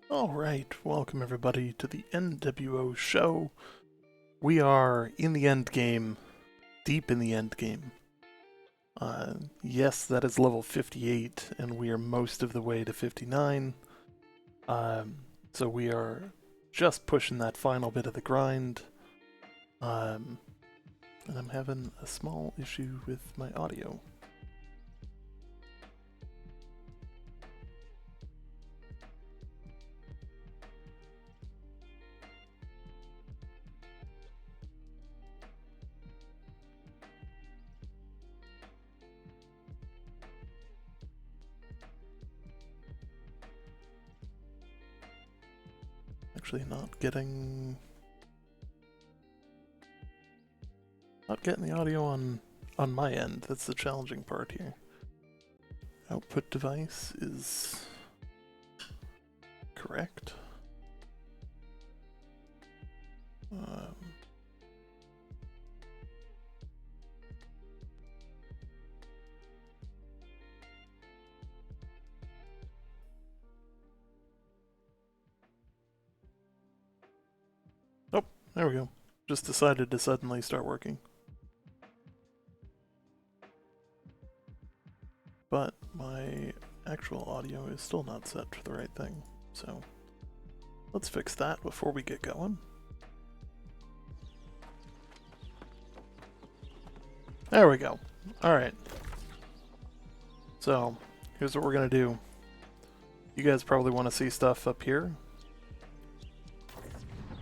Alright, welcome everybody to the NWO show. We are in the end game, deep in the end game. Yes, that is level 58, and we are most of the way to 59. So we are just pushing that final bit of the grind. And I'm having a small issue with my audio. Actually not getting the audio on my end. That's the challenging part here. Output device is correct. Oh, there we go. Just decided to suddenly start working. But my actual audio is still not set for the right thing, so let's fix that before we get going. There we go. Alright. So, here's what we're gonna do. You guys probably want to see stuff up here.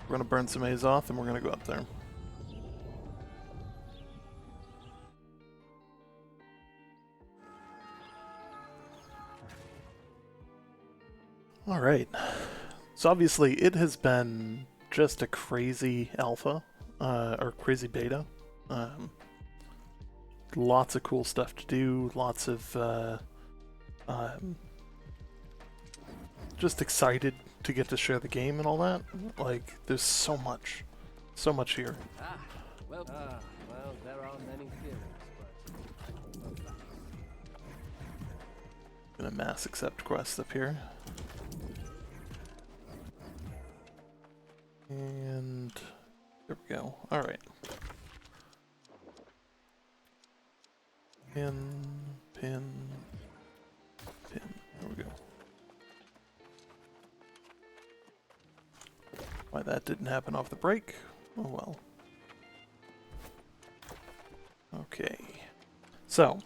We're gonna burn some Azoth and we're gonna go up there. Alright. So obviously it has been just a crazy alpha, or crazy beta. Lots of cool stuff to do, lots of just excited to get to share the game and all that. Like, there's so much here. Well, there are many theories, but... Gonna mass accept quest up here. And there we go. Alright. Pin. There we go. Why that didn't happen off the break? Oh well. Okay. So.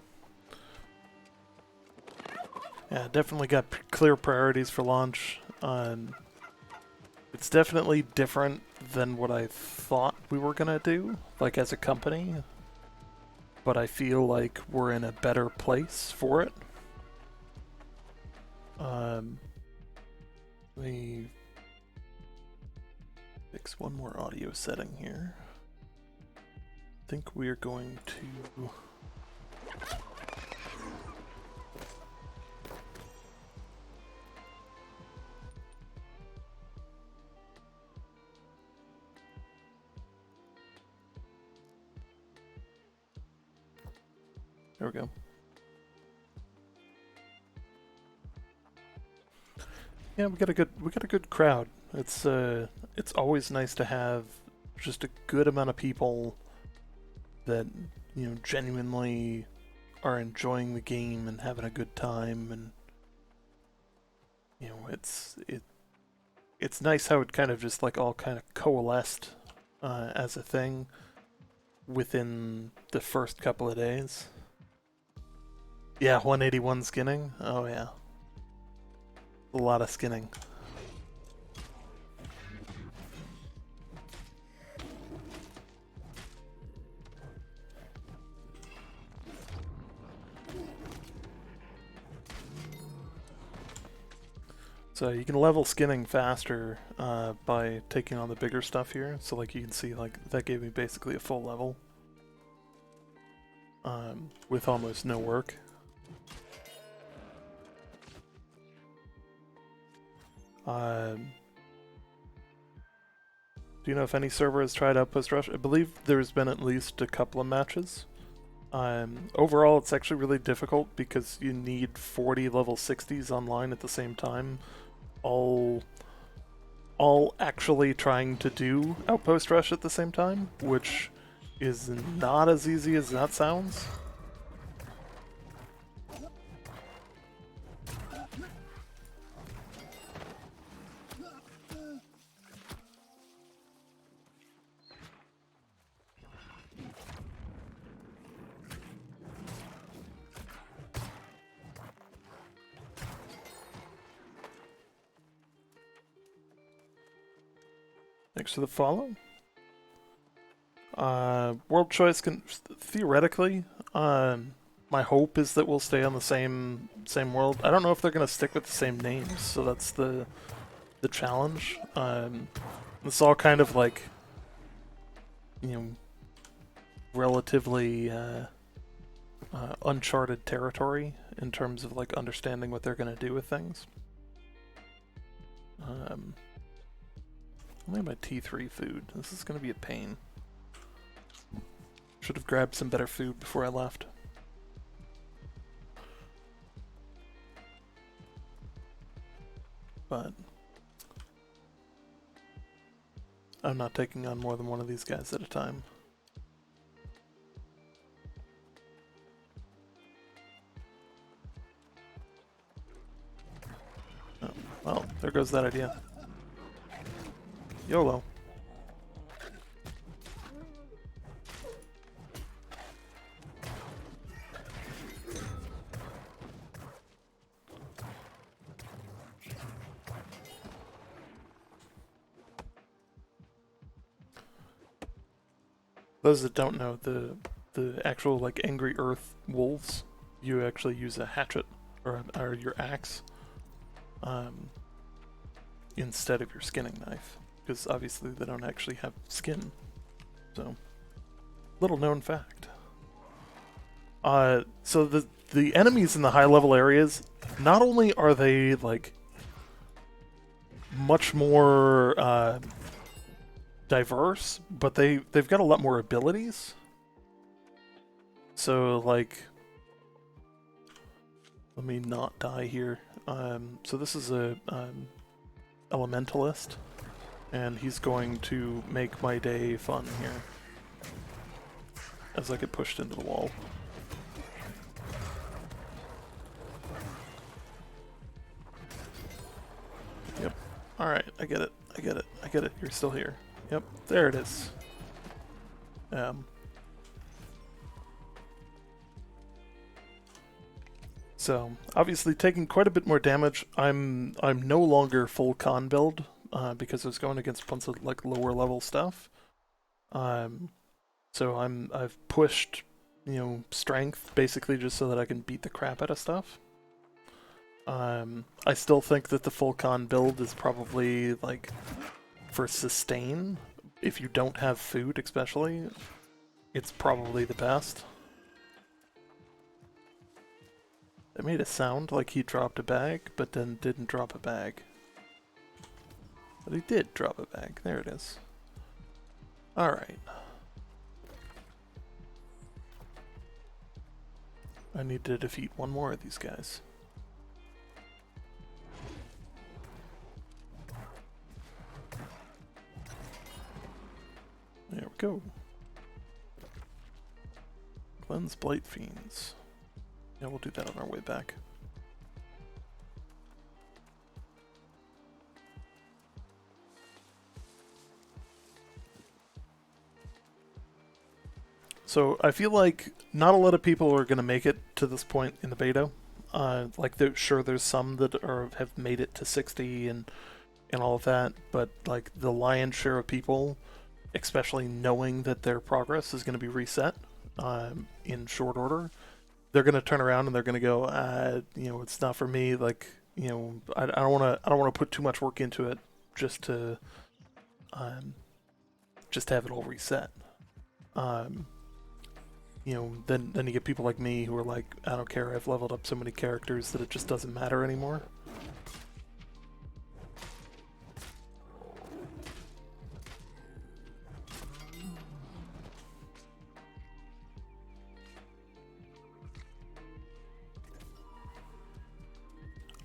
Yeah, definitely got clear priorities for launch. It's definitely different than what I thought we were gonna do, like as a company. But I feel like we're in a better place for it. Let me fix one more audio setting here. I think we are going to... There we go. Yeah, we got a good crowd. It's it's always nice to have just a good amount of people that, you know, genuinely are enjoying the game and having a good time, and you know, it's nice how it kind of just like all kind of coalesced as a thing within the first couple of days. Yeah, 181 skinning. Oh yeah, a lot of skinning. So you can level skinning faster by taking on the bigger stuff here. So like you can see, like that gave me basically a full level with almost no work. Do you know if any server has tried Outpost Rush? I believe there's been at least a couple of matches. Overall, it's actually really difficult because you need 40 level 60s online at the same time, all actually trying to do Outpost Rush at the same time, which is not as easy as that sounds. Thanks for the follow. World Choice can theoretically. My hope is that we'll stay on the same world. I don't know if they're gonna stick with the same names, so that's the challenge. It's all kind of like, you know, relatively uncharted territory in terms of like understanding what they're gonna do with things. Only my T3 food. This is gonna be a pain. Should have grabbed some better food before I left. But I'm not taking on more than one of these guys at a time. Oh, well, there goes that idea. YOLO. Those that don't know, the actual like Angry Earth wolves, you actually use a hatchet or your axe instead of your skinning knife, because obviously they don't actually have skin. So, little known fact. So the enemies in the high level areas, not only are they like much more diverse, but they've got a lot more abilities. So like, let me not die here. So this is a elementalist, and he's going to make my day fun here as I get pushed into the wall. Yep. Alright, I get it. I get it. I get it. You're still here. Yep, there it is. So obviously taking quite a bit more damage. I'm no longer full con build because I was going against a bunch of like lower level stuff. So I've pushed, you know, strength basically just so that I can beat the crap out of stuff. I still think that the full con build is probably like for sustain. If you don't have food, especially, it's probably the best. It made it sound like he dropped a bag, but then didn't drop a bag. But he did drop a bag. There it is. Alright. I need to defeat one more of these guys. go. Cleanse Blight Fiends. Yeah, we'll do that on our way back. So I feel like not a lot of people are going to make it to this point in the beta. Like, sure, there's some that have made it to 60 and all of that, but like the lion's share of people, especially knowing that their progress is going to be reset in short order, they're going to turn around and they're going to go, it's not for me. Like, I don't want to put too much work into it just to have it all reset. Then you get people like me who are like, I don't care, I've leveled up so many characters that it just doesn't matter anymore.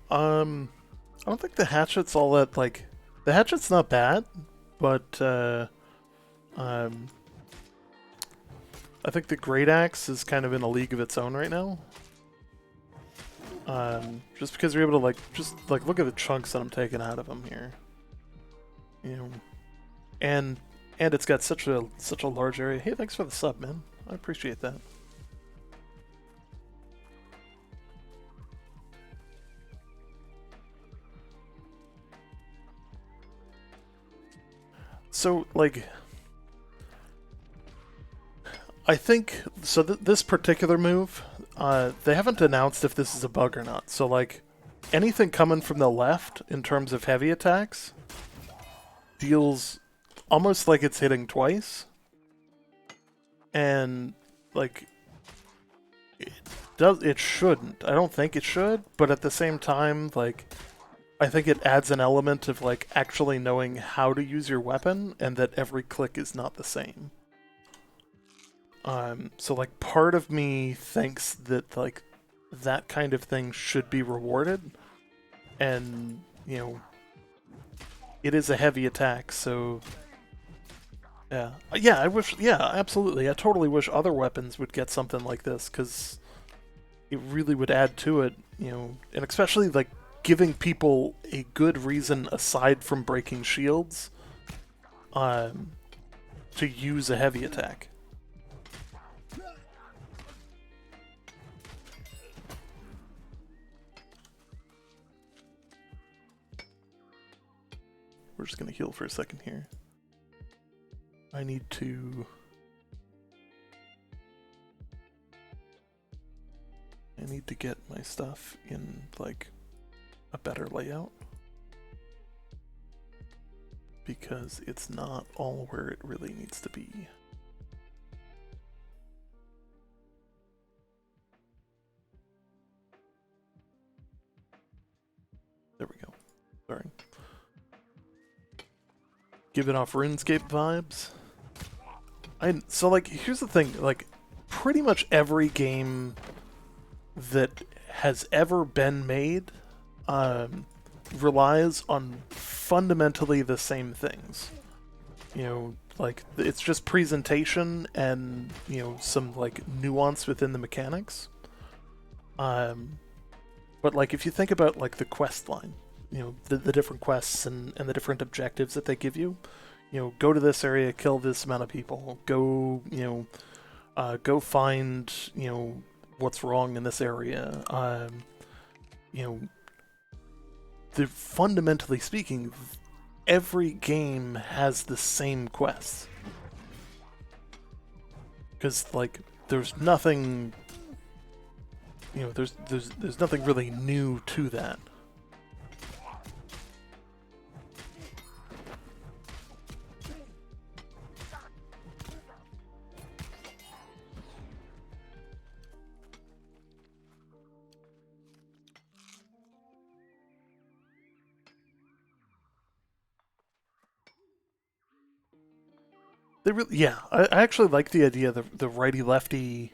I don't think the hatchet's all that, like, the hatchet's not bad, but, I think the Great Axe is kind of in a league of its own right now. Just because you're able to, like, look at the chunks that I'm taking out of them here. And it's got such a large area. Hey, thanks for the sub, man. I appreciate that. So, like, I think, so this particular move, they haven't announced if this is a bug or not. So, like, anything coming from the left in terms of heavy attacks deals almost like it's hitting twice. And, like, it shouldn't. I don't think it should, but at the same time, like, I think it adds an element of, like, actually knowing how to use your weapon and that every click is not the same. So, like, part of me thinks that, like, that kind of thing should be rewarded. And, it is a heavy attack, so... Yeah. Yeah, absolutely. I totally wish other weapons would get something like this, because it really would add to it, and especially, like, giving people a good reason aside from breaking shields to use a heavy attack. We're just going to heal for a second here. I need to get my stuff in, like, a better layout, because it's not all where it really needs to be. There we go. Sorry. Giving off RuneScape vibes. So, like, here's the thing, like, pretty much every game that has ever been made relies on fundamentally the same things. Like, it's just presentation and, some, like, nuance within the mechanics. But, like, if you think about, like, the quest line, the different quests and the different objectives that they give you, go to this area, kill this amount of people, go, go find, what's wrong in this area, fundamentally speaking, every game has the same quests. Because, like, there's nothing, there's nothing really new to that. They really, yeah. I actually like the idea of the righty-lefty.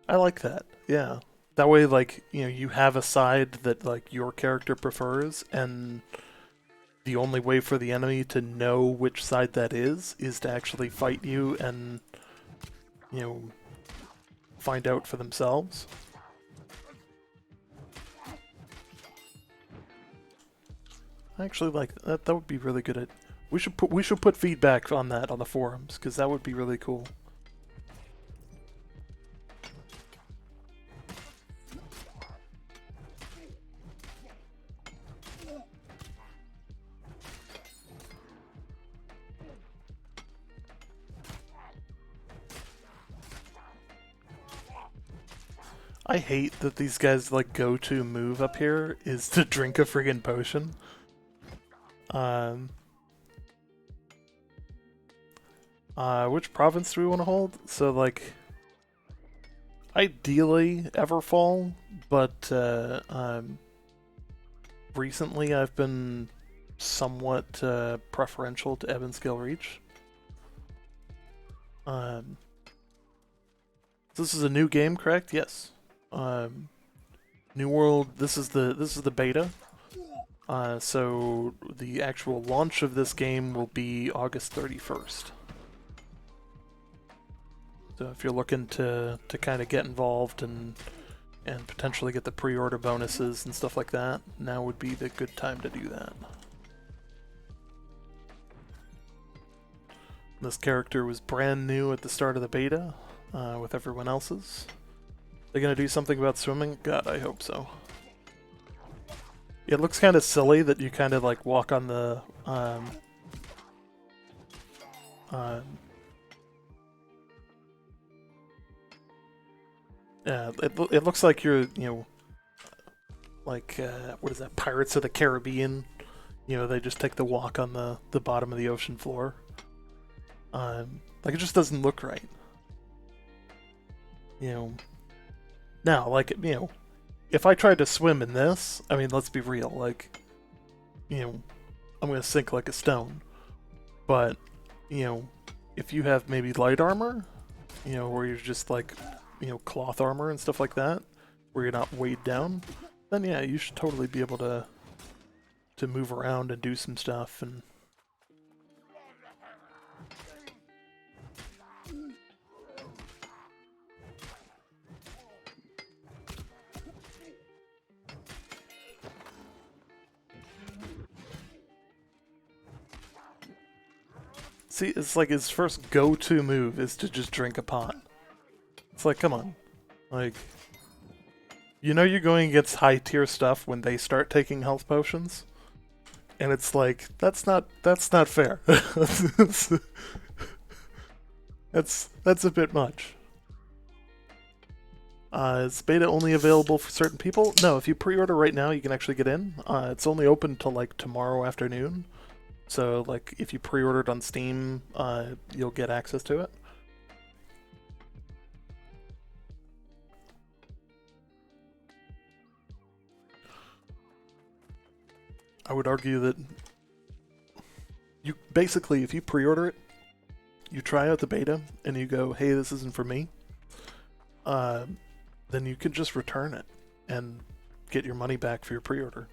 I like that. Yeah. That way, like, you have a side that, like, your character prefers, and the only way for the enemy to know which side that is to actually fight you and, you know, find out for themselves. I actually like that. That would be really good. We should put feedback on that on the forums, because that would be really cool. I hate that these guys' like go-to move up here is to drink a friggin' potion. Which province do we want to hold? So like, ideally Everfall, but recently I've been somewhat preferential to Evanscale Reach. This is a new game, correct? Yes. New World. This is the beta. So the actual launch of this game will be August 31st. So if you're looking to kind of get involved and potentially get the pre-order bonuses and stuff like that, now would be the good time to do that. This character was brand new at the start of the beta, with everyone else's. They're gonna do something about swimming? God, I hope so. It looks kind of silly that you kind of like walk on the yeah, it looks like you're, you know, like what is that, Pirates of the Caribbean? You know, they just take the walk on the bottom of the ocean floor. Like, it just doesn't look right. You know, now, like, you know, if I tried to swim in this, I mean, let's be real, like, you know, I'm gonna sink like a stone. But, you know, if you have maybe light armor, you know, where you're just like, you know, cloth armor and stuff like that, where you're not weighed down, then yeah, you should totally be able to move around and do some stuff. And see, it's like his first go-to move is to just drink a pot. It's like, come on. Like, you know you're going against high-tier stuff when they start taking health potions? And it's like, that's not fair. That's a bit much. Is beta only available for certain people? No, if you pre-order right now, you can actually get in. It's only open till like tomorrow afternoon. So like, if you pre-ordered on Steam, you'll get access to it. I would argue that you basically, if you pre-order it, you try out the beta, and you go, hey, this isn't for me, then you could just return it and get your money back for your pre-order.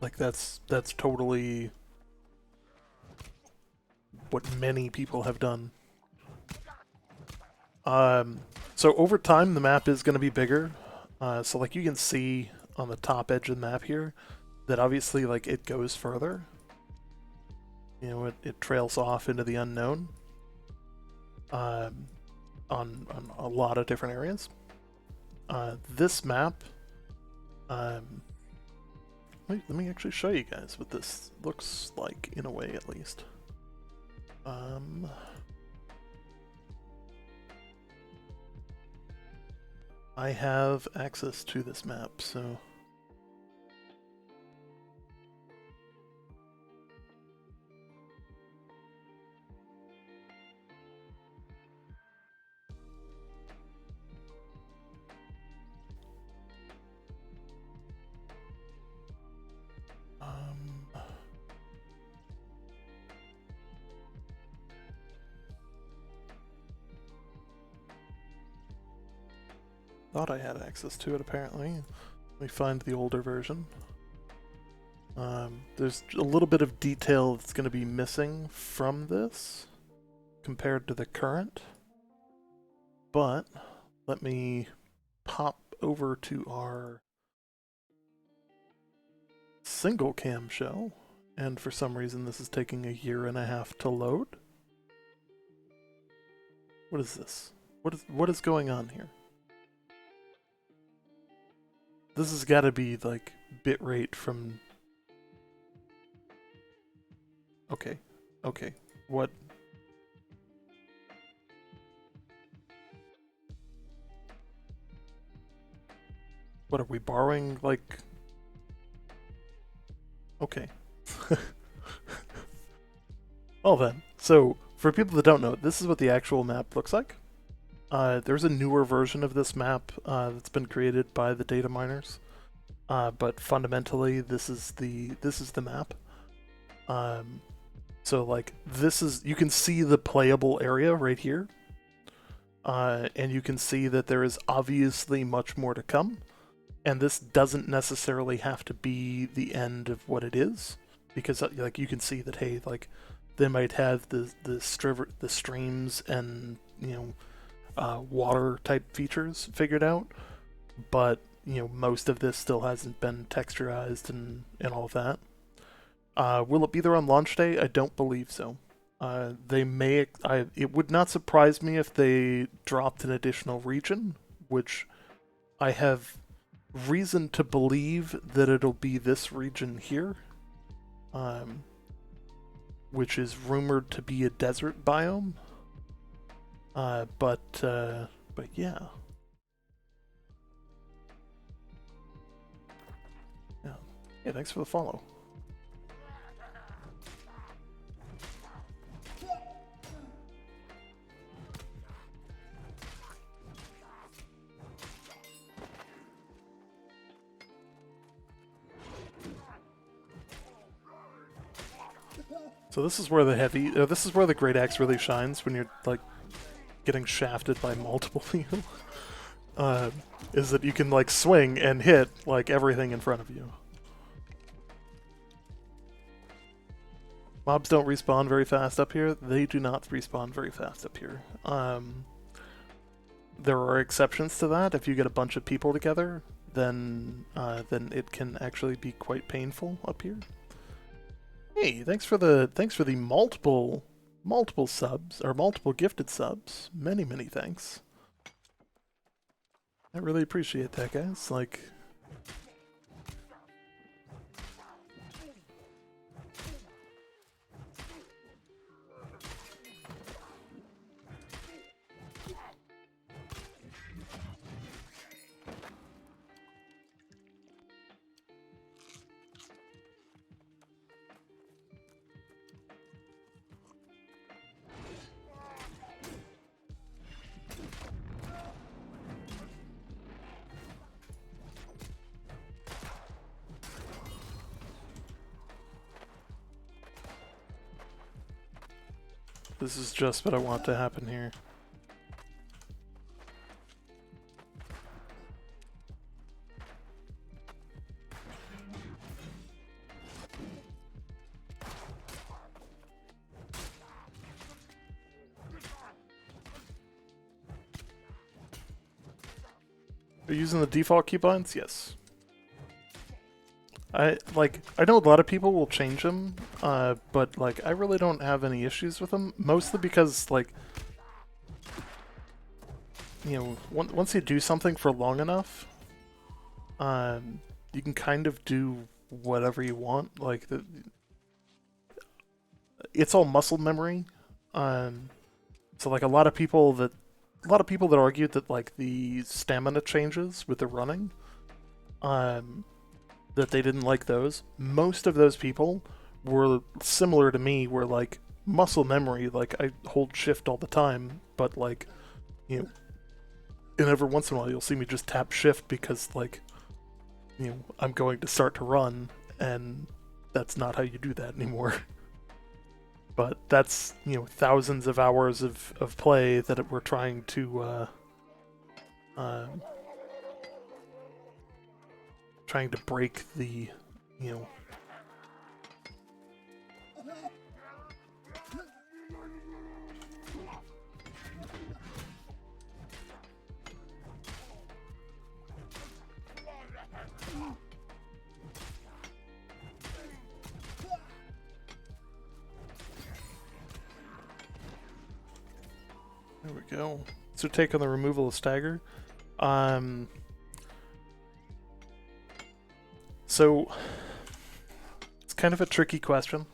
Like, that's totally what many people have done. So over time, the map is going to be bigger. So like, you can see on the top edge of the map here that obviously, like, it goes further. You know, it trails off into the unknown. On a lot of different areas. This map, let me actually show you guys what this looks like, in a way at least. I have access to this map, so thought I had access to it apparently. me find the older version. There's a little bit of detail that's going to be missing from this compared to the current. But let me pop over to our single cam show. And for some reason this is taking 1.5 years to load. What is this? What is going on here? This has got to be like bitrate from... Okay. Okay. What? What are we borrowing? Like... Okay. Well then, so for people that don't know, this is what the actual map looks like. There's a newer version of this map that's been created by the data miners, but fundamentally this is the map. So like this is, you can see the playable area right here, and you can see that there is obviously much more to come, and this doesn't necessarily have to be the end of what it is, because like you can see that, hey, like they might have the streams and, you know, water type features figured out, but you know, most of this still hasn't been texturized and all of that. Will it be there on launch day? I don't believe so. They may. It would not surprise me if they dropped an additional region, which I have reason to believe that it'll be this region here, which is rumored to be a desert biome. But yeah. Yeah, thanks for the follow. So this is where the this is where the great axe really shines when you're like getting shafted by multiple people. Is that you can like swing and hit like everything in front of you. Mobs don't respawn very fast up here. They do not respawn very fast up here. There are exceptions to that. If you get a bunch of people together, then it can actually be quite painful up here. Hey, thanks for the multiple subs, or multiple gifted subs. Many thanks. I really appreciate that, guys. Like, this is just what I want to happen here. Are you using the default keybinds? Yes. I know a lot of people will change them, but like I really don't have any issues with them. Mostly because like, you know, once you do something for long enough, you can kind of do whatever you want. Like it's all muscle memory. So like a lot of people that argued that like the stamina changes with the running, that they didn't like those. Most of those people were similar to me, where like muscle memory, like I hold shift all the time, but like, you know, and every once in a while you'll see me just tap shift because like, you know, I'm going to start to run, and that's not how you do that anymore. But that's, you know, thousands of hours of play that we're trying to trying to break the, you know... There we go. So take on the removal of stagger. So it's kind of a tricky question.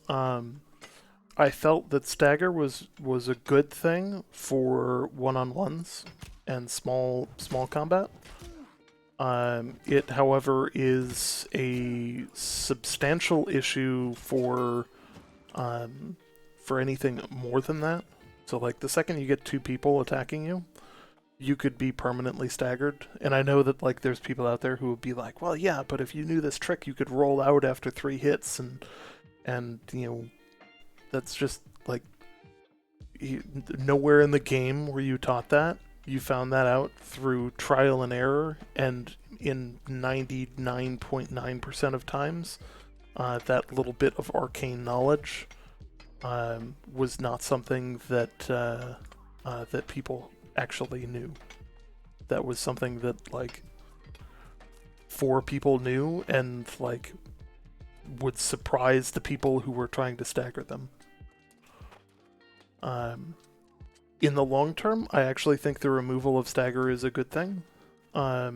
I felt that stagger was a good thing for one-on-ones and small combat. It, however, is a substantial issue for anything more than that. So, like, the second you get two people attacking you, you could be permanently staggered. And I know that, like, there's people out there who would be like, well, yeah, but if you knew this trick, you could roll out after 3 hits, and you know, that's just, like, nowhere in the game were you taught that. You found that out through trial and error, and in 99.9% of times, that little bit of arcane knowledge was not something that that people actually knew. That was something that, like, 4 people knew, and, like, would surprise the people who were trying to stagger them. In the long term, I actually think the removal of stagger is a good thing. I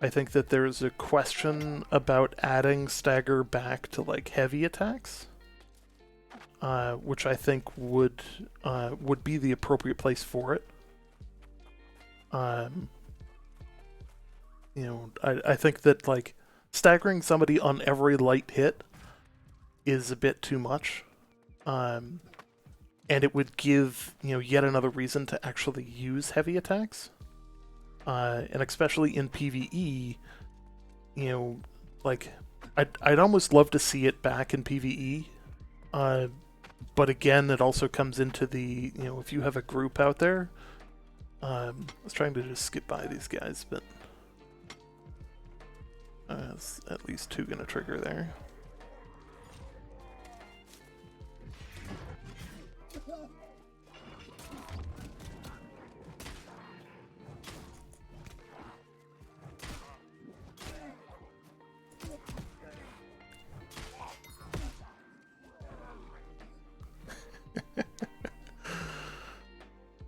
think that there's a question about adding stagger back to, like, heavy attacks. Which I think would be the appropriate place for it. You know, I think that, like, staggering somebody on every light hit is a bit too much. And it would give, you know, yet another reason to actually use heavy attacks. And especially in PvE, you know, like, I'd almost love to see it back in PvE. But again, it also comes into the, you know, if you have a group out there, I was trying to just skip by these guys, but there's at least 2 gonna trigger there.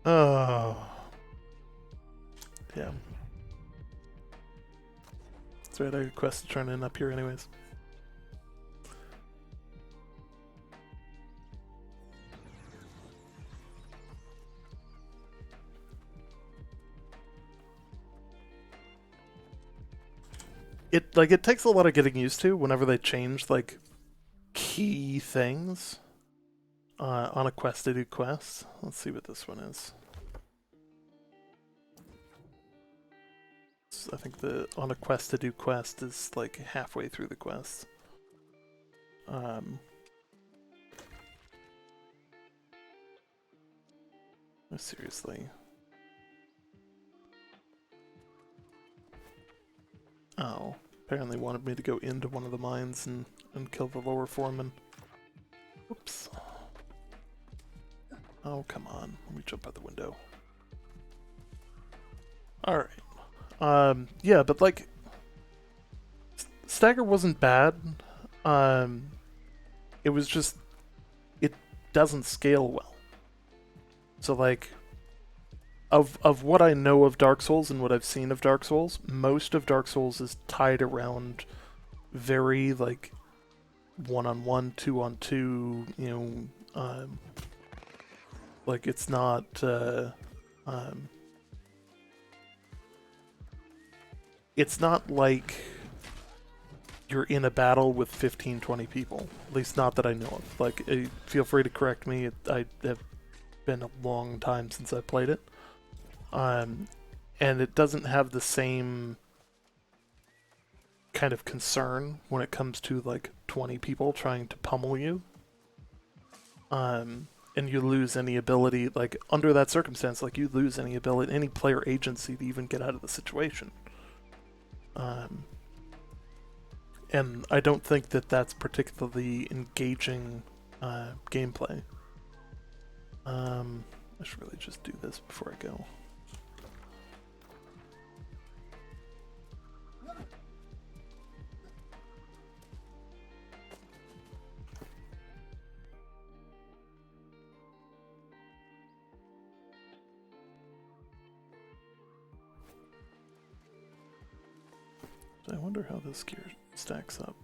Oh. Yeah. That's right, I got a quest to turn in up here anyways. It takes a lot of getting used to whenever they change, like, key things on a quest to do quests. Let's see what this one is. I think the on a quest to do quest is, like, halfway through the quest. Seriously. Oh, apparently wanted me to go into one of the mines and kill the lower foreman. Oops. Oh, come on. Let me jump out the window. Alright. Yeah, but, like, stagger wasn't bad. It was just, it doesn't scale well. So, like, of what I know of Dark Souls and what I've seen of Dark Souls, most of Dark Souls is tied around very, like, 1-on-1, 2-on-2, you know, like, it's not, it's not like you're in a battle with 15, 20 people. At least not that I know of. Like, feel free to correct me. I have been a long time since I played it. And it doesn't have the same kind of concern when it comes to, like, 20 people trying to pummel you. And you lose any ability, like, under that circumstance, like, you lose any ability, any player agency to even get out of the situation. And I don't think that that's particularly engaging gameplay. I should really just do this before I go. I wonder how this gear stacks up.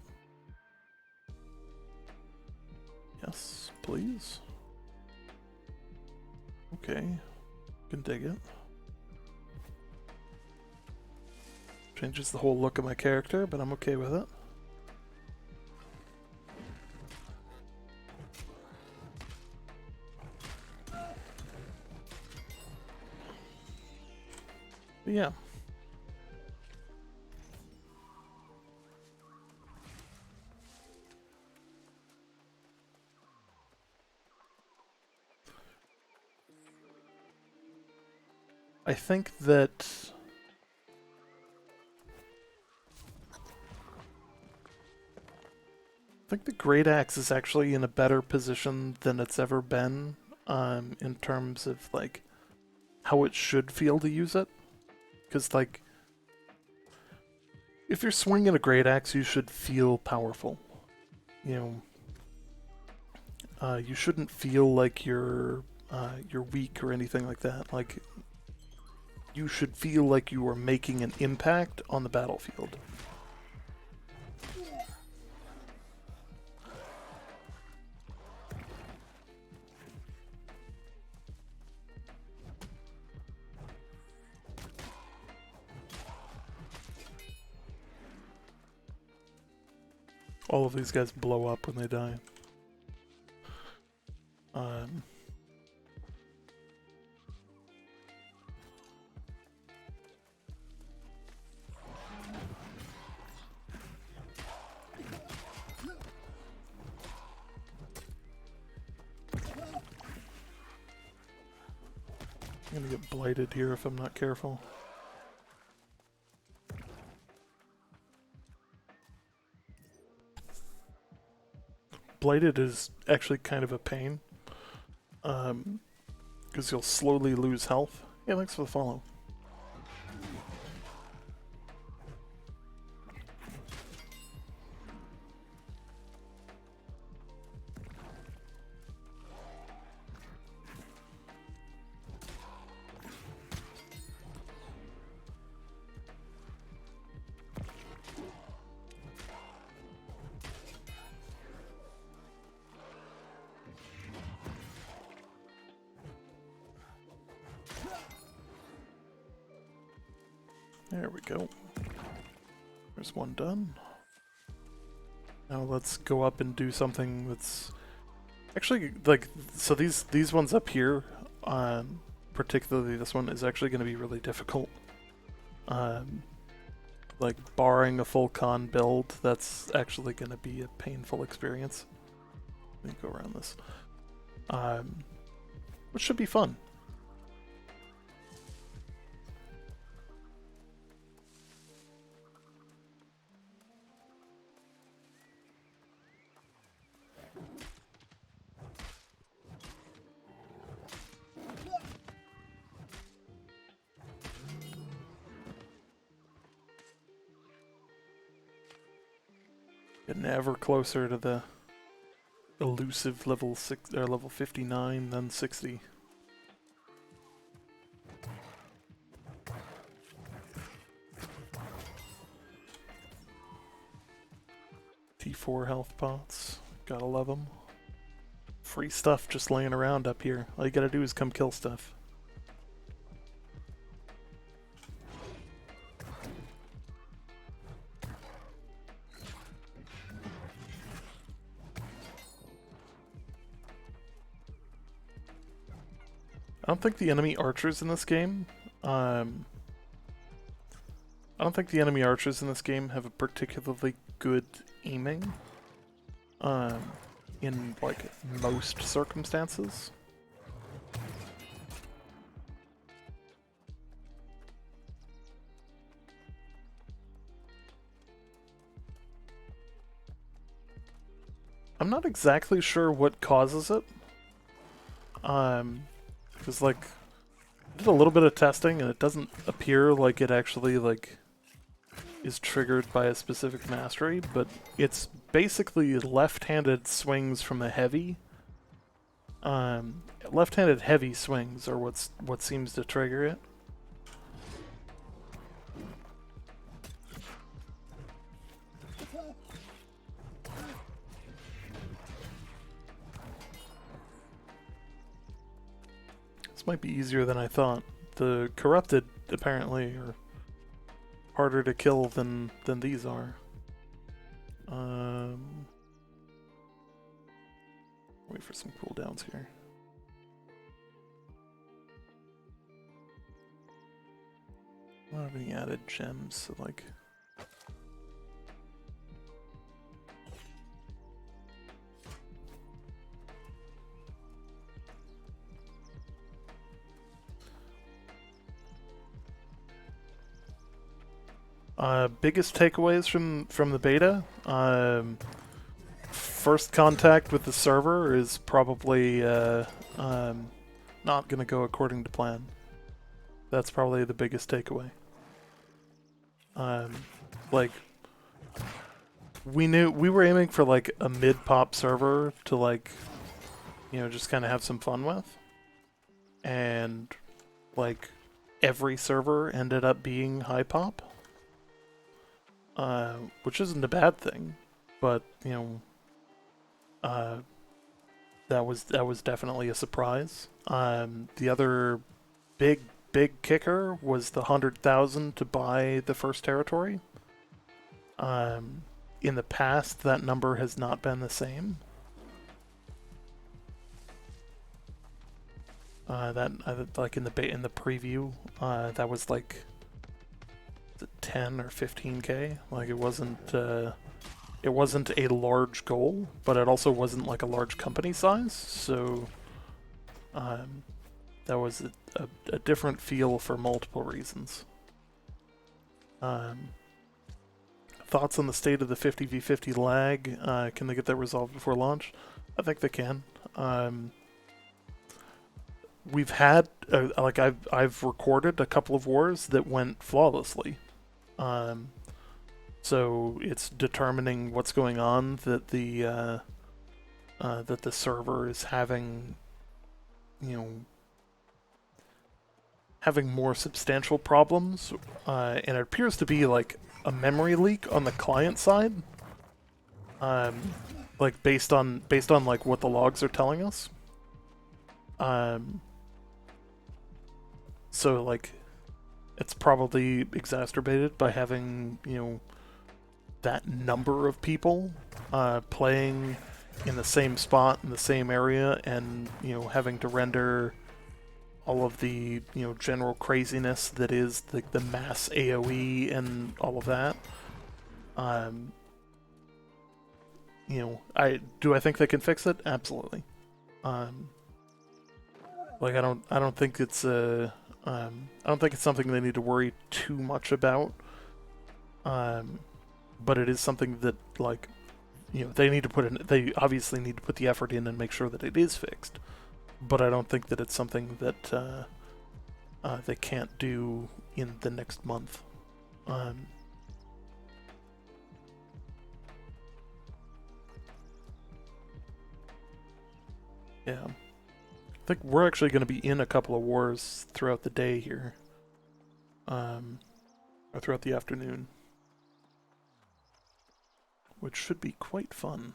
Yes, please. Okay, can dig it. Changes the whole look of my character, but I'm okay with it. But yeah. I think that the Great Axe is actually in a better position than it's ever been, in terms of like how it should feel to use it. Because like, if you're swinging a Great Axe, you should feel powerful. You know, you shouldn't feel like you're weak or anything like that. Like, you should feel like you are making an impact on the battlefield. All of these guys blow up when they die. I'm gonna get blighted here if I'm not careful. Blighted is actually kind of a pain, because you'll slowly lose health. Yeah, thanks for the follow. There we go. There's one done. Now let's go up and do something that's actually like, so these ones up here, particularly this one, is actually going to be really difficult. Like, barring a full con build, that's actually going to be a painful experience. Let me go around this. Which should be fun. Getting ever closer to the elusive level 6 or level 59, then 60. T4 health pots, gotta love them. Free stuff just laying around up here. All you gotta do is come kill stuff. I don't think the enemy archers in this game, I don't think the enemy archers in this game have a particularly good aiming, in like most circumstances. I'm not exactly sure what causes it. Because like I did a little bit of testing and it doesn't appear like it actually like is triggered by a specific mastery, but it's basically left-handed swings from a heavy. Left-handed heavy swings are what seems to trigger it. This might be easier than I thought. The corrupted apparently are harder to kill than these are. Wait for some cooldowns here. I don't have any added gems, so like... biggest takeaways from the beta? First contact with the server is probably not going to go according to plan. That's probably the biggest takeaway. Like, we were aiming for like a mid-pop server to like, you know, just kind of have some fun with. And like every server ended up being high pop. Which isn't a bad thing, but you know, that was definitely a surprise. The other big kicker was the 100,000 to buy the first territory. In the past, that number has not been the same. Like in the preview, that was like 10 or 15k. Like it wasn't a large goal, but it also wasn't like a large company size. So that was a different feel for multiple reasons. Thoughts on the state of the 50v50 lag? Can they get that resolved before launch? I think they can. We've had like I've recorded a couple of wars that went flawlessly. So it's determining what's going on that the server is having, you know, having more substantial problems, and it appears to be like a memory leak on the client side. Like based on like what the logs are telling us. So like it's probably exacerbated by having, you know, that number of people playing in the same spot in the same area, and you know, having to render all of the, you know, general craziness that is the mass AoE and all of that. You know, I think they can fix it? Absolutely. Like I don't think it's I don't think it's something they need to worry too much about. But it is something that, like, you know, they obviously need to put the effort in and make sure that it is fixed. But I don't think that it's something that they can't do in the next month. Yeah. I think we're actually going to be in a couple of wars throughout the day here. Or throughout the afternoon. Which should be quite fun.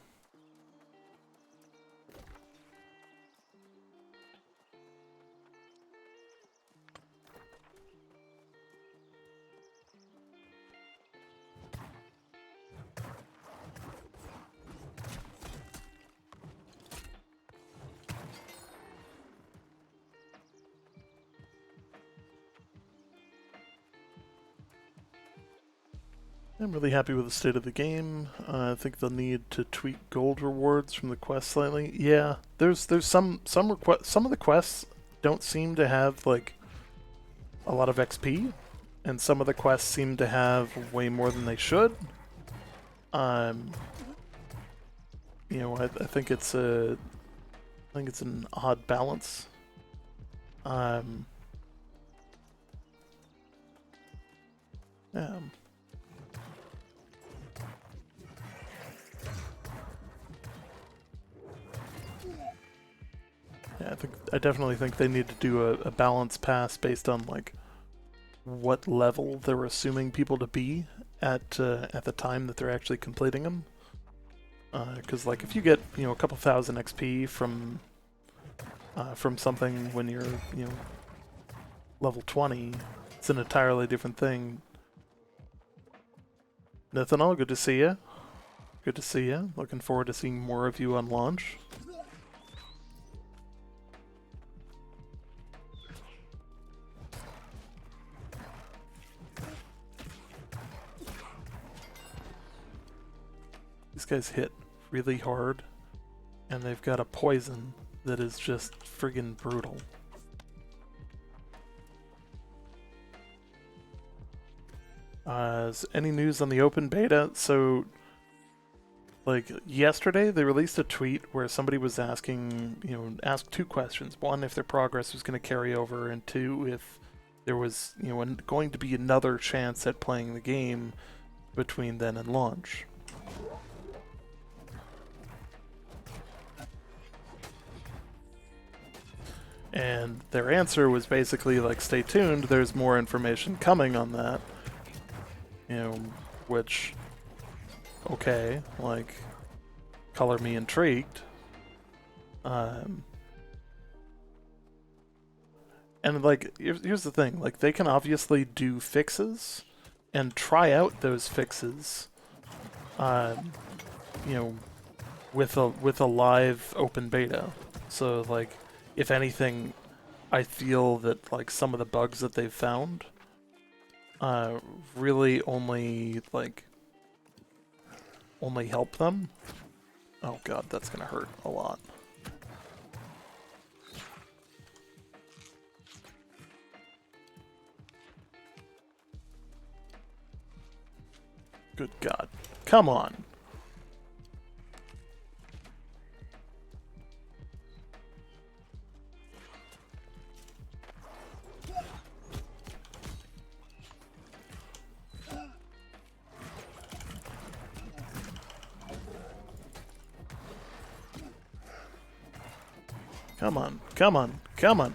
I'm really happy with the state of the game. I think they'll need to tweak gold rewards from the quest slightly. Yeah, there's some of the quests don't seem to have like a lot of XP, and some of the quests seem to have way more than they should. you know, I think it's a, I think it's an odd balance. Yeah. Yeah, I definitely think they need to do a balance pass based on like what level they're assuming people to be at the time that they're actually completing them. Because like if you get a couple thousand XP from something when you're level 20, it's an entirely different thing. Nathaniel, good to see you. Good to see you. Looking forward to seeing more of you on launch. These guys hit really hard, and they've got a poison that is just friggin' brutal. Is any news on the open beta? So, like, yesterday they released a tweet where somebody was asking, asked two questions. One, if their progress was going to carry over, and two, if there was, going to be another chance at playing the game between then and launch. And their answer was basically like, stay tuned, there's more information coming on that. Which, okay, like, color me intrigued. And like, here's the thing, like, they can obviously do fixes and try out those fixes, with a live open beta. So like, if anything, I feel that like some of the bugs that they've found really only help them. Oh god, that's gonna hurt a lot. Good god. Come on. Come on, come on, come on.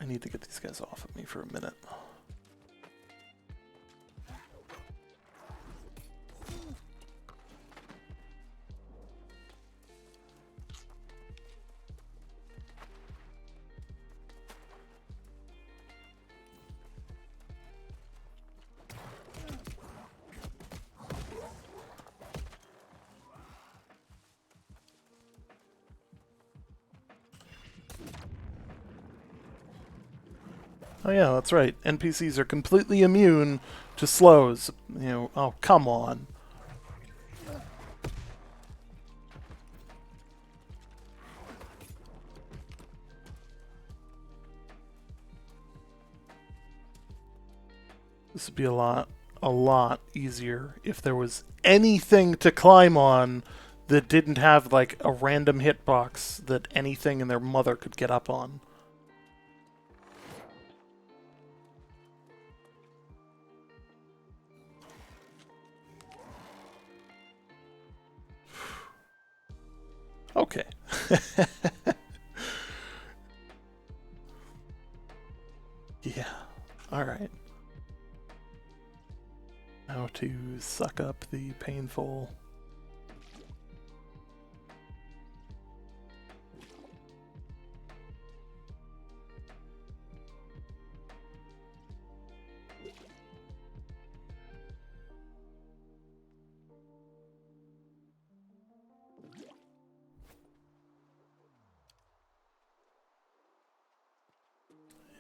I need to get these guys off of me for a minute. Oh yeah, that's right. NPCs are completely immune to slows. Oh, come on. This would be a lot easier if there was anything to climb on that didn't have like a random hitbox that anything and their mother could get up on. Okay. Yeah. Alright. Now to suck up the painful.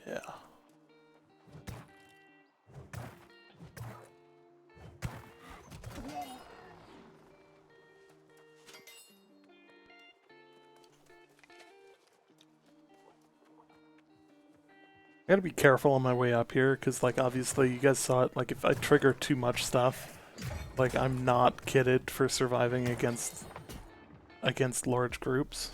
Yeah. gotta be careful on my way up here, because, like, obviously you guys saw it, like, if I trigger too much stuff, like, I'm not kitted for surviving against large groups.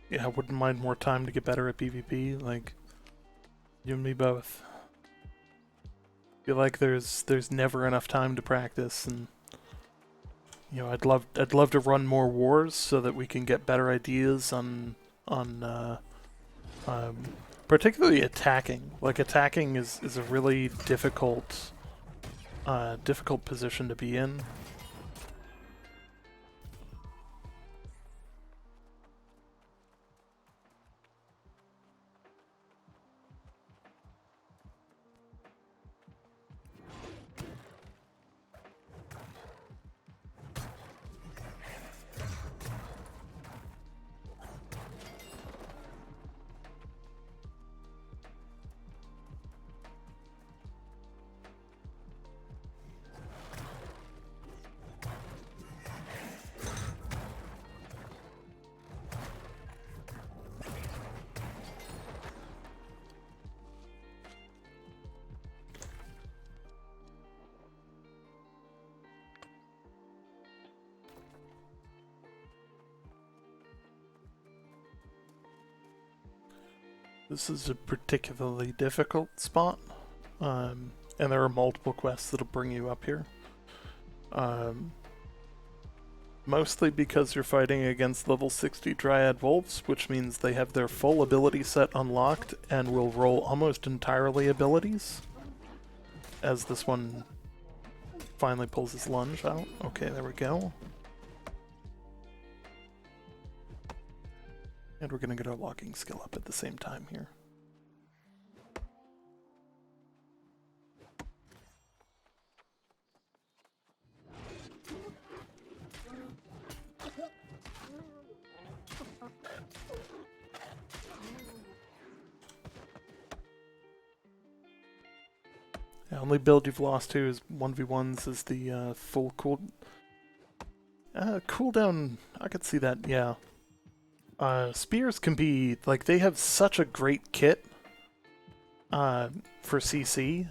Yeah, I wouldn't mind more time to get better at PvP, like, you and me both. Feel like there's never enough time to practice, and you know, I'd love to run more wars so that we can get better ideas on particularly attacking. Like, attacking is a really difficult position to be in. This is a particularly difficult spot, and there are multiple quests that'll bring you up here. Mostly because you're fighting against level 60 Dryad Wolves, which means they have their full ability set unlocked and will roll almost entirely abilities. As this one finally pulls his lunge out. Okay, there we go. And we're gonna get our locking skill up at the same time here. The only build you've lost to is 1v1s is the full cooldown. I could see that, yeah. Spears can be, like, they have such a great kit for CC.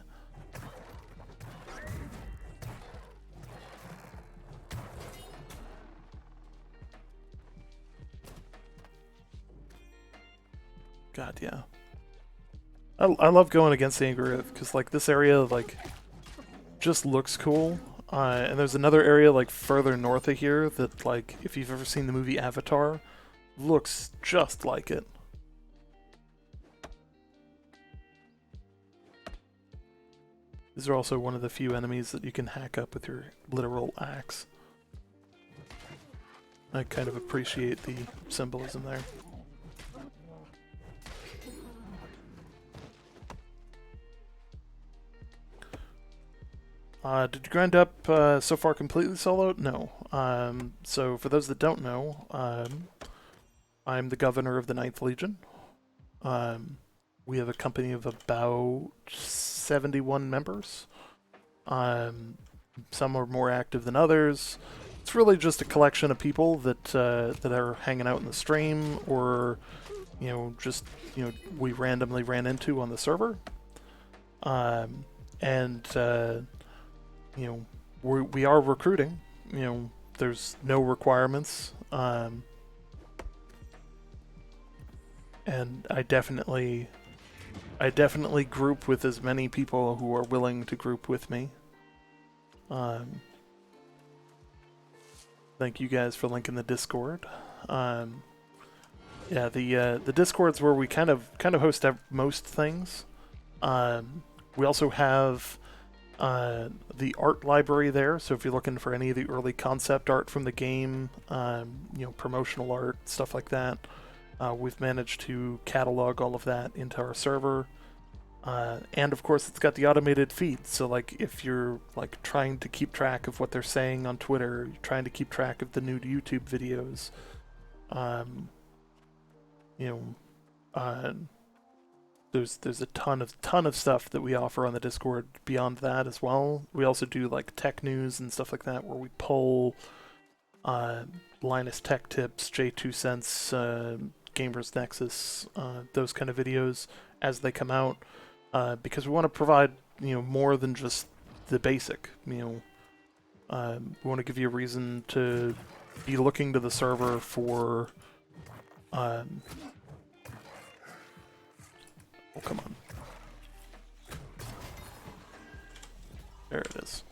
God, yeah. I love going against the Angarith, because, like, this area, like, just looks cool. And there's another area, like, further north of here that, like, if you've ever seen the movie Avatar, looks just like it. These are also one of the few enemies that you can hack up with your literal axe. I kind of appreciate the symbolism there. Did you grind up so far completely soloed? No. So for those that don't know, I'm the governor of the 9th Legion. We have a company of about 71 members. Some are more active than others. It's really just a collection of people that are hanging out in the stream, or just we randomly ran into on the server. We are recruiting. There's no requirements. And I definitely group with as many people who are willing to group with me. Thank you guys for linking the Discord. Yeah, the Discord's where we kind of host most things. We also have the art library there, so if you're looking for any of the early concept art from the game, promotional art, stuff like that, we've managed to catalog all of that into our server. And of course, it's got the automated feed. So like, if you're like trying to keep track of what they're saying on Twitter, you're trying to keep track of the new YouTube videos, you know, there's a ton of stuff that we offer on the Discord beyond that as well. We also do like tech news and stuff like that, where we pull Linus Tech Tips, J2 Cents, Gamers Nexus, those kind of videos as they come out, because we want to provide more than just the basic. We want to give you a reason to be looking to the server for. Oh, come on. There it is.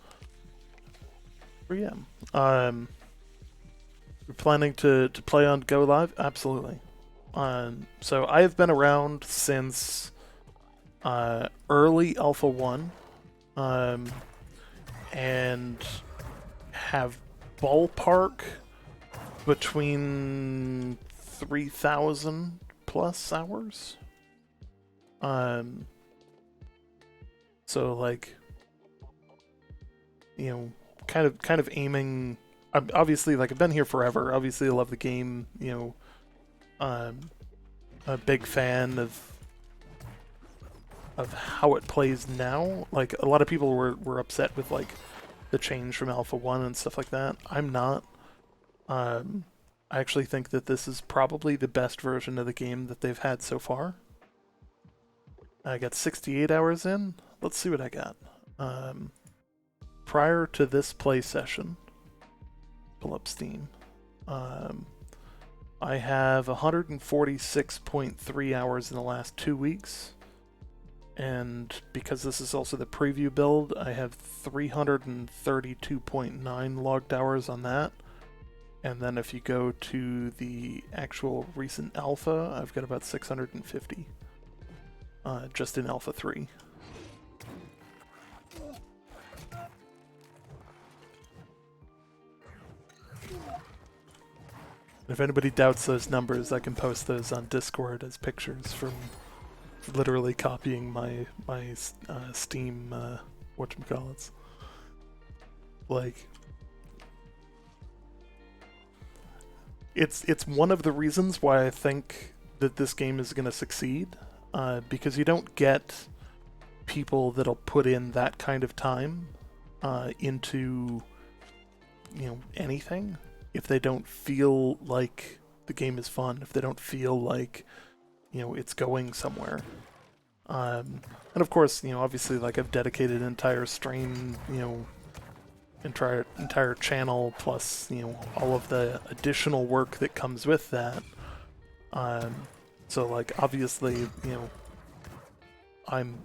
3 a.m. We're planning to play on Go Live? Absolutely. So I have been around since early Alpha 1, and have ballpark between 3,000 plus hours. So like, kind of aiming. Obviously, like, I've been here forever. Obviously, I love the game. I'm a big fan of how it plays now. Like, a lot of people were upset with like the change from Alpha 1 and stuff like that. I'm not. I actually think that this is probably the best version of the game that they've had so far. I got 68 hours in. Let's see what I got. Prior to this play session, pull up Steam. I have 146.3 hours in the last 2 weeks. And because this is also the preview build, I have 332.9 logged hours on that. And then if you go to the actual recent alpha, I've got about 650. Just in Alpha 3. If anybody doubts those numbers, I can post those on Discord as pictures from literally copying my Steam whatchamacallits. Like, it's one of the reasons why I think that this game is going to succeed. Because you don't get people that'll put in that kind of time into anything if they don't feel like the game is fun, if they don't feel like it's going somewhere. And of course, obviously, like, I've dedicated an entire stream, entire channel, plus all of the additional work that comes with that. So, like, obviously, I'm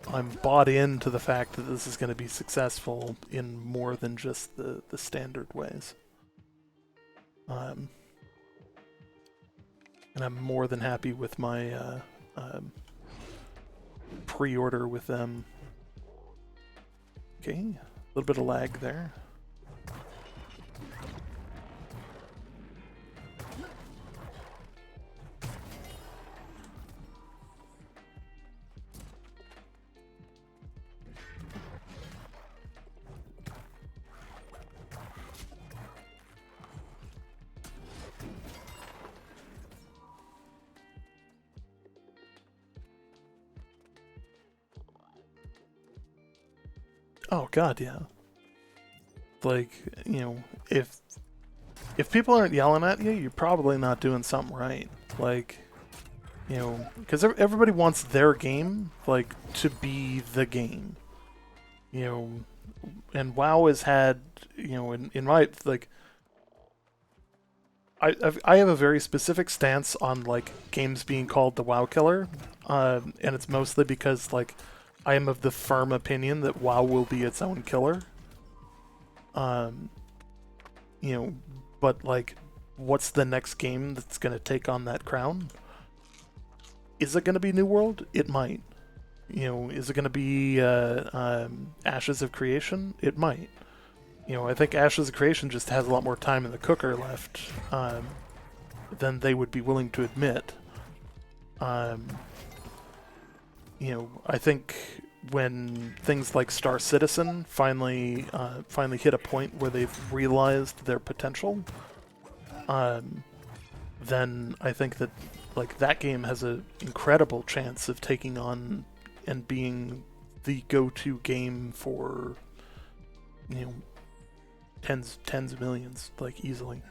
bought into the fact that this is going to be successful in more than just the standard ways. And I'm more than happy with my pre-order with them. Okay, a little bit of lag there. Oh god, yeah. Like, if people aren't yelling at you, you're probably not doing something right. Like, because everybody wants their game, like, to be the game. And WoW has had, in my, like, I have a very specific stance on, like, games being called the WoW killer, and it's mostly because, like, I am of the firm opinion that WoW will be its own killer. But, like, what's the next game that's going to take on that crown? Is it going to be New World? It might. Is it going to be Ashes of Creation? It might. I think Ashes of Creation just has a lot more time in the cooker left than they would be willing to admit. you know, I think when things like Star Citizen finally hit a point where they've realized their potential, then I think that like that game has an incredible chance of taking on and being the go-to game for, you know, tens of millions, like easily.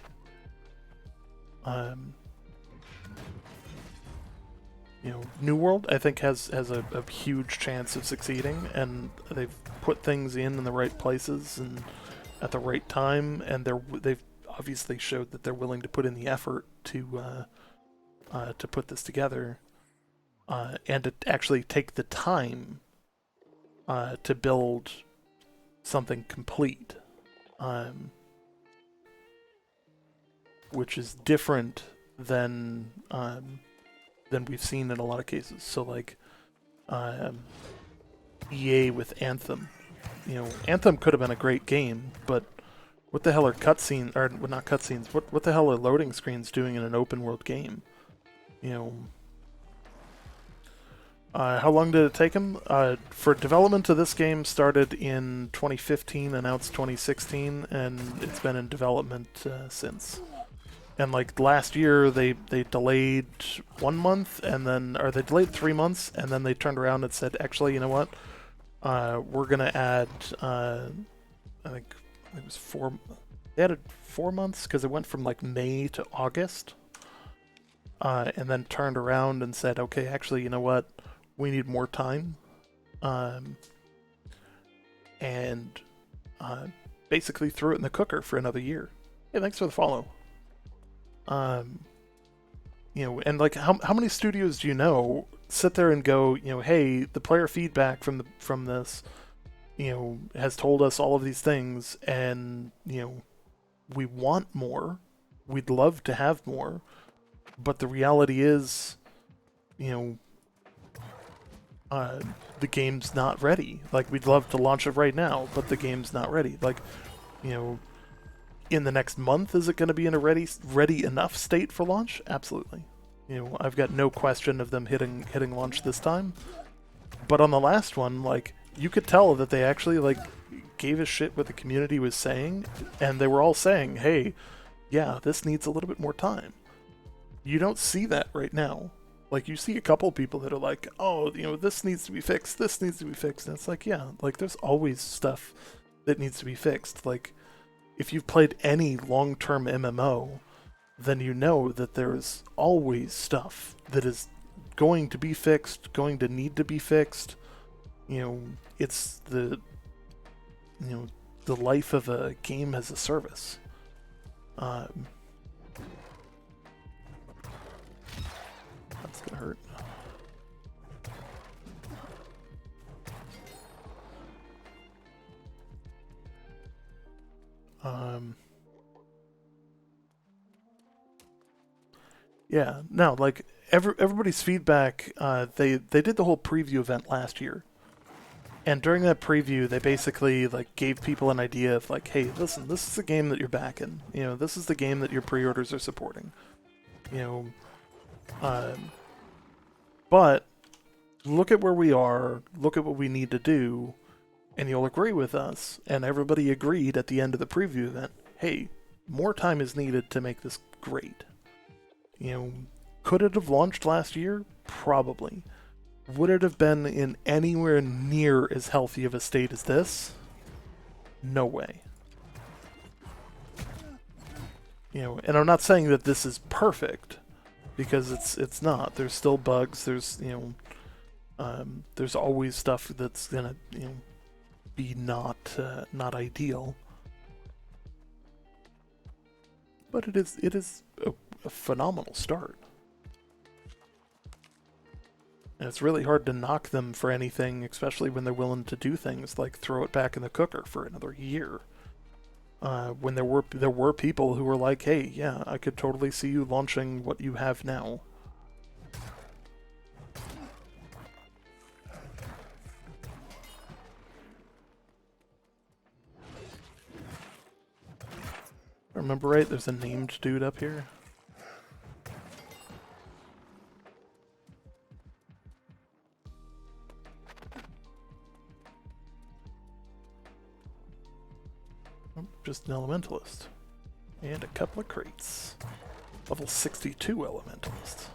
You know, New World I think has a huge chance of succeeding, and they've put things in the right places and at the right time, and they've obviously showed that they're willing to put in the effort to put this together, and to actually take the time to build something complete, which is different than we've seen in a lot of cases. So like EA with Anthem, you know, Anthem could have been a great game, but what the hell are cutscenes, or well, not cutscenes, what the hell are loading screens doing in an open world game? You know, how long did it take them? For development of this game started in 2015, announced 2016, and it's been in development since. And like last year, they delayed 1 month, and then, or they delayed 3 months, and then they turned around and said, actually, you know what? We're gonna add, I think it was 4. They added 4 months because it went from like May to August, and then turned around and said, okay, actually, you know what? We need more time, and basically threw it in the cooker for another year. Hey, thanks for the follow. You know, and like how many studios do you know sit there and go, you know, hey, the player feedback from this, you know, has told us all of these things, and you know, we want more, we'd love to have more, but the reality is, you know, the game's not ready. Like, we'd love to launch it right now, but the game's not ready. Like, you know, in the next month, is it going to be in a ready enough state for launch? Absolutely. You know, I've got no question of them hitting launch this time. But on the last one, like, you could tell that they actually like gave a shit what the community was saying, and they were all saying, "Hey, yeah, this needs a little bit more time." You don't see that right now. Like, you see a couple people that are like, "Oh, you know, this needs to be fixed. This needs to be fixed." And it's like, yeah, like there's always stuff that needs to be fixed. Like, if you've played any long-term MMO, then you know that there's always stuff that is going to be fixed, going to need to be fixed. You know, it's the life of a game as a service. That's gonna hurt. Yeah, no, like everybody's feedback. They did the whole preview event last year, and during that preview, they basically like gave people an idea of like, hey, listen, this is the game that you're backing. You know, this is the game that your pre-orders are supporting. You know, but look at where we are. Look at what we need to do, and you'll agree with us. And everybody agreed at the end of the preview event. Hey, more time is needed to make this great. You know, could it have launched last year? Probably. Would it have been in anywhere near as healthy of a state as this? No way. You know, and I'm not saying that this is perfect, because it's not. There's still bugs. There's, you know, there's always stuff that's gonna, you know, be not ideal. But it is a phenomenal start. And it's really hard to knock them for anything, especially when they're willing to do things like throw it back in the cooker for another year. When there were people who were like, hey, yeah, I could totally see you launching what you have now. If I remember right, there's a named dude up here. Oh, just an elementalist. And a couple of crates. Level 62 elementalist.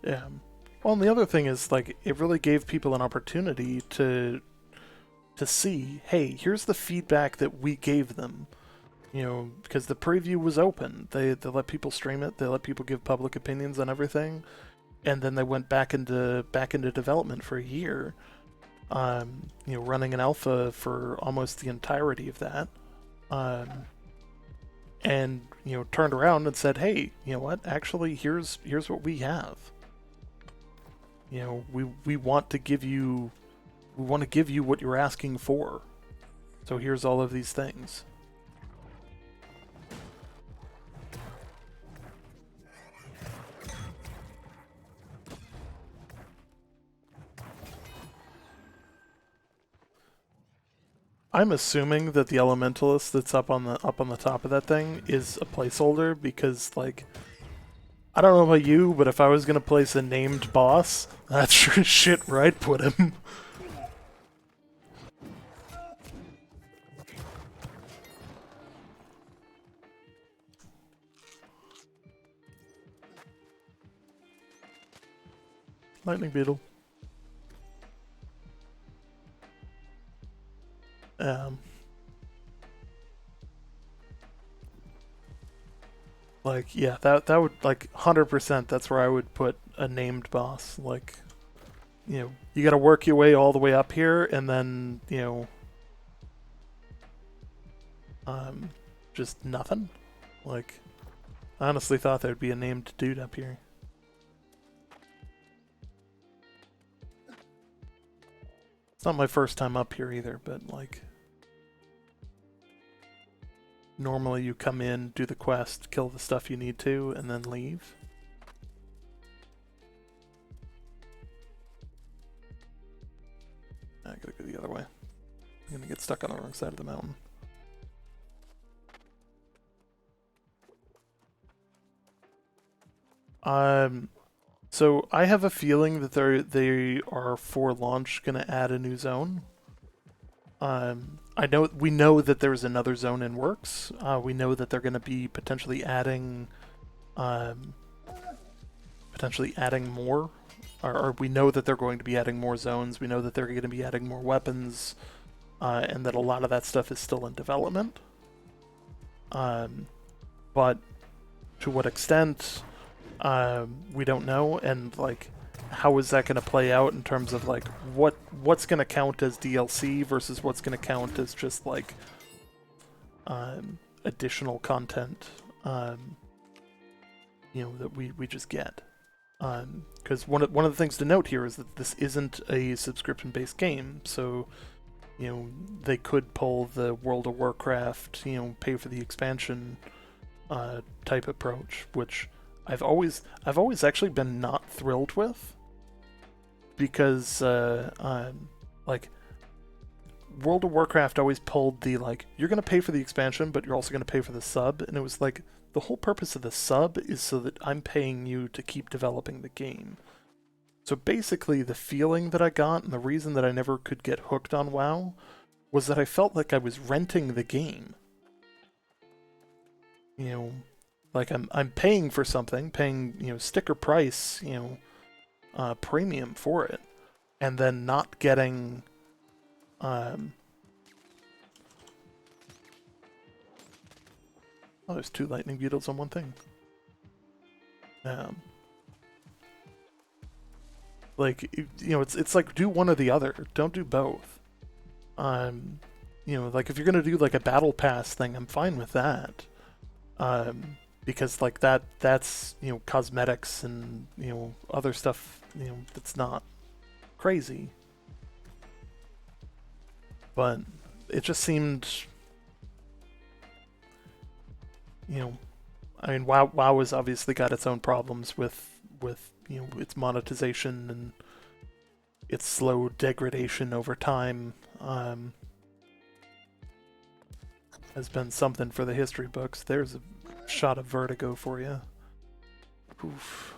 Yeah. Well, and the other thing is, like, it really gave people an opportunity to see, hey, here's the feedback that we gave them. You know, because the preview was open. They let people stream it, they let people give public opinions on everything, and then they went back into development for a year. You know, running an alpha for almost the entirety of that. And, you know, turned around and said, hey, you know what, actually here's what we have. You know, we want to give you what you're asking for. So here's all of these things. I'm assuming that the elementalist that's up on the top of that thing is a placeholder, because, like, I don't know about you, but if I was gonna place a named boss, that's sure as shit where I'd put him. Lightning Beetle. Like, yeah, that would, like, 100%, that's where I would put a named boss. Like, you know, you gotta work your way all the way up here, and then, you know, just nothing. Like, I honestly thought there'd be a named dude up here. It's not my first time up here either, but, like, normally you come in, do the quest, kill the stuff you need to, and then leave. I gotta go the other way. I'm gonna get stuck on the wrong side of the mountain. So I have a feeling that they are for launch gonna add a new zone. We know that there's another zone in works. We know that they're gonna be potentially adding more. Or we know that they're going to be adding more zones. We know that they're going to be adding more weapons, and that a lot of that stuff is still in development. But to what extent, we don't know, and, like, how is that going to play out in terms of, like, what's going to count as DLC versus what's going to count as just, like, additional content, you know, that we just get. Because one of the things to note here is that this isn't a subscription-based game, so, you know, they could pull the World of Warcraft, you know, pay for the expansion type approach, which I've always actually been not thrilled with, because like, World of Warcraft always pulled the, like, you're gonna pay for the expansion, but you're also gonna pay for the sub, and it was like, the whole purpose of the sub is so that I'm paying you to keep developing the game. So basically, the feeling that I got, and the reason that I never could get hooked on WoW, was that I felt like I was renting the game. You know, like, I'm paying for something, paying, you know, sticker price, you know, premium for it, and then not getting, oh, there's two lightning beetles on one thing. Like, you know, it's like, do one or the other. Don't do both. You know, like, if you're gonna do, like, a battle pass thing, I'm fine with that. Because, like, that's, you know, cosmetics and, you know, other stuff, you know, that's not crazy. But it just seemed, you know, I mean, WoW has obviously got its own problems with you know, its monetization and its slow degradation over time. Has been something for the history books. There's a shot of vertigo for you. Oof.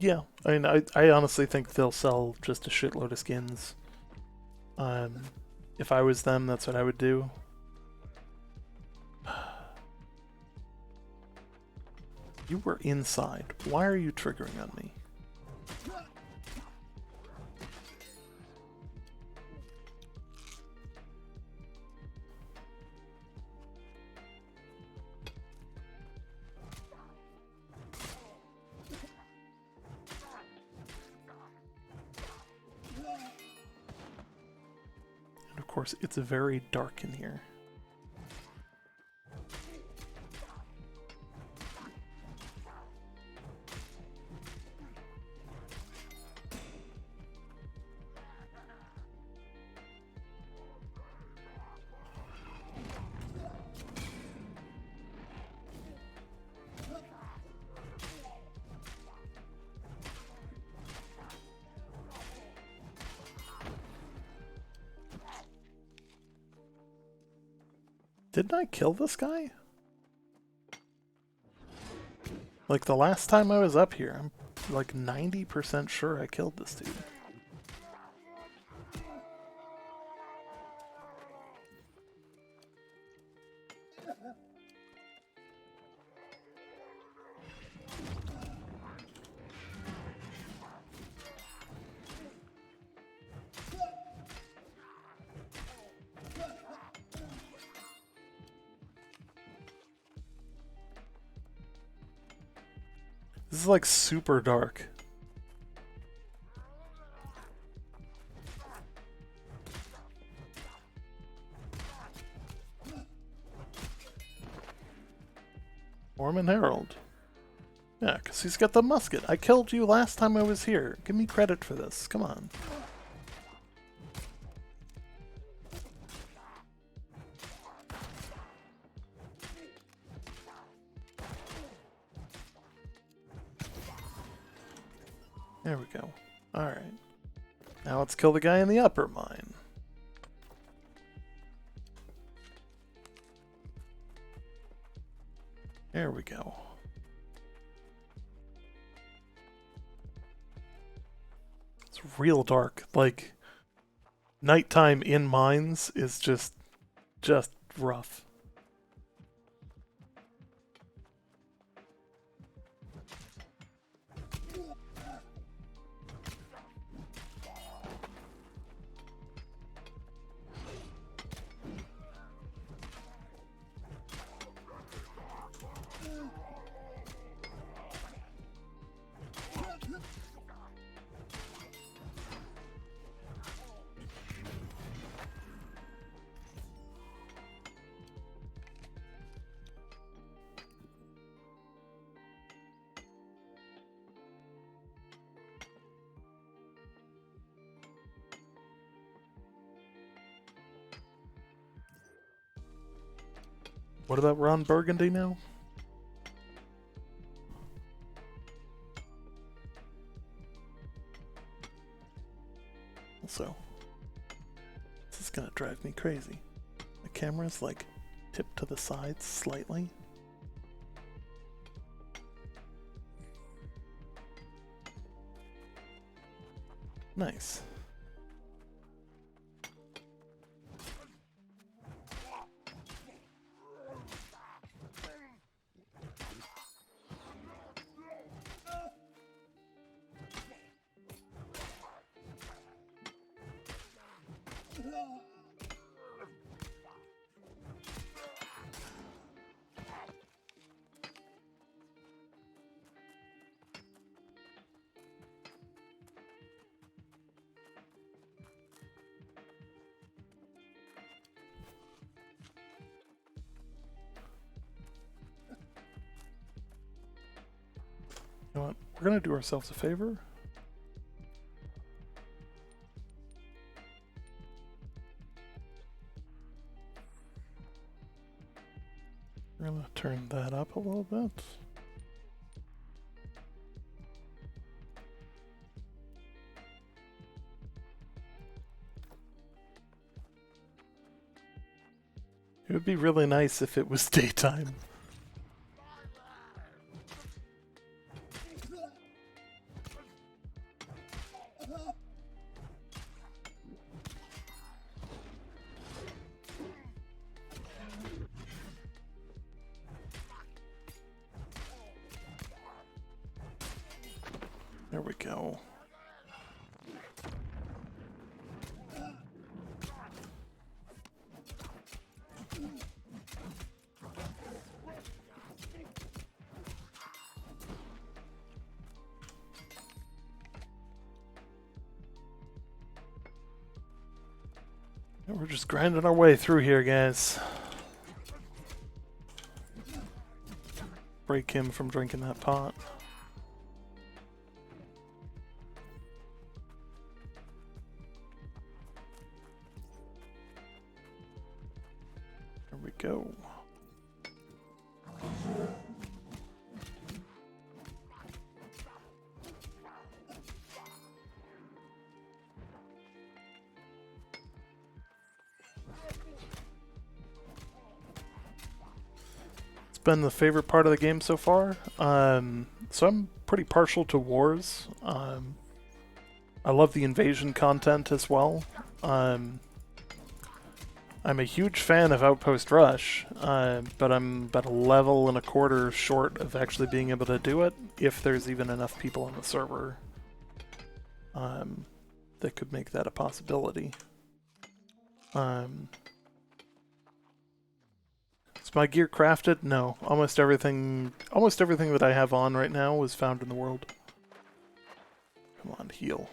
Yeah, I mean, I honestly think they'll sell just a shitload of skins. Um, if I was them, that's what I would do. You were inside. Why are you triggering on me? And of course, it's very dark in here. Didn't I kill this guy? Like the last time I was up here, I'm like 90% sure I killed this dude. This is like super dark. Mormon Herald. Yeah, because he's got the musket. I killed you last time I was here. Give me credit for this. Come on. There we go. Alright. Now let's kill the guy in the upper mine. There we go. It's real dark. Like, nighttime in mines is just rough. What about Ron Burgundy now? Also, this is gonna drive me crazy. The camera's like tipped to the sides slightly. Nice. You know what? We're gonna do ourselves a favor. We're gonna turn that up a little bit. It would be really nice if it was daytime. There we go. We're just grinding our way through here, guys. Break him from drinking that pot. There we go. Been the favorite part of the game so far. So I'm pretty partial to wars. I love the invasion content as well. I'm a huge fan of Outpost Rush, but I'm about a level and a quarter short of actually being able to do it if there's even enough people on the server that could make that a possibility. Is my gear crafted? No. Almost everything that I have on right now was found in the world. Come on, heal.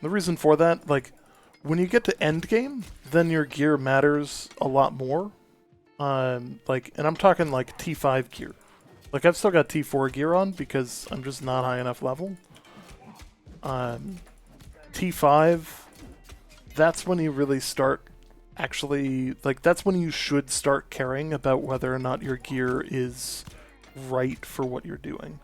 The reason for that, like, when you get to end game, then your gear matters a lot more. Like, and I'm talking like T5 gear. Like, I've still got T4 gear on because I'm just not high enough level. T5, that's when you really start actually, like, that's when you should start caring about whether or not your gear is right for what you're doing.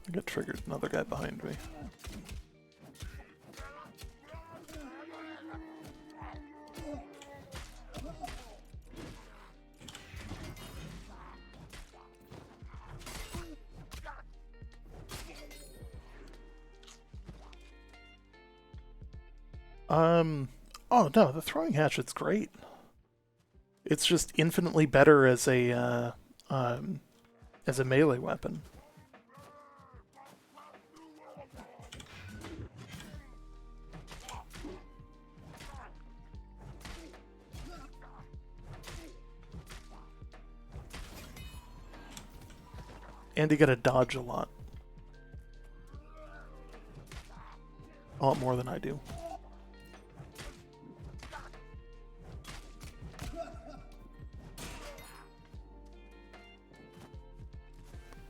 I got triggered, another guy behind me. Oh no, the throwing hatchet's great. It's just infinitely better as a melee weapon. And you gotta dodge a lot. A lot more than I do.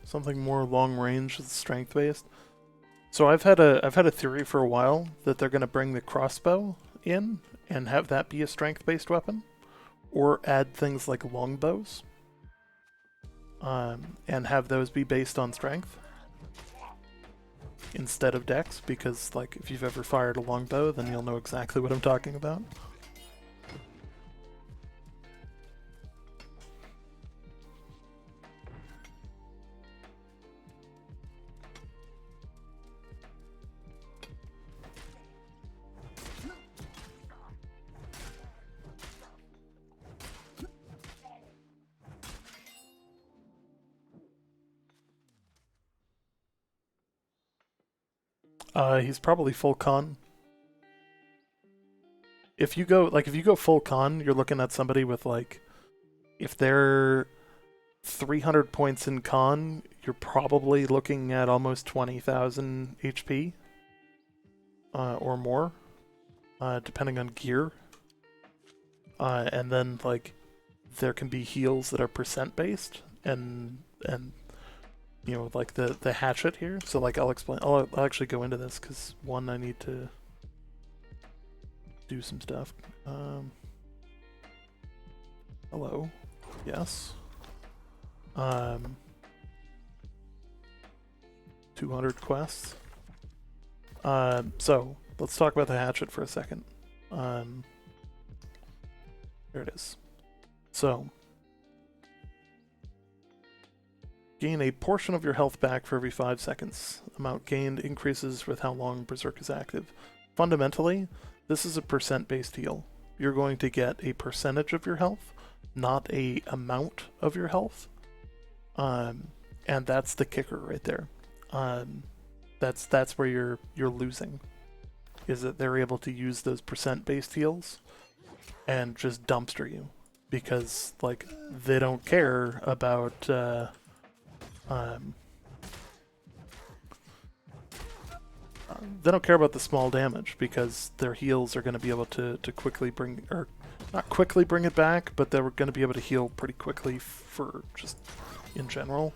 Something more long range is strength based. So I've had a theory for a while that they're gonna bring the crossbow in and have that be a strength based weapon. Or add things like longbows. And have those be based on strength instead of dex, because like if you've ever fired a longbow, then you'll know exactly what I'm talking about. He's probably full con. If you go full con, you're looking at somebody with like, if they're 300 points in con, you're probably looking at almost 20,000 HP or more, depending on gear. And then like there can be heals that are percent based, and you know, like the hatchet here. So like I'll explain. I'll actually go into this because one, I need to do some stuff. Hello. Yes. 200 quests. So let's talk about the hatchet for a second. it is. So, gain a portion of your health back for every 5 seconds. Amount gained increases with how long Berserk is active. Fundamentally, this is a percent-based heal. You're going to get a percentage of your health, not a amount of your health. And that's the kicker right there. That's where you're losing, is that they're able to use those percent-based heals and just dumpster you, because like they don't care about they don't care about the small damage, because their heals are going to be able to quickly bring, or not quickly bring it back, but they're going to be able to heal pretty quickly for just in general.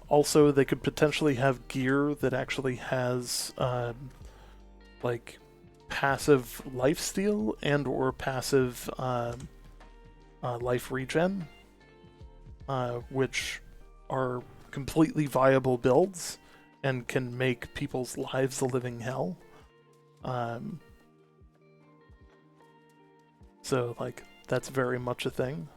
Also, they could potentially have gear that actually has like passive lifesteal and or passive life regen, which are completely viable builds and can make people's lives a living hell. So like that's very much a thing.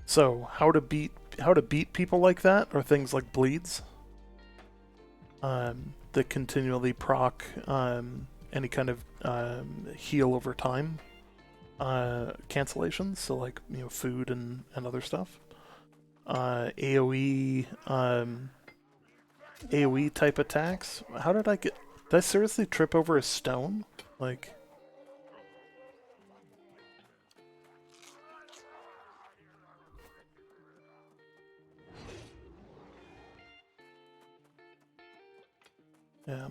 So how to beat people like that are things like bleeds, that continually proc any kind of heal over time cancellations. So like, you know, food and other stuff. AoE AoE type attacks. How did I get? Did I seriously trip over a stone? Like. Yeah.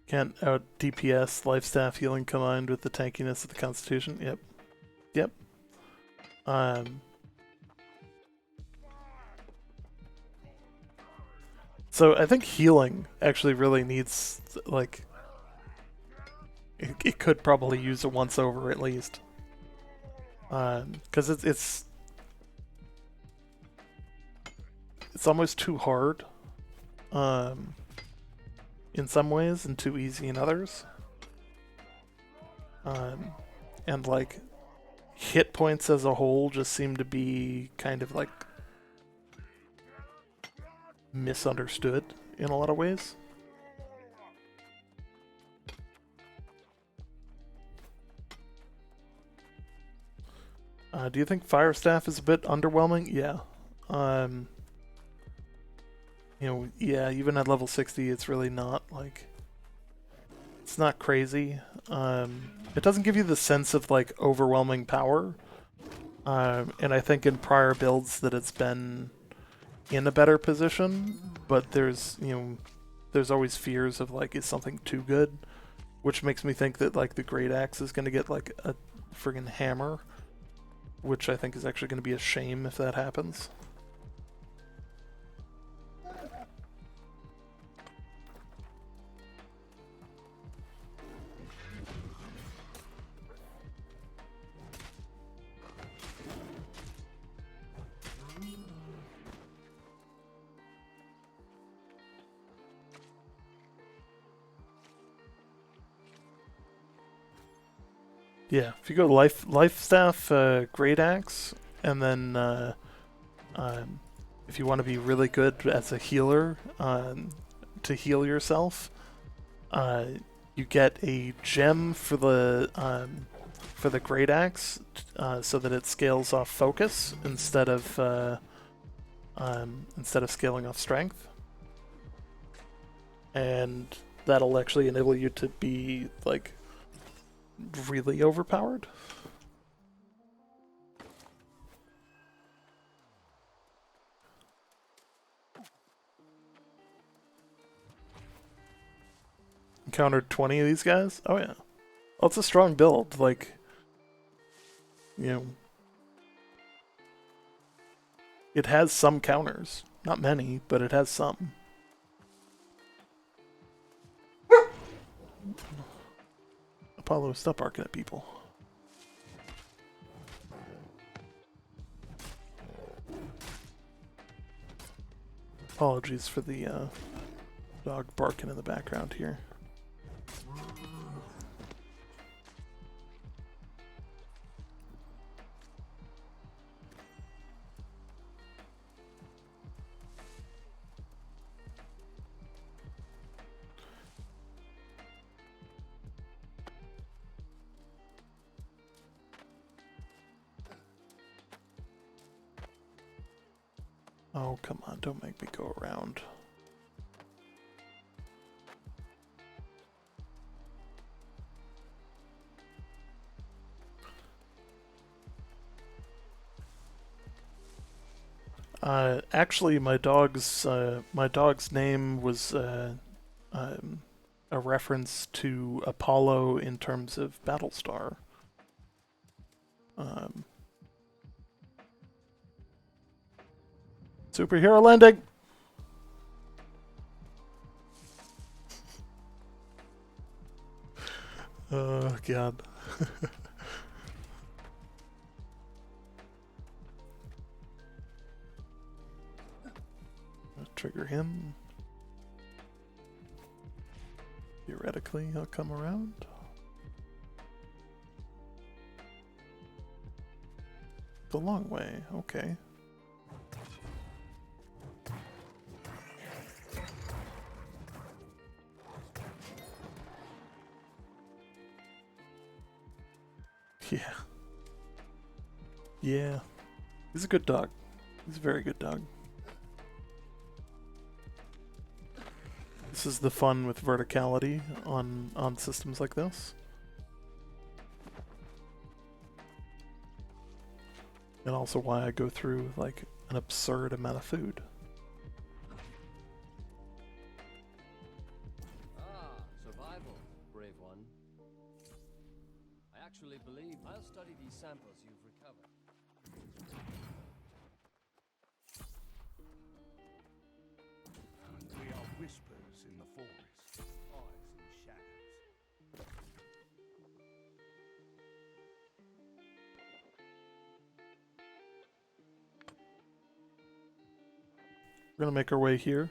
Can't out DPS, life staff healing combined with the tankiness of the constitution. Yep. Yep. So I think healing actually really needs, like, it could probably use a once over at least. Because it's almost too hard in some ways and too easy in others. And like hit points as a whole just seem to be kind of like misunderstood in a lot of ways. Do you think Fire Staff is a bit underwhelming? Yeah. You know, yeah, even at level 60, it's really not, like, it's not crazy. It doesn't give you the sense of, like, overwhelming power. And I think in prior builds that it's been in a better position, but there's, you know, there's always fears of, like, is something too good? Which makes me think that, like, the Great Axe is going to get, like, a friggin' hammer, which I think is actually going to be a shame if that happens. Yeah, if you go life staff, Great Axe, and then if you want to be really good as a healer, to heal yourself, you get a gem for the Great Axe, so that it scales off focus instead of scaling off strength, and that'll actually enable you to be like really overpowered. Encountered 20 of these guys? Oh yeah. Well, it's a strong build, like, you know, it has some counters. Not many, but it has some. Apollo, stop barking at people. Apologies for the dog barking in the background here. Oh, come on, don't make me go around. Actually, my dog's name was a reference to Apollo in terms of Battlestar. Superhero landing! Oh, God. Trigger him. Theoretically, he'll come around. The long way, okay. Yeah. Yeah. He's a good dog. He's a very good dog. This is the fun with verticality on systems like this. And also why I go through like an absurd amount of food. Ah, survival, brave one. I actually believe I'll study these samples you've recovered. We are whispers in the forest, eyes in shadows. We're gonna make our way here.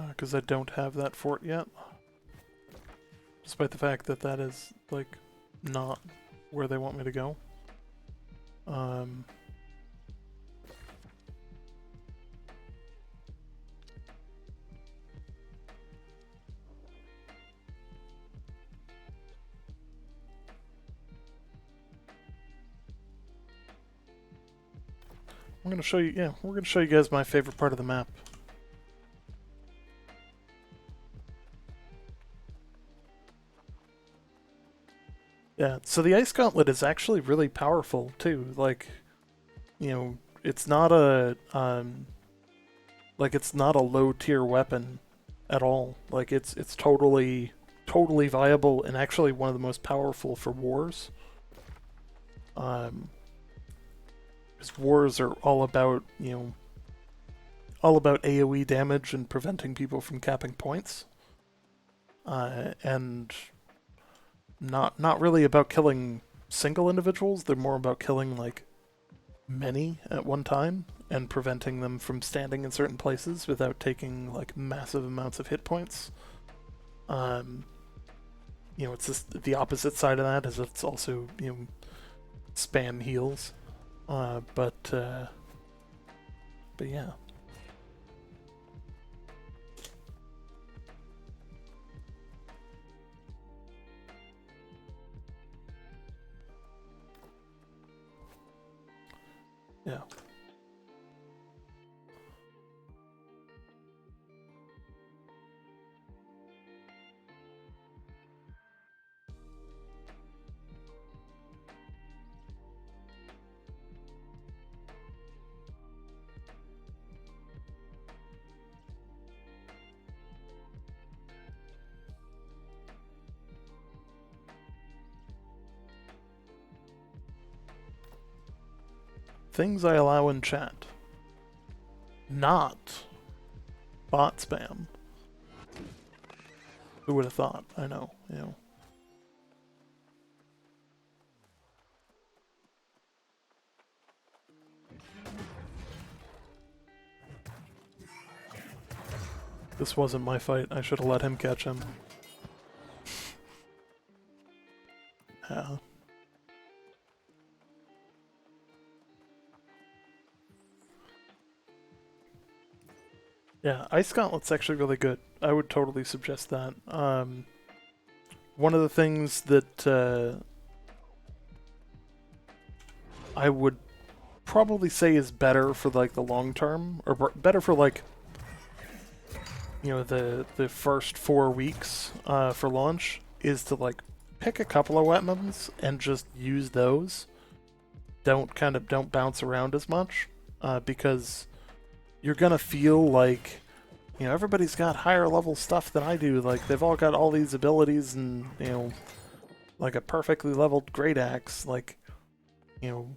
Because I don't have that fort yet. Despite the fact that that is, like, not where they want me to go. I'm gonna show you, yeah, we're gonna show you guys my favorite part of the map. Yeah, so the Ice Gauntlet is actually really powerful too. Like, you know, it's not a like it's not a low tier weapon at all. Like it's totally viable and actually one of the most powerful for wars. Because wars are all about, you know, all about AoE damage and preventing people from capping points. And not really about killing single individuals. They're more about killing like many at one time and preventing them from standing in certain places without taking like massive amounts of hit points. You know, it's just the opposite side of that is it's also, you know, spam heals. But yeah. Yeah. Things I allow in chat. Not bot spam. Who would have thought? I know, you know. This wasn't my fight. I should have let him catch him. Yeah. Yeah, Ice Gauntlet's actually really good. I would totally suggest that. One of the things that I would probably say is better for like the long term, or better for like, you know, the first 4 weeks for launch, is to like pick a couple of weapons and just use those. Don't bounce around as much, because you're gonna feel like, you know, everybody's got higher level stuff than I do. Like, they've all got all these abilities and, you know, like a perfectly leveled great axe. Like, you know,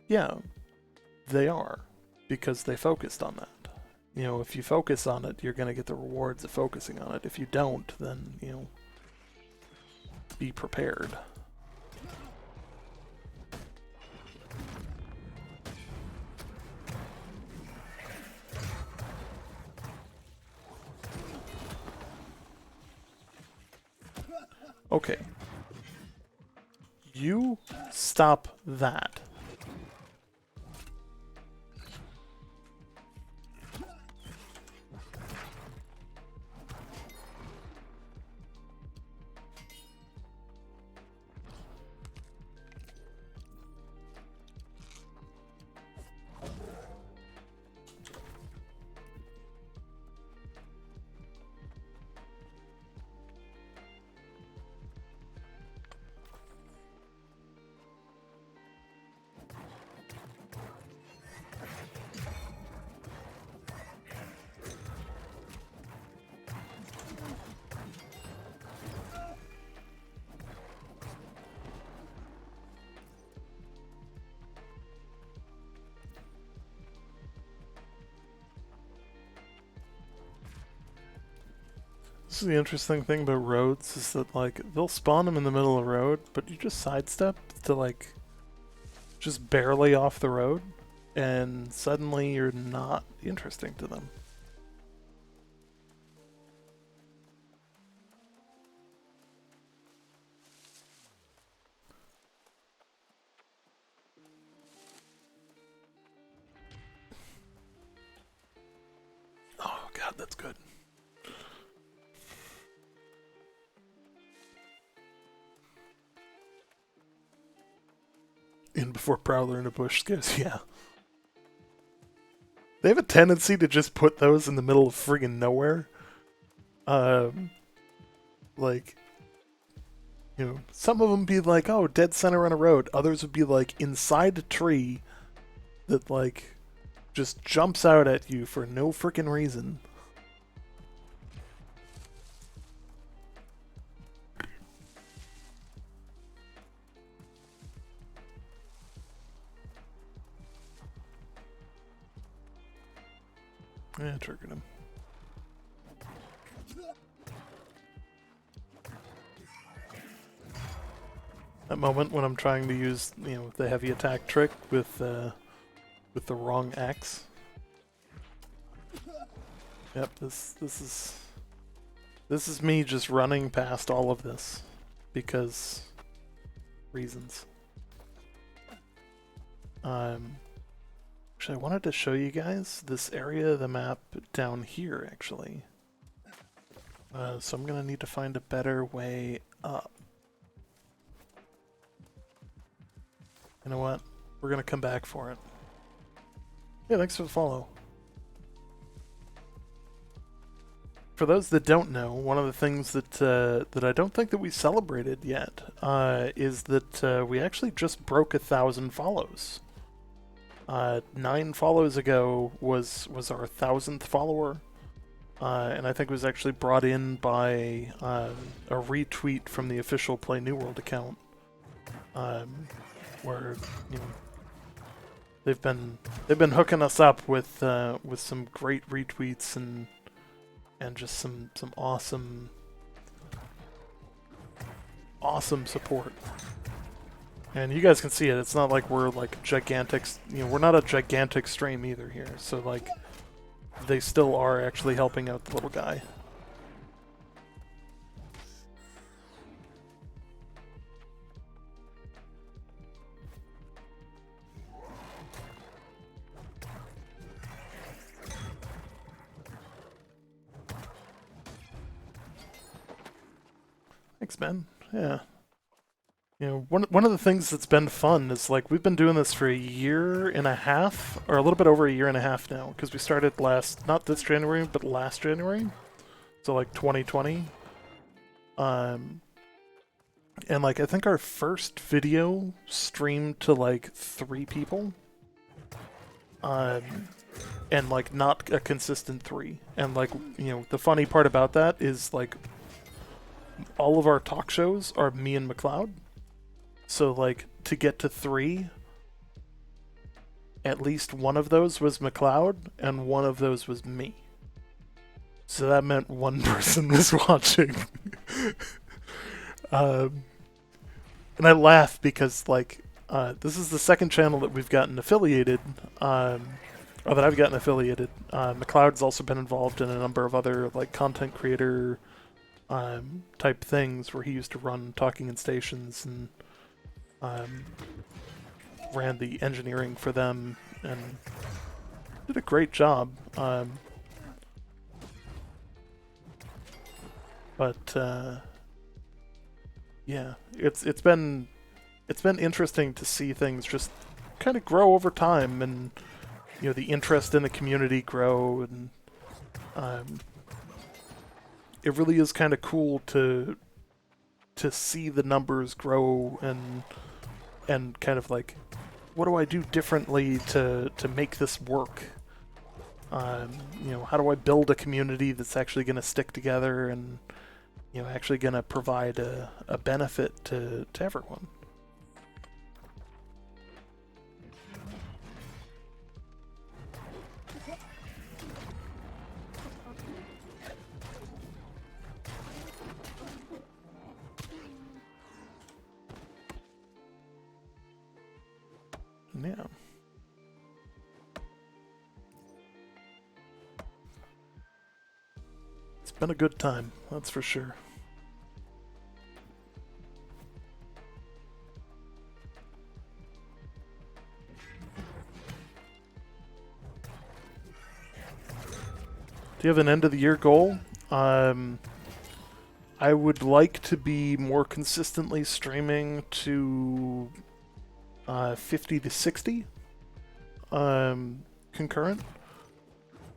yeah, they are, because they focused on that. You know, if you focus on it, you're gonna get the rewards of focusing on it. If you don't, then, you know, be prepared. Okay. You stop that. This is the interesting thing about roads, is that, like, they'll spawn them in the middle of the road, but you just sidestep to, like, just barely off the road, and suddenly you're not interesting to them. Oh god, that's good. In before Prowler in a bush scares, yeah. They have a tendency to just put those in the middle of friggin' nowhere. Like, you know, some of them be like, oh, dead center on a road. Others would be like inside a tree that, like, just jumps out at you for no frickin' reason. Yeah, triggered him. That moment when I'm trying to use, you know, the heavy attack trick with the wrong axe. Yep, this is me just running past all of this because reasons. Actually, I wanted to show you guys this area of the map down here, actually. So I'm gonna need to find a better way up. You know what? We're gonna come back for it. Yeah, thanks for the follow. For those that don't know, one of the things that that I don't think that we celebrated yet is that we actually just broke 1,000 follows. 9 follows ago was our 1,000th follower, and I think it was actually brought in by a retweet from the official Play New World account, where, you know, they've been hooking us up with some great retweets and just some awesome support. And you guys can see it. It's not like we're like gigantic, you know, we're not a gigantic stream either here. So like, they still are actually helping out the little guy. Thanks, man. Yeah. You know, one of the things that's been fun is like we've been doing this for a year and a half, or a little bit over a year and a half now, because we started not this January, but last January, so like 2020. And like I think our first video streamed to like 3 people, and like not a consistent 3. And like the funny part about that is like all of our talk shows are me and McLeod. So, like, to get to 3, at least one of those was McLeod, and one of those was me. So that meant one person was watching. And I laugh because, like, this is the second channel that we've gotten affiliated, or that I've gotten affiliated. McLeod's also been involved in a number of other, like, content creator type things where he used to run Talking in Stations and ran the engineering for them and did a great job. Yeah, it's been interesting to see things just kind of grow over time, and the interest in the community grow, and it really is kind of cool to see the numbers grow and kind of like, what do I do differently to make this work? How do I build a community that's actually going to stick together and actually going to provide a benefit to everyone? Yeah. It's been a good time, that's for sure. Do you have an end of the year goal? I would like to be more consistently streaming to 50 to 60 concurrent.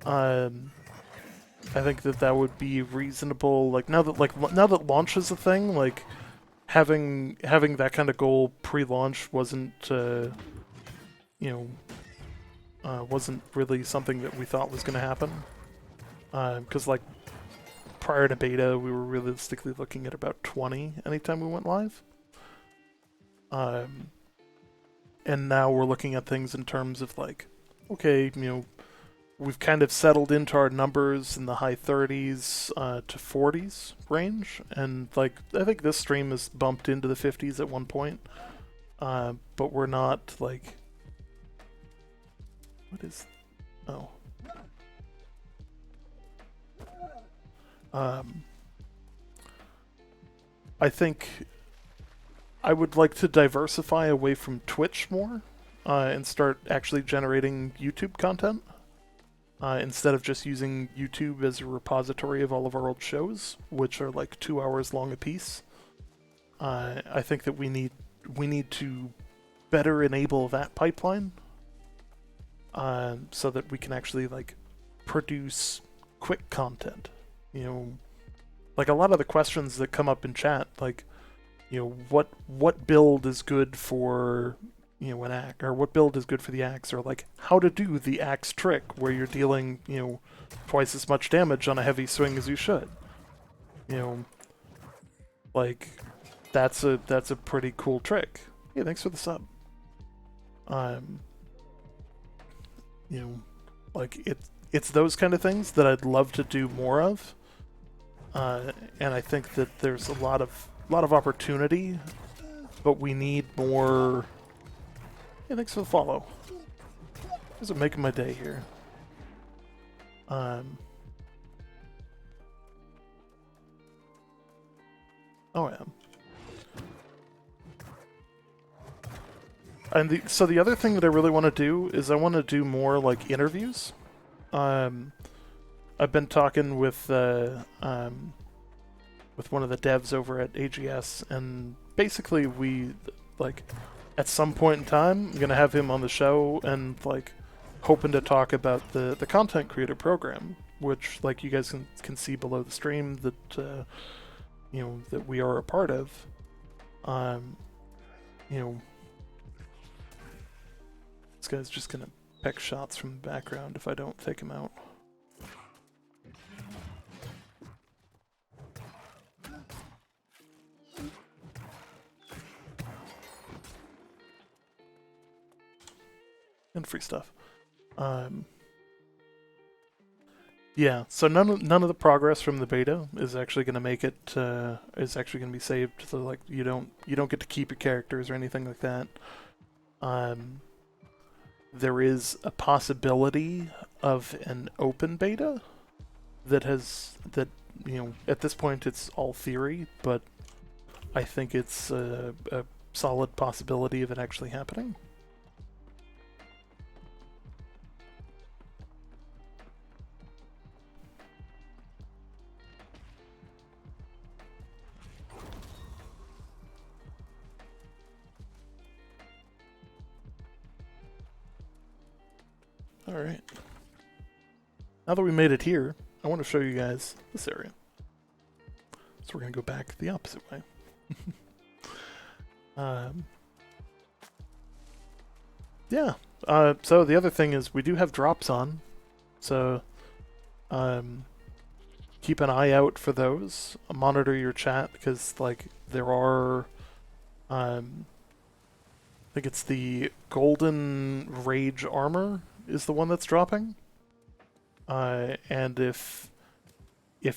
I think that would be reasonable. Like now that launch is a thing, like having that kind of goal pre-launch wasn't wasn't really something that we thought was going to happen. Because like prior to beta, we were realistically looking at about 20 anytime we went live. And now we're looking at things in terms of like, okay, we've kind of settled into our numbers in the high 30s to 40s range, and like I think this stream has bumped into the 50s at one point, but we're not like, what is, oh. I think I would like to diversify away from Twitch more, and start actually generating YouTube content, instead of just using YouTube as a repository of all of our old shows, which are like 2 hours long a piece. I think that we need to better enable that pipeline, so that we can actually like produce quick content. Like a lot of the questions that come up in chat, like, what build is good for, an axe, or what build is good for the axe, or like how to do the axe trick where you're dealing, twice as much damage on a heavy swing as you should. Like that's a pretty cool trick. Hey, thanks for the sub. Like it's those kind of things that I'd love to do more of. And I think that there's a lot of opportunity, but we need more. Hey, thanks for the follow. This is making my day here. Oh yeah. And so the other thing that I really want to do is I want to do more like interviews. I've been talking with with one of the devs over at AGS, and basically we, like, at some point in time, I'm gonna have him on the show and, like, hoping to talk about the content creator program, which, like, you guys can see below the stream that that we are a part of. You know, this guy's just gonna peck shots from the background if I don't take him out. And free stuff. Yeah, so none of the progress from the beta is actually going to make it is actually going to be saved. So like you don't get to keep your characters or anything like that. There is a possibility of an open beta that at this point it's all theory, but I think it's a solid possibility of it actually happening. Alright. Now that we made it here, I want to show you guys this area. So we're going to go back the opposite way. Yeah. So the other thing is we do have drops on. So keep an eye out for those. Monitor your chat because like there are I think it's the Golden Rage armor is the one that's dropping. And if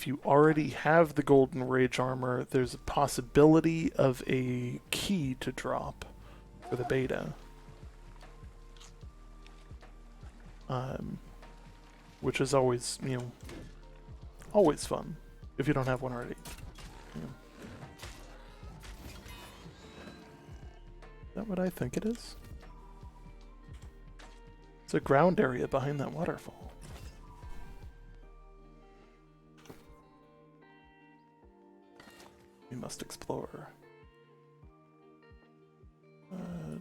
you already have the Golden Rage armor, there's a possibility of a key to drop for the beta. Which is always, always fun if you don't have one already. Yeah. Is that what I think it is? It's a ground area behind that waterfall. We must explore.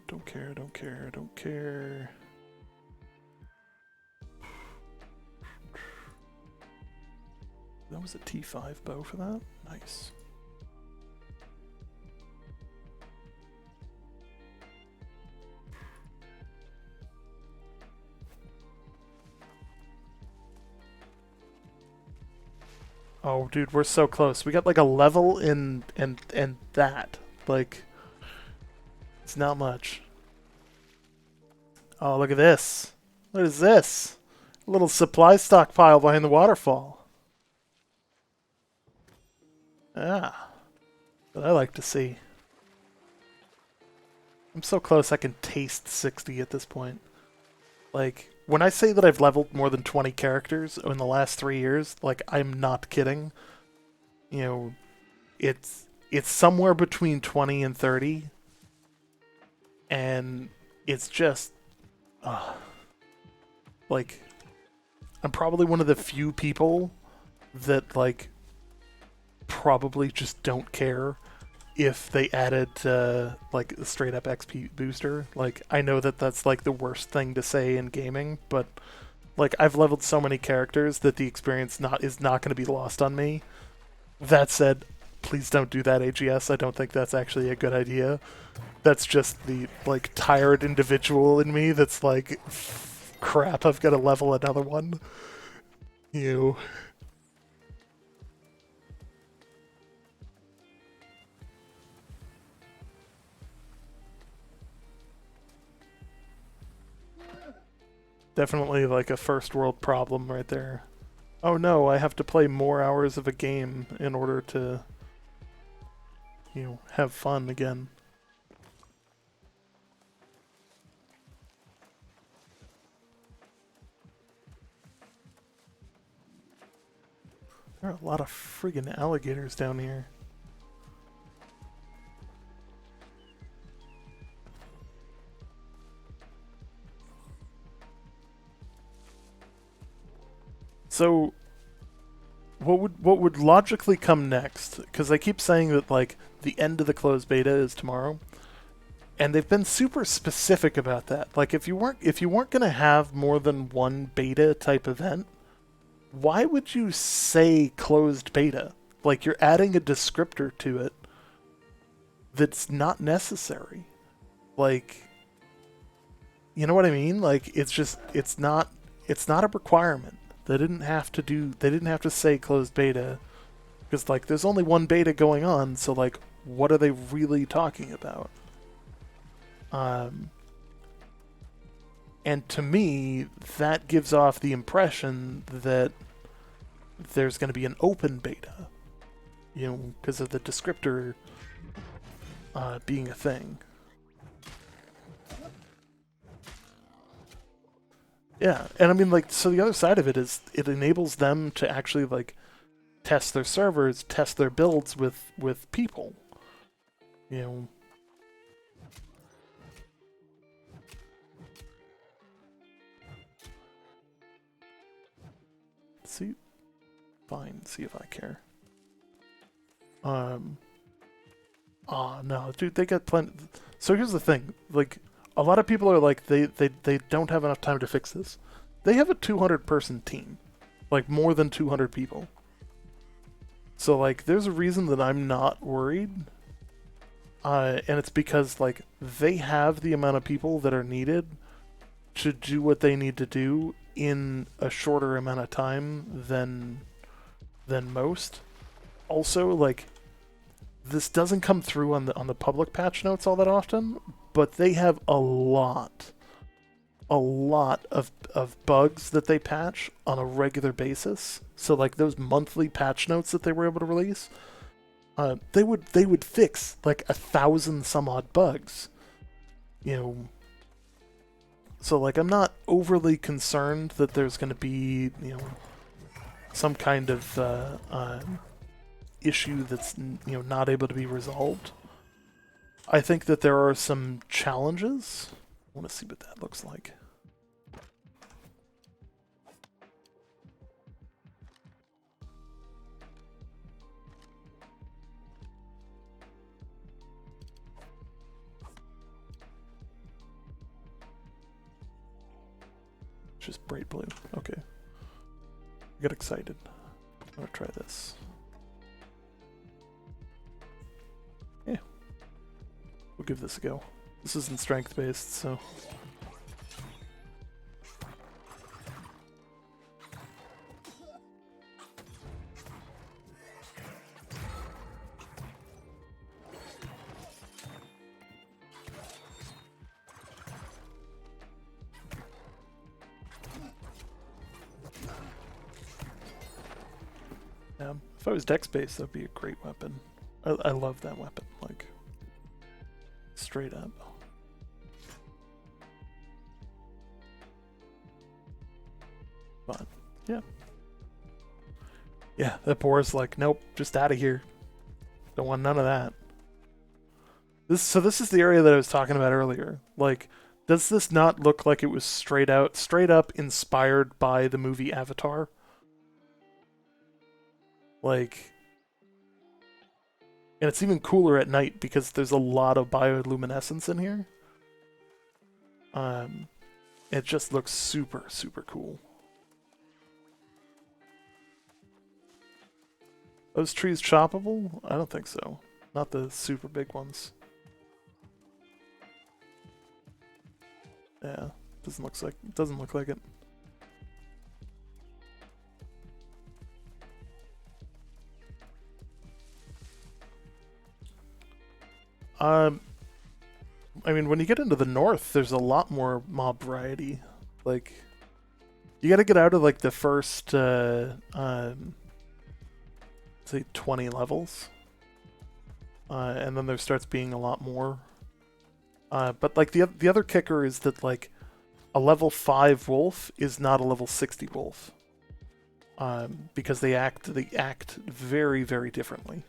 Don't care, don't care, don't care. That was a T5 bow for that? Nice. Oh, dude, we're so close. We got like a level in and that. Like, it's not much. Oh, look at this. What is this? A little supply stockpile behind the waterfall. Ah, what I like to see. I'm so close I can taste 60 at this point. Like, when I say that I've leveled more than 20 characters in the last 3 years, like, I'm not kidding. It's somewhere between 20 and 30. And it's just... like, I'm probably one of the few people that, like, probably just don't care if they added like a straight up XP booster. Like, I know that that's like the worst thing to say in gaming, but like I've leveled so many characters that the experience is not going to be lost on me. That said, please don't do that, AGS. I don't think that's actually a good idea. That's just the like tired individual in me that's like, crap, I've got to level another one. You. Definitely like a first world problem right there. Oh no, I have to play more hours of a game in order to, have fun again. There are a lot of friggin' alligators down here. So, what would logically come next? Because I keep saying that like the end of the closed beta is tomorrow, and they've been super specific about that. Like if you weren't gonna have more than one beta type event, why would you say closed beta? Like you're adding a descriptor to it that's not necessary. Like, you know what I mean? Like it's not a requirement. They didn't have to say closed beta because like there's only one beta going on, so like what are they really talking about? And to me, that gives off the impression that there's going to be an open beta, because of the descriptor being a thing. Yeah, and I mean, like, so the other side of it is it enables them to actually like test their servers, test their builds with people. You know. See, fine. See if I care. Oh no, dude, they got plenty. So here's the thing: like, a lot of people are like, they don't have enough time to fix this. They have a 200-person team, like more than 200 people. So like, there's a reason that I'm not worried, and it's because like they have the amount of people that are needed to do what they need to do in a shorter amount of time than most. Also, like, this doesn't come through on the public patch notes all that often, but they have a lot of bugs that they patch on a regular basis. So like those monthly patch notes that they were able to release, they would fix like 1,000 some odd bugs. So like I'm not overly concerned that there's going to be some kind of issue that's not able to be resolved. I think that there are some challenges. I want to see what that looks like. Just bright blue. Okay. I got excited. I'm gonna try this. Yeah. We'll give this a go. This isn't strength based, so. If I was dex based, that'd be a great weapon. I love that weapon, like, straight up. But yeah, that boar's like, nope, just out of here. Don't want none of that. This is the area that I was talking about earlier. Like, does this not look like it was straight up inspired by the movie Avatar? Like, and it's even cooler at night because there's a lot of bioluminescence in here. It just looks super, super cool. Those trees choppable? I don't think so. Not the super big ones. Yeah, doesn't look like it. I mean, when you get into the north, there's a lot more mob variety. Like, you gotta get out of, like, the first, say, 20 levels. And then there starts being a lot more. But, like, the other kicker is that, like, a level 5 wolf is not a level 60 wolf. Because they act very, very differently.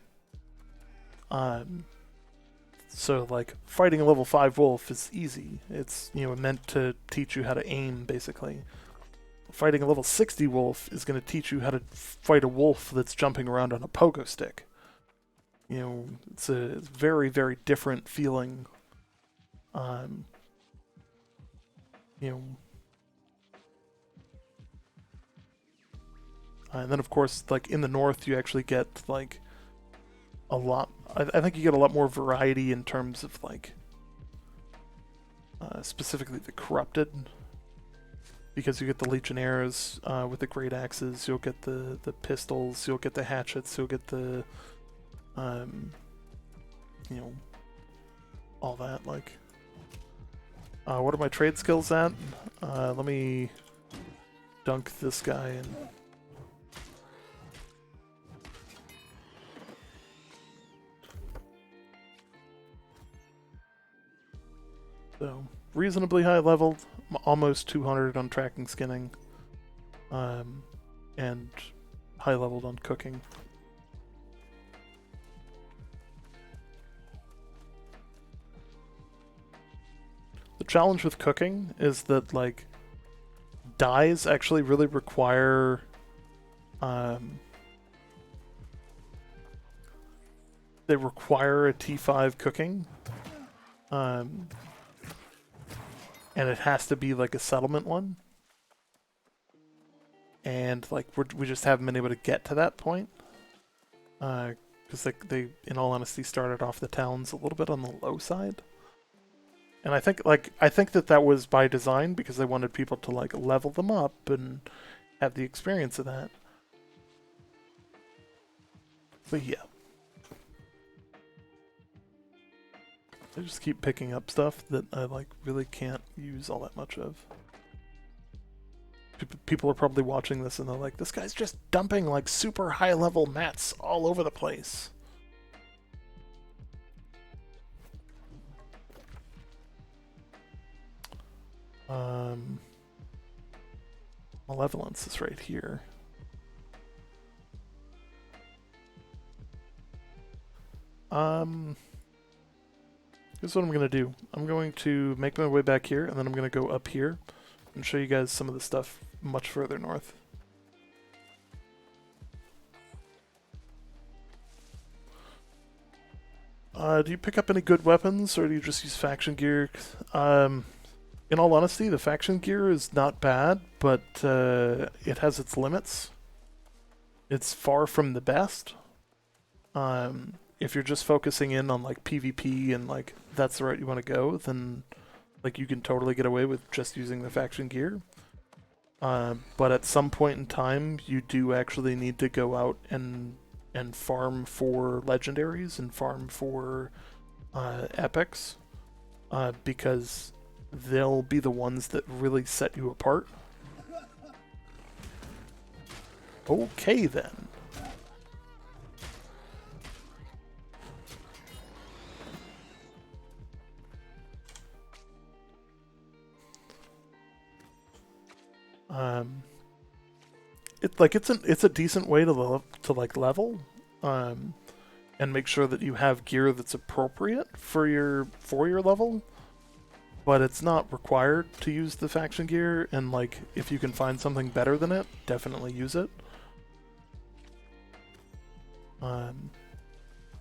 So, like, fighting a level 5 wolf is easy. It's, meant to teach you how to aim, basically. fighting a level 60 wolf is going to teach you how to fight a wolf that's jumping around on a pogo stick. You know, it's a very, very different feeling. You know, and then of course, like in the north, you actually get like a lot. I think you get a lot more variety in terms of like specifically the corrupted, because you get the legionnaires with the great axes. You'll get the pistols. You'll get the hatchets. You'll get the you know, all that. Like, what are my trade skills at? Let me dunk this guy in. So, reasonably high leveled, almost 200 on tracking skinning, and high leveled on cooking. The challenge with cooking is that, like, dyes actually really require they require a T5 cooking, and it has to be like a settlement one, and like we just haven't been able to get to that point, because like they, in all honesty, started off the towns a little bit on the low side. And I think that was by design, because they wanted people to like level them up and have the experience of that. But yeah. I just keep picking up stuff that I like really can't use all that much of. People are probably watching this and they're like, this guy's just dumping like super high level mats all over the place. Malevolence is right here. Here's what I'm going to do. I'm going to make my way back here, and then I'm going to go up here and show you guys some of the stuff much further north. Do you pick up any good weapons, or do you just use faction gear? In all honesty, the faction gear is not bad, but it has its limits. It's far from the best. If you're just focusing in on like PvP and like that's the route you want to go, then like you can totally get away with just using the faction gear. But at some point in time, you do actually need to go out and farm for legendaries and farm for epics, because they'll be the ones that really set you apart. Okay then. It's a decent way to level, and make sure that you have gear that's appropriate for your level, but it's not required to use the faction gear. And like, if you can find something better than it, definitely use it. You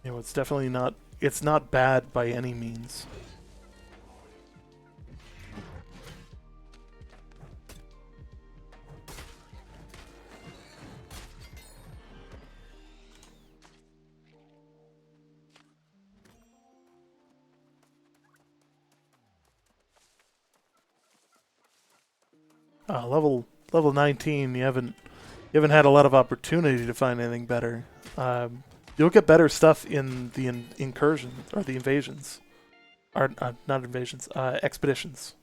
know, it's definitely not. It's not bad by any means. Level 19. You haven't had a lot of opportunity to find anything better. You'll get better stuff in the incursions or the invasions, or not invasions, expeditions.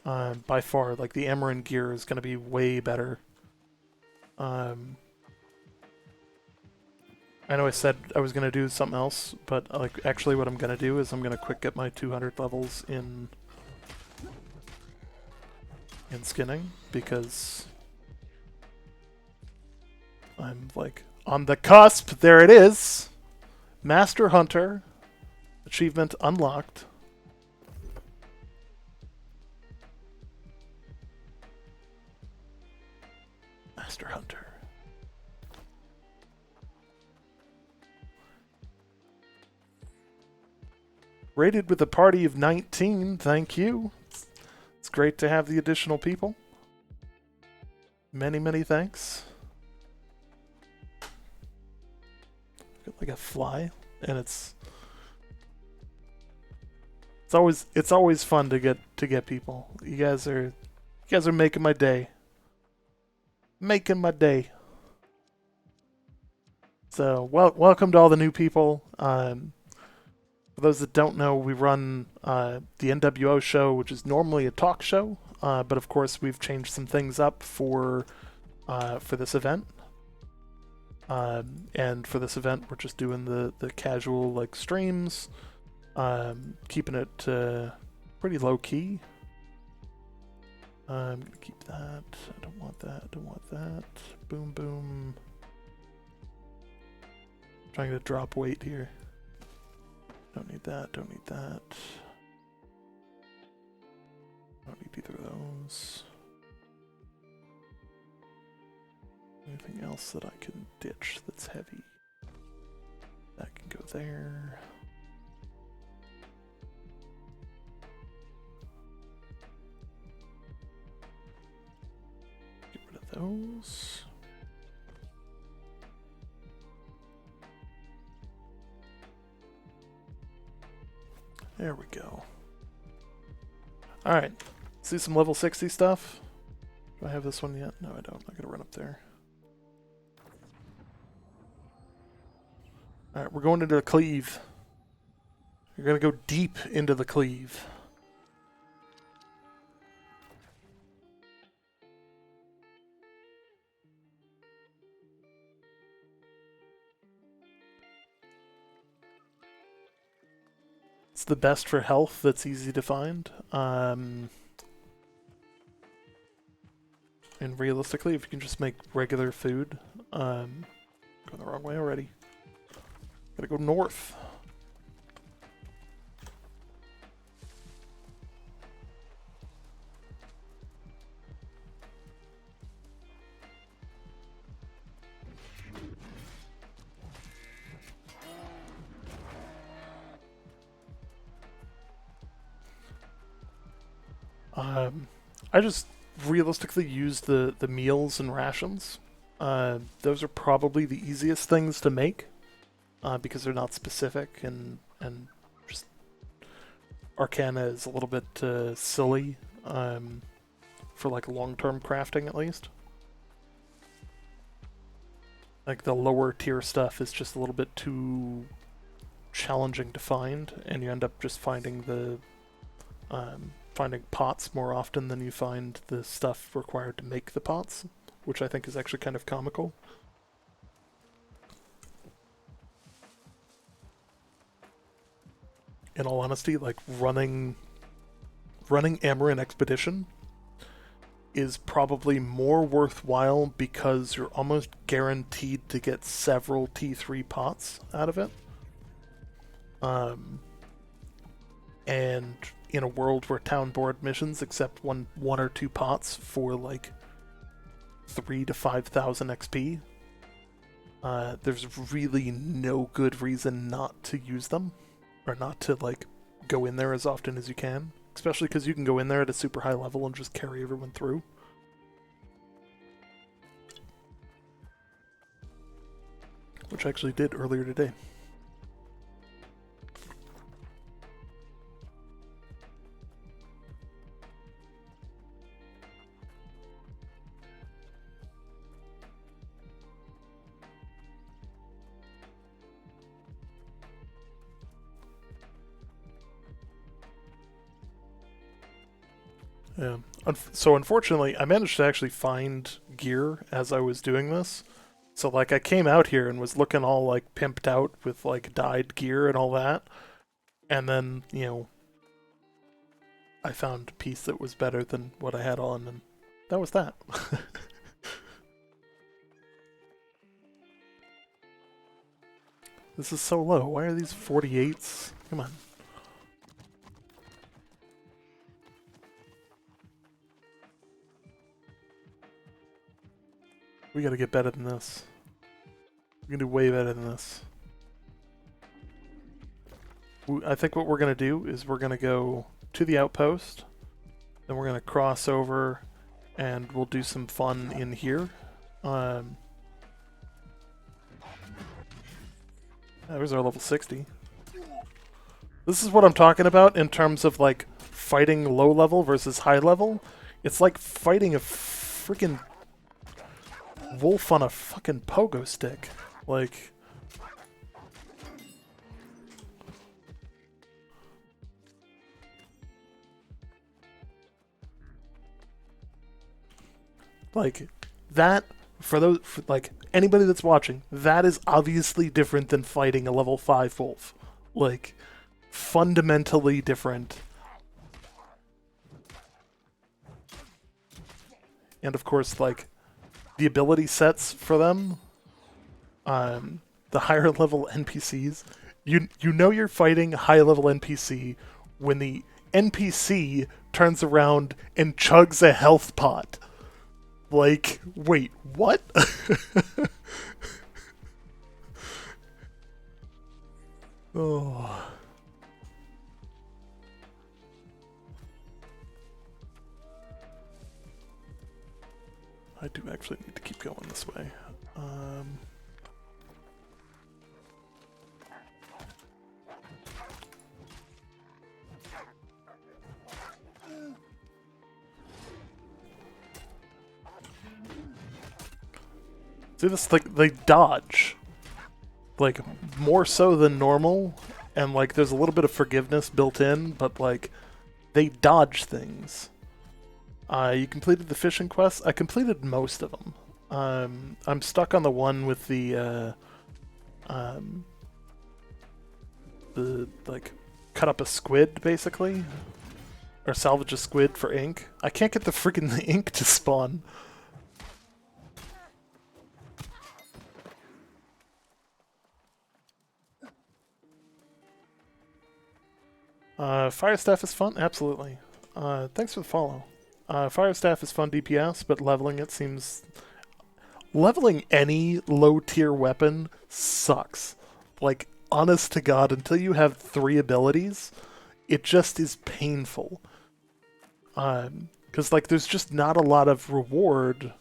By far, like the Amaran gear is going to be way better. I know I said I was going to do something else, but like actually what I'm going to do is I'm going to quick get my 200 levels in skinning, because I'm like on the cusp. There it is. Master Hunter achievement unlocked. Master Hunter. Rated with a party of 19, thank you. It's great to have the additional people. Many, many thanks. Got like a fly, and it's always fun to get people. You guys are making my day. Making my day. So welcome to all the new people. For those that don't know, we run the NWO show, which is normally a talk show, but of course we've changed some things up for this event. And for this event, we're just doing the casual like streams, keeping it pretty low key. I'm gonna keep that. I don't want that. I don't want that. Boom, boom. Trying to drop weight here. Don't need that. Don't need that. Don't need either of those. Anything else that I can ditch that's heavy? That can go there. Get rid of those. There we go. Alright. See some level 60 stuff? Do I have this one yet? No, I don't. I'm gonna run up there. Alright, we're going into the cleave. You're gonna go deep into the cleave. It's the best for health that's easy to find. And realistically, if you can just make regular food, going the wrong way already. Gotta go north. I just realistically use the meals and rations. Those are probably the easiest things to make because they're not specific and just Arcana is a little bit silly for like long-term crafting at least. Like the lower tier stuff is just a little bit too challenging to find, and you end up just finding the finding pots more often than you find the stuff required to make the pots, which I think is actually kind of comical. In all honesty, like running Amarin Expedition is probably more worthwhile because you're almost guaranteed to get several T3 pots out of it. And in a world where town board missions accept one or two pots for like 3,000 to 5,000 XP, there's really no good reason not to use them, or not to like go in there as often as you can, especially because you can go in there at a super high level and just carry everyone through. Which I actually did earlier today. Yeah. So unfortunately, I managed to actually find gear as I was doing this. So like I came out here and was looking all like pimped out with like dyed gear and all that. And then, you know, I found a piece that was better than what I had on, and that was that. This is so low. Why are these 48s? Come on. We gotta get better than this. We can do way better than this. I think what we're gonna do is we're gonna go to the outpost, then we're gonna cross over, and we'll do some fun in here. There's our level 60. This is what I'm talking about in terms of like fighting low level versus high level. It's like fighting a freaking wolf on a fucking pogo stick. Like, that, like anybody that's watching, that is obviously different than fighting a level 5 wolf. Like, fundamentally different. And of course, like, the ability sets for them, the higher level NPCs, you know you're fighting a high level NPC when the NPC turns around and chugs a health pot. Like, wait, what? Oh. I do actually need to keep going this way. See this, like, they dodge. Like, more so than normal, and like, there's a little bit of forgiveness built in, but like, they dodge things. You completed the fishing quest? I completed most of them. I'm stuck on the one with the like, cut up a squid, basically. Or salvage a squid for ink. I can't get the freaking ink to spawn. Fire Staff is fun? Absolutely. Thanks for the follow. Fire Staff is fun DPS, but leveling it seems... Leveling any low-tier weapon sucks. Like, honest to God, until you have 3 abilities, it just is painful. Because, like, there's just not a lot of reward.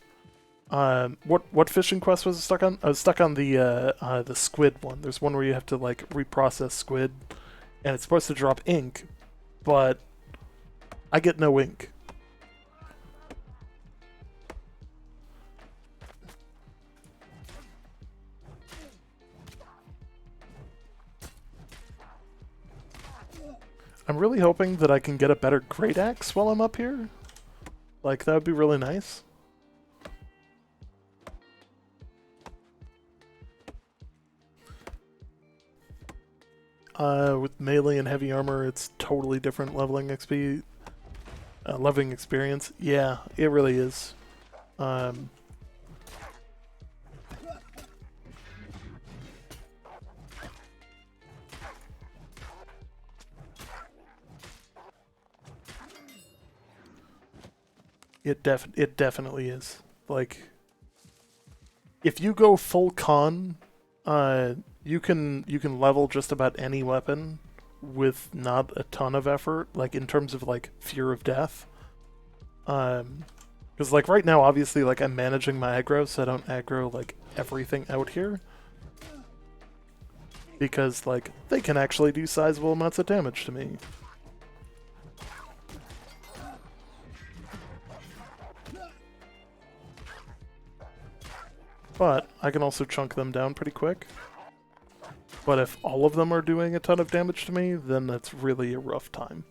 What fishing quest was I stuck on? I was stuck on the squid one. There's one where you have to, like, reprocess squid, and it's supposed to drop ink, but I get no ink. I'm really hoping that I can get a better great axe while I'm up here. Like, that would be really nice. With melee and heavy armor, it's totally different leveling XP, leveling experience. Yeah, it really is. It definitely is. Like, if you go full con, you can level just about any weapon with not a ton of effort, like in terms of like fear of death. Because like right now, obviously, like I'm managing my aggro, so I don't aggro like everything out here. Because like they can actually do sizable amounts of damage to me. But I can also chunk them down pretty quick. But if all of them are doing a ton of damage to me, then that's really a rough time.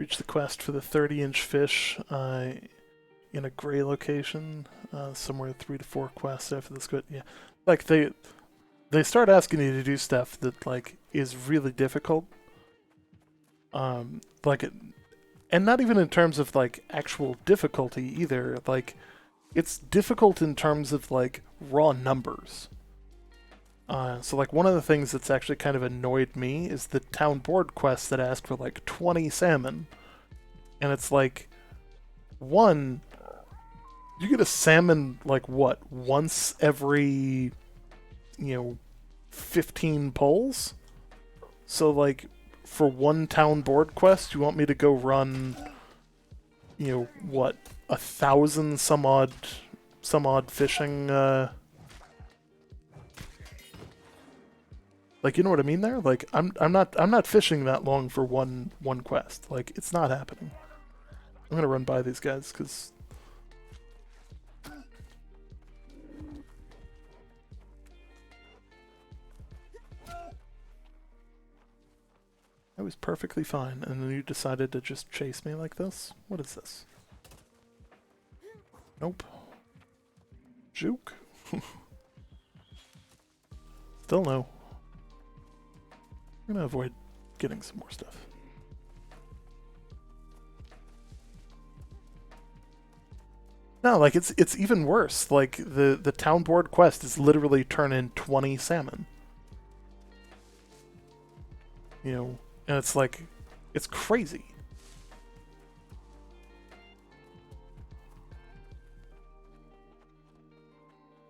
Reach the quest for the 30-inch fish in a gray location. Somewhere 3 to 4 quests after this. Yeah, like they start asking you to do stuff that like is really difficult. Like it, and not even in terms of like actual difficulty either. Like it's difficult in terms of like raw numbers. So like one of the things that's actually kind of annoyed me is the town board quests that ask for like 20 salmon. And it's like, one, you get a salmon like what, once every, 15 pulls? So like for one town board quest, you want me to go run, what, 1,000 some odd fishing, like, you know what I mean there? Like, I'm not fishing that long for one quest. Like, it's not happening. I'm gonna run by these guys because I was perfectly fine, and then you decided to just chase me like this. What is this? Nope. Juke. Still no. I'm gonna avoid getting some more stuff. No, like it's even worse. Like the town board quest is literally turn in 20 salmon. And it's like it's crazy.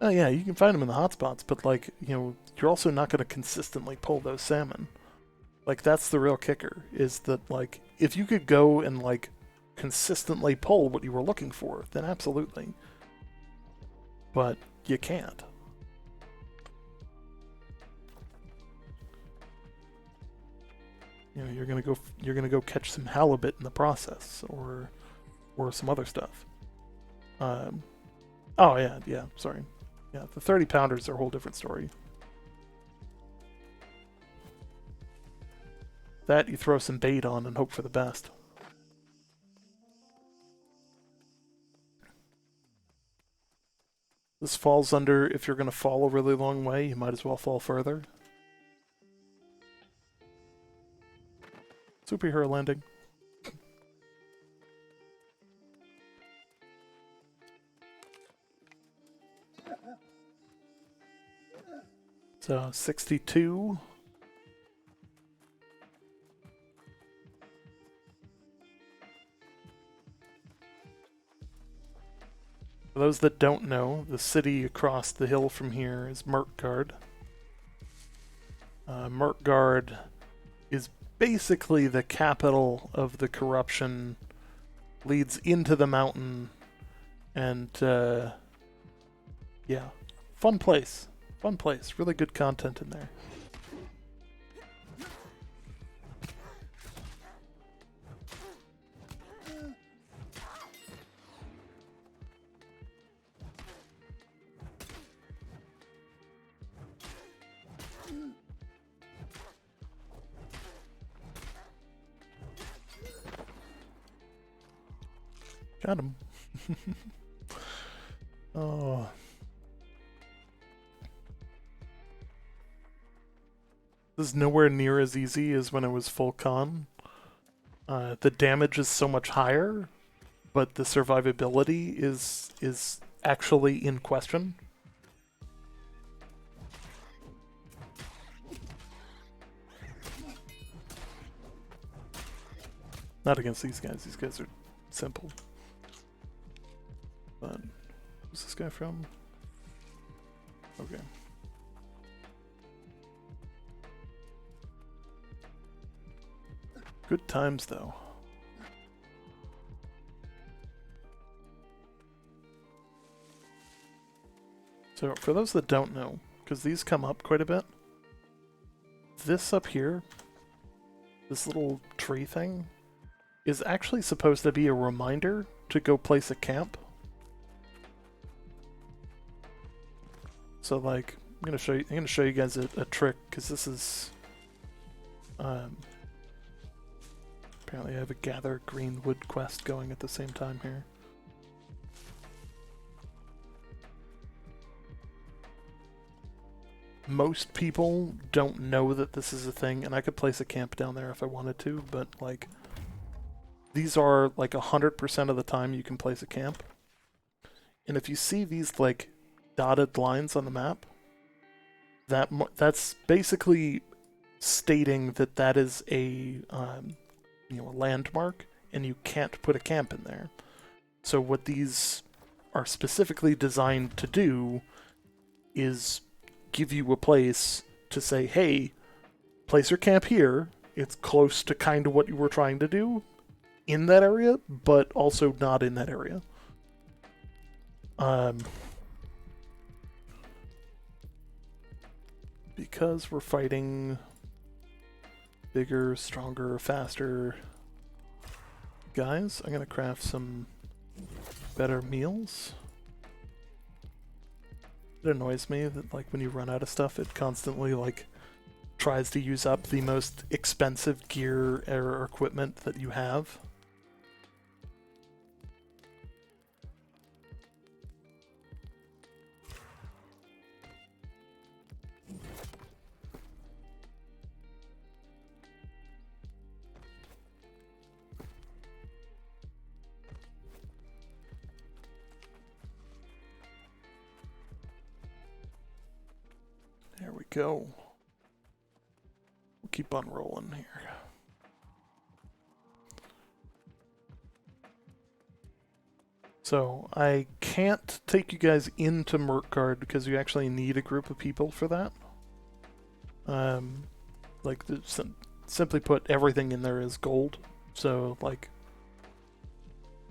Oh yeah, you can find them in the hotspots, but like, you're also not going to consistently pull those salmon. Like that's the real kicker, is that like if you could go and like consistently pull what you were looking for, then absolutely. But you can't. You're gonna go catch some halibut in the process, or some other stuff. Oh yeah, sorry. Yeah, the 30 pounders are a whole different story. That you throw some bait on and hope for the best. This falls under, if you're going to fall a really long way, you might as well fall further. Superhero landing. So, 62. For those that don't know, the city across the hill from here is Merkgard. Merkgard is basically the capital of the corruption, leads into the mountain, and yeah, fun place. Fun place. Really good content in there. Got him. Oh. This is nowhere near as easy as when it was full con. The damage is so much higher, but the survivability is actually in question. Not against these guys. These guys are simple. But who's this guy from? Okay. Good times, though. So, for those that don't know, because these come up quite a bit, this up here, this little tree thing, is actually supposed to be a reminder to go place a camp. So, like, I'm gonna show you guys a trick, because this is Apparently I have a gather greenwood quest going at the same time here. Most people don't know that this is a thing, and I could place a camp down there if I wanted to, but like these are like 100% of the time you can place a camp. And if you see these like dotted lines on the map, that's basically stating that that is a a landmark, and you can't put a camp in there. So what these are specifically designed to do is give you a place to say, hey, place your camp here. It's close to kind of what you were trying to do in that area, but also not in that area. Because we're fighting bigger, stronger, faster guys, I'm gonna craft some better meals. It annoys me that like when you run out of stuff, it constantly like tries to use up the most expensive gear or equipment that you have. There we go. We'll keep on rolling here. So, I can't take you guys into Merkgard because you actually need a group of people for that. Like, simply put, everything in there is gold. So, like,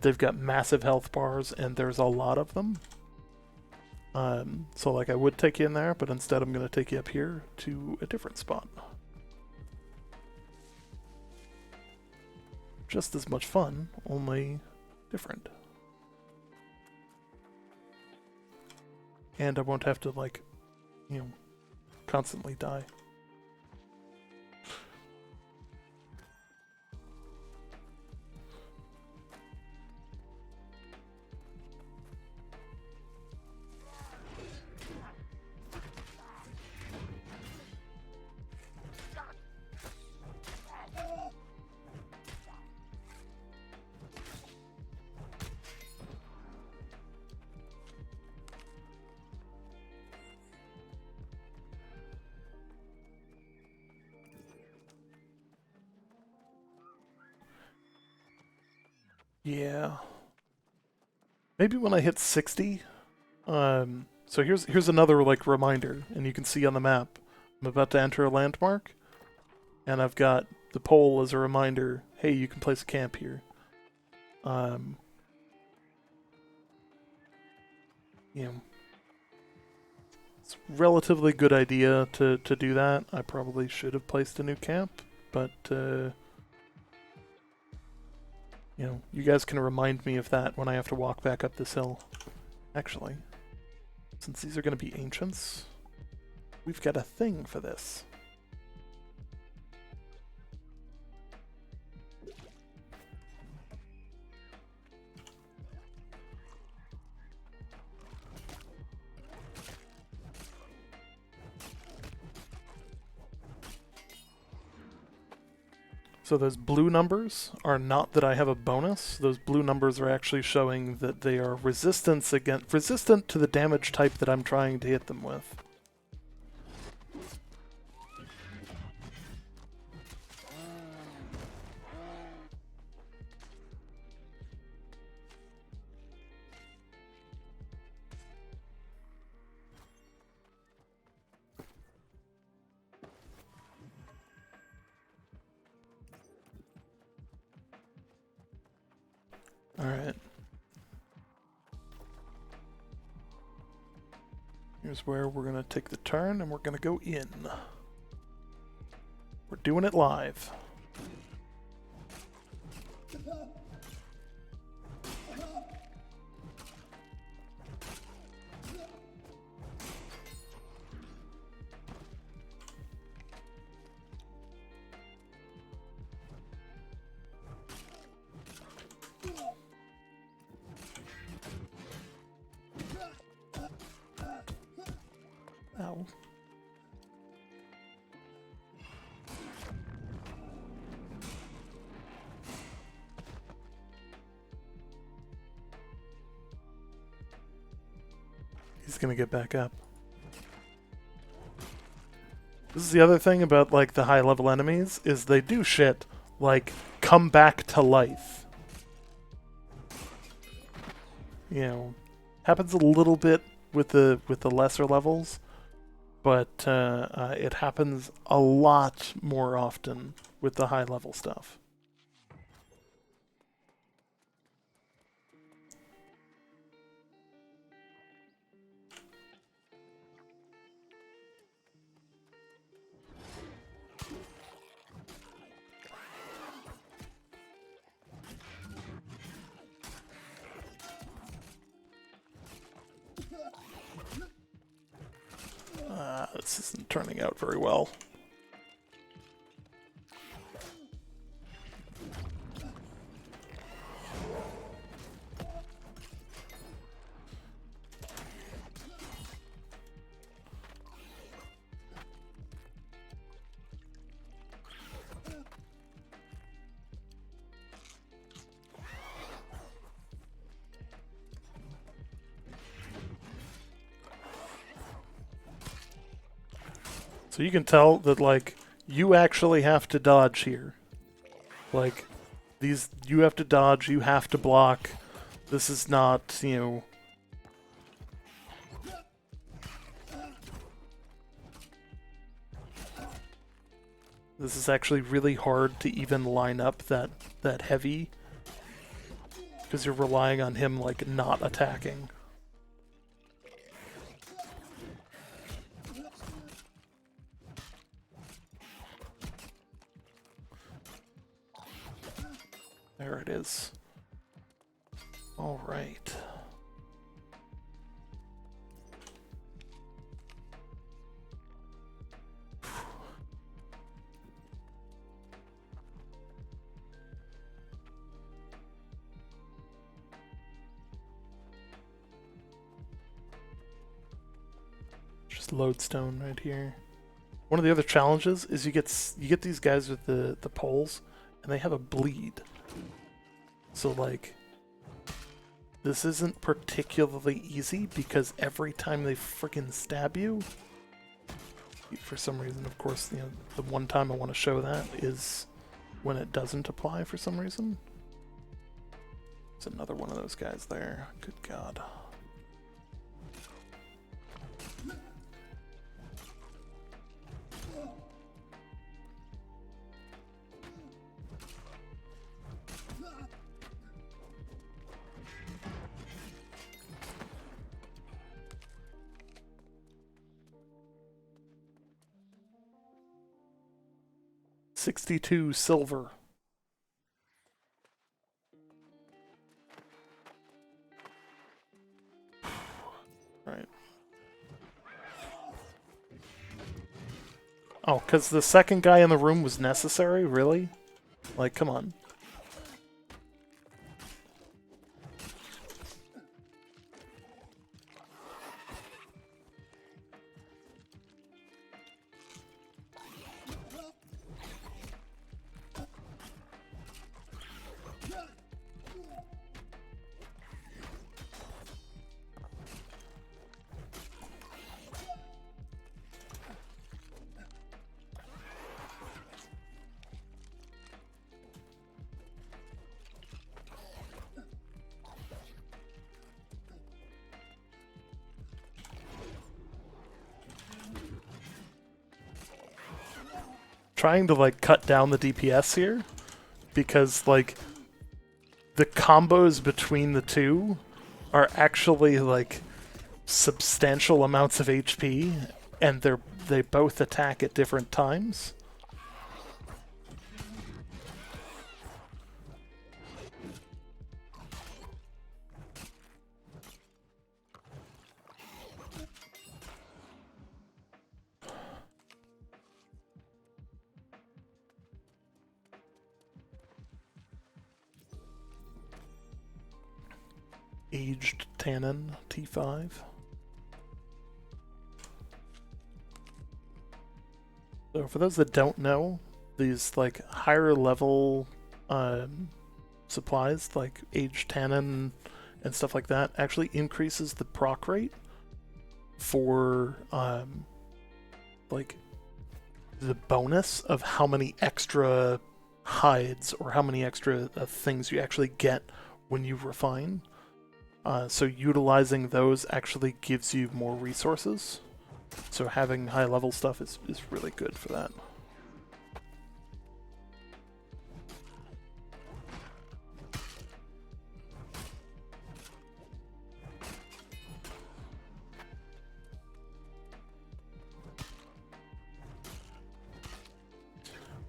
they've got massive health bars and there's a lot of them. So like I would take you in there, but instead I'm going to take you up here to a different spot. Just as much fun, only different. And I won't have to like, constantly die. Yeah. Maybe when I hit 60. So here's another like reminder, and you can see on the map, I'm about to enter a landmark, and I've got the pole as a reminder, hey, you can place a camp here. It's a relatively good idea to do that. I probably should have placed a new camp, but you guys can remind me of that when I have to walk back up this hill. Actually, since these are going to be ancients, we've got a thing for this. So those blue numbers are not that I have a bonus. Those blue numbers are actually showing that they are resistant to the damage type that I'm trying to hit them with. Alright. Here's where we're going to take the turn and we're going to go in. We're doing it live. Ow. He's gonna get back up. This is the other thing about, like, the high-level enemies, is they do shit like come back to life. You know, happens a little bit with the lesser levels, but it happens a lot more often with the high-level stuff. This isn't turning out very well. So you can tell that, like, you actually have to dodge here. Like, these, you have to dodge, you have to block. This is not, you know... This is actually really hard to even line up that heavy. Because you're relying on him, like, not attacking. There it is. All right. Just lodestone right here. One of the other challenges is you get these guys with the poles, and they have a bleed. So, like, this isn't particularly easy because every time they freaking stab you, for some reason, of course, you know, the one time I want to show that is when it doesn't apply for some reason. There's another one of those guys there. Good God. $62 silver. Right. Oh, because the second guy in the room was necessary? Really? Like, come on. Trying to, like, cut down the DPS here because, like, the combos between the two are actually, like, substantial amounts of HP, and they both attack at different times. Aged Tannin, T5. So for those that don't know, these like higher level supplies like Age Tannin and stuff like that actually increases the proc rate for like the bonus of how many extra hides or how many extra things you actually get when you refine. So utilizing those actually gives you more resources. So having high level stuff is really good for that.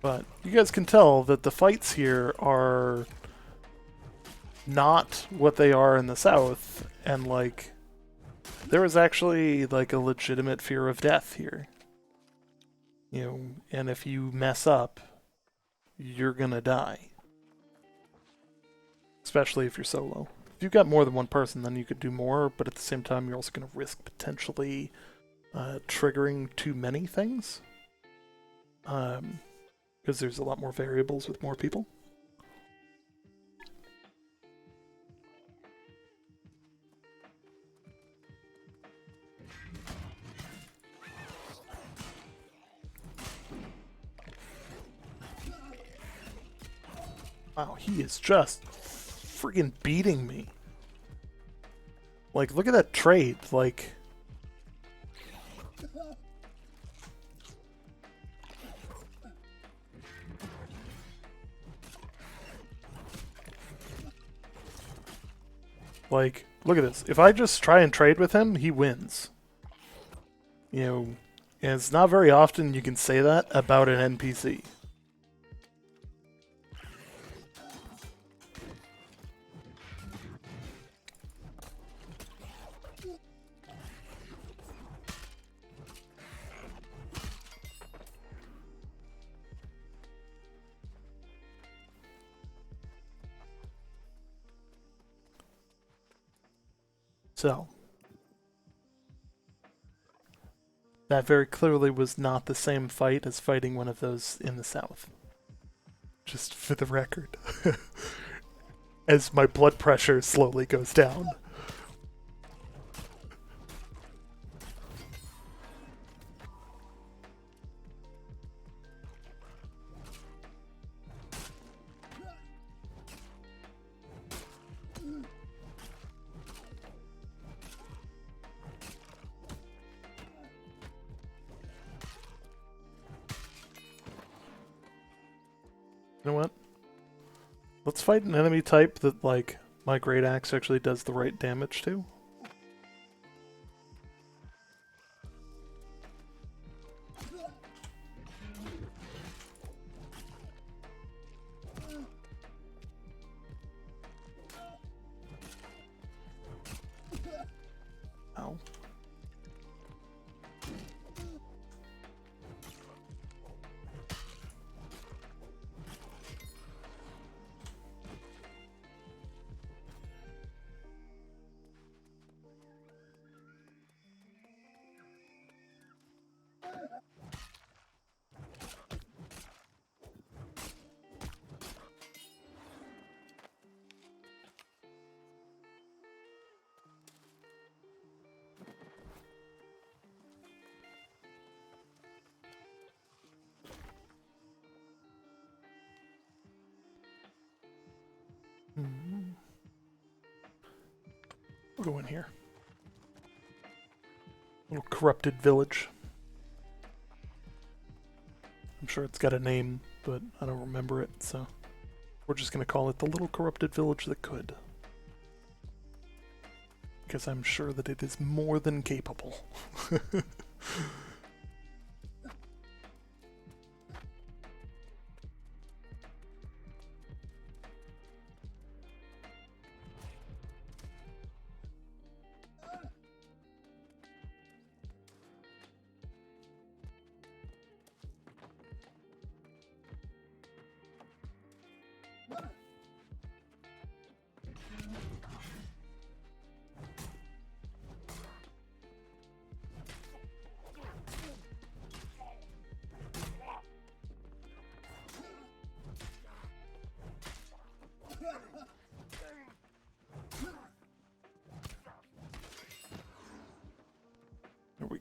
But you guys can tell that the fights here are not what they are in the south, and like there is actually like a legitimate fear of death here. You know, and if you mess up, you're gonna die. Especially if you're solo. If you've got more than one person, then you could do more, but at the same time you're also gonna risk potentially triggering too many things. Because there's a lot more variables with more people. Wow, he is just freaking beating me. Like, look at that trade. Like, look at this. If I just try and trade with him, he wins. You know, and it's not very often you can say that about an NPC. So, that very clearly was not the same fight as fighting one of those in the south. Just for the record. As my blood pressure slowly goes down. You know what? Let's fight an enemy type that, like, my Great Axe actually does the right damage to. Ow. We'll go in here. Little corrupted village. I'm sure it's got a name, but I don't remember it, so we're just gonna call it the little corrupted village that could. Because I'm sure that it is more than capable.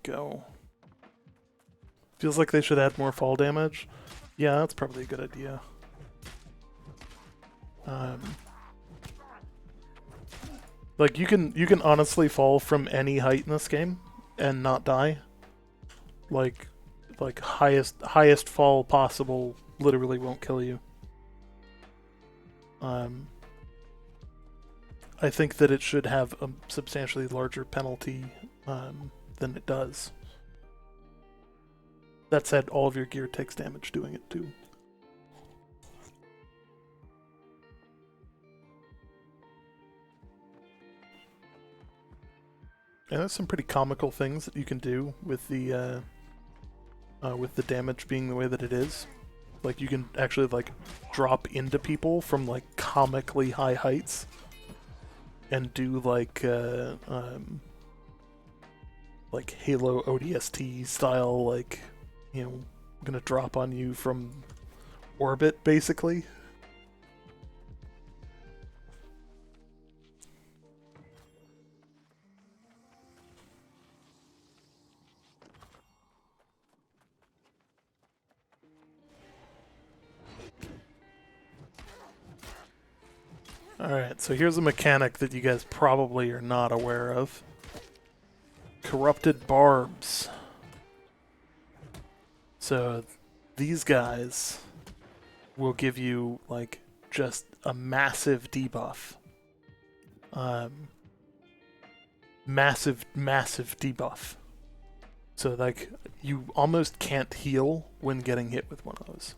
go. Feels like they should add more fall damage. Yeah, that's probably a good idea. Like you can honestly fall from any height in this game and not die. Like highest fall possible literally won't kill you. I think that it should have a substantially larger penalty than it does. That said, all of your gear takes damage doing it too. And there's some pretty comical things that you can do with the damage being the way that it is. Like you can actually like drop into people from like comically high heights and do like Halo ODST style, like, you know, I'm gonna drop on you from orbit basically. Alright, so here's a mechanic that you guys probably are not aware of. Corrupted barbs. So these guys will give you like just a massive debuff. Massive debuff. So like you almost can't heal when getting hit with one of those.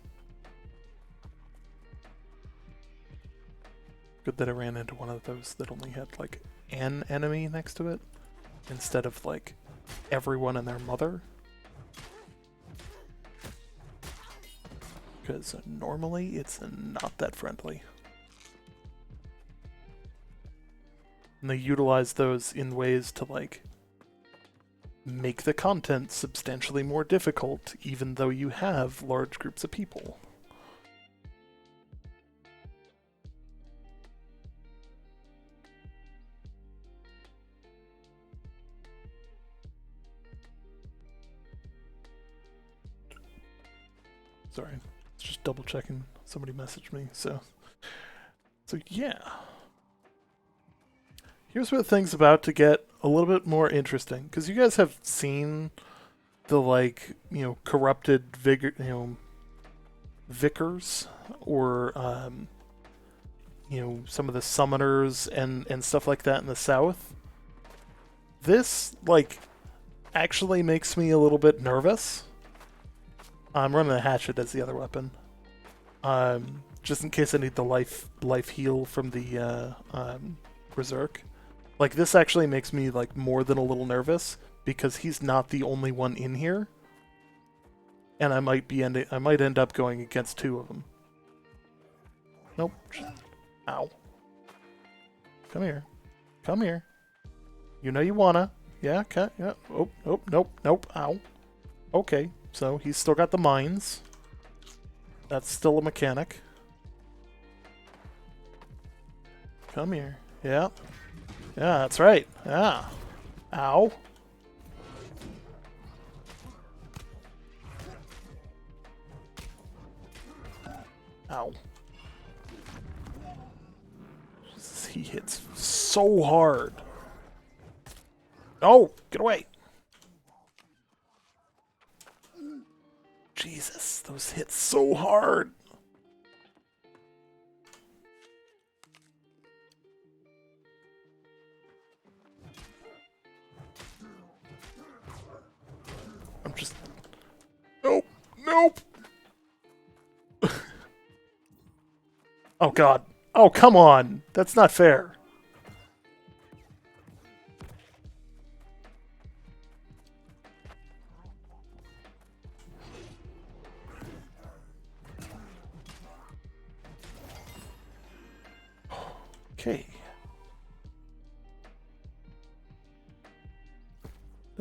Good that I ran into one of those that only had like an enemy next to it instead of like everyone and their mother. Because normally it's not that friendly. And they utilize those in ways to like make the content substantially more difficult even though you have large groups of people. Sorry, just double checking. Somebody messaged me, so yeah. Here's where things about to get a little bit more interesting, because you guys have seen the like, you know, corrupted vicars or you know, some of the summoners and stuff like that in the south. This like actually makes me a little bit nervous. I'm running a hatchet as the other weapon. Just in case I need the life heal from the berserk. Like this actually makes me like more than a little nervous because he's not the only one in here, and I might end up going against two of them. Nope. Ow. Come here. Come here. You know you wanna. Yeah. Okay. Yeah. Oh. Nope. Ow. Okay. So he's still got the mines. That's still a mechanic. Come here. Yeah. Yeah, that's right. Yeah. Ow. Ow. Jesus, he hits so hard. Oh, get away. Jesus, those hit so hard. I'm just... Nope. Oh, God. Oh, come on. That's not fair. Okay.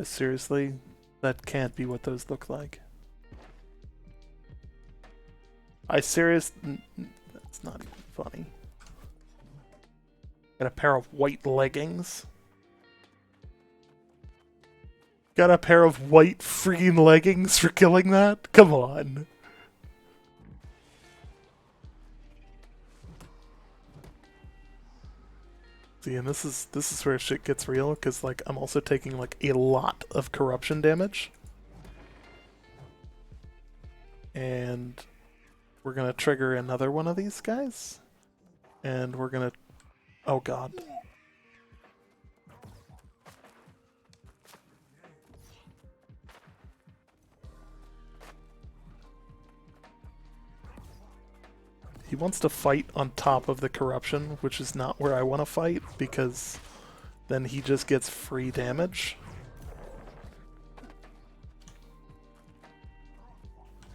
Seriously? That can't be what those look like. That's not even funny. Got a pair of white leggings. Got a pair of white freaking leggings for killing that? Come on. See, and this is where shit gets real, because like I'm also taking like a lot of corruption damage. And we're gonna trigger another one of these guys. And we're gonna... Oh god. He wants to fight on top of the corruption, which is not where I want to fight, because then he just gets free damage.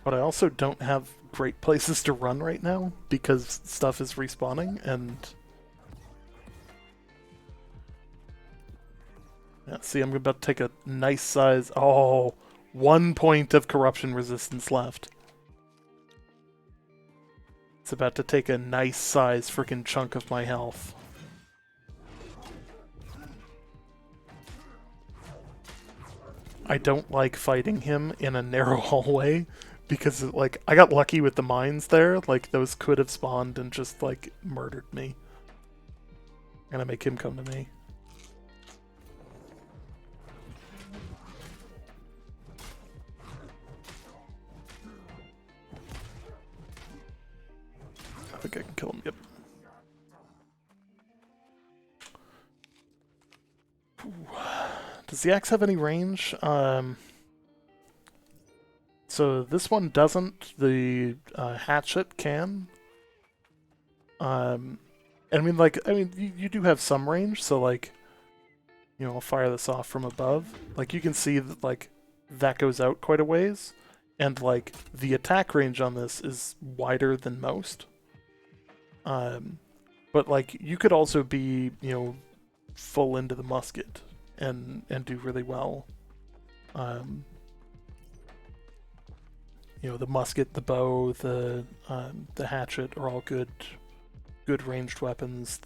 But I also don't have great places to run right now, because stuff is respawning, and... Yeah, see, I'm about to take a nice size... Oh, 1 point of corruption resistance left. It's about to take a nice size freaking chunk of my health. I don't like fighting him in a narrow hallway because, like, I got lucky with the mines there. Like, those could have spawned and just, like, murdered me. I'm gonna make him come to me. I think I can kill him, yep. Does the axe have any range? So this one doesn't. The hatchet can. I mean, you do have some range, so like, you know, I'll fire this off from above. Like, you can see that, like, that goes out quite a ways, and like the attack range on this is wider than most. But like, you could also be, you know, full into the musket and do really well. You know, the musket, the bow, the hatchet are all good ranged weapons.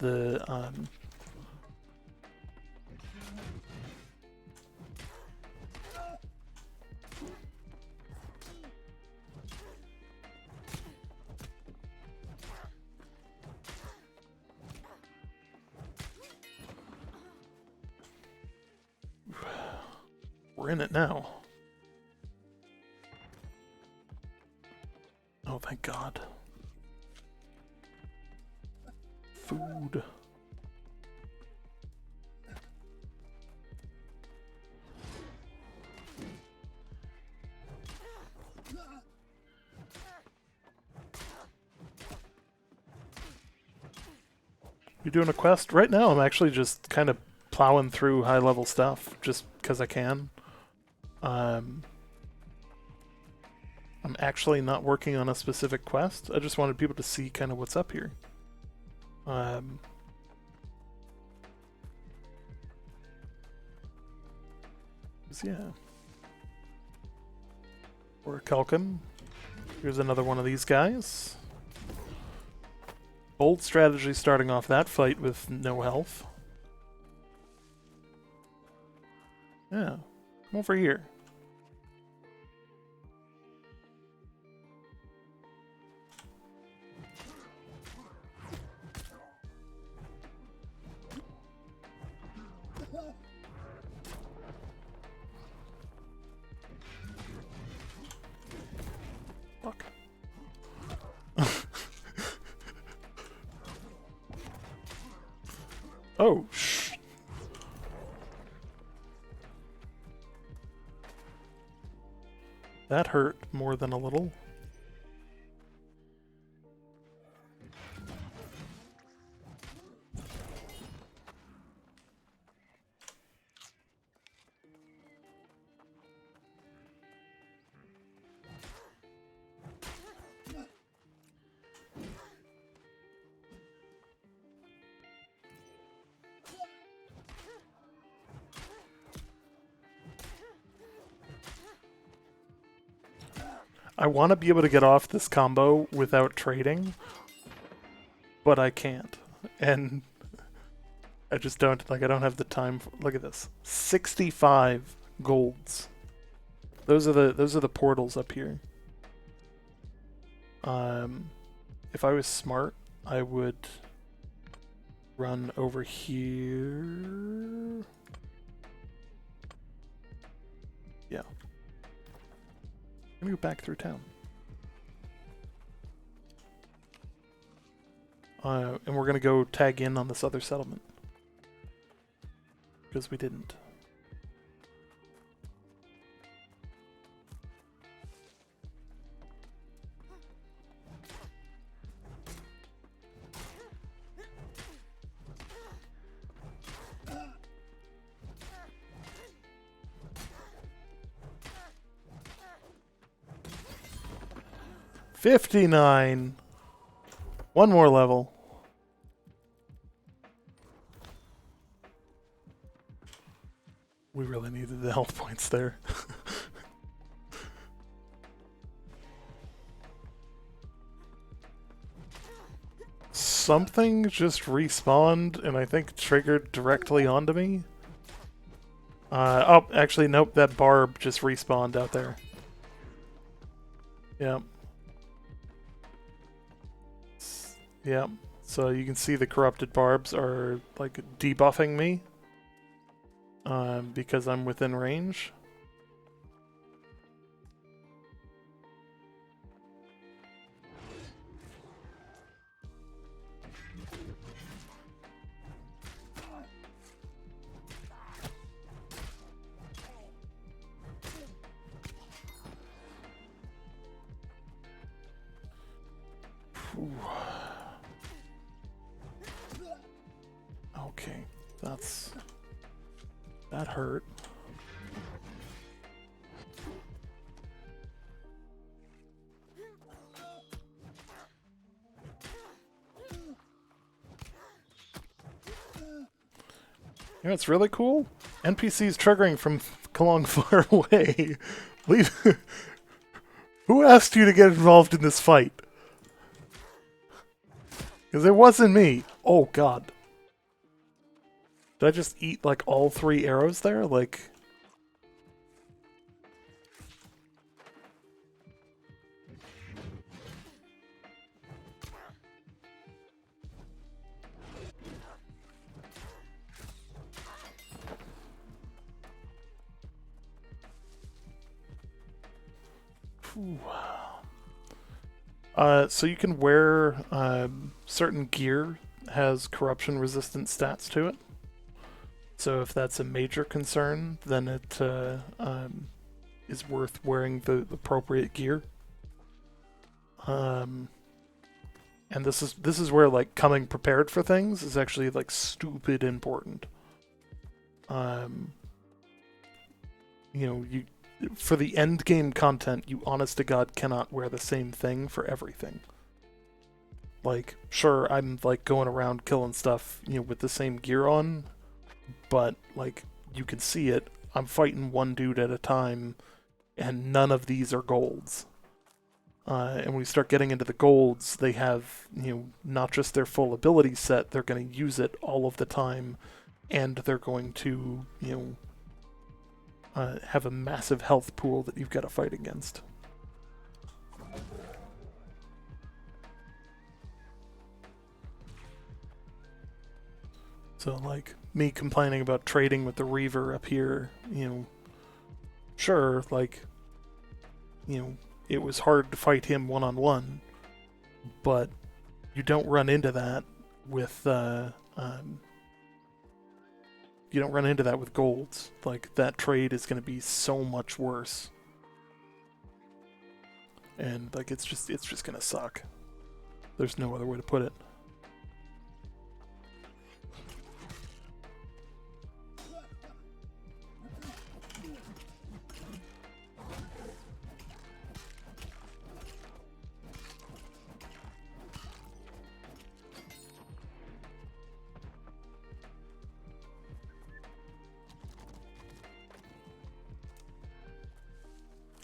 We're in it now. Oh, thank God. Food. You doing a quest? Right now I'm actually just kind of plowing through high-level stuff, just because I can. I'm actually not working on a specific quest. I just wanted people to see kind of what's up here. Yeah. Or Kelkin. Here's another one of these guys. Bold strategy starting off that fight with no health. Yeah. Come over here. Fuck. Oh, shh. That hurt more than a little. I want to be able to get off this combo without trading, but I can't. And I just don't, like, I don't have the time. Look at this. 65 golds. Those are the portals up here. If I was smart, I would run over here. Yeah. Let me go back through town. And we're gonna go tag in on this other settlement. Because we didn't. $59. One more level. We really needed the health points there. Something just respawned and I think triggered directly onto me. Oh, actually, nope, that barb just respawned out there. Yep. Yep. So you can see the corrupted barbs are like debuffing me. Because I'm within range. Okay, that hurt. You know what's really cool? NPCs triggering from long far away. Leave. Who asked you to get involved in this fight? Because it wasn't me. Oh god. Did I just eat like all 3 arrows there? Like... So you can wear certain gear has corruption resistant stats to it. So if that's a major concern, then it is worth wearing the appropriate gear. And this is where like coming prepared for things is actually like stupid important. You know, for the end game content, you honest to God cannot wear the same thing for everything. Like, sure, I'm like going around killing stuff, you know, with the same gear on, but like you can see it. I'm fighting one dude at a time, and none of these are golds. And when we start getting into the golds, they have, you know, not just their full ability set, they're going to use it all of the time, and they're going to, you know, have a massive health pool that you've got to fight against. So, like, me complaining about trading with the Reaver up here, you know, sure, like, you know, it was hard to fight him one-on-one, but you don't run into that with, you don't run into that with golds. Like, that trade is going to be so much worse. And, like, it's just going to suck. There's no other way to put it.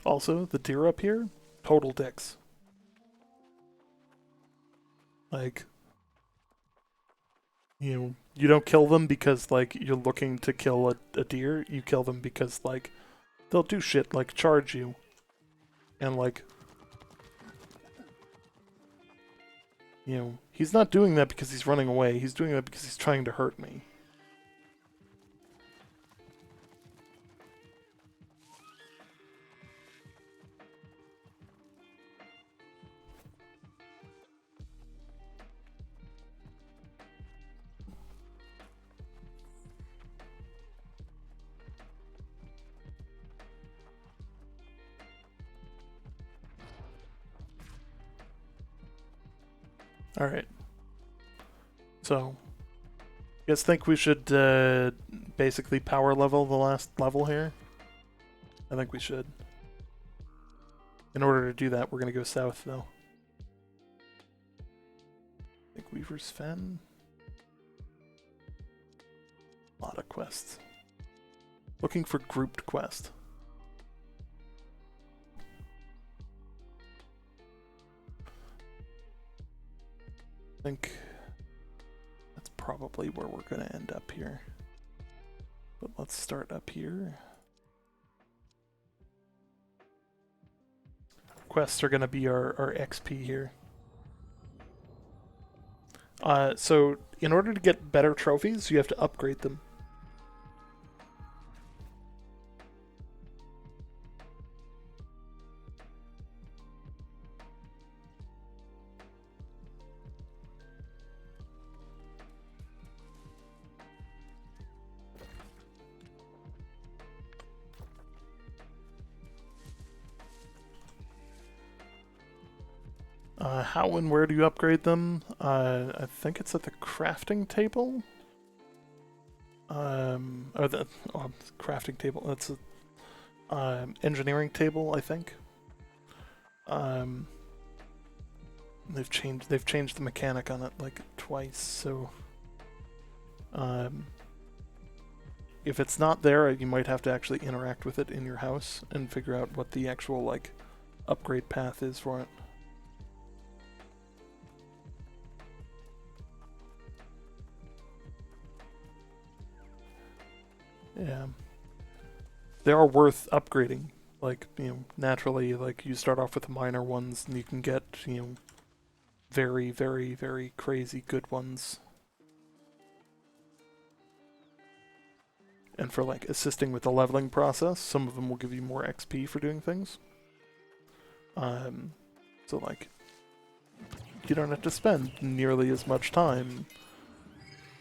Also, the deer up here, total dicks. Like, You don't kill them because like you're looking to kill a deer. You kill them because like they'll do shit like charge you, and like he's not doing that because he's running away. He's doing that because he's trying to hurt me. Alright. So, you guys think we should basically power level the last level here? I think we should. In order to do that, we're going to go south, though. I think Weaver's Fen. A lot of quests. Looking for grouped quest. I think that's probably where we're going to end up here. But let's start up here. Quests are going to be our XP here. So in order to get better trophies, you have to upgrade them. How and where do you upgrade them? I think it's at the crafting table. Or the crafting table. That's a engineering table, I think. They've changed the mechanic on it like twice, so if it's not there, you might have to actually interact with it in your house and figure out what the actual like upgrade path is for it. Yeah. They are worth upgrading. Like, naturally, like, you start off with the minor ones, and you can get, very, very, very crazy good ones. And for, like, assisting with the leveling process, some of them will give you more XP for doing things. So, like, you don't have to spend nearly as much time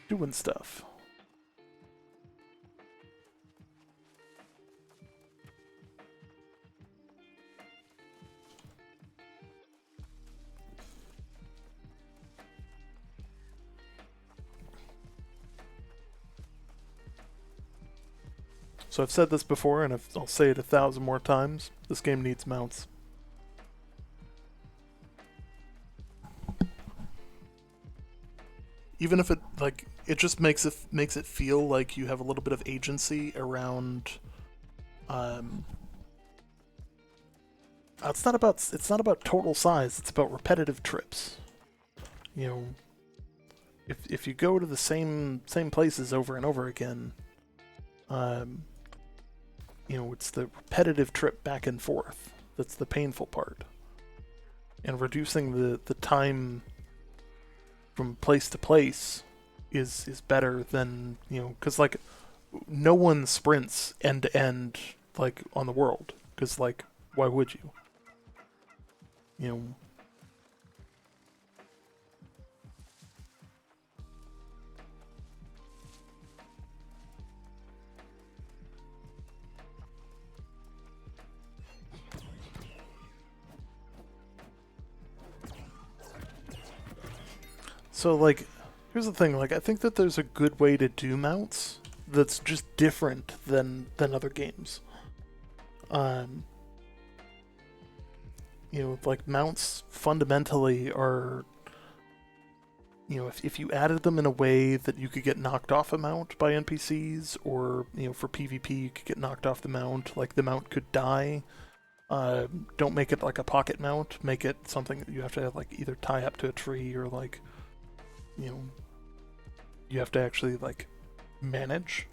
doing stuff. So I've said this before, and I'll say it 1,000 more times. This game needs mounts. Even if it just makes it feel like you have a little bit of agency around. It's not about total size. It's about repetitive trips. If you go to the same places over and over again, it's the repetitive trip back and forth that's the painful part. And reducing the time from place to place is better than, because, like, no one sprints end to end, like, on the world. Because, like, why would you? So, like, here's the thing, like, I think that there's a good way to do mounts that's just different than other games. Like, mounts fundamentally are, if you added them in a way that you could get knocked off a mount by NPCs, or, for PvP you could get knocked off the mount, like, the mount could die. Don't make it like a pocket mount, make it something that you have to, like, either tie up to a tree or, like, you have to actually like manage,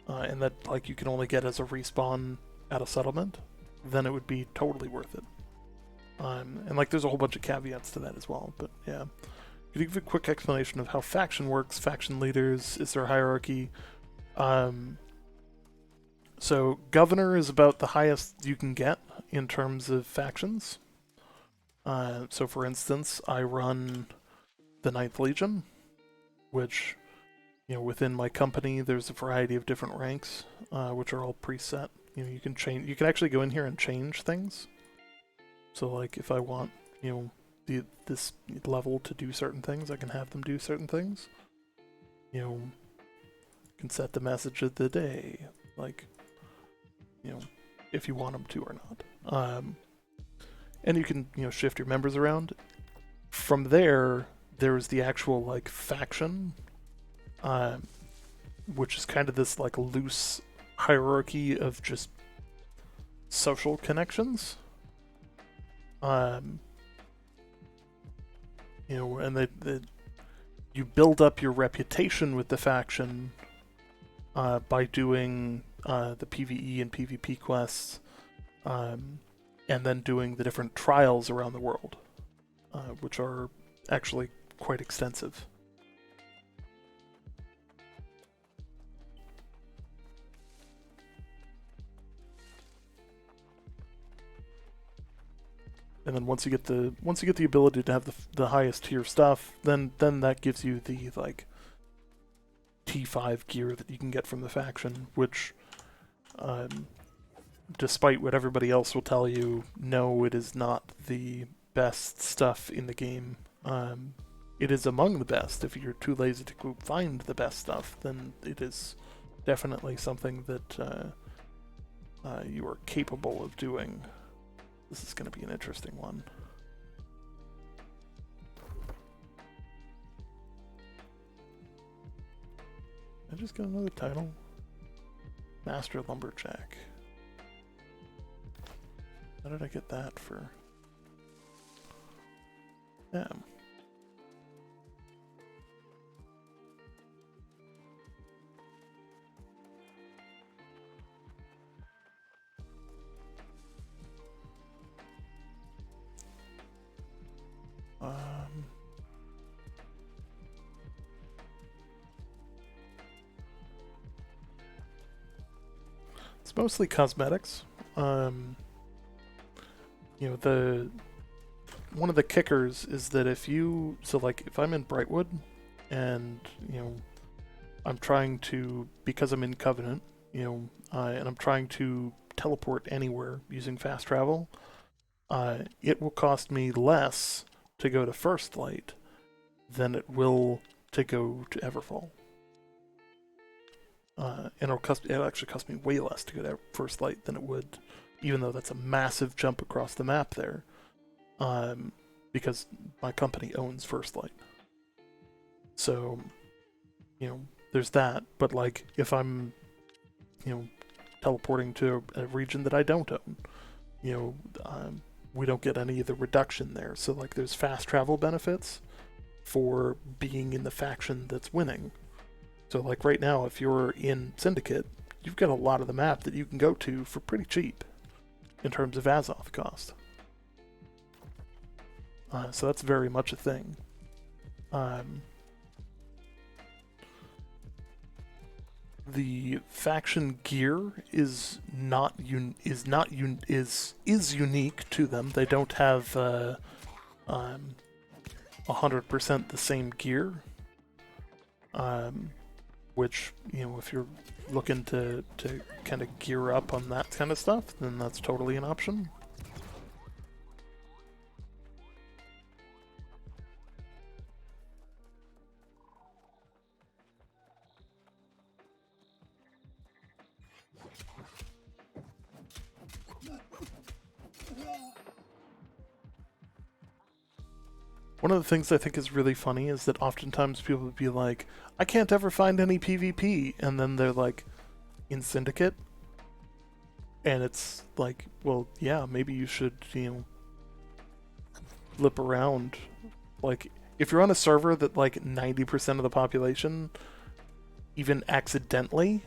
and that like you can only get as a respawn at a settlement, then it would be totally worth it. And like there's a whole bunch of caveats to that as well, but yeah. Could you give a quick explanation of how faction works, faction leaders, is there a hierarchy? So governor is about the highest you can get in terms of factions. So for instance, I run the Ninth Legion, which, you know, within my company there's a variety of different ranks, which are all preset. You know, you can change. You can actually go in here and change things. So like if I want, you know, this level to do certain things, I can have them do certain things. You know, can set the message of the day, like, you know, if you want them to or not. And you can, you know, shift your members around. From there, there's the actual like faction, which is kind of this like loose hierarchy of just social connections. You know, and you build up your reputation with the faction by doing the PvE and PvP quests, and then doing the different trials around the world, which are actually quite extensive. And then once you get the ability to have the highest tier stuff, then that gives you the like T5 gear that you can get from the faction, which, despite what everybody else will tell you, no, it is not the best stuff in the game. It is among the best. If you're too lazy to find the best stuff, then it is definitely something that you are capable of doing. This is going to be an interesting one. I just got another title. Master Lumberjack. How did I get that for? Damn. It's mostly cosmetics. You know, one of the kickers is that if I'm in Brightwood and, you know, I'm trying to, because I'm in Covenant, you know, and I'm trying to teleport anywhere using fast travel, it will cost me less to go to First Light than it will to go to Everfall. And it'll actually cost me way less to go to First Light than it would, even though that's a massive jump across the map there, because my company owns First Light. So, you know, there's that. But like, if I'm, you know, teleporting to a region that I don't own, you know, we don't get any of the reduction there. So like, there's fast travel benefits for being in the faction that's winning. So like right now, if you're in Syndicate, you've got a lot of the map that you can go to for pretty cheap in terms of Azoth cost. So that's very much a thing. The faction gear is unique to them. They don't have 100% the same gear. Which, you know, if you're looking to kind of gear up on that kind of stuff, then that's totally an option. One of the things I think is really funny is that oftentimes people would be like, I can't ever find any PvP, and then they're like, in Syndicate? And it's like, well, yeah, maybe you should, you know, flip around. Like, if you're on a server that like 90% of the population even accidentally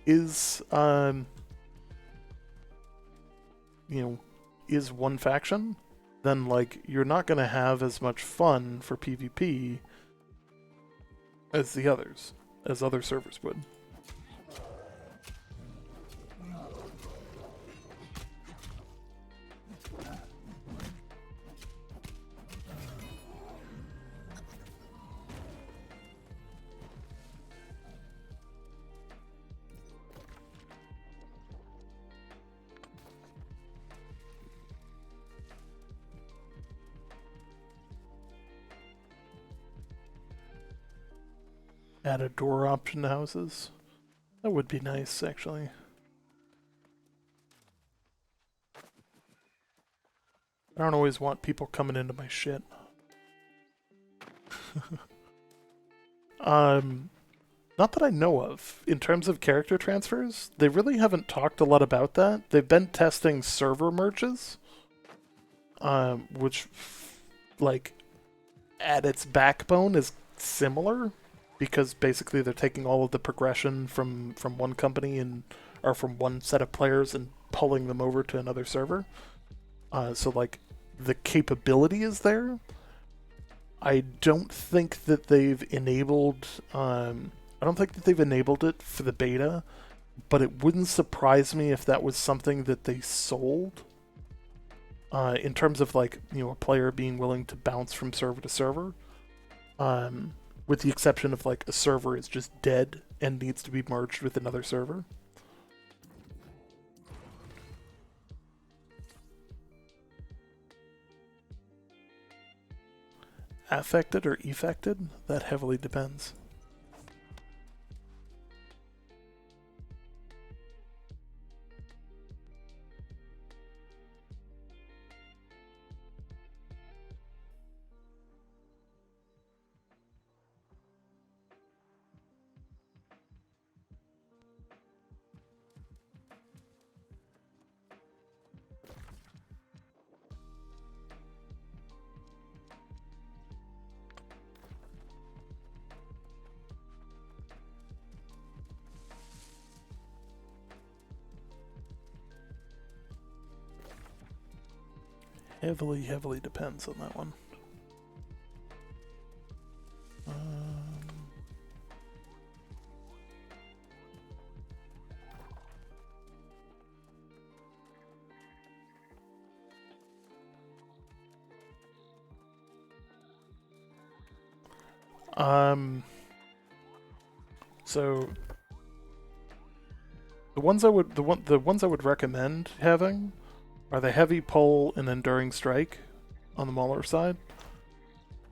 is is one faction, then like you're not going to have as much fun for PvP as other servers would. Add a door option to houses. That would be nice, actually. I don't always want people coming into my shit. Not that I know of. In terms of character transfers, they really haven't talked a lot about that. They've been testing server merges, which, like, at its backbone is similar, because basically they're taking all of the progression from one company or from one set of players and pulling them over to another server. So like the capability is there. I don't think that they've enabled. I don't think that they've enabled it for the beta, but it wouldn't surprise me if that was something that they sold. In terms of like a player being willing to bounce from server to server. With the exception of like a server is just dead and needs to be merged with another server. Affected or effected? That heavily depends. Heavily depends on that one. So the ones I would recommend having are the heavy pull and enduring strike on the Mauler side.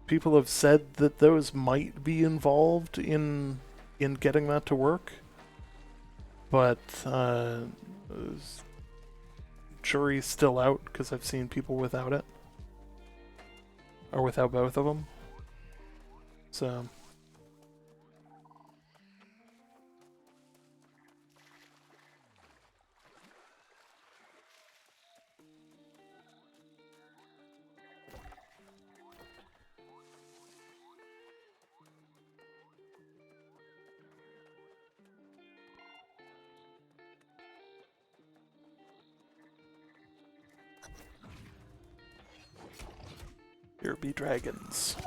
People have said that those might be involved in getting that to work, but jury's still out because I've seen people without it or without both of them. So. Here be dragons.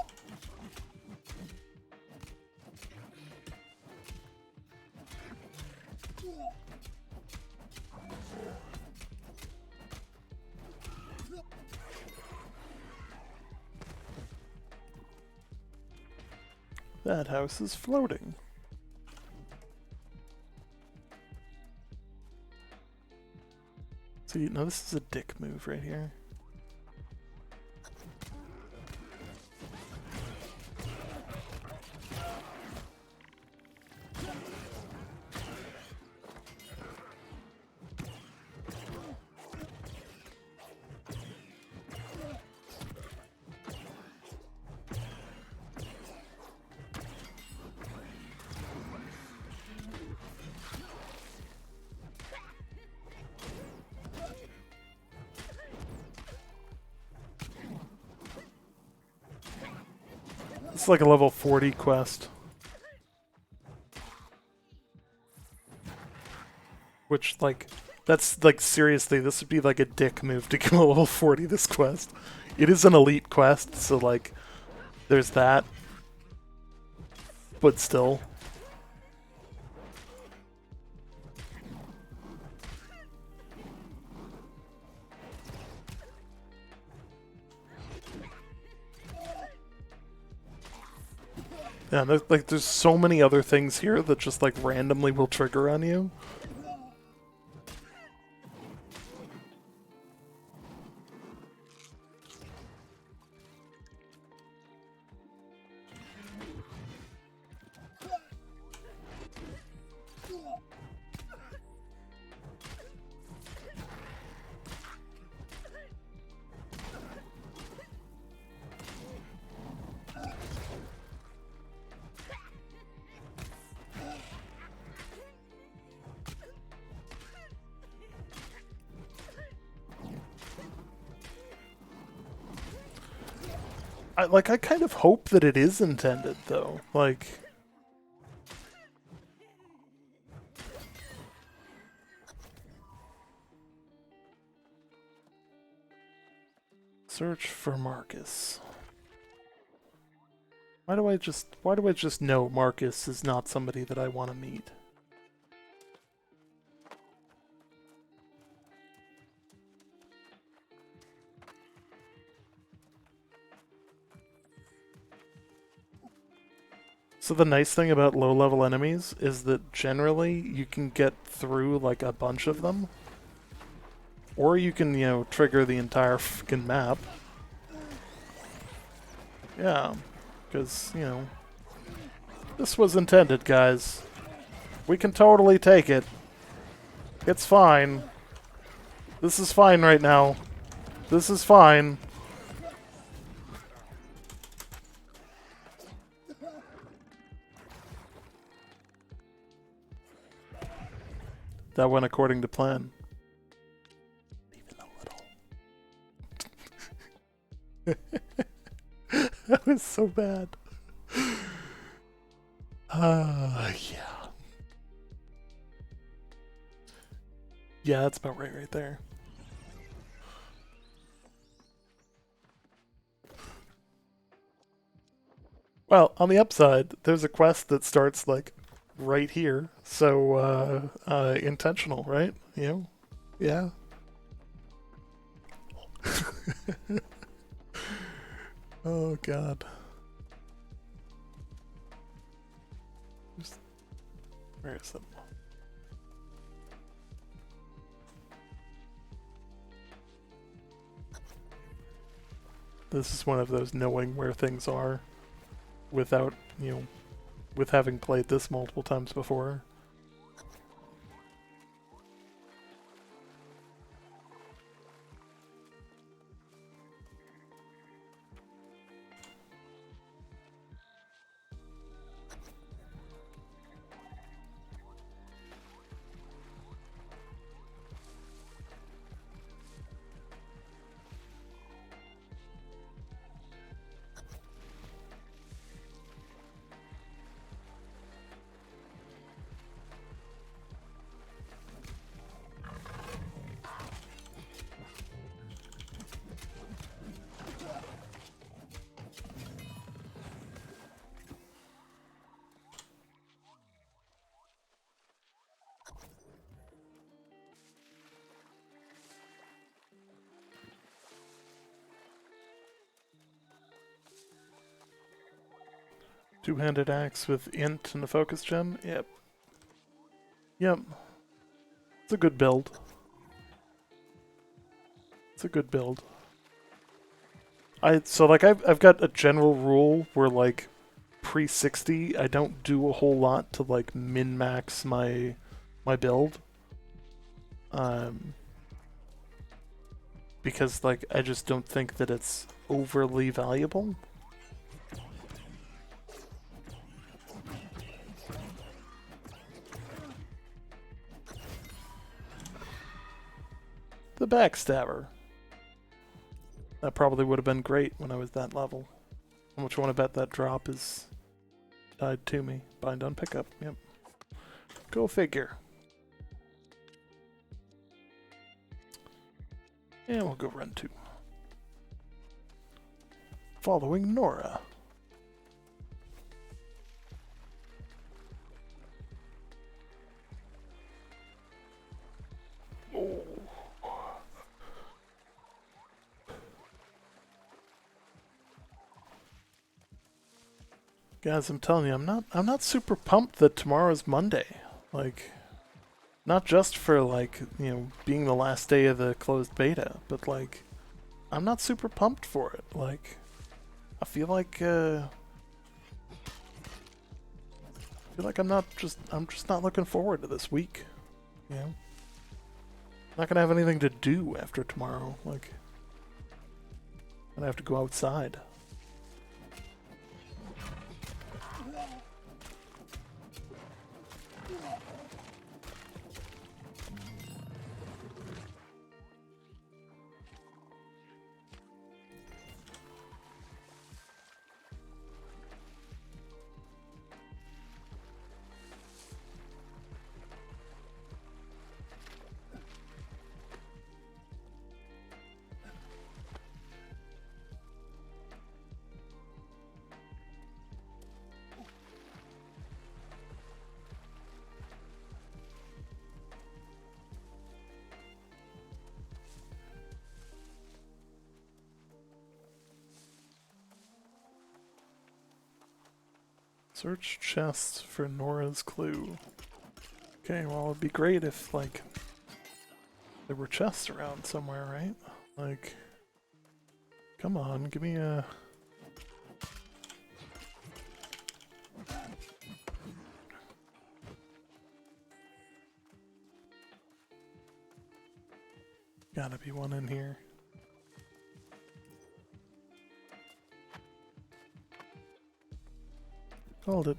That house is floating. See, now this is a dick move right here. It's like a level 40 quest. Which, like, that's, like, seriously, this would be like a dick move to go level 40 this quest. It is an elite quest, so, like, there's that. But still. Yeah, there's so many other things here that just, like, randomly will trigger on you. I kind of hope that it is intended, though. Like... Search for Marcus. Why do I just know Marcus is not somebody that I want to meet? So the nice thing about low-level enemies is that generally you can get through, like, a bunch of them. Or you can, you know, trigger the entire fucking map. Yeah, because, you know, this was intended, guys. We can totally take it. It's fine. This is fine right now. This is fine. That went according to plan. Even a little. That was so bad. Yeah. Yeah, that's about right there. Well, on the upside, there's a quest that starts, like, right here. So, intentional, right? You know? Yeah. Oh, God. Where is it? This is one of those knowing where things are without, you know, with having played this multiple times before. Two-handed axe with int and a focus gem? Yep. Yep. It's a good build. It's a good build. So like I've got a general rule where like pre-60 I don't do a whole lot to like min-max my build. Because like I just don't think that it's overly valuable. The backstabber. That probably would have been great when I was that level. How much you want to bet that drop is tied to me? Bind on pickup. Yep. Go figure. And we'll go run 2. Following Nora. Oh. Guys, I'm telling you, I'm not super pumped that tomorrow's Monday. Like, not just for like, you know, being the last day of the closed beta, but like, I'm not super pumped for it. Like, I feel like I'm just not looking forward to this week. You know? Not gonna have anything to do after tomorrow. Like, I'm gonna have to go outside. Search chests for Nora's clue. Okay, well, it'd be great if, like, there were chests around somewhere, right? Like, come on, give me a... Gotta be one in here. Called it.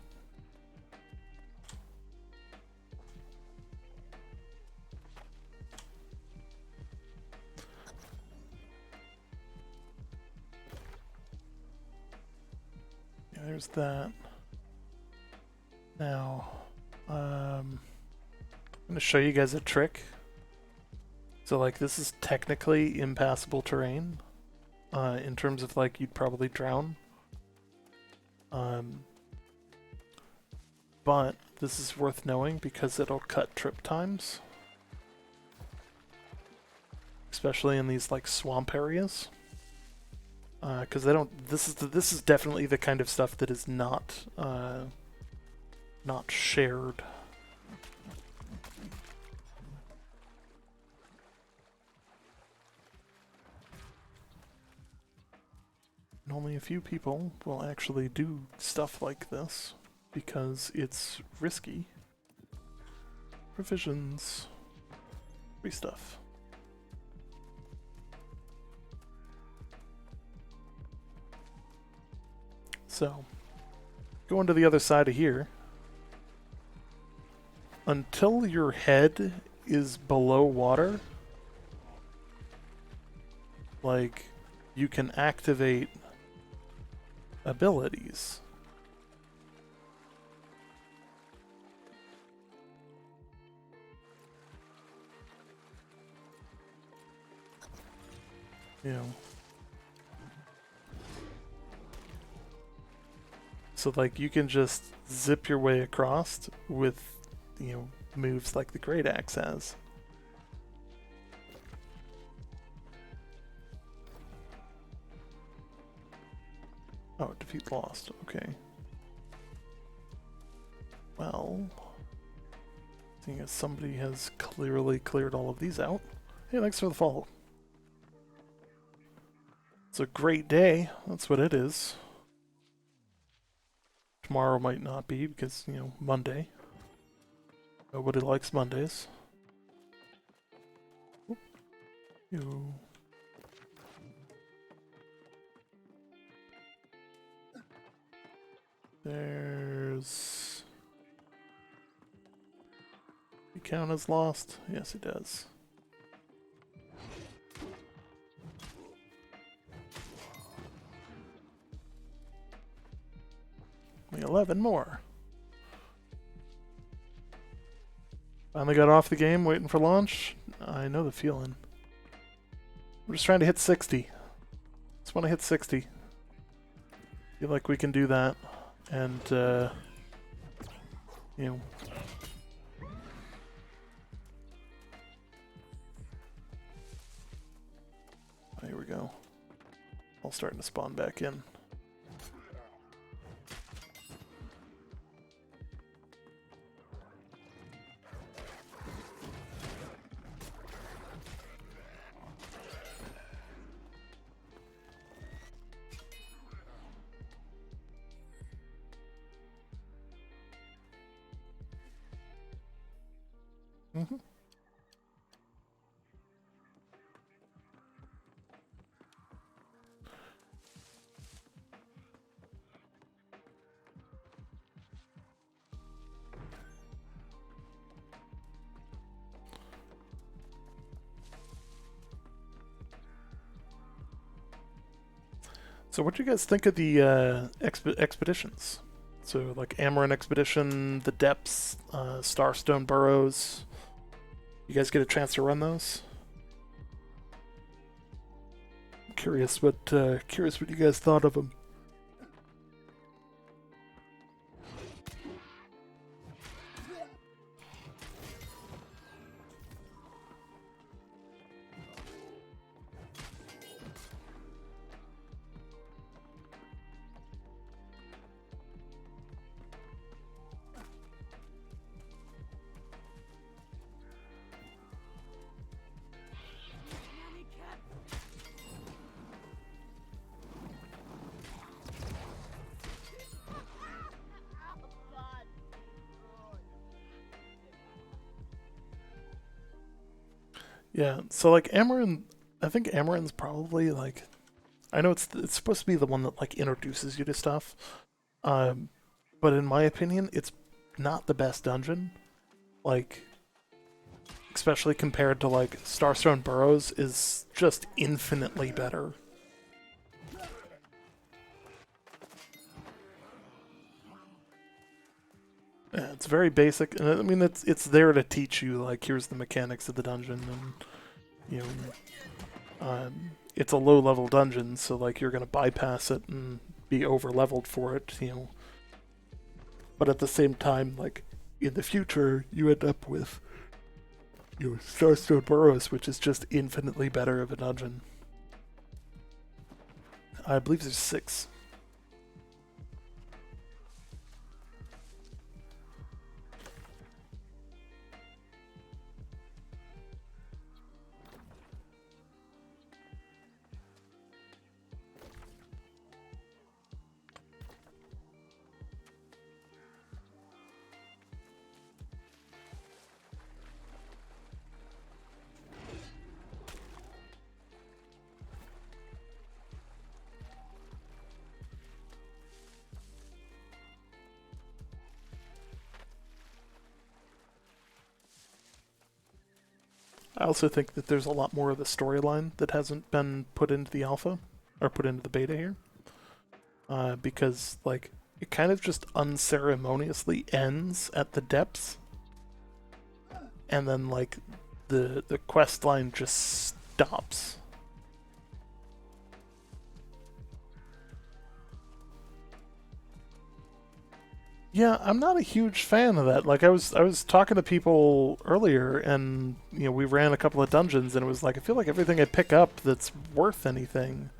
Yeah, there's that. Now, I'm gonna show you guys a trick. So, like, this is technically impassable terrain, in terms of, like, you'd probably drown. But this is worth knowing because it'll cut trip times. Especially in these, like, swamp areas. Because they don't... This is definitely the kind of stuff that is not shared. And only a few people will actually do stuff like this because it's risky. Provisions. Free stuff. So, going to the other side of here. Until your head is below water, like, you can activate abilities. You know. So, like, you can just zip your way across with, you know, moves like the Great Axe has. Oh, defeat lost. Okay. Well, seeing as somebody has clearly cleared all of these out. Hey, thanks for the follow. It's a great day. That's what it is. Tomorrow might not be because, you know, Monday. Nobody likes Mondays. Oop. You. There's... You count as lost? Yes, it does. 11 more. Finally got off the game, waiting for launch. I know the feeling. I'm just trying to hit 60. Just want to hit 60. Feel like we can do that. And, you know. Here we go. All starting to spawn back in. Mm-hmm. So what do you guys think of the expeditions? So like Amaran Expedition, the Depths, Starstone Burrows. You guys get a chance to run those? I'm curious what you guys thought of them. Yeah, so like Amaran, I think Amaran's probably like, I know it's supposed to be the one that like introduces you to stuff, but in my opinion, it's not the best dungeon. Like, especially compared to like Starstone Burrows is just infinitely better. Yeah, it's very basic, and I mean it's there to teach you like here's the mechanics of the dungeon, and you know, it's a low level dungeon, so like you're gonna bypass it and be over leveled for it, you know. But at the same time, like in the future, you end up with Starstone Burrows, which is just infinitely better of a dungeon. I believe there's 6. I also think that there's a lot more of the storyline that hasn't been put into the alpha, or put into the beta here. Because, like, it kind of just unceremoniously ends at the depths, and then, like, the quest line just stops. Yeah, I'm not a huge fan of that. Like I was talking to people earlier, and you know we ran a couple of dungeons, and it was like I feel like everything I pick up that's worth anything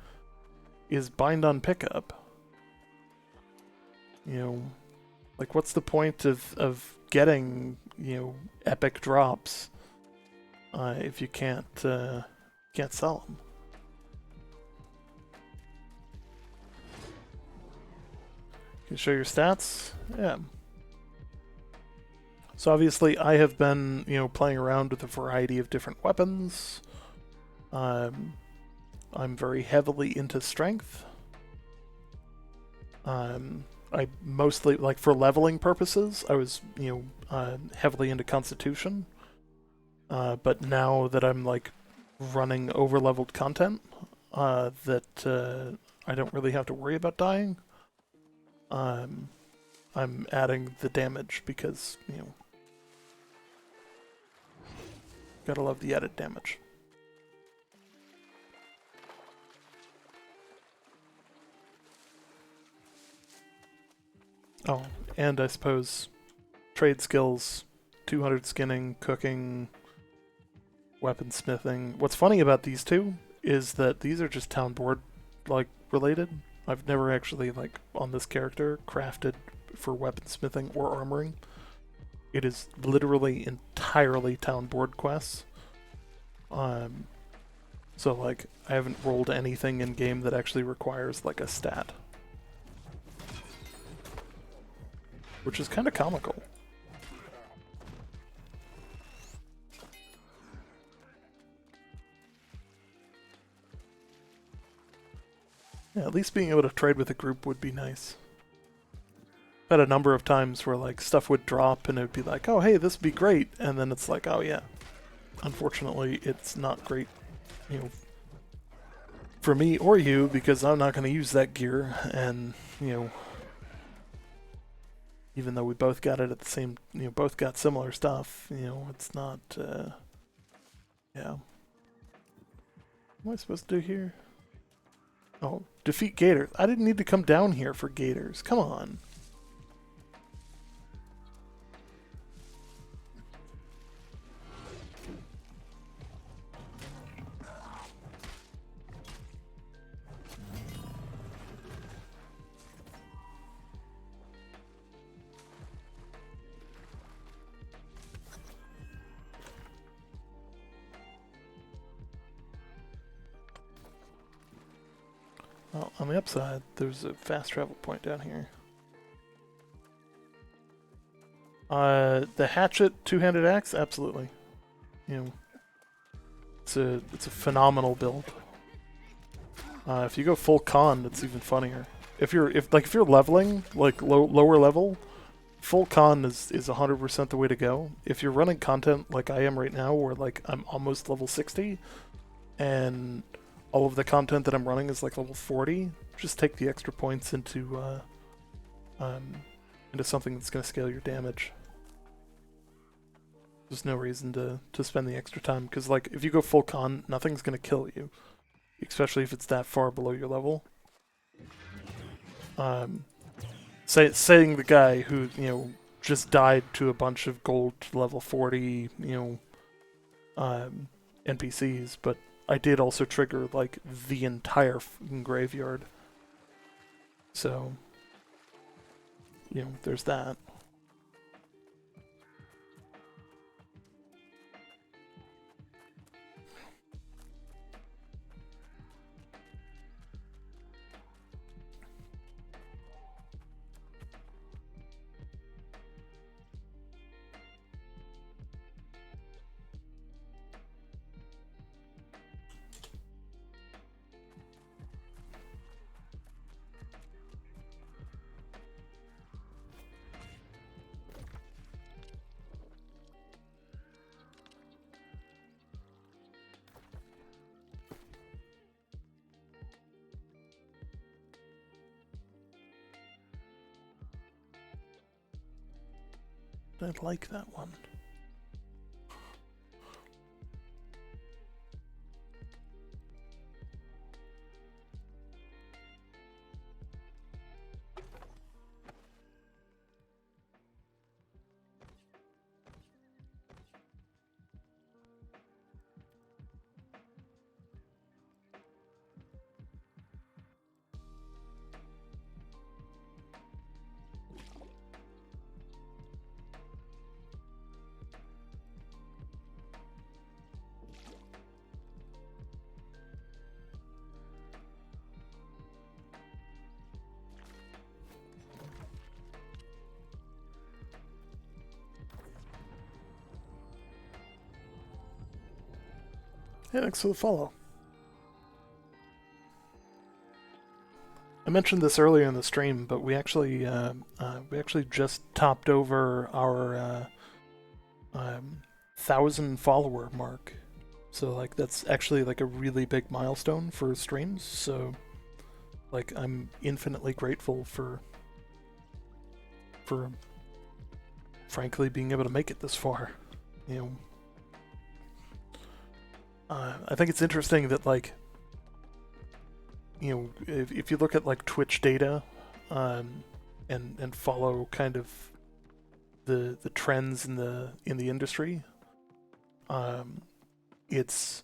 is bind on pickup. You know, like what's the point of getting epic drops if you can't sell them? Can you show your stats? Yeah. So obviously I have been, playing around with a variety of different weapons. I'm very heavily into strength. I mostly, like for leveling purposes, I was, heavily into constitution. But now that I'm like running over-leveled content, that I don't really have to worry about dying. I'm adding the damage because, gotta love the added damage. Oh, and I suppose trade skills, 200 skinning, cooking, weaponsmithing. What's funny about these two is that these are just town board related. I've never actually on this character crafted for weaponsmithing or armoring. It is literally entirely town board quests. So I haven't rolled anything in game that actually requires a stat, which is kind of comical. Yeah, at least being able to trade with a group would be nice. I've had a number of times where stuff would drop and it would be like, oh hey, this would be great, and then it's like, oh yeah, unfortunately it's not great, for me or you, because I'm not going to use that gear, and even though we both got it at the same, both got similar stuff, it's not, yeah. What am I supposed to do here? Oh, defeat gators. I didn't need to come down here for gators. Come on. Well, on the upside, there's a fast travel point down here. The hatchet two-handed axe, absolutely. It's a phenomenal build. If you go full con, it's even funnier. If you're leveling lower level, full con is 100% the way to go. If you're running content like I am right now, where I'm almost level 60, and all of the content that I'm running is level 40, just take the extra points into something that's going to scale your damage. There's no reason to spend the extra time, because if you go full con, nothing's going to kill you, especially if it's that far below your level. Saying the guy who just died to a bunch of gold level 40 NPCs, but I did also trigger the entire graveyard. So, there's that. I like that one. Yeah, thanks for the follow. I mentioned this earlier in the stream, but we actually just topped over our 1,000 follower mark. So that's actually a really big milestone for streams. So I'm infinitely grateful for for frankly being able to make it this far. You know, I think it's interesting that, like, you know, if you look at like Twitch data, and follow kind of the trends in the industry, it's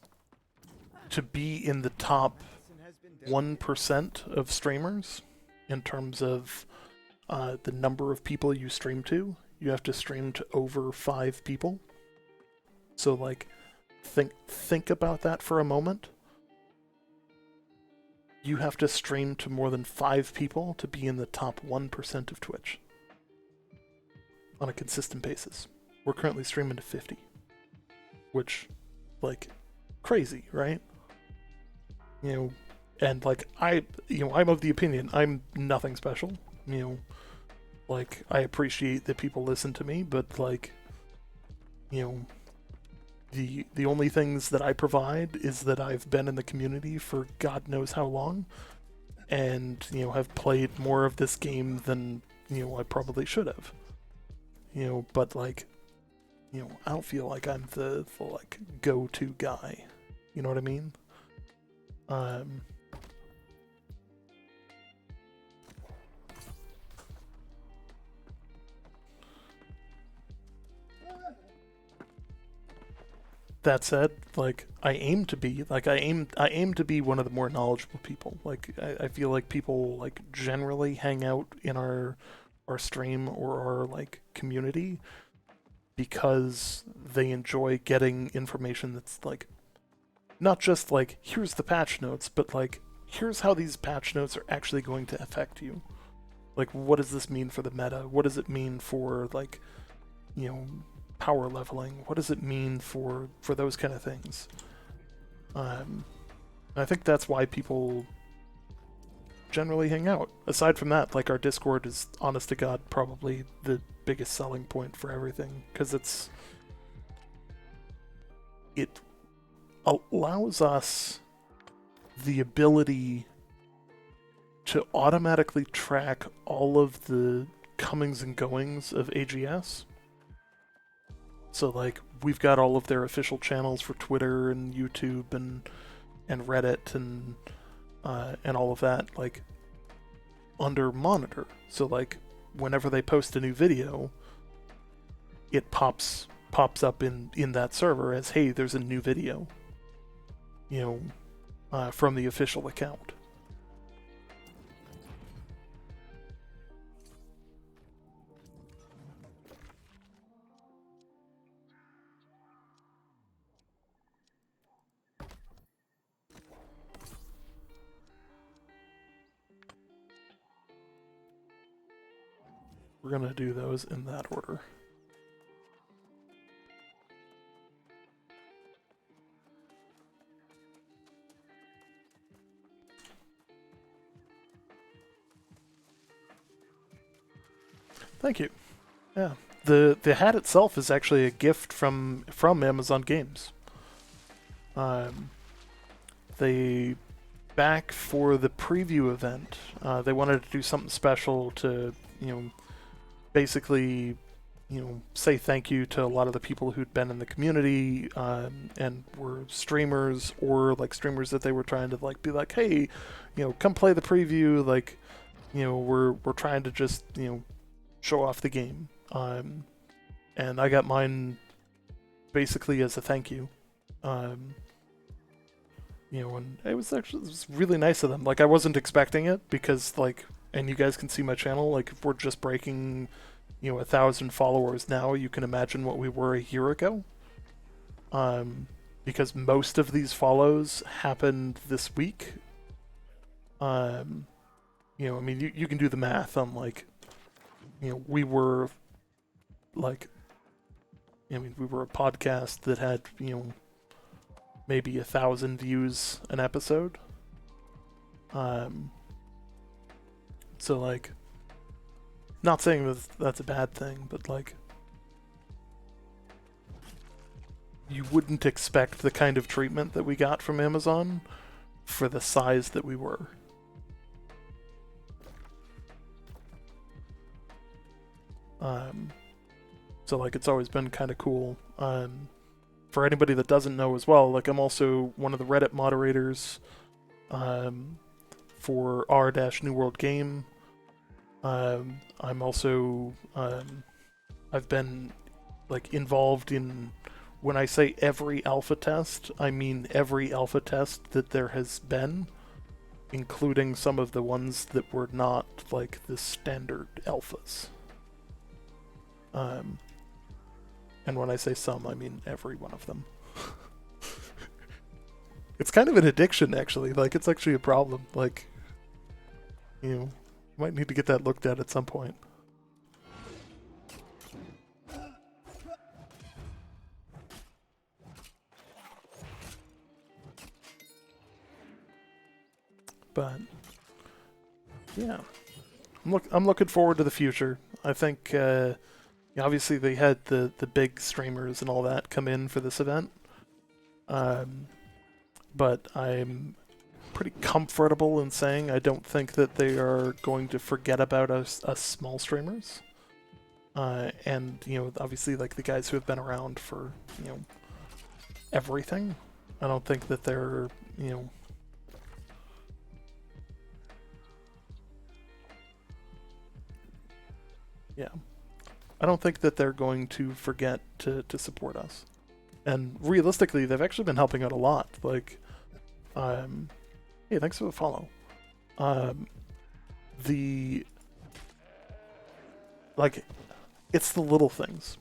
to be in the top 1% of streamers in terms of the number of people you stream to. You have to stream to over 5 people. So, like, think about that for a moment. You have to stream to more than 5 people to be in the top 1% of Twitch on a consistent basis. We're currently streaming to 50, which, like, crazy, right? You know, and like I'm of the opinion I'm nothing special. You know, like, I appreciate that people listen to me, but, like, you know, the only things that I provide is that I've been in the community for God knows how long, and, you know, have played more of this game than, you know, I probably should have. You know, but, like, you know, I don't feel like I'm the like go-to guy. You know what I mean? That said, like, I aim to be to be one of the more knowledgeable people. Like, I feel like people, like, generally hang out in our stream or our, like, community because they enjoy getting information that's, like, not just like, here's the patch notes, but, like, here's how these patch notes are actually going to affect you. Like, what does this mean for the meta? What does it mean for, like, you know, power leveling? What does it mean for those kind of things? I think that's why people generally hang out. Aside from that, like, our Discord is, honest to God, probably the biggest selling point for everything, because it allows us the ability to automatically track all of the comings and goings of AGS. So, like, we've got all of their official channels for Twitter and YouTube and Reddit and all of that, like, under monitor. So, like, whenever they post a new video, it pops up in that server as, hey, there's a new video, you know, from the official account. We're gonna do those in that order. Thank you. Yeah. The hat itself is actually a gift from Amazon Games. They, back for the preview event, they wanted to do something special to, you know, basically, you know, say thank you to a lot of the people who'd been in the community, and were streamers, or, like, streamers that they were trying to, like, be like, hey, you know, come play the preview, like, you know, we're trying to just, you know, show off the game. And I got mine basically as a thank you. You know, and it was really nice of them. Like, I wasn't expecting it, because, like, and you guys can see my channel, like, if we're just breaking, you know, 1,000 followers now, you can imagine what we were a year ago. Because most of these follows happened this week. You know, I mean, you can do the math on, like, you know, we were, like, I mean, we were a podcast that had, you know, maybe 1,000 views an episode. So, like, not saying that's a bad thing, but, like, you wouldn't expect the kind of treatment that we got from Amazon for the size that we were. So like it's always been kind of cool. For anybody that doesn't know as well, like I'm also one of the Reddit moderators for r-new world game. I'm also I've been like involved in, when I say every alpha test, I mean every alpha test that there has been, including some of the ones that were not like the standard alphas. And when I say some, I mean every one of them. It's kind of an addiction, actually. Like, it's actually a problem. Like, you might need to get that looked at some point. But yeah, I'm looking forward to the future. I think obviously they had the big streamers and all that come in for this event, but I'm pretty comfortable in saying I don't think that they are going to forget about us small streamers. And obviously like the guys who have been around for everything. I don't think that they're yeah. I don't think that they're going to forget to support us. And realistically, they've actually been helping out a lot. Like, hey, thanks for the follow. It's the little things.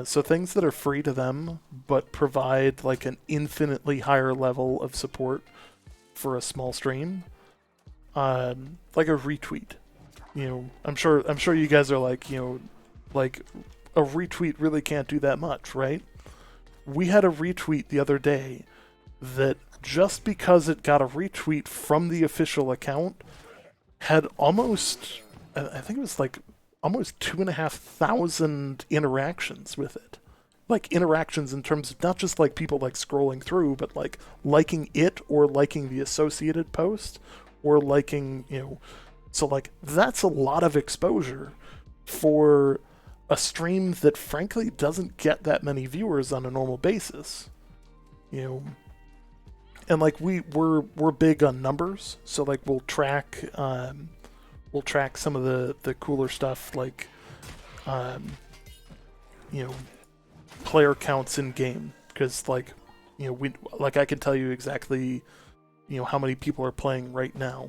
So things that are free to them, but provide like an infinitely higher level of support for a small stream. Like a retweet. I'm sure you guys are like, like a retweet really can't do that much, right? We had a retweet the other day that just because it got a retweet from the official account had almost, I think it was like almost 2,500 interactions with it. Like interactions in terms of not just like people like scrolling through, but like liking it or liking the associated post or liking, so like that's a lot of exposure for a stream that frankly doesn't get that many viewers on a normal basis. And like we're big on numbers, so like we'll track some of the cooler stuff like player counts in game, because like we like I can tell you exactly how many people are playing right now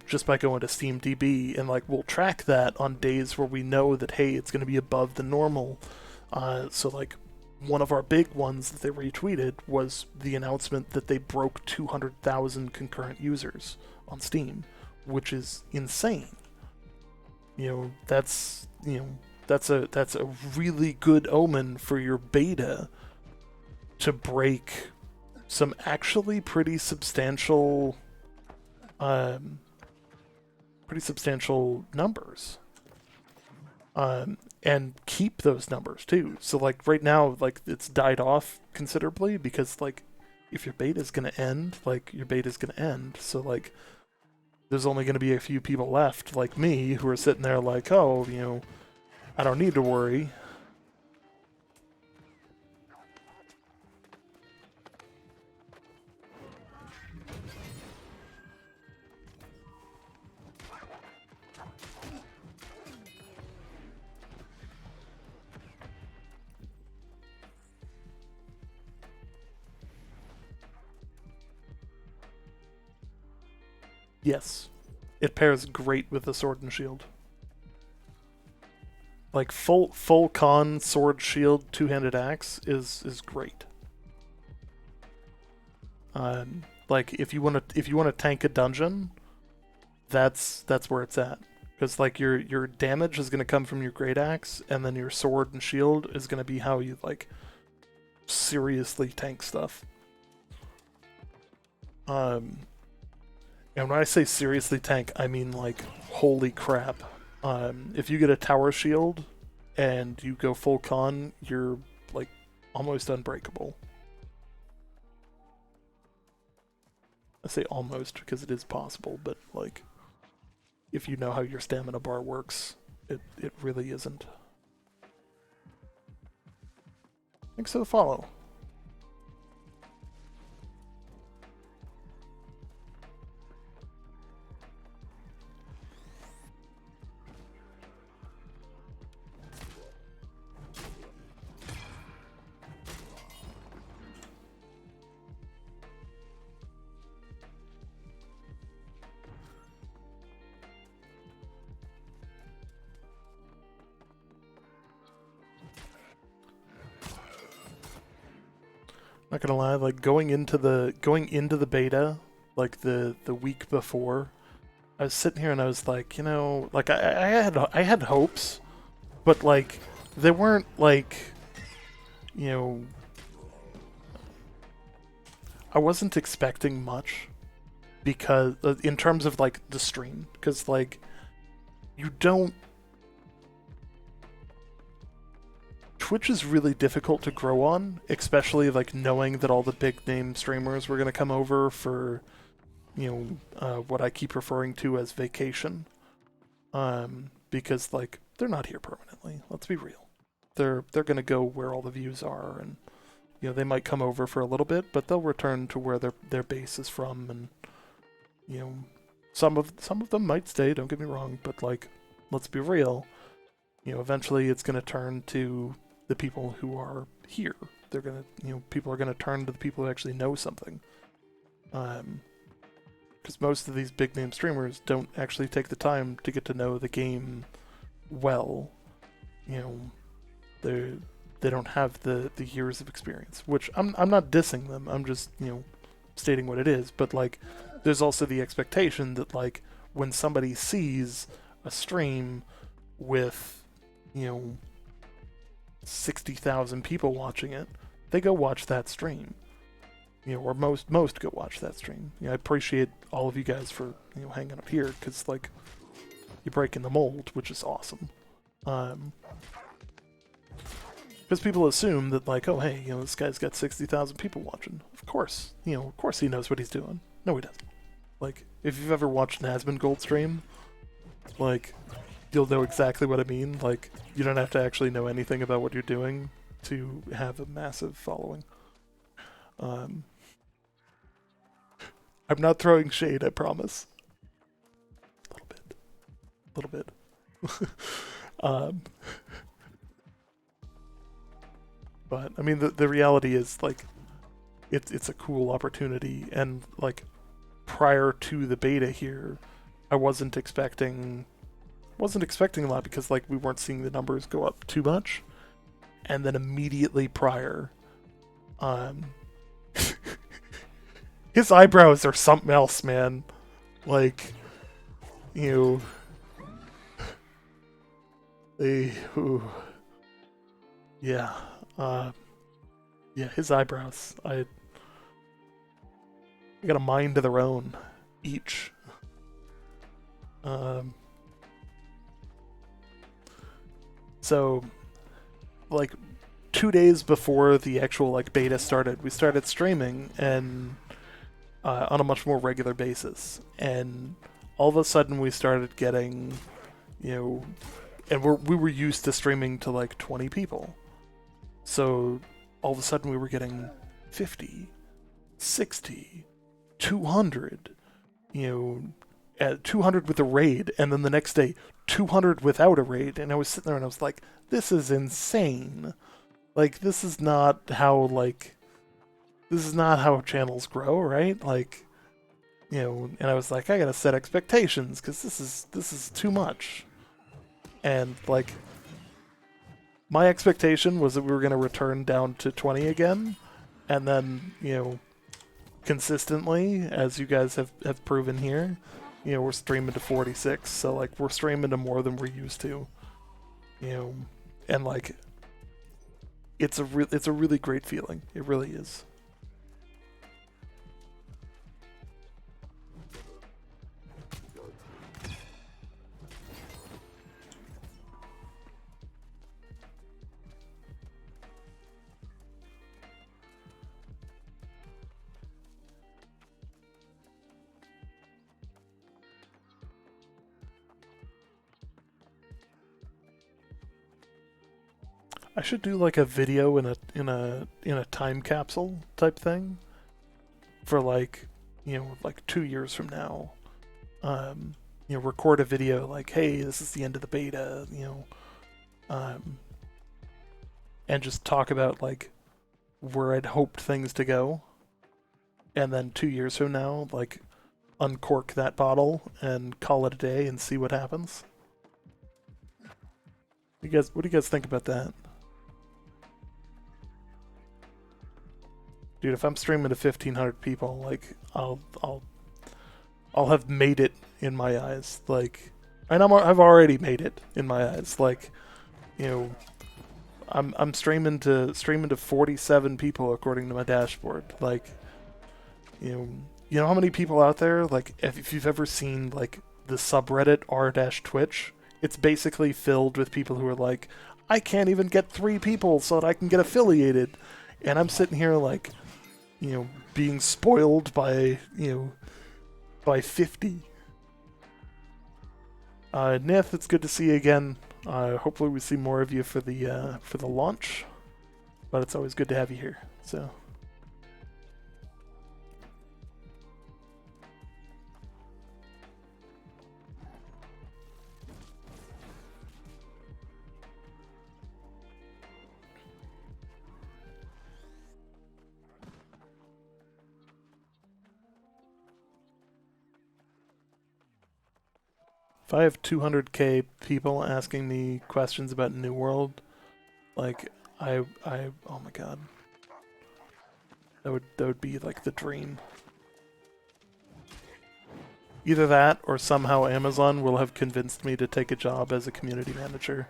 just by going to SteamDB, and like we'll track that on days where we know that hey, it's going to be above the normal. So like one of our big ones that they retweeted was the announcement that they broke 200,000 concurrent users on Steam, which is insane. That's a really good omen for your beta to break some actually pretty substantial numbers, and keep those numbers too. So like right now, like it's died off considerably because like if your beta is gonna end, like your beta is gonna end. So like there's only gonna be a few people left, like me, who are sitting there like, oh, I don't need to worry. Yes, it pairs great with the sword and shield. Like full con sword shield two-handed axe is great. Like if you want to tank a dungeon, that's where it's at. Because like your damage is gonna come from your great axe, and then your sword and shield is gonna be how you like seriously tank stuff. And when I say seriously tank, I mean like holy crap. If you get a tower shield and you go full con, you're like almost unbreakable. I say almost because it is possible, but like if you know how your stamina bar works, It really isn't. Thanks for the follow. Not gonna lie, like going into the beta, like the week before, I was sitting here and I was like, you know, like I had hopes, but like they weren't like, you know, I wasn't expecting much because in terms of like the stream, because like you don't. Twitch is really difficult to grow on, especially like knowing that all the big name streamers were going to come over for, you know, what I keep referring to as vacation. Because like they're not here permanently. Let's be real. They're going to go where all the views are, and you know they might come over for a little bit, but they'll return to where their base is from, and you know some of them might stay. Don't get me wrong, but like let's be real. You know, eventually it's going to turn to the people who are here. They're gonna, you know, people are gonna turn to the people who actually know something. Because most of these big name streamers don't actually take the time to get to know the game well. You know, they don't have the years of experience. Which I'm not dissing them. I'm just, you know, stating what it is. But like, there's also the expectation that like when somebody sees a stream with, you know, 60,000 people watching it, they go watch that stream. You know, or most go watch that stream. You know, I appreciate all of you guys for, you know, hanging up here, because like you're breaking the mold, which is awesome. Because people assume that like, oh hey, you know, this guy's got 60,000 people watching. Of course, you know, of course he knows what he's doing. No, he doesn't. Like, if you've ever watched an Asmongold stream, like, you'll know exactly what I mean. Like, you don't have to actually know anything about what you're doing to have a massive following. I'm not throwing shade, I promise. A little bit. But I mean, the reality is like, it's a cool opportunity, and like prior to the beta here, I wasn't expecting a lot, because like we weren't seeing the numbers go up too much. And then immediately prior, his eyebrows are something else, man. Like, you know, yeah, yeah, his eyebrows. I got a mind of their own, each. So, like, 2 days before the actual like beta started, we started streaming and on a much more regular basis, and all of a sudden we started getting, you know, and we were used to streaming to like 20 people, so all of a sudden we were getting 50, 60, 200, you know, at 200 with a raid, and then the next day 200 without a raid, and I was sitting there and I was like, this is insane. Like, this is not how channels grow, right? Like, you know, and I was like, I gotta set expectations, because this is too much. And like, my expectation was that we were gonna return down to 20 again, and then, you know, consistently, as you guys have proven here, you know, we're streaming to 46, so like we're streaming to more than we're used to, you know, and like it's a really great feeling. It really is. I should do like a video in a time capsule type thing for like, like 2 years from now. Record a video like, hey, this is the end of the beta, and just talk about like where I'd hoped things to go, and then 2 years from now, like uncork that bottle and call it a day and see what happens. What do you guys think about that? Dude, if I'm streaming to 1,500 people, like I'll have made it in my eyes. Like, and I've already made it in my eyes. Like, I'm streaming to 47 people according to my dashboard. Like, you know how many people out there? Like, if you've ever seen like the subreddit r-twitch, it's basically filled with people who are like, I can't even get 3 people so that I can get affiliated, and I'm sitting here like, being spoiled by 50. Nith, it's good to see you again. Hopefully we see more of you for the launch, but it's always good to have you here. So. If I have 200k people asking me questions about New World, like oh my god, that would be like the dream. Either that, or somehow Amazon will have convinced me to take a job as a community manager,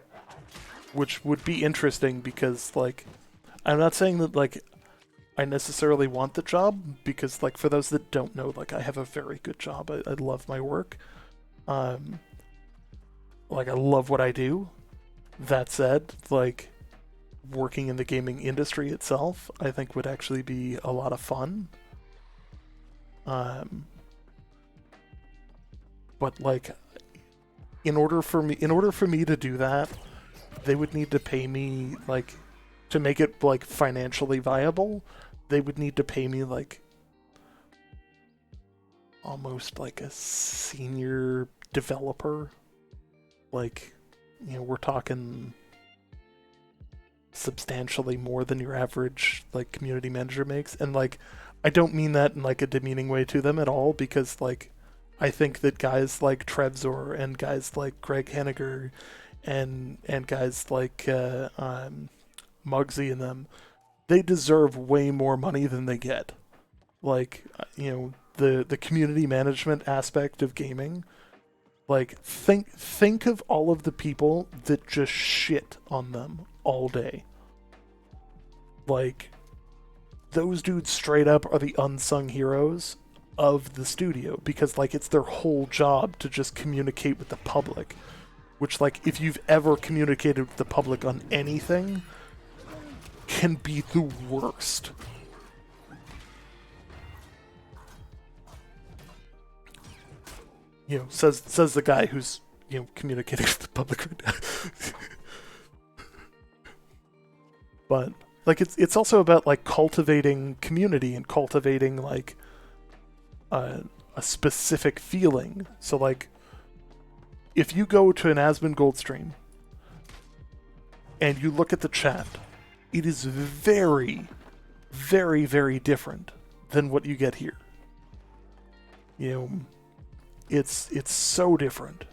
which would be interesting because like, I'm not saying that like I necessarily want the job, because like for those that don't know, like I have a very good job. I love my work. Like, I love what I do. That said, like, working in the gaming industry itself, I think would actually be a lot of fun. But like, in order for me to do that, they would need to pay me, like, to make it like financially viable, they would need to pay me like almost like a senior developer. Like, we're talking substantially more than your average like community manager makes, and like I don't mean that in like a demeaning way to them at all, because like I think that guys like Trevzor and guys like Greg Henniger and guys like Muggsy and them, they deserve way more money than they get. Like, the community management aspect of gaming. Like, think of all of the people that just shit on them all day. Like, those dudes straight up are the unsung heroes of the studio, because, like, it's their whole job to just communicate with the public. Which, like, if you've ever communicated with the public on anything, can be the worst. Says the guy who's, communicating with the public right now. But, like, it's also about, like, cultivating community and cultivating, like, a specific feeling. So, like, if you go to an Asmongold stream and you look at the chat, it is very, very, very different than what you get here. It's so different.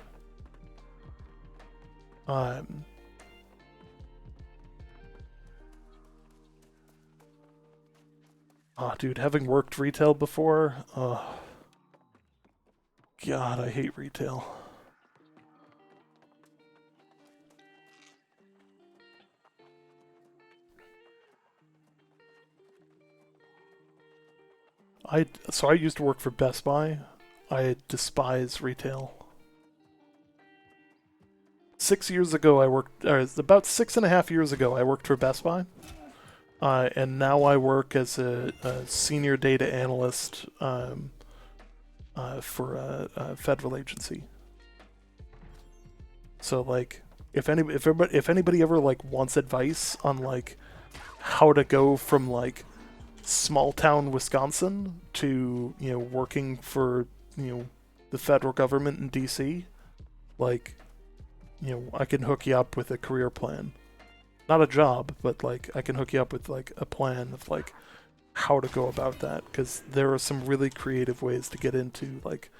Dude, having worked retail before, God, I hate retail. So I used to work for Best Buy. I despise retail. 6 years ago, about 6.5 years ago, I worked for Best Buy. And now I work as a senior data analyst for a federal agency. So, like, if anybody ever like wants advice on like how to go from like small town Wisconsin to, you know, working for, you know, the federal government in DC, like, you know, I can hook you up with a career plan. Not a job, but like I can hook you up with like a plan of like how to go about that, because there are some really creative ways to get into like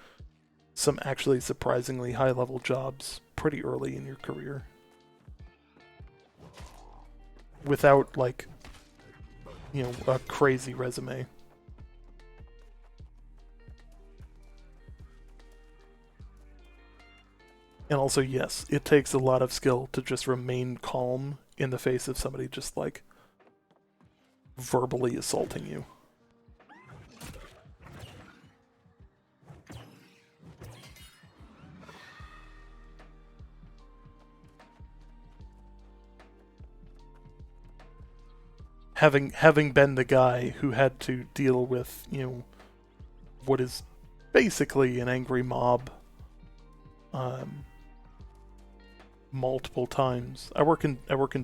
some actually surprisingly high level jobs pretty early in your career without like, you know, a crazy resume. And also, yes, it takes a lot of skill to just remain calm in the face of somebody just like verbally assaulting you. Having been the guy who had to deal with, you know, what is basically an angry mob multiple times. I work in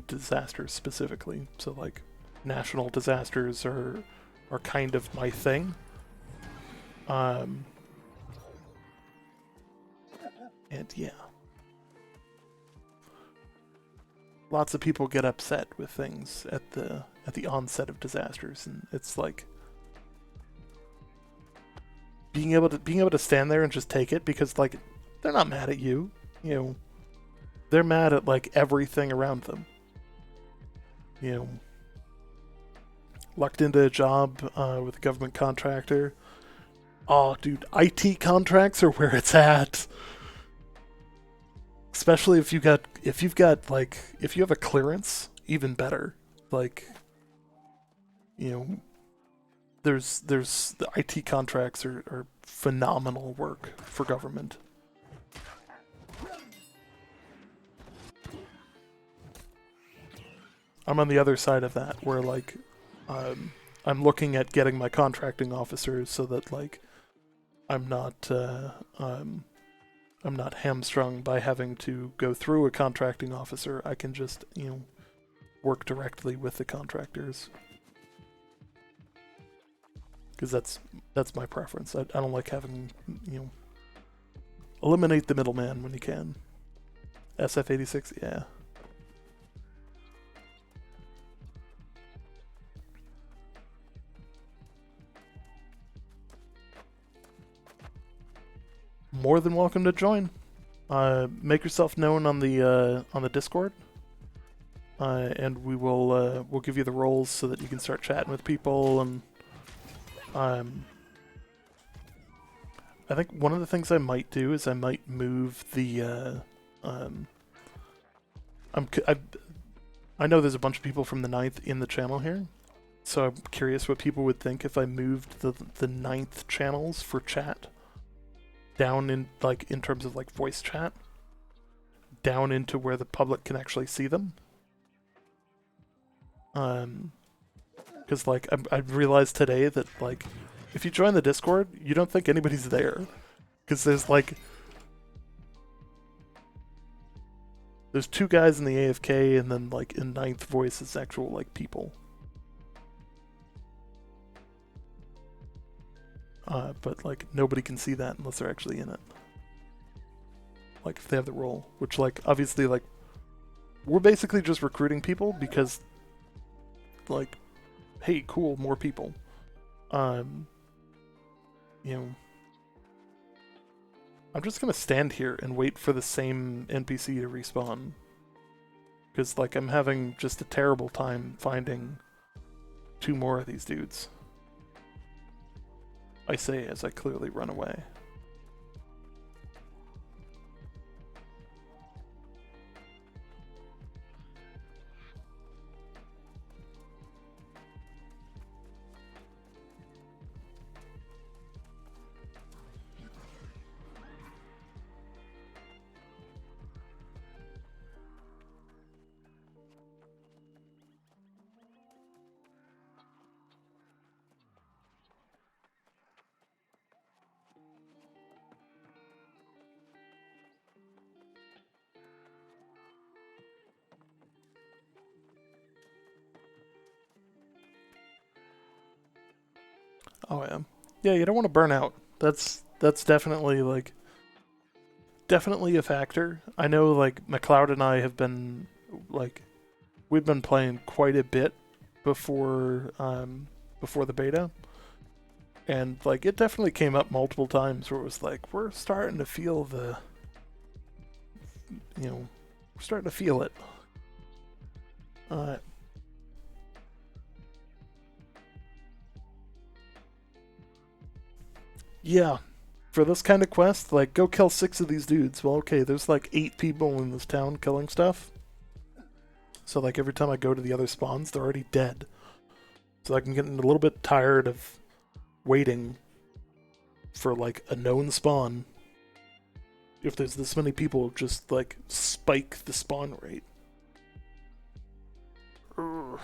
disasters specifically, so like national disasters are kind of my thing. And yeah, lots of people get upset with things at the onset of disasters, and it's like being able to stand there and just take it, because like they're not mad at you, you know, they're mad at like everything around them. You know, lucked into a job with a government contractor. Oh, dude, IT contracts are where it's at. Especially if you have a clearance, even better. Like, you know, there's the IT contracts are phenomenal work for government. I'm on the other side of that, where like I'm looking at getting my contracting officers so that like I'm not hamstrung by having to go through a contracting officer. I can just, you know, work directly with the contractors, because that's my preference. I don't like having, you know, eliminate the middleman when you can. SF-86, yeah. More than welcome to join. Make yourself known on the Discord, and we'll give you the roles so that you can start chatting with people. And I think one of the things I might do is I might move the I know there's a bunch of people from the 9th in the channel here, so I'm curious what people would think if I moved the 9th channels for chat down in like in terms of like voice chat down into where the public can actually see them. Because like I've realized today that like if you join the Discord, you don't think anybody's there, because there's 2 guys in the AFK, and then like in 9th voice is actual like people. But like nobody can see that unless they're actually in it. Like if they have the role, which like obviously like we're basically just recruiting people because like, hey, cool, more people. You know, I'm just gonna stand here and wait for the same NPC to respawn, because like I'm having just a terrible time finding 2 more of these dudes. I say as I clearly run away. Oh, I am. Yeah, you don't want to burn out. That's definitely like definitely a factor. I know like McLeod and I have been like we've been playing quite a bit before the beta. And like it definitely came up multiple times where it was like we're starting to feel the we're starting to feel it. Uh yeah, for this kind of quest, like go kill 6 of these dudes. Well, okay, there's like 8 people in this town killing stuff. So like every time I go to the other spawns, they're already dead. So I can get a little bit tired of waiting for like a known spawn. If there's this many people, just like spike the spawn rate. Urgh.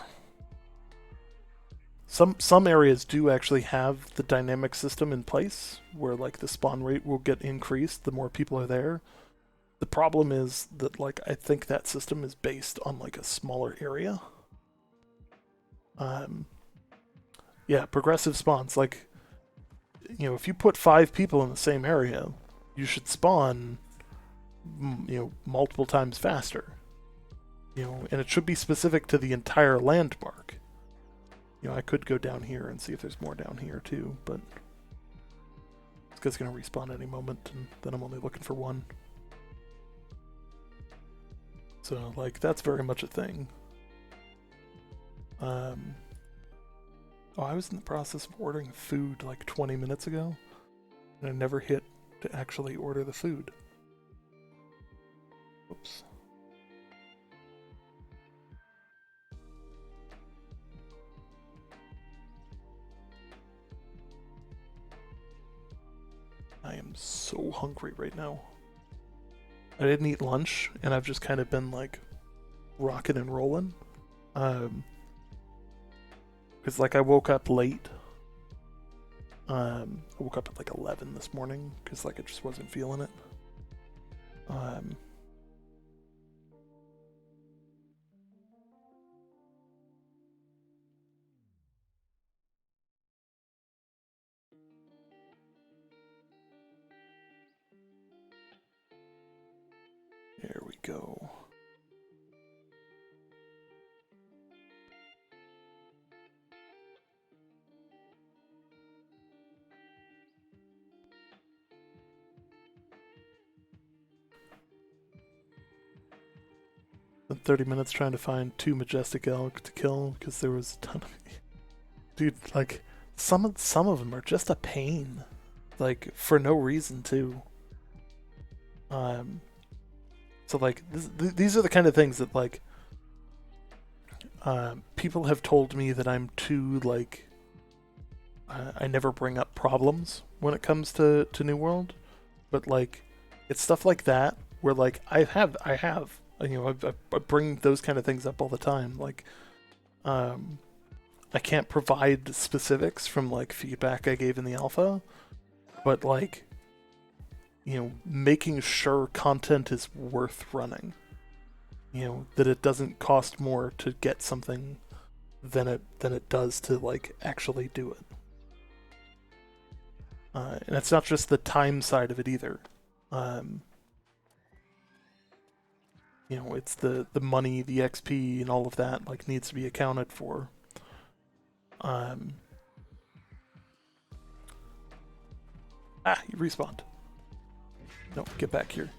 Some areas do actually have the dynamic system in place where like the spawn rate will get increased the more people are there. The problem is that like I think that system is based on like a smaller area. Um yeah, progressive spawns like if you put 5 people in the same area, you should spawn multiple times faster. And it should be specific to the entire landmark. I could go down here and see if there's more down here too, but this guy's gonna respawn any moment, and then I'm only looking for 1. So, like, that's very much a thing. Oh, I was in the process of ordering food like 20 minutes ago, and I never hit to actually order the food. Oops. I am so hungry right now. I didn't eat lunch, and I've just kind of been like rocking and rolling. Because like I woke up late. I woke up at like 11 this morning because like I just wasn't feeling it. Here we go. Spent 30 minutes trying to find 2 majestic elk to kill because there was a ton of dude. Like some of them are just a pain, like for no reason too. So like these are the kind of things that like people have told me that I'm too like I never bring up problems when it comes to New World, but like it's stuff like that where like I have I bring those kind of things up all the time. Like I can't provide specifics from like feedback I gave in the alpha, but like making sure content is worth running. That it doesn't cost more to get something than it does to like actually do it. And it's not just the time side of it either. It's the money, the XP, and all of that like needs to be accounted for. You respawned. No, get back here.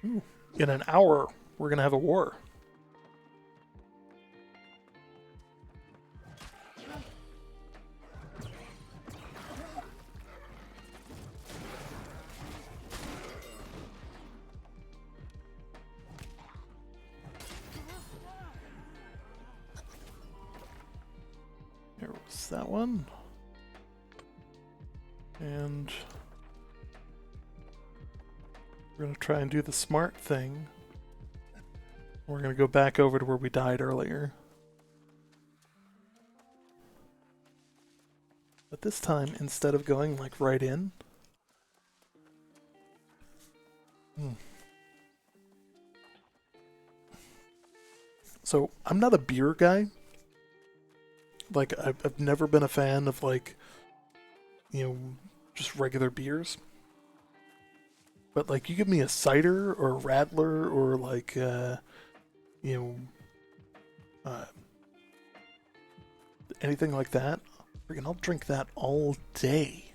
Ooh, in an hour, we're gonna have a war. Here was that one. And We're gonna try and do the smart thing. We're gonna go back over to where we died earlier. But this time, instead of going like right in, So I'm not a beer guy. Like I've never been a fan of like, just regular beers. But like you give me a cider or a radler or like you know uh, anything like that, freaking I'll drink that all day.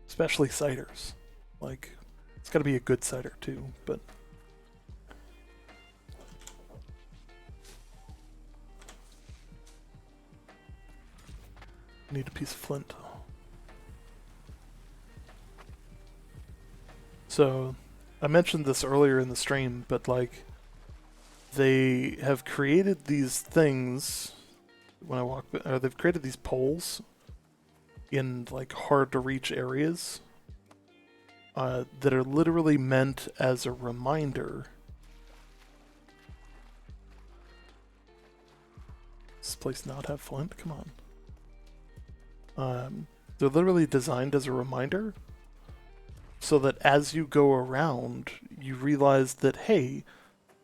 Especially ciders. Like it's got to be a good cider too, but I need a piece of flint. So, I mentioned this earlier in the stream, but like, they have created these things when I walk, or they've created these poles in like hard to reach areas that are literally meant as a reminder. Does this place not have flint? Come on. They're literally designed as a reminder so that as you go around, you realize that, hey,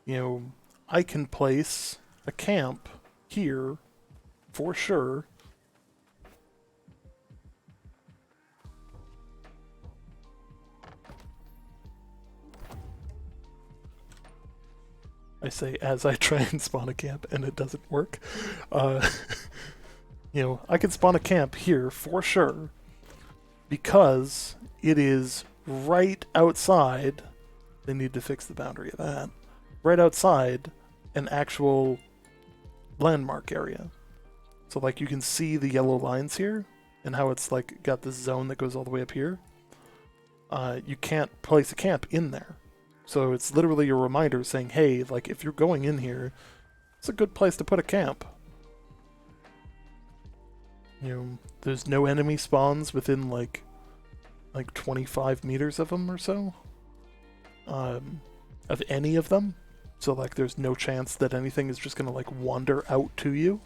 I can place a camp here for sure. I say as I try and spawn a camp and it doesn't work. I can spawn a camp here for sure because it is right outside. They need to fix the boundary of that. Right outside an actual landmark area. So like you can see the yellow lines here and how it's like got this zone that goes all the way up here. You can't place a camp in there. So it's literally a reminder saying, hey, like if you're going in here, it's a good place to put a camp. There's no enemy spawns within like 25 meters of them or so. Of any of them. So like there's no chance that anything is just gonna like wander out to you.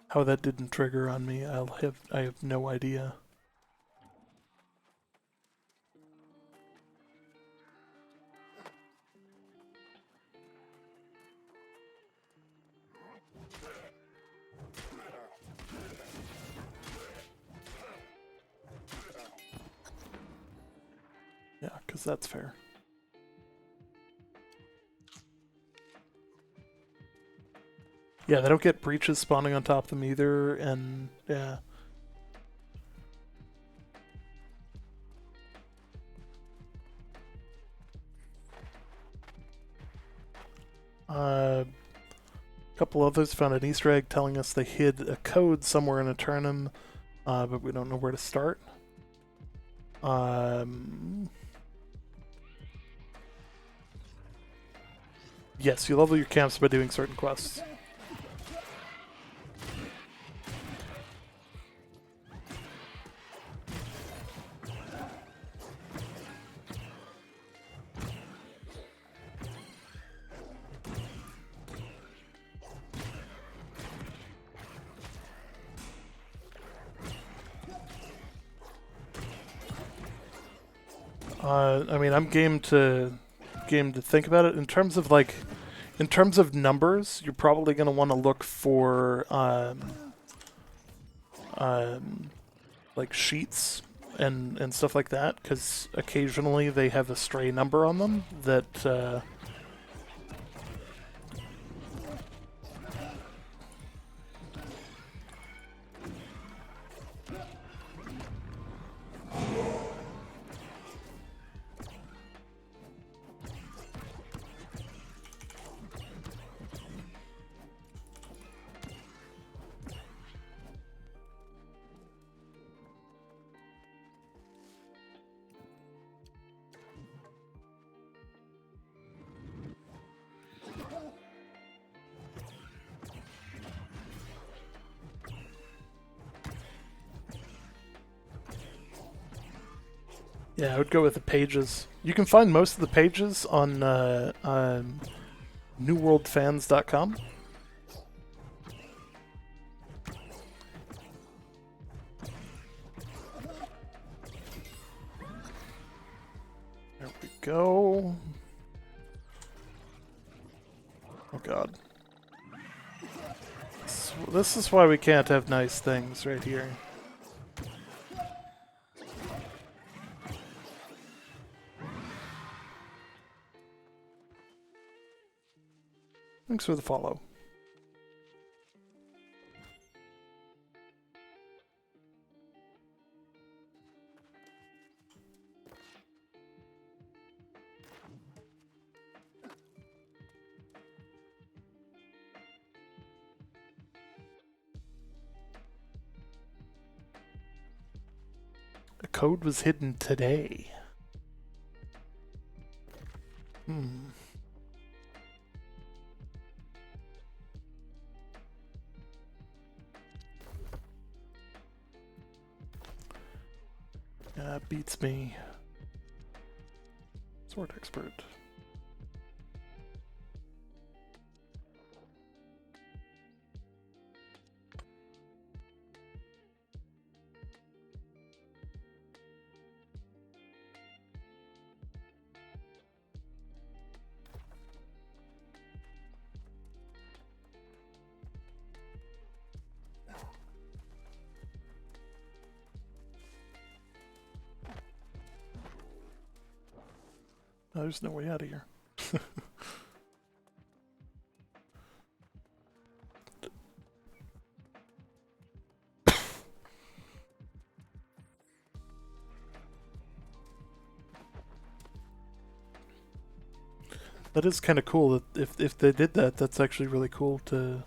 How that didn't trigger on me, I have no idea. Yeah, because that's fair. Yeah, they don't get breaches spawning on top of them either, and yeah. A couple others found an Easter egg telling us they hid a code somewhere in Eternum, but we don't know where to start. Yes, you level your camps by doing certain quests. I mean, I'm game to think about it in terms of numbers. You're probably going to want to look for like sheets and stuff like that, because occasionally they have a stray number on them that Yeah, I would go with the pages. You can find most of the pages on newworldfans.com. There we go. Oh god. This is why we can't have nice things right here. Thanks for the follow. The code was hidden today. Beats me. Sword expert. Oh, there's no way out of here. That is kind of cool. That if they did that, that's actually really cool to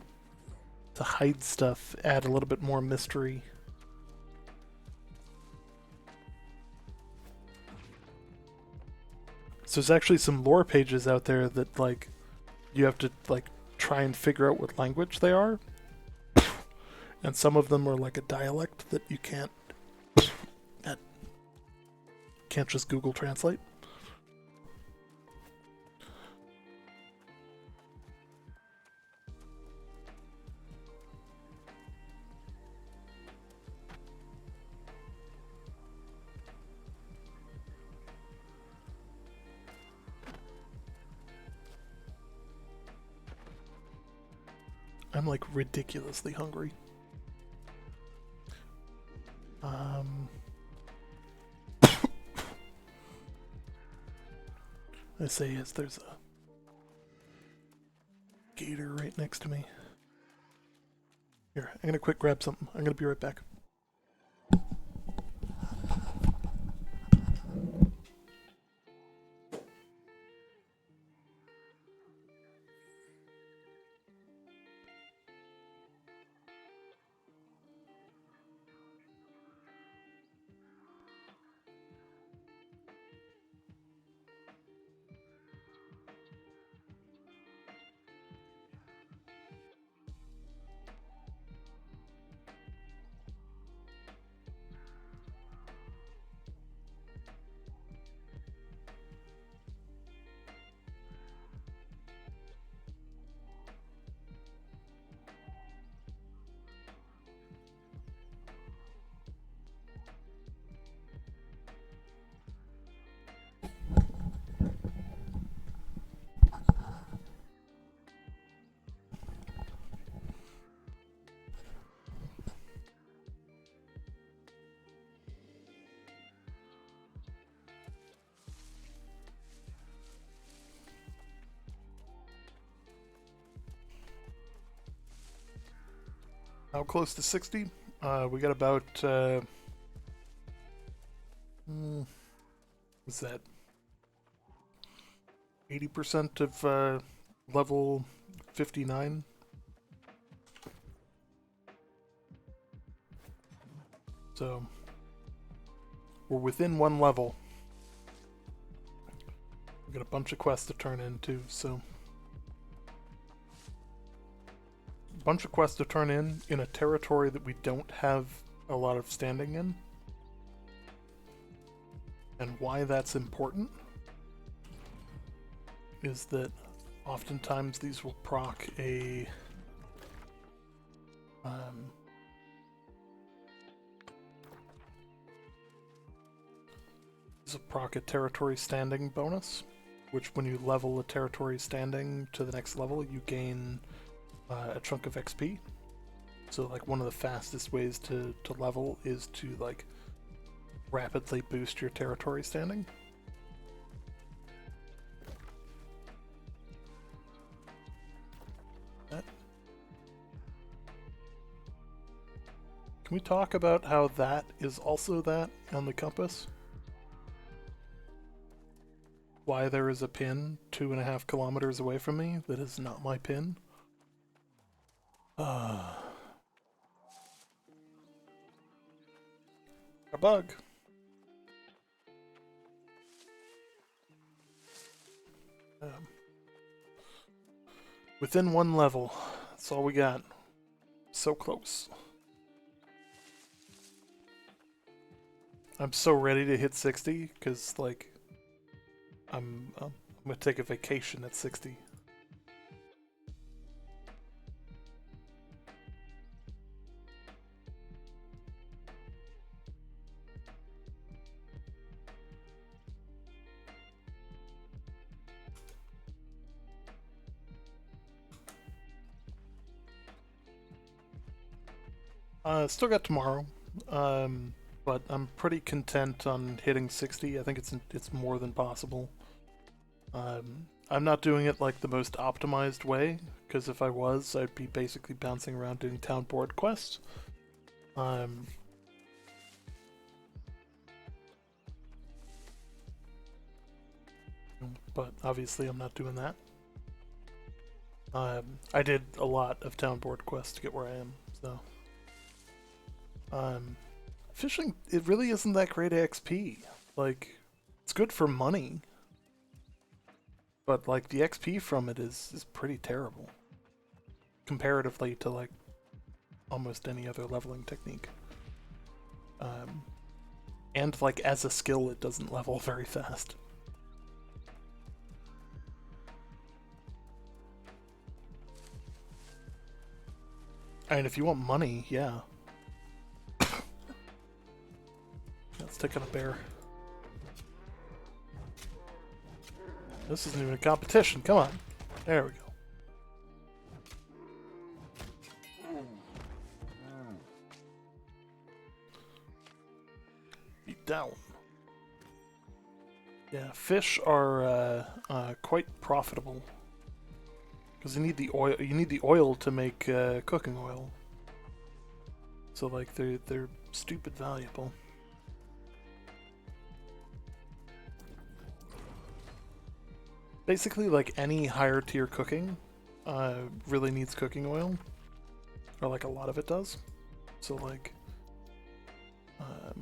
hide stuff, add a little bit more mystery. So there's actually some lore pages out there that like you have to like try and figure out what language they are, and some of them are like a dialect that you can't just Google Translate. I'm like ridiculously hungry. I say is there's a gator right next to me. Here, I'm gonna quick grab something. I'm gonna be right back. How close to 60? We got about what's that? 80% of level 59. So we're within one level. We got a bunch of quests to turn in too, so a bunch of quests to turn in a territory that we don't have a lot of standing in. And why that's important is that oftentimes these will proc a territory standing bonus, which when you level a territory standing to the next level, you gain a chunk of XP. So like one of the fastest ways to level is to like rapidly boost your territory standing. Can we talk about how that is also that on the compass? Why there is a pin 2.5 kilometers away from me that is not my pin? A bug. Within one level. That's all we got. So close. I'm so ready to hit 60 because, like, I'm gonna take a vacation at 60. Still got tomorrow, but I'm pretty content on hitting 60. I think it's more than possible. I'm not doing it like the most optimized way, because if I was, I'd be basically bouncing around doing town board quests. But obviously I'm not doing that. I did a lot of town board quests to get where I am, so. Fishing, it really isn't that great XP. Like, it's good for money, but like the XP from it is pretty terrible comparatively to like almost any other leveling technique. And like as a skill, it doesn't level very fast. And if you want money, yeah. Let's take on a bear. This isn't even a competition. Come on. There we go. Be down. Yeah, fish are quite profitable because you need the oil. You need the oil to make cooking oil. So like they're stupid valuable. Basically, like any higher tier cooking really needs cooking oil, or like a lot of it does. So like, we're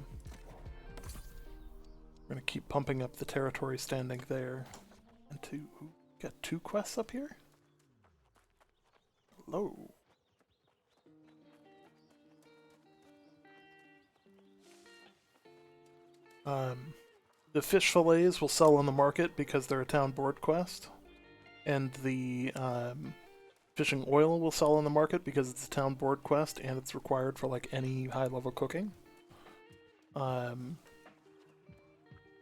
gonna keep pumping up the territory standing there. And got 2 quests up here. Hello. The fish fillets will sell on the market because they're a town board quest, and the fishing oil will sell on the market because it's a town board quest and it's required for like any high level cooking. You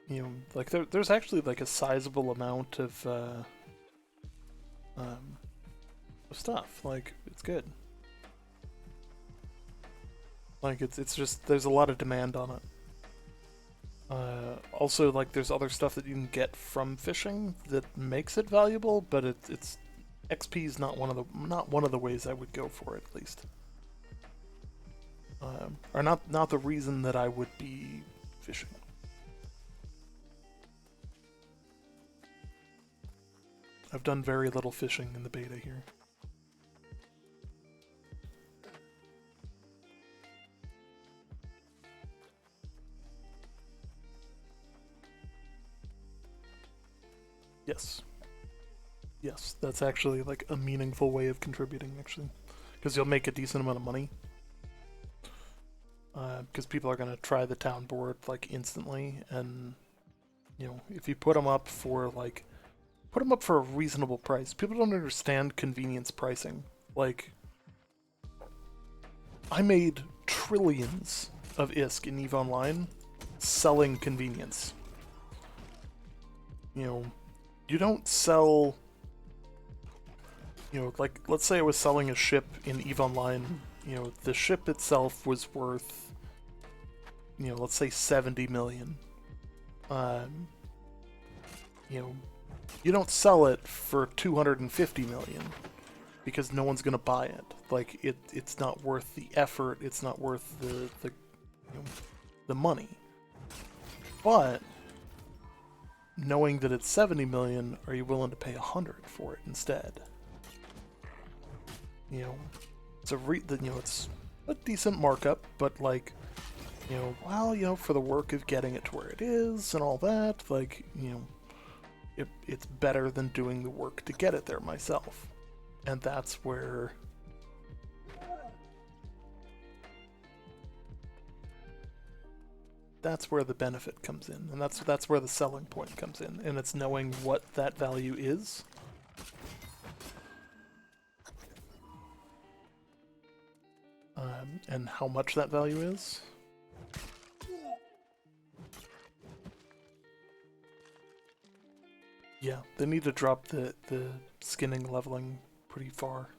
know, like there's actually like a sizable amount of stuff. Like it's good. Like it's just there's a lot of demand on it. Also, like, there's other stuff that you can get from fishing that makes it valuable, but it's XP is not one of the ways I would go for it, at least. Or not the reason that I would be fishing. I've done very little fishing in the beta here. Yes. Yes, that's actually like a meaningful way of contributing, actually. Because you'll make a decent amount of money. Because people are going to try the town board like instantly, and You know, if you put them up for like, put them up for a reasonable price. People don't understand convenience pricing. Like, I made trillions of ISK in EVE Online selling convenience. You know, you don't sell, you know, like, let's say I was selling a ship in EVE Online, you know, the ship itself was worth, you know, let's say 70 million. You know, you don't sell it for 250 million because no one's gonna buy it. Like, it's not worth the effort, it's not worth the you know, the money. But knowing that it's 70 million, are you willing to pay 100 for it instead? You know, it's you know, it's a decent markup, but like, you know, well, you know, for the work of getting it to where it is and all that, like, you know, it's better than doing the work to get it there myself. And that's where the benefit comes in, and that's where the selling point comes in, and it's knowing what that value is. And how much that value is. Yeah, they need to drop the skinning leveling pretty far.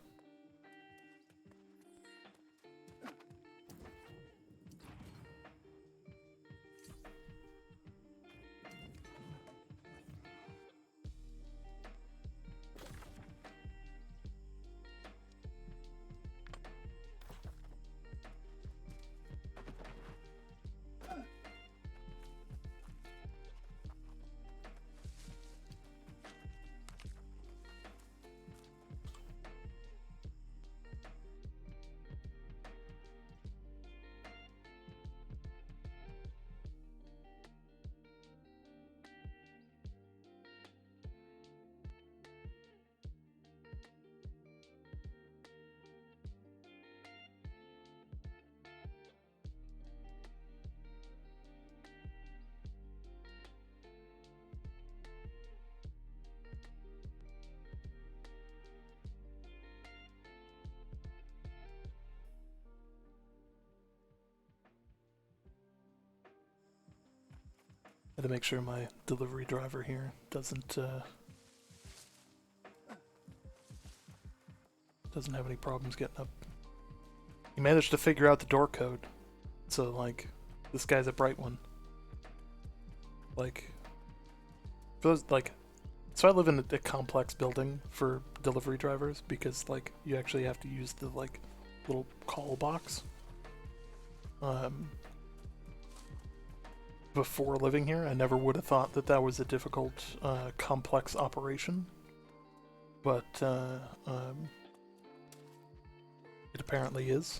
I had to make sure my delivery driver here doesn't have any problems getting up. He managed to figure out the door code, so like, this guy's a bright one. Like, for those, like, so I live in a complex building for delivery drivers because like you actually have to use the like little call box. Before living here, I never would have thought that that was a difficult, complex operation, but it apparently is.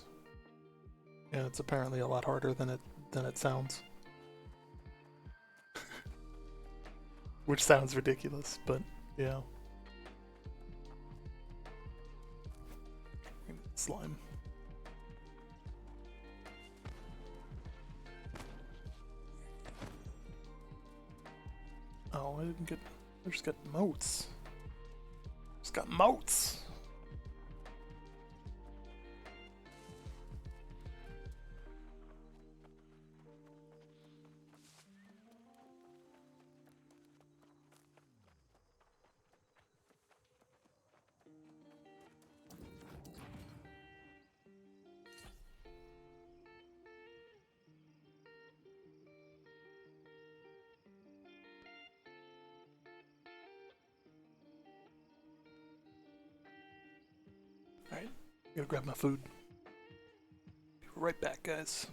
Yeah, it's apparently a lot harder than it sounds. Which sounds ridiculous, but yeah. Slime. Oh, I didn't get. I just got moats. Just got moats. Alright, gotta grab my food. Be right back, guys.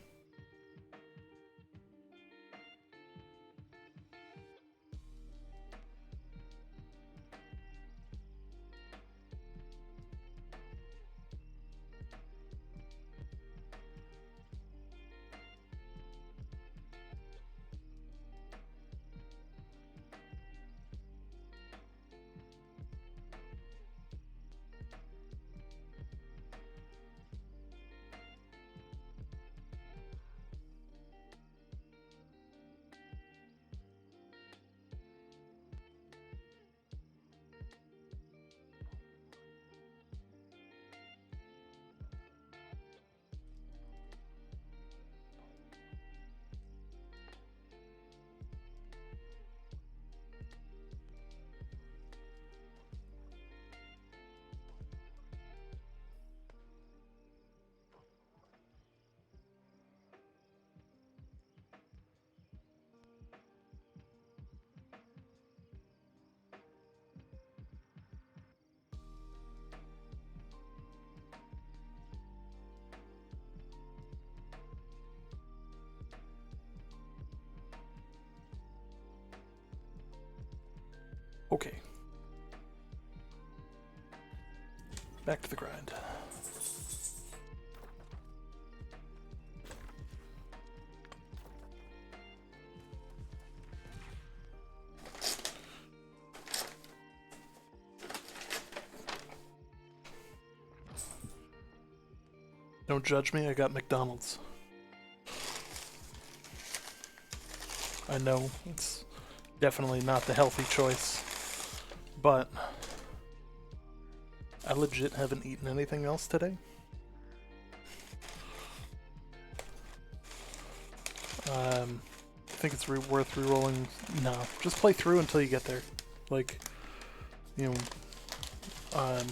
Back to the grind. Don't judge me, I got McDonald's. I know it's definitely not the healthy choice, but I legit haven't eaten anything else today. I think it's worth re-rolling. No, just play through until you get there. Like, you know,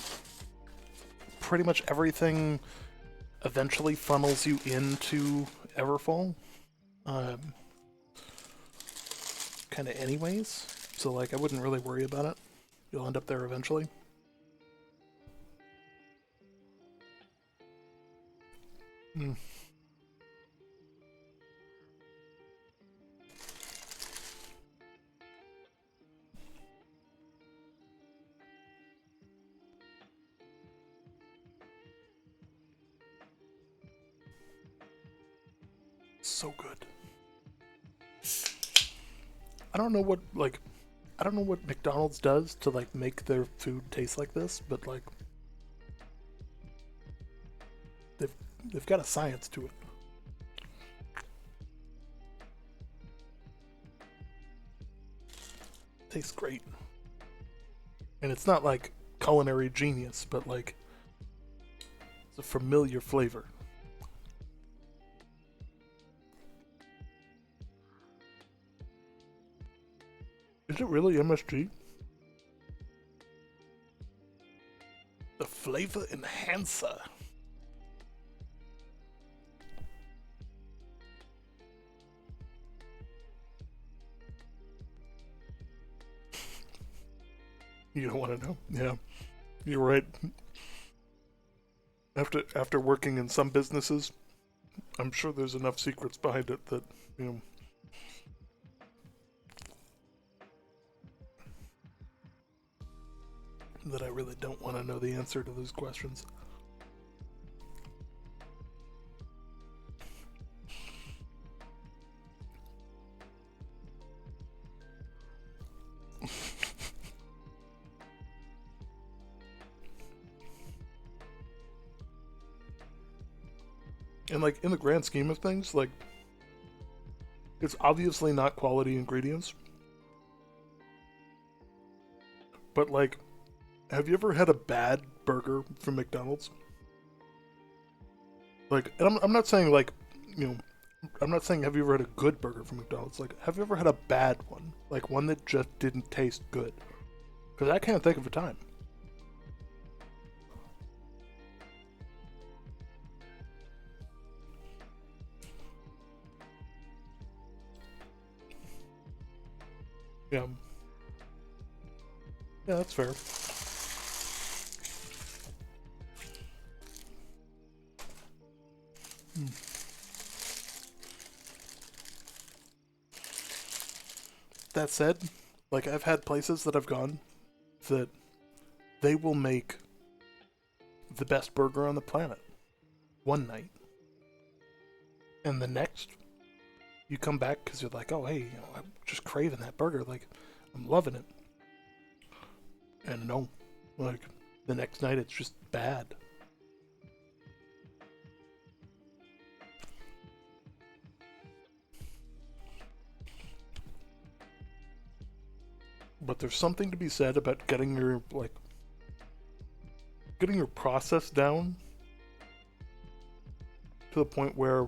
pretty much everything eventually funnels you into Everfall. Kind of anyways. So, like, I wouldn't really worry about it. You'll end up there eventually. Hmm. So good. I don't know what McDonald's does to like make their food taste like this, but like they've got a science to it. Tastes great. And it's not like culinary genius, but like it's a familiar flavor. Is it really MSG? The flavor enhancer. You don't want to know? Yeah, you're right. After working in some businesses, I'm sure there's enough secrets behind it that, you know, that I really don't want to know the answer to those questions. And like in the grand scheme of things, like it's obviously not quality ingredients. But like, have you ever had a bad burger from McDonald's? Like, and I'm not saying like, you know, I'm not saying have you ever had a good burger from McDonald's. Like, have you ever had a bad one? Like one that just didn't taste good? Because I can't think of a time. Yeah. Yeah, that's fair. That said, like I've had places that I've gone that they will make the best burger on the planet one night, and the next you come back because you're like, oh hey, you know, I'm just craving that burger, like I'm loving it, and no, like the next night it's just bad. But there's something to be said about getting your process down to the point where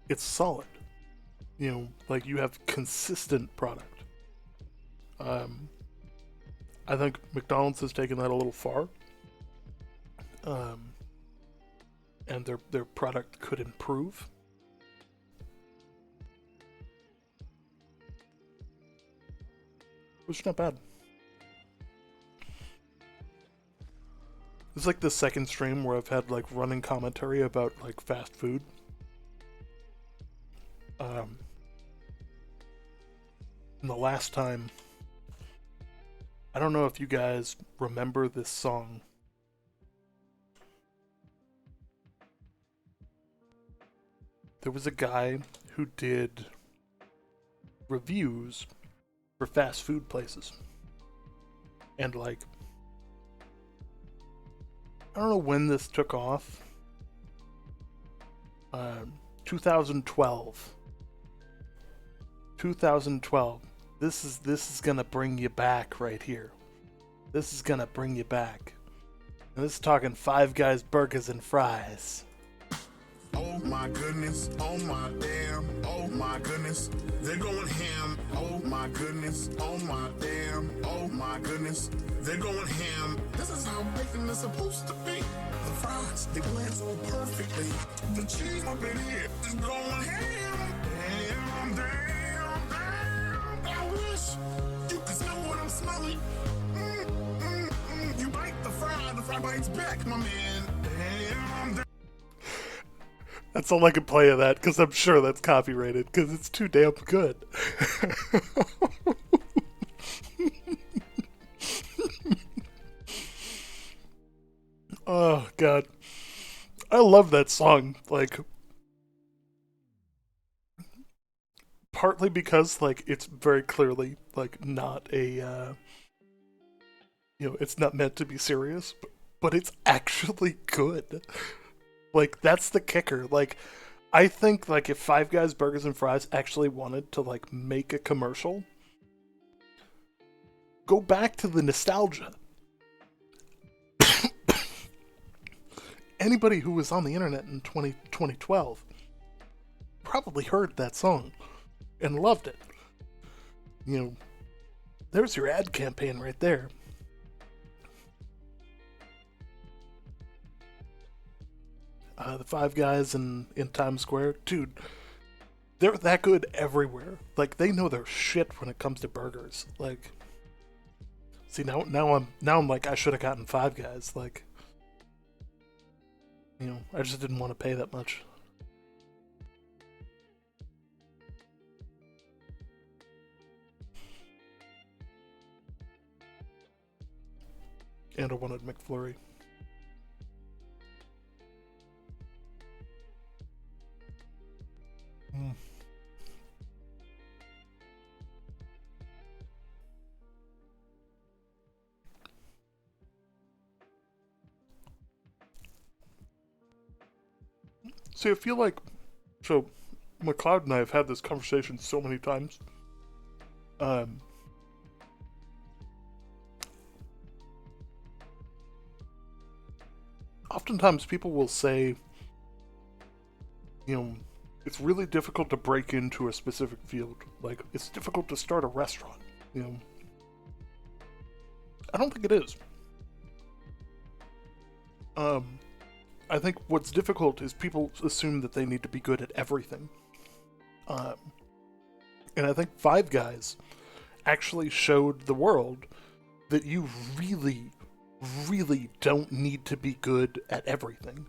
it's solid. You know, like you have consistent product. I think McDonald's has taken that a little far. And their product could improve. Which is not bad. It's like the second stream where I've had like running commentary about like fast food. And the last time, I don't know if you guys remember this song there was a guy who did reviews for fast food places. And like, I don't know when this took off. 2012. 2012. This is gonna bring you back right here. This is gonna bring you back. And this is talking Five Guys burgers and fries. Oh my goodness, oh my damn, oh my goodness, they're going ham. Oh my goodness, oh my damn, oh my goodness, they're going ham. This is how bacon is supposed to be. The fries, they blend so perfectly. The cheese up in here is going ham. Damn, damn, damn. I wish you could smell what I'm smelling. You bite the fry bites back, my man. Damn, damn. That's all I can play of that, because I'm sure that's copyrighted, because it's too damn good. Oh, God. I love that song, like, partly because, like, it's very clearly, like, not a, it's not meant to be serious, but it's actually good. Like, that's the kicker. Like, I think, like, if Five Guys Burgers and Fries actually wanted to, like, make a commercial, go back to the nostalgia. Anybody who was on the internet in 2012 probably heard that song and loved it. There's your ad campaign right there. The Five Guys in Times Square, dude, they're that good everywhere. Like, they know their shit when it comes to burgers. Like, see, now I'm like, I should have gotten Five Guys. Like, I just didn't want to pay that much. And I wanted McFlurry. See, I feel like, so McLeod and I have had this conversation so many times. Oftentimes people will say, it's really difficult to break into a specific field. Like, it's difficult to start a restaurant, I don't think it is. I think what's difficult is people assume that they need to be good at everything. And I think Five Guys actually showed the world that you really, really don't need to be good at everything.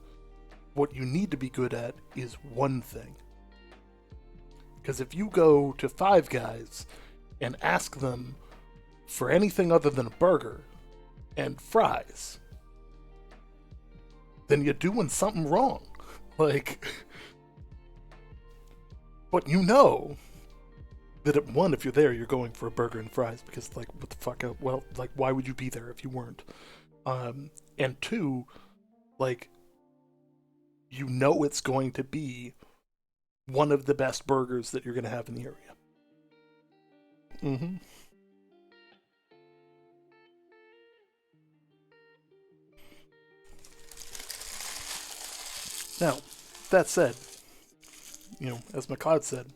What you need to be good at is one thing. Because if you go to Five Guys and ask them for anything other than a burger and fries, then you're doing something wrong. Like, but that at one, if you're there, you're going for a burger and fries, because, like, what the fuck? Well, like, why would you be there if you weren't? And two, like, it's going to be one of the best burgers that you're going to have in the area. Mm-hmm. Now, that said, as McLeod said,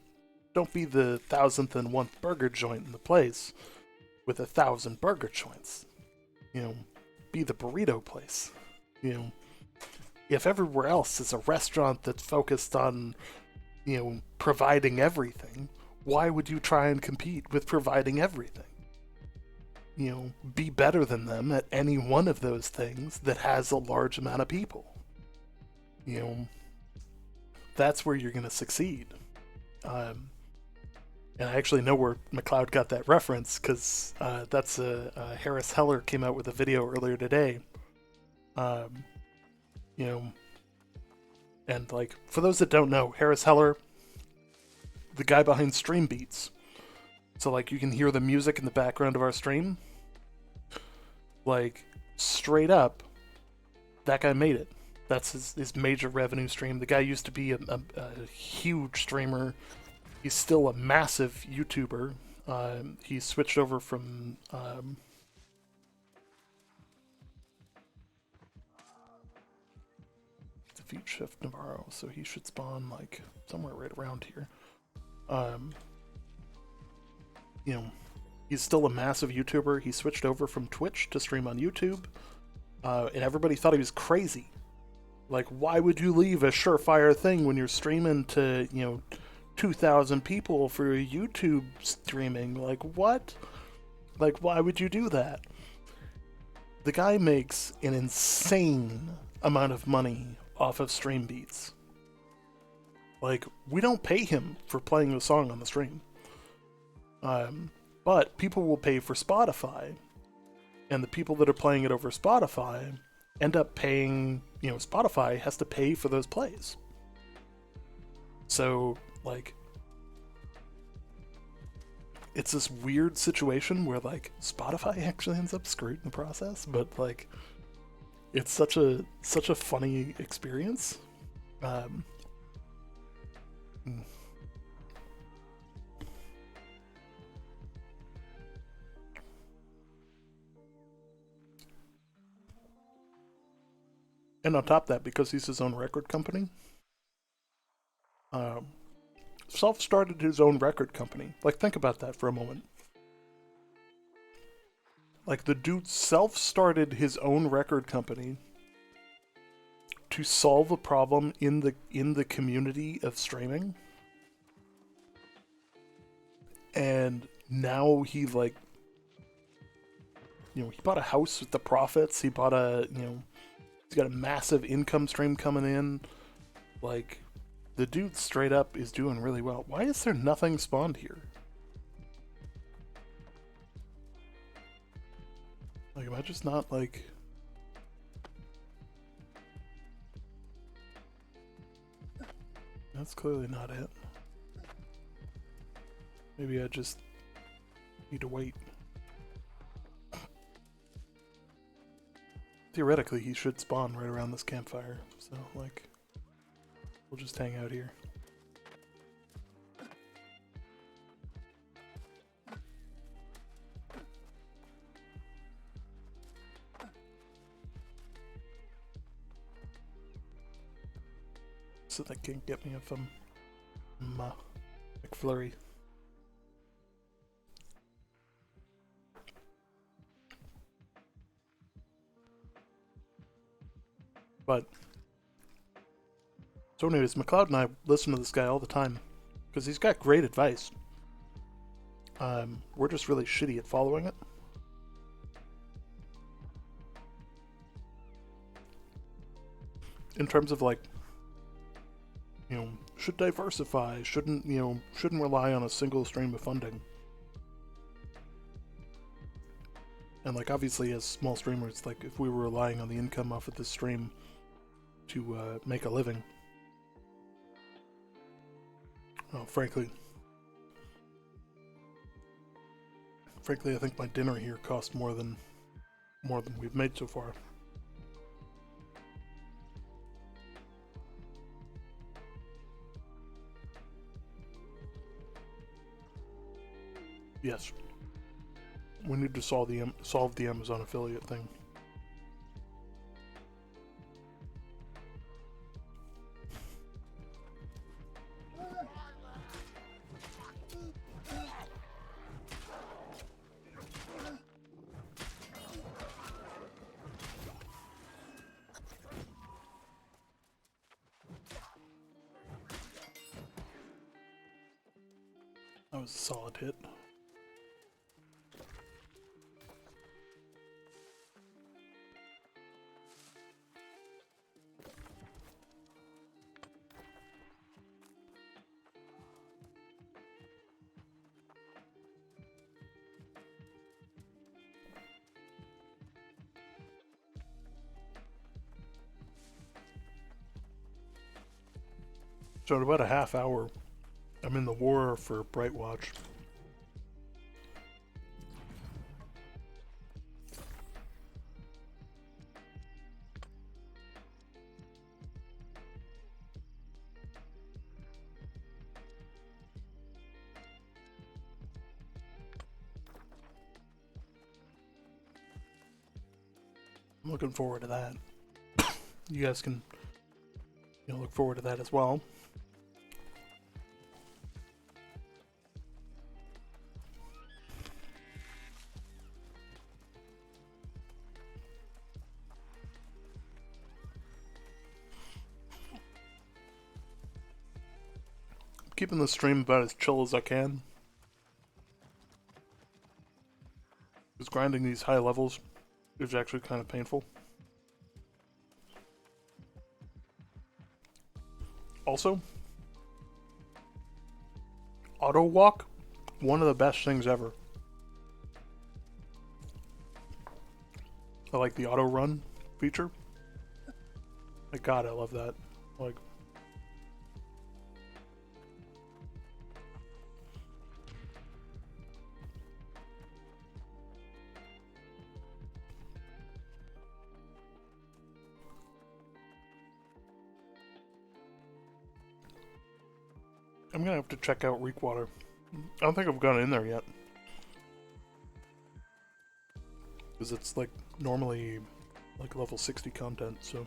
don't be the 1,001th burger joint in the place with 1,000 burger joints. Be the burrito place. If everywhere else is a restaurant that's focused on, providing everything, why would you try and compete with providing everything? Be better than them at any one of those things that has a large amount of people. That's where you're going to succeed. And I actually know where McLeod got that reference, because that's Harris Heller came out with a video earlier today. And like, for those that don't know, Harris Heller, the guy behind Stream Beats. So like, you can hear the music in the background of our stream. Like, straight up, that guy made it. That's his major revenue stream. The guy used to be a huge streamer. He's still a massive YouTuber. He switched over from defeat Chef Navarro, so he should spawn like somewhere right around here. You know, he's still a massive YouTuber. He switched over from Twitch to stream on YouTube, and everybody thought he was crazy. Like, why would you leave a surefire thing when you're streaming to, 2,000 people for YouTube streaming? Like, what? Like, why would you do that? The guy makes an insane amount of money off of stream beats. Like, we don't pay him for playing the song on the stream. But people will pay for Spotify. And the people that are playing it over Spotify end up paying, Spotify has to pay for those plays. So, like, it's this weird situation where, like, Spotify actually ends up screwed in the process, but, like, it's such a funny experience. And on top of that, because he's his own record company, self-started his own record company. Like, think about that for a moment. Like, the dude self-started his own record company to solve a problem in the community of streaming. And now he, like, he bought a house with the profits. He bought he's got a massive income stream coming in. Like, the dude straight up is doing really well. Why is there nothing spawned here? Like, am I just not, like... That's clearly not it. Maybe I just need to wait. Theoretically, he should spawn right around this campfire, so, like, we'll just hang out here. So they can get me if I'm McFlurry. But so anyways, McLeod and I listen to this guy all the time because he's got great advice. We're just really shitty at following it. In terms of, like, should diversify, shouldn't rely on a single stream of funding. And, like, obviously as small streamers, like, if we were relying on the income off of this stream to make a living, frankly, I think my dinner here cost more than we've made so far. Yes. We need to solve the Amazon affiliate thing. That was a solid hit. So in about a half hour, I'm in the war for Bright Watch. I'm looking forward to that. You guys can, look forward to that as well. Keeping the stream about as chill as I can. Because grinding these high levels is actually kind of painful. Also, auto walk, one of the best things ever. I like the auto run feature. My God, I love that. Like, I'm gonna have to check out Reekwater. I don't think I've gone in there yet. Because it's like normally like level 60 content, so.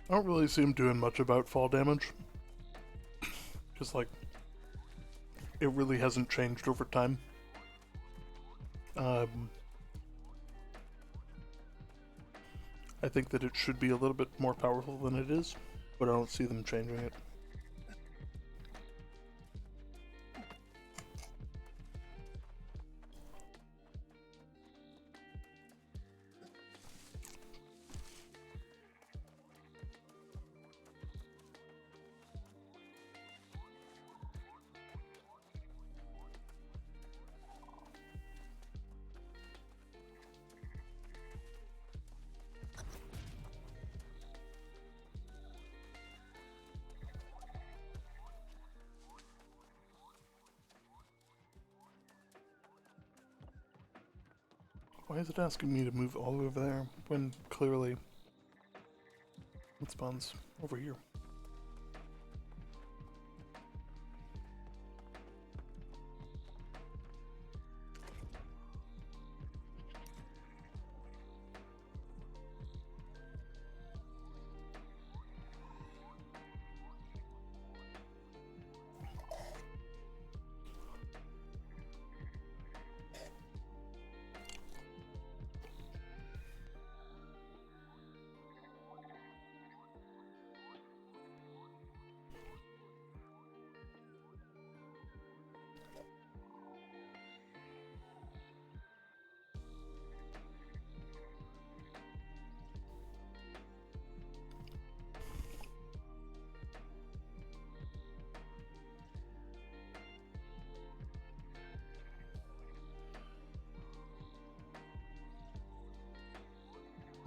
I don't really see him doing much about fall damage. Because, like, it really hasn't changed over time. I think that it should be a little bit more powerful than it is, but I don't see them changing it. Why is it asking me to move all the way over there when clearly it spawns over here?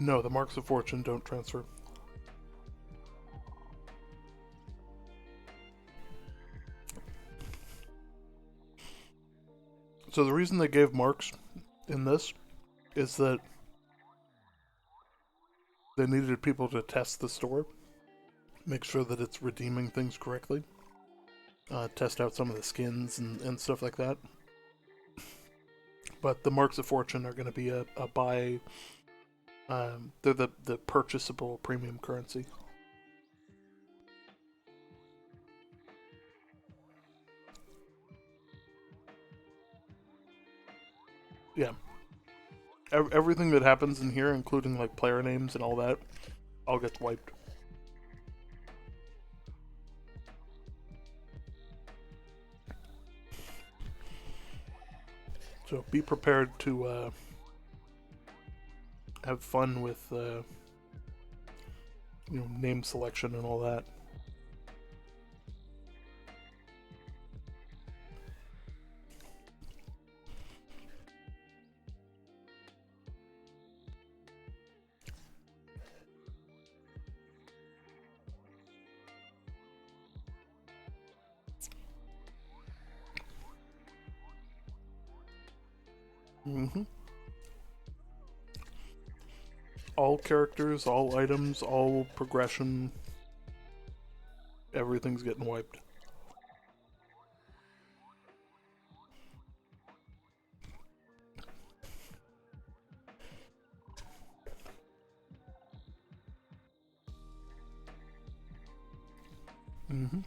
No, the marks of fortune don't transfer. So the reason they gave marks in this is that they needed people to test the store, make sure that it's redeeming things correctly. test out some of the skins and stuff like that. But the Marks of Fortune are going to be a buy. They're the purchasable premium currency. Yeah. Everything that happens in here, including like player names and all that, all gets wiped. So be prepared to have fun with name selection and all that. Mm-hmm. All characters, all items, all progression, everything's getting wiped. Mm-hmm.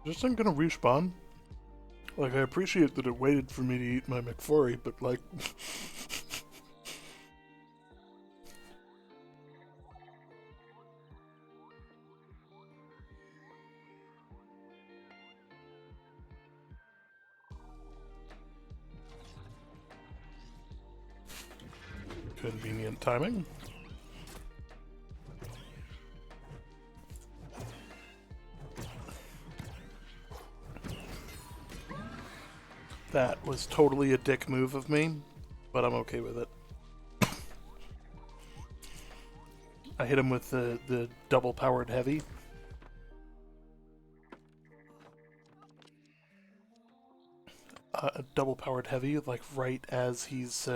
Just ain't gonna respawn. Like, I appreciate that it waited for me to eat my McFlurry, but like... Convenient timing. That was totally a dick move of me, but I'm okay with it. I hit him with the double powered heavy. Double powered heavy, like right as he's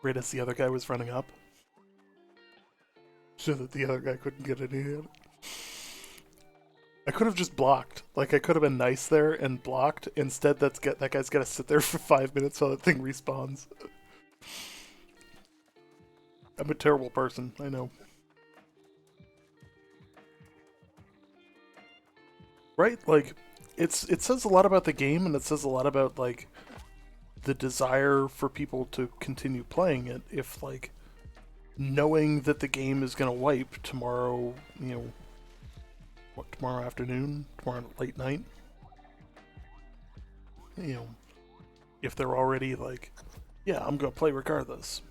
right as the other guy was running up, so that the other guy couldn't get any in. I could have just blocked. Like, I could have been nice there and blocked. Instead, that guy's got to sit there for 5 minutes while that thing respawns. I'm a terrible person, I know. Right? Like, it says a lot about the game, and it says a lot about, like, the desire for people to continue playing it if, like, knowing that the game is going to wipe tomorrow, tomorrow afternoon, tomorrow late night, if they're already like, yeah, I'm gonna play regardless.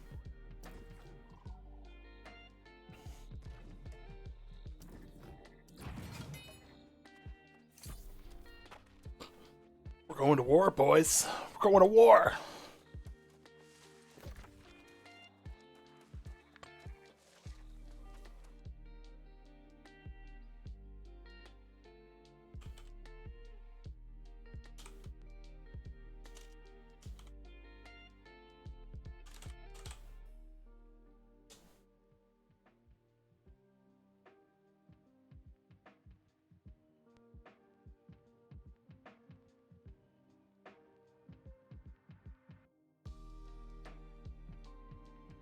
We're going to war, boys. We're going to war.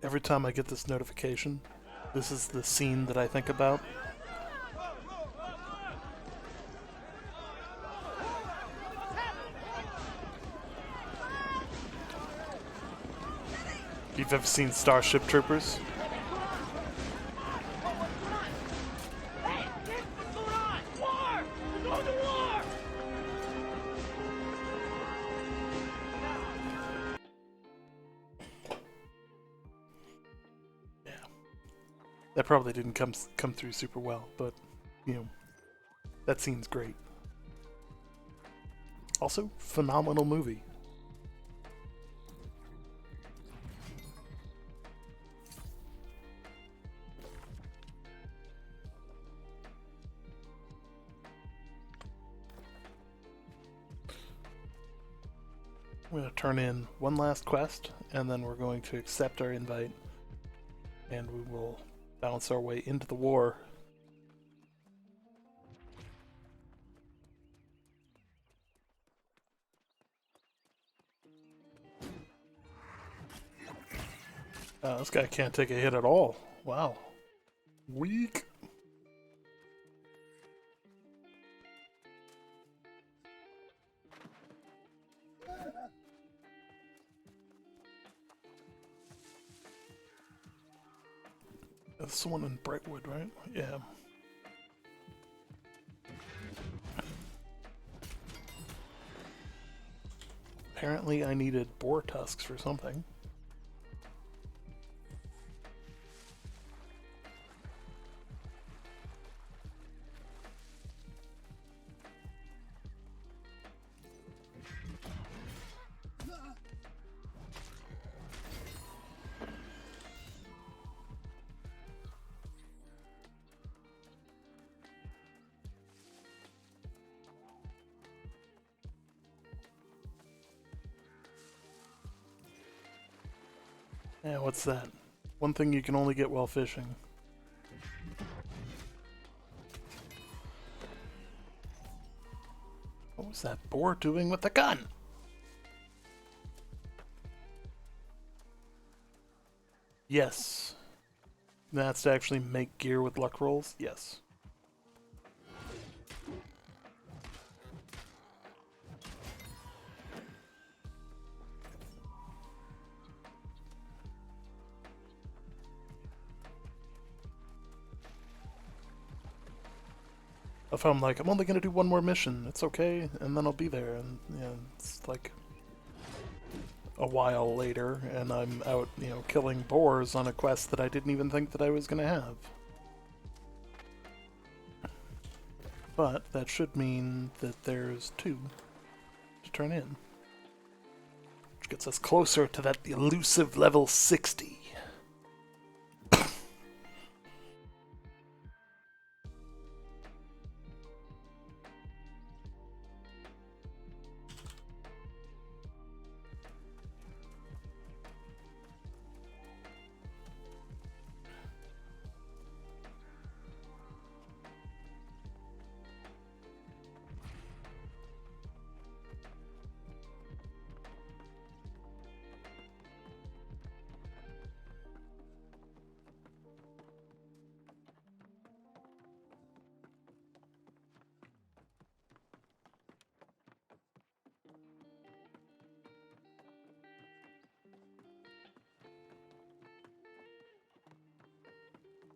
Every time I get this notification, this is the scene that I think about. If you've ever seen Starship Troopers, that probably didn't come through super well, but that scene's great. Also, phenomenal movie. I'm going to turn in one last quest, and then we're going to accept our invite, and we will bounce our way into the war. This guy can't take a hit at all. Wow. Weak. There's someone in Brightwood, right? Yeah. Apparently I needed boar tusks for something. Yeah, what's that? One thing you can only get while fishing. What was that boar doing with the gun? Yes. That's to actually make gear with luck rolls? Yes. If I'm like, I'm only gonna do one more mission, it's okay, and then I'll be there, and yeah, it's like a while later, and I'm out, killing boars on a quest that I didn't even think that I was gonna have. But that should mean that there's 2 to turn in. Which gets us closer to that elusive level 60.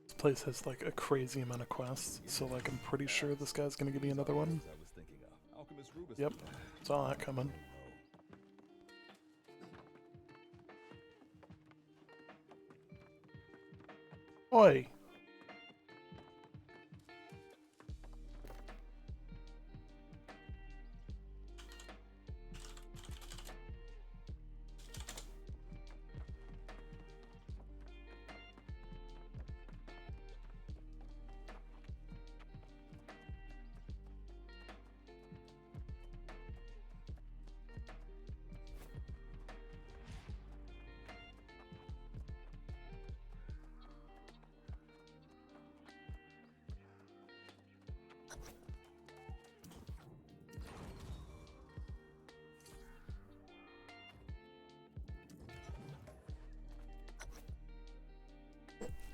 This place has like a crazy amount of quests, so like I'm pretty sure this guy's gonna give me another one. Yep, saw that coming. Oi!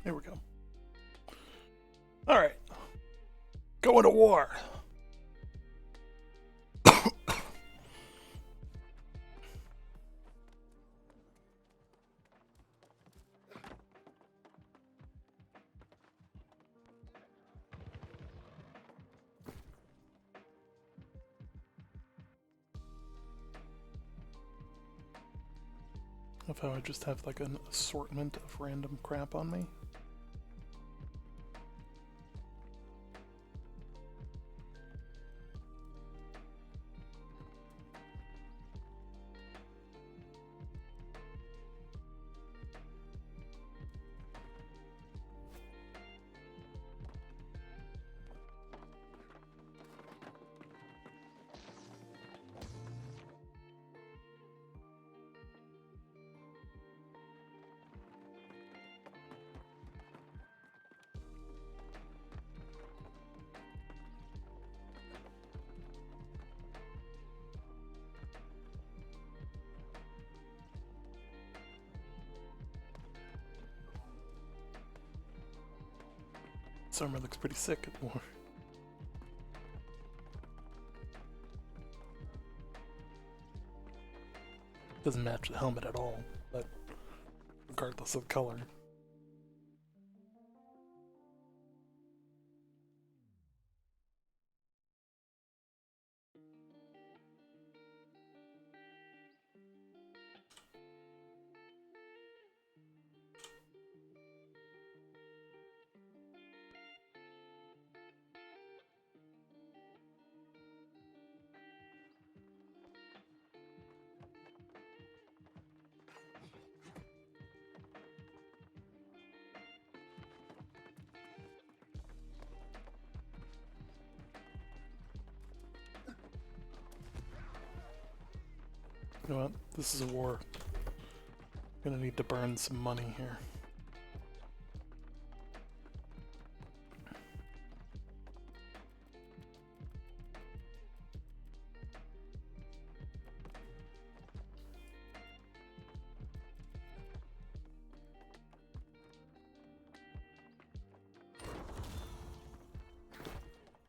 Here we go. Alright. Going to war! If I would just have like an assortment of random crap on me. This armor looks pretty sick at war. Doesn't match the helmet at all, but regardless of color. You know what? This is a war. Gonna need to burn some money here.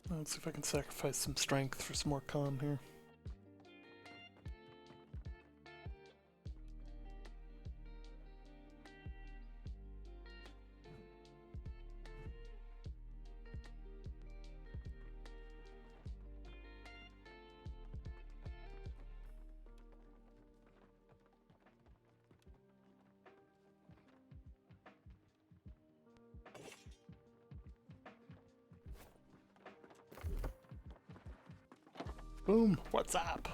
Let's see if I can sacrifice some strength for some more con here. Boom, what's up?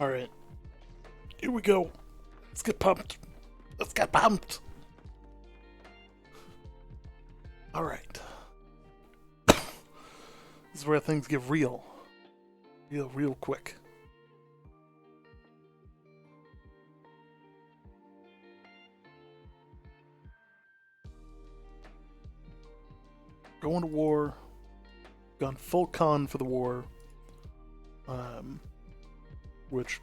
Alright. Here we go. Let's get pumped. Let's get pumped. Alright. This is where things get real. Real quick. Going to war. Gone full con for the war. Which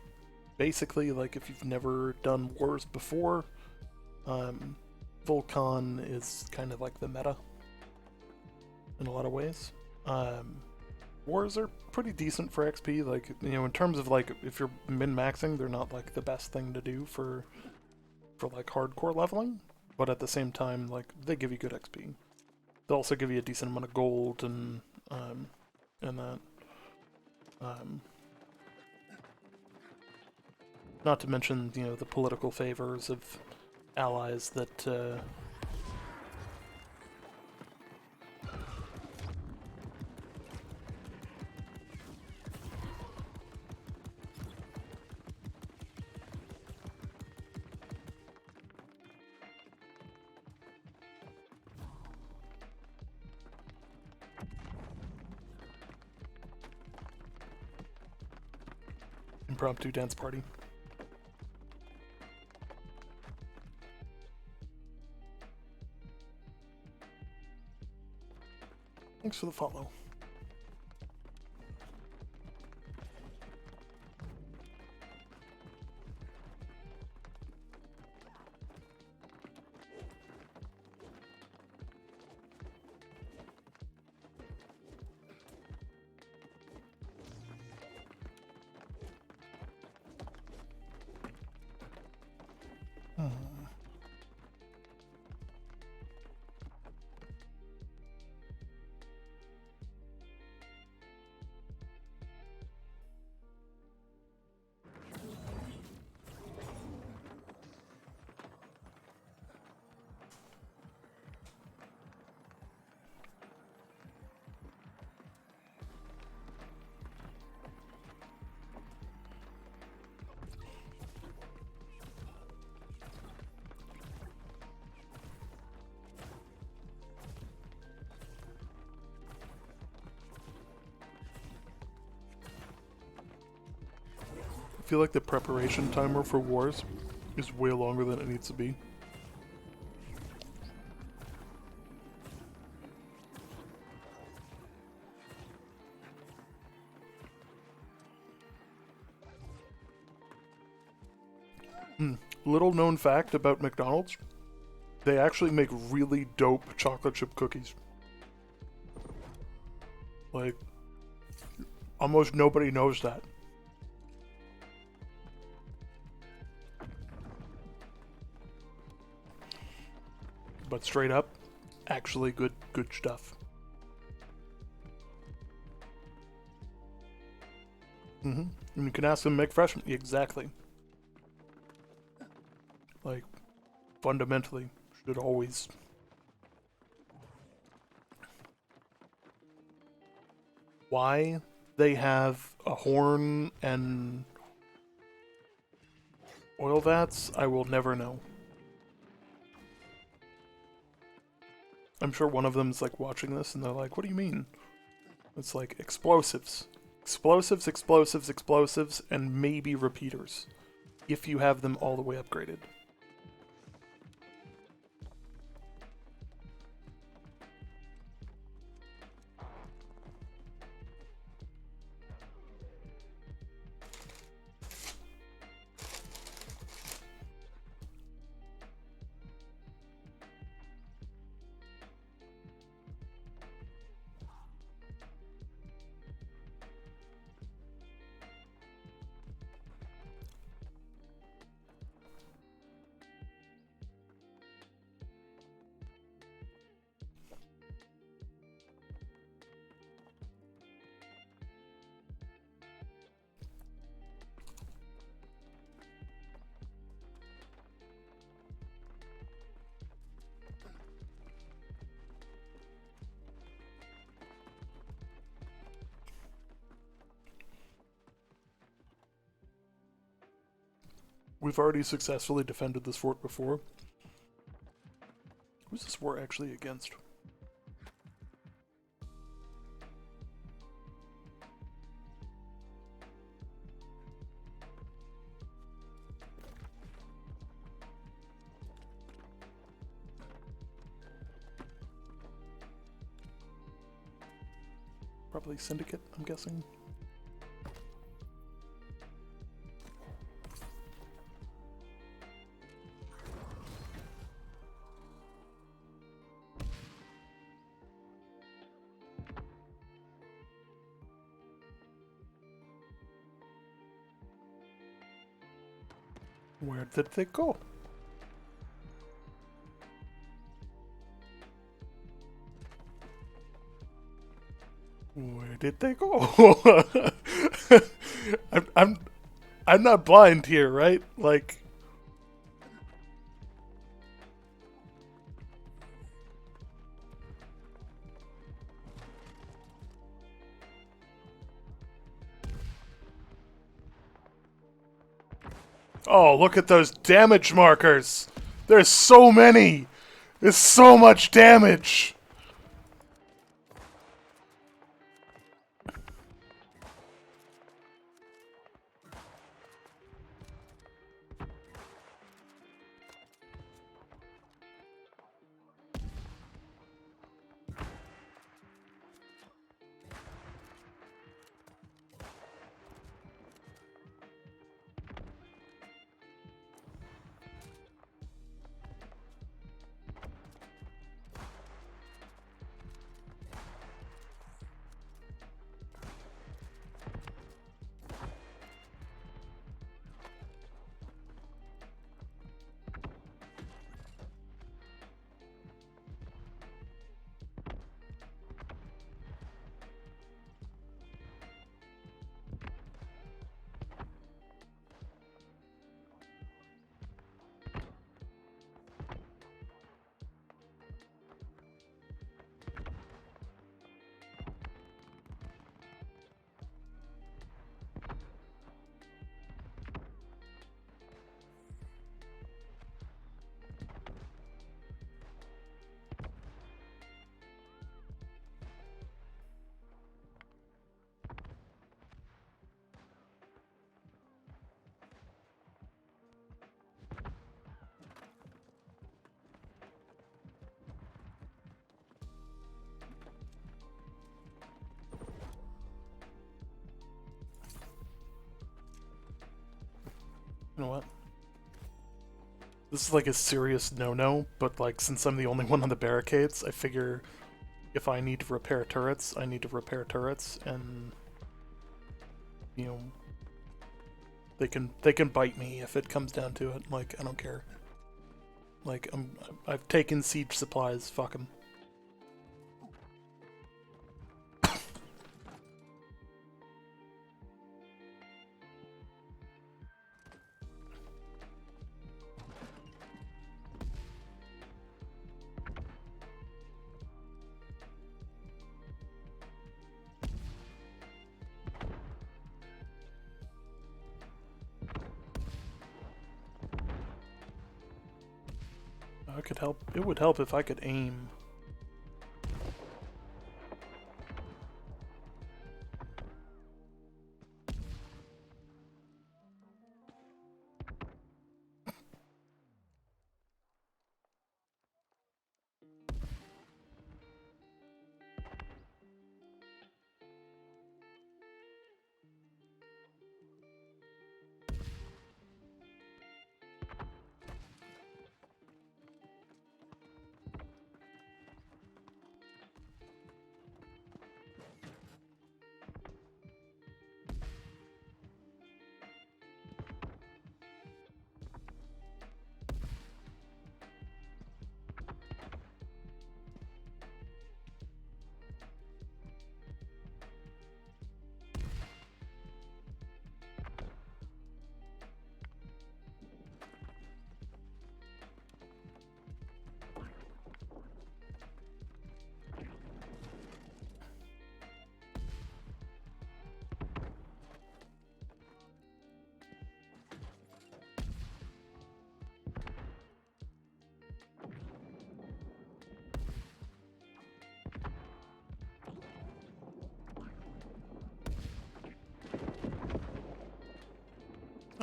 basically, like, if you've never done wars before, full con is kind of like the meta in a lot of ways. Wars are pretty decent for XP, like, you know, in terms of, like, if you're min-maxing, they're not, like, the best thing to do for like, hardcore leveling, but at the same time, like, they give you good XP. They also give you a decent amount of gold and that. Not to mention, you know, the political favors of allies that, impromptu dance party. Thanks for the follow. I feel like the preparation timer for wars is way longer than it needs to be. Little known fact about McDonald's, they actually make really dope chocolate chip cookies. Like, almost nobody knows that. But straight up, actually good stuff. And you can ask them to make fresh. Exactly. Like, fundamentally, should always. Why they have a horn and oil vats, I will never know. I'm sure one of them's like watching this and they're like, what do you mean? It's like explosives. Explosives, explosives, explosives, and maybe repeaters. If you have them all the way upgraded. We've already successfully defended this fort before. Who's this war actually against? Probably Syndicate, I'm guessing. Where did they go? Where did they go? I'm not blind here, right? Like, oh, look at those damage markers. There's so many. There's so much damage. You know what? This is like a serious no-no, but like since I'm the only one on the barricades, I figure if I need to repair turrets, I need to repair turrets, and you know, they can bite me if it comes down to it. Like, I don't care. Like, I've taken siege supplies. Fuck 'em. I could help. It would help if I could aim.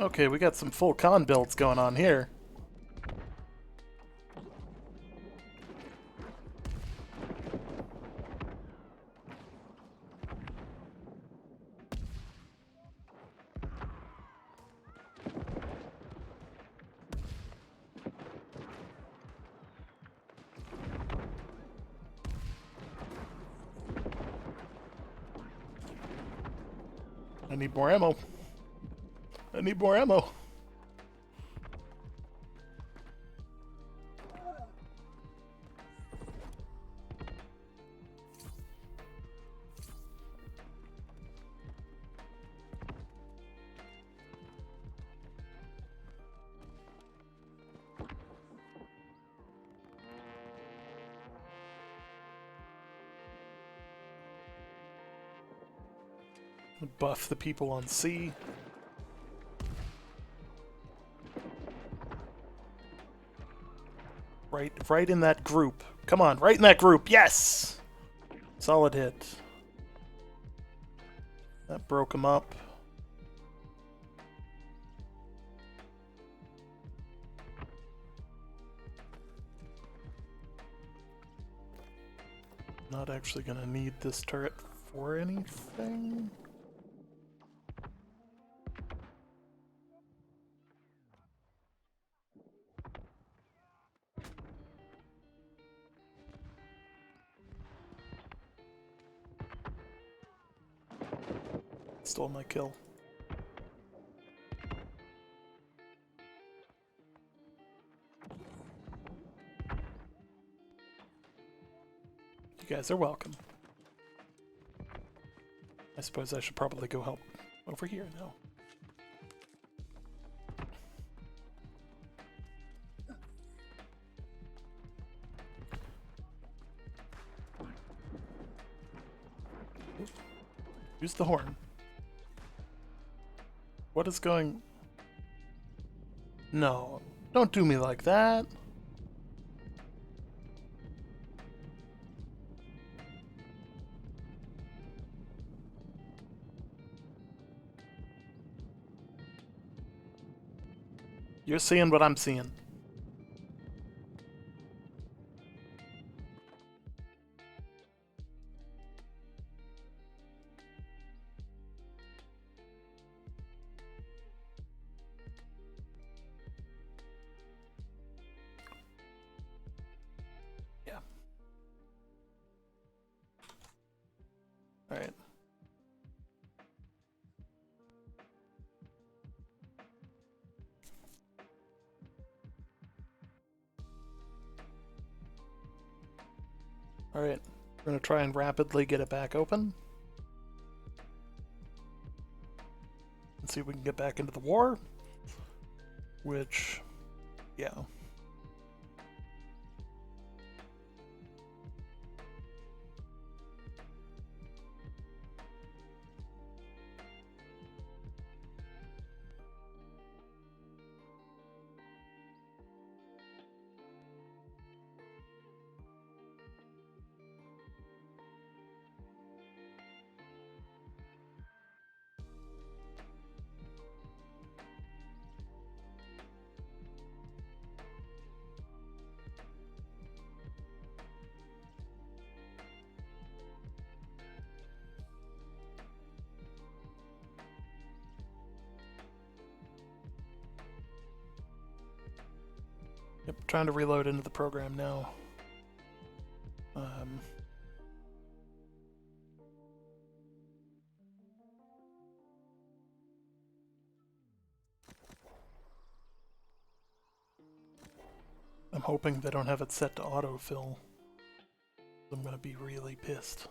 Okay, we got some full con builds going on here. I need more ammo. I need more ammo. Buff the people on C. Right in that group. Come on, right in that group. Yes! Solid hit. That broke him up. Not actually gonna need this turret for anything. Stole my kill. You guys are welcome. I suppose I should probably go help over here now. Use the horn. What is going... No, don't do me like that. You're seeing what I'm seeing. Alright, we're going to try and rapidly get it back open. And see if we can get back into the war. Which, yeah. Yep, trying to reload into the program now. I'm hoping they don't have it set to autofill. I'm gonna be really pissed.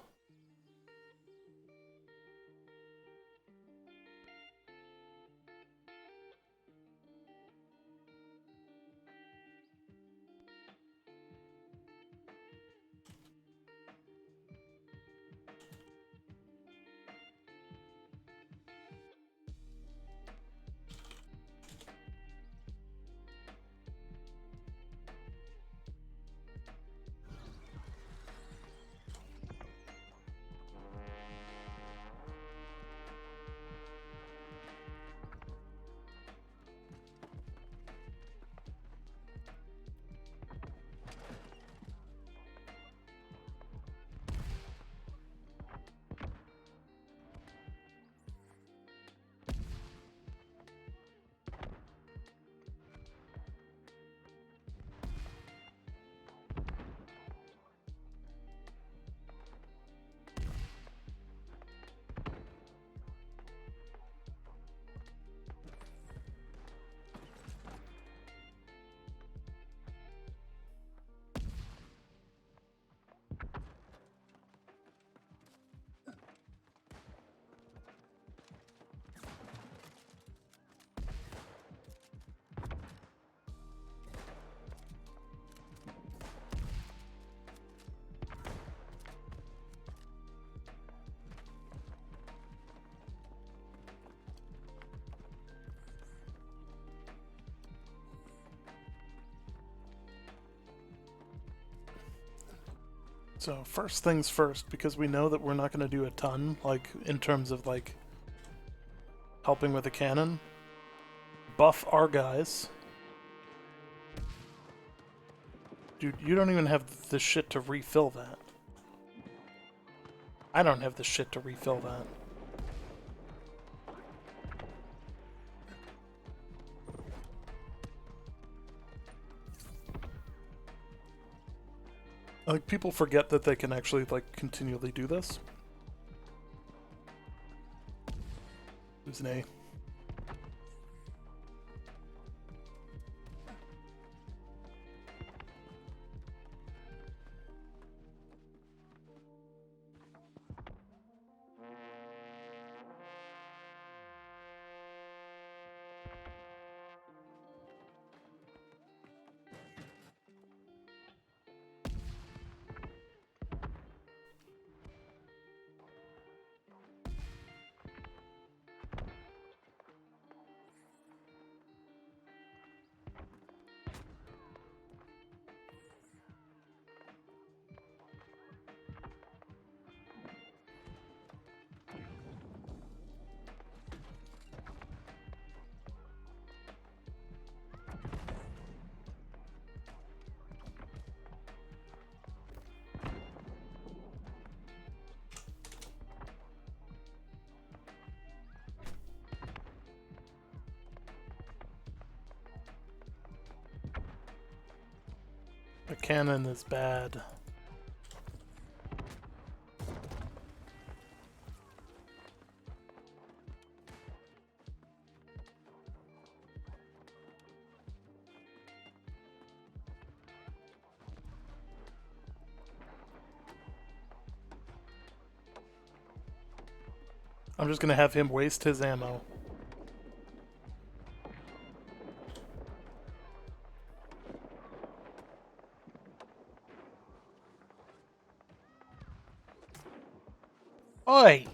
So first things first, because we know that we're not going to do a ton, like, in terms of, like, helping with the cannon. Buff our guys. Dude, you don't even have the shit to refill that. I don't have the shit to refill that. Like, people forget that they can actually, like, continually do this. Who's an A? The cannon is bad. I'm just gonna have him waste his ammo. Oi!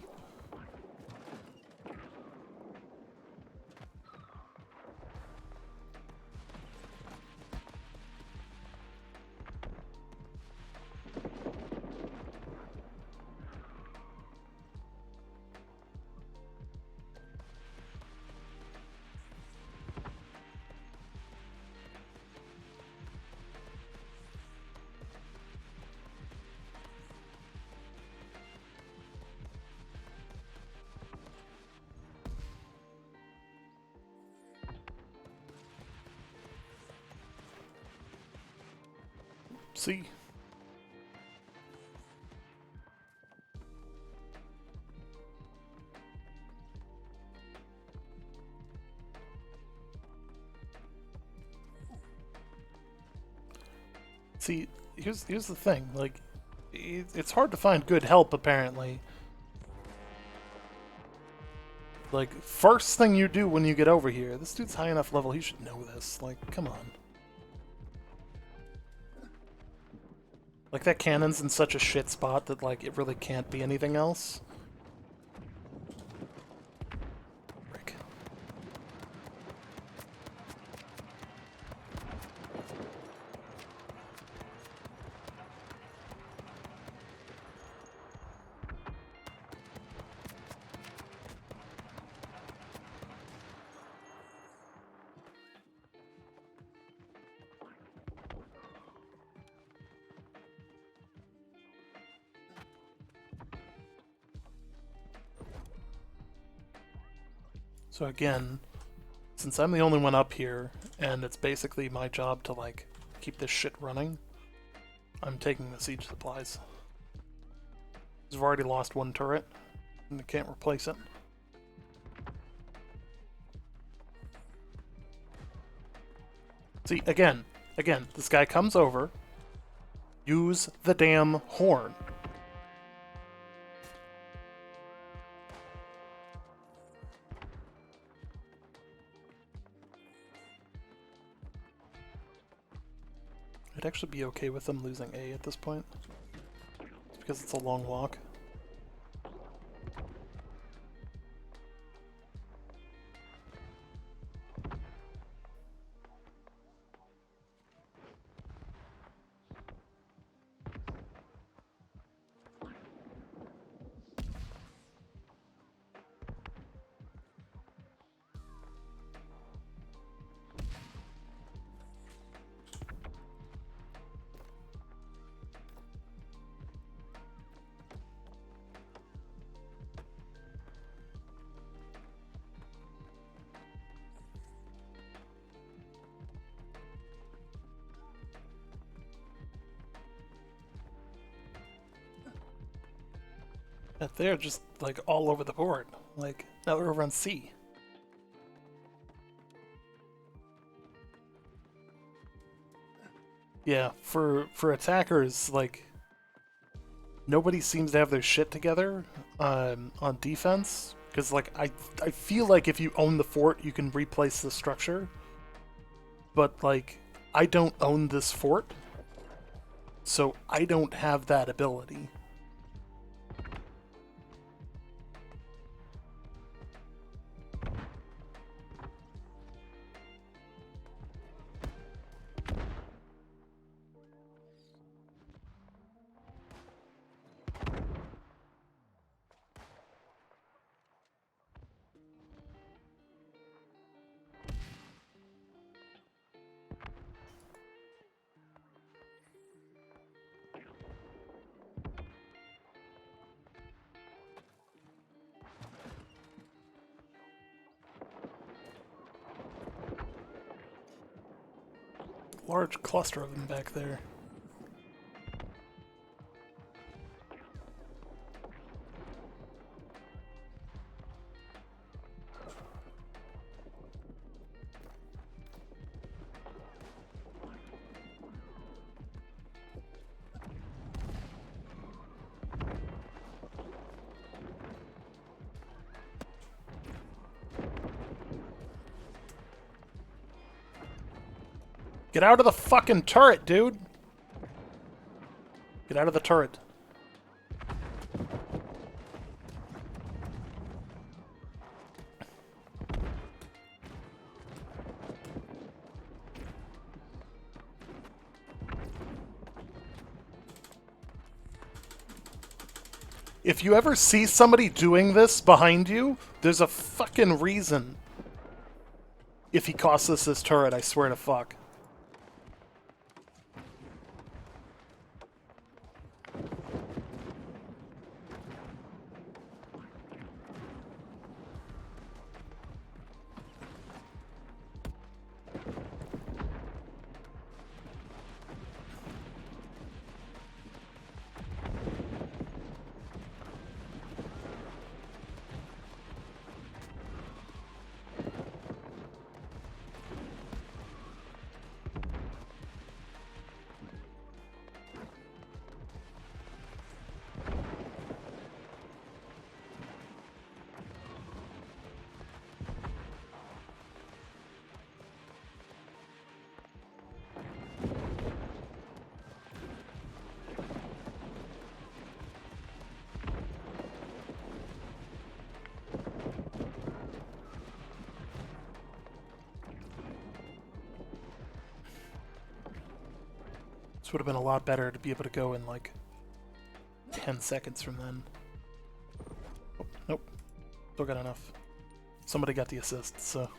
See? See, here's the thing. Like, it's hard to find good help, apparently. Like, first thing you do when you get over here, this dude's high enough level, he should know this. Like, come on. Like, that cannon's in such a shit spot that, like, it really can't be anything else. Frick. So again, since I'm the only one up here, and it's basically my job to, like, keep this shit running, I'm taking the siege supplies. I've already lost one turret, and I can't replace it. See, again, this guy comes over, use the damn horn. I'd actually be okay with them losing A at this point, just because it's a long walk. They're just, like, all over the board. Like, now they're over on C. Yeah, for attackers, like, nobody seems to have their shit together on defense. Because, like, I feel like if you own the fort, you can replace the structure. But, like, I don't own this fort, so I don't have that ability. Large cluster of them back there. Get out of the fucking turret, dude! Get out of the turret. If you ever see somebody doing this behind you, there's a fucking reason. If he costs us this turret, I swear to fuck. This would have been a lot better to be able to go in like 10 seconds from then. Oh, nope. Still got enough. Somebody got the assist, so.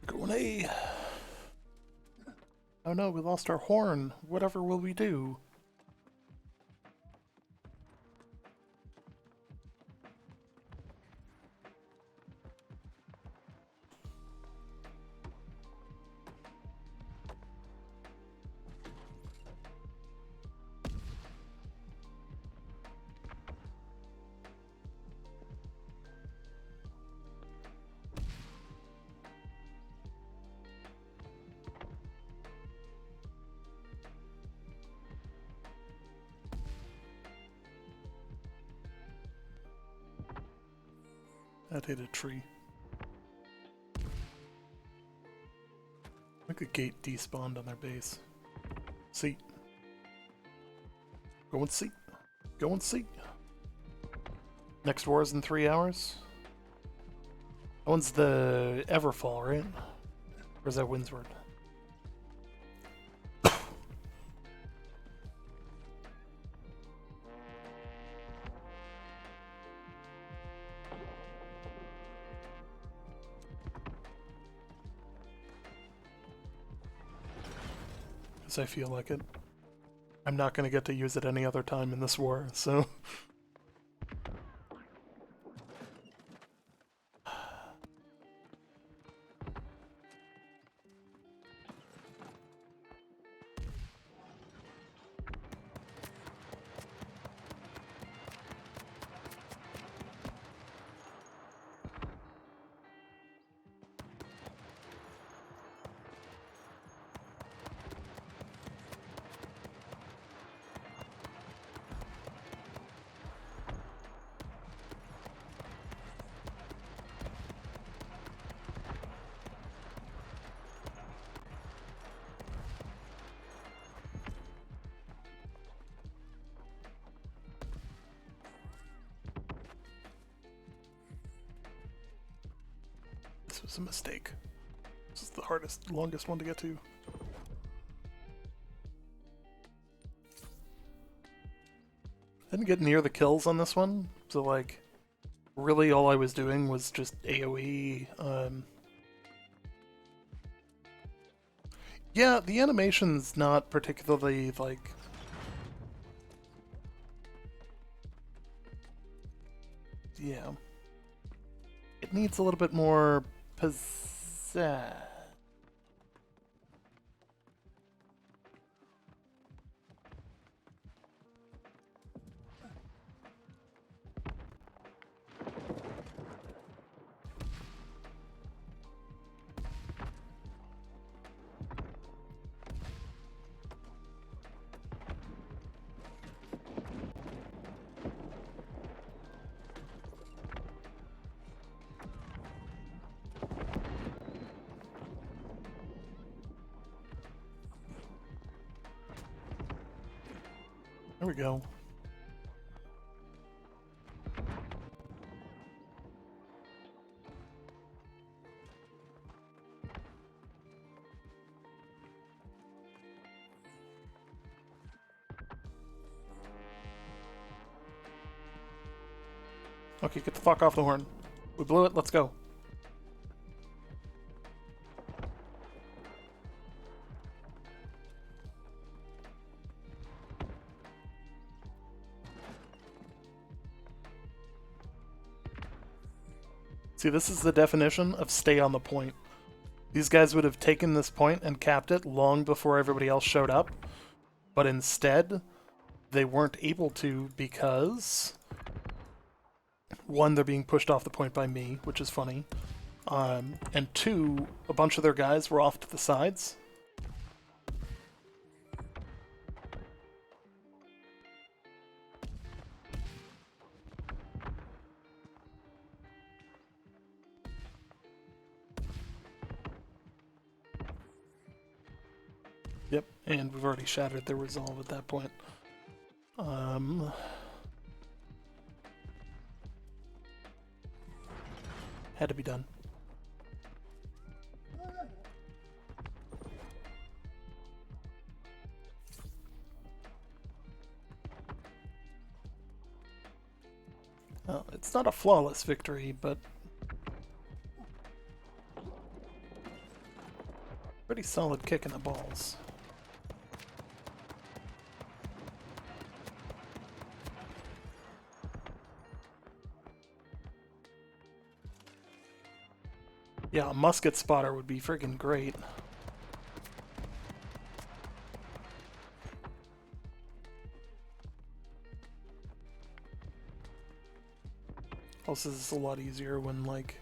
Going A. Oh no, we lost our horn. Whatever will we do? That hit a tree. Look, a gate despawned on their base. See. Go and see. Go and see. Next war is in 3 hours. That one's the Everfall, right? Or is that Windsward? I feel like it. I'm not going to get to use it any other time in this war, so... This was a mistake. This is the hardest, longest one to get to. I didn't get near the kills on this one, so like, really all I was doing was just AoE. Yeah, the animation's not particularly, like... Yeah. It needs a little bit more pizzazz. There we go. Okay, get the fuck off the horn. We blew it, let's go. See, this is the definition of stay on the point. These guys would have taken this point and capped it long before everybody else showed up, but instead, they weren't able to because... One, they're being pushed off the point by me, which is funny. And two, a bunch of their guys were off to the sides. Yep, and we've already shattered their resolve at that point. Had to be done. Well, it's not a flawless victory, but pretty solid kick in the balls. Yeah, a musket spotter would be friggin' great. Also, this is a lot easier when, like...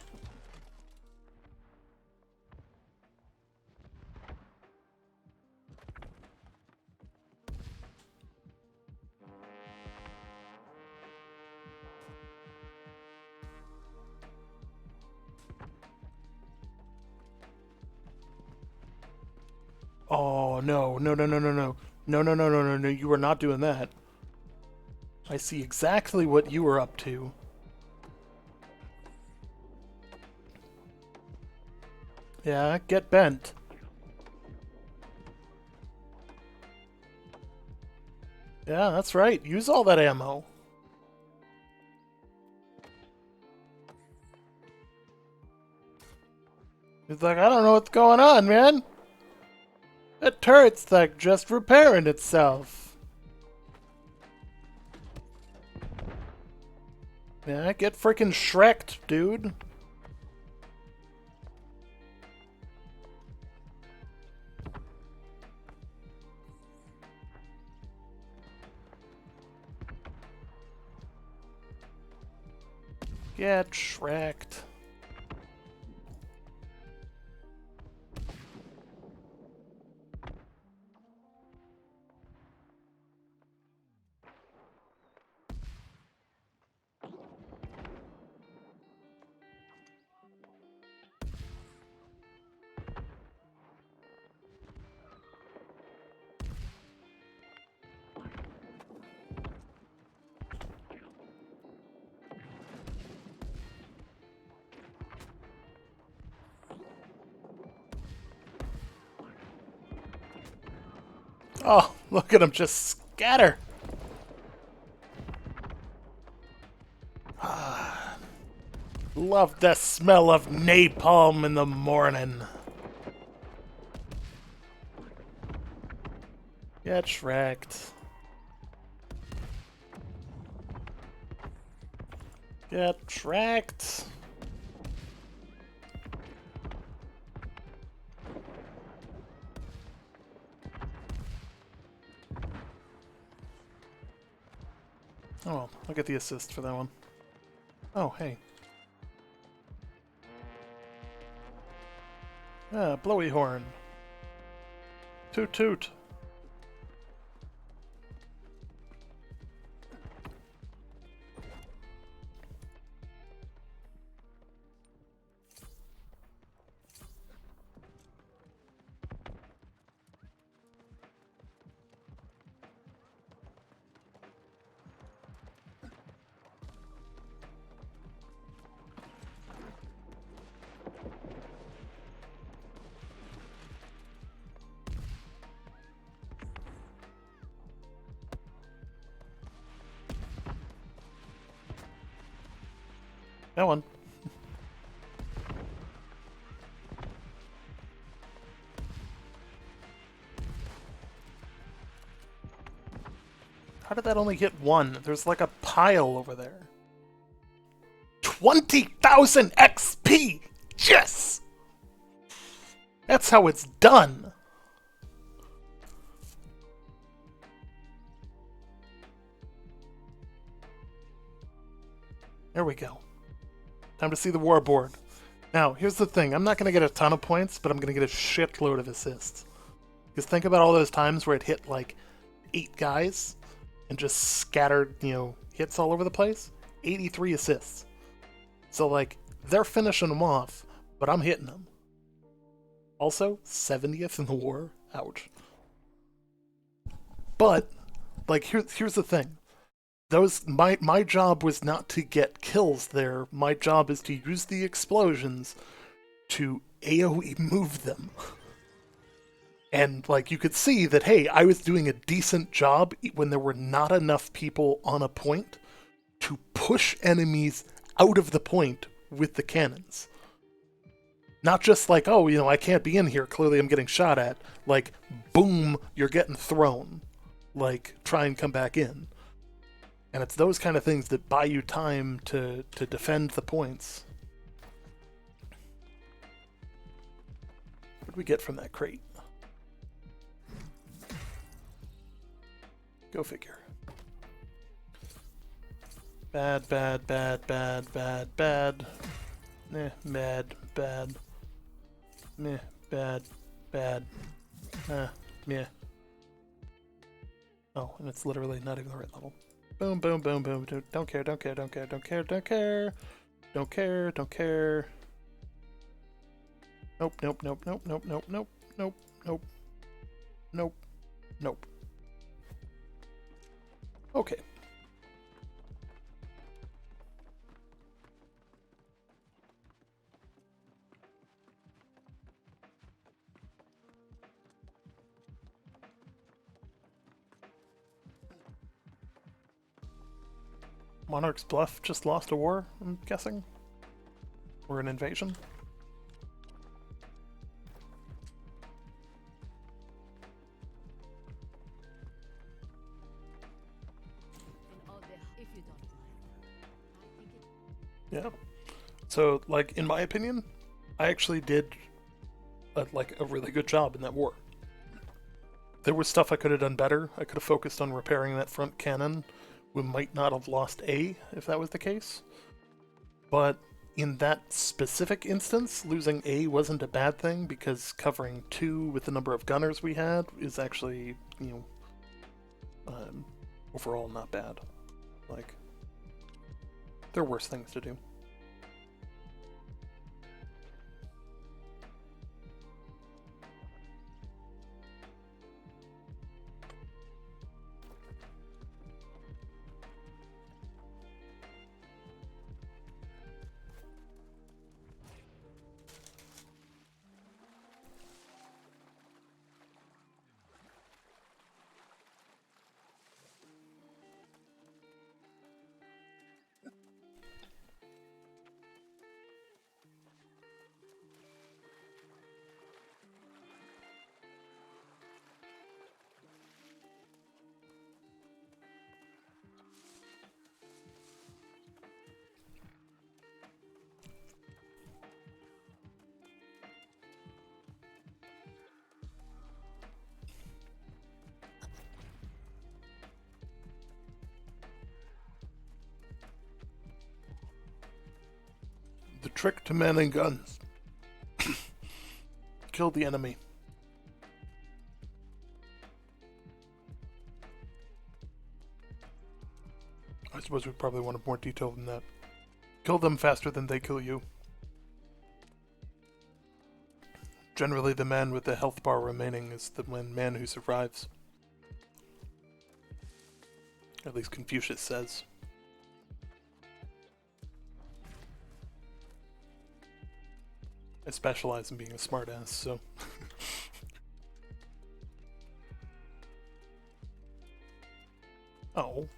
Oh, no, no, no, no, no, no. No, no, no, no, no, no, you were not doing that. I see exactly what you were up to. Yeah, get bent. Yeah, that's right. Use all that ammo. He's like, I don't know what's going on, man. That turret's like just repairing itself. Yeah, get freaking Shrek'd, dude. Get Shrek'd. Oh, look at him just scatter. Love the smell of napalm in the morning. Get wrecked. Get wrecked. Oh, well, I'll get the assist for that one. Oh, hey. Ah, blowy horn. Toot toot. That one. How did that only hit one? There's like a pile over there. 20,000 XP! Yes! That's how it's done! There we go. Time to see the war board. Now, here's the thing. I'm not going to get a ton of points, but I'm going to get a shitload of assists. Because think about all those times where it hit like 8 guys and just scattered, hits all over the place. 83 assists. So, like, they're finishing them off, but I'm hitting them. Also, 70th in the war. Ouch. But, like, here's the thing. My job was not to get kills there. My job is to use the explosions to AoE move them. And, like, you could see that, hey, I was doing a decent job when there were not enough people on a point to push enemies out of the point with the cannons. Not just like, oh, I can't be in here, clearly I'm getting shot at. Like, boom, you're getting thrown. Like, try and come back in. And it's those kind of things that buy you time to defend the points. What did we get from that crate? Go figure. Bad, bad, bad, bad, bad, bad. Meh, bad, bad. Meh, bad, bad. Meh. Oh, and it's literally not even the right level. Boom, boom, boom, boom. Don't care, don't care, don't care, don't care, don't care. Don't care, don't care. Nope, nope, nope, nope, nope, nope, nope, nope, nope. Nope, nope. Okay. Monarch's Bluff just lost a war, I'm guessing? Or an invasion? Yeah. So, like, in my opinion, I actually did a really good job in that war. There was stuff I could have done better. I could have focused on repairing that front cannon. We might not have lost A if that was the case. But in that specific instance, losing A wasn't a bad thing because covering 2 with the number of gunners we had is actually, overall not bad. Like, there are worse things to do. The trick to manning guns. Kill the enemy. I suppose we probably wanted more detail than that. Kill them faster than they kill you. Generally, the man with the health bar remaining is the man who survives. At least Confucius says. I specialize in being a smartass, so... Oh.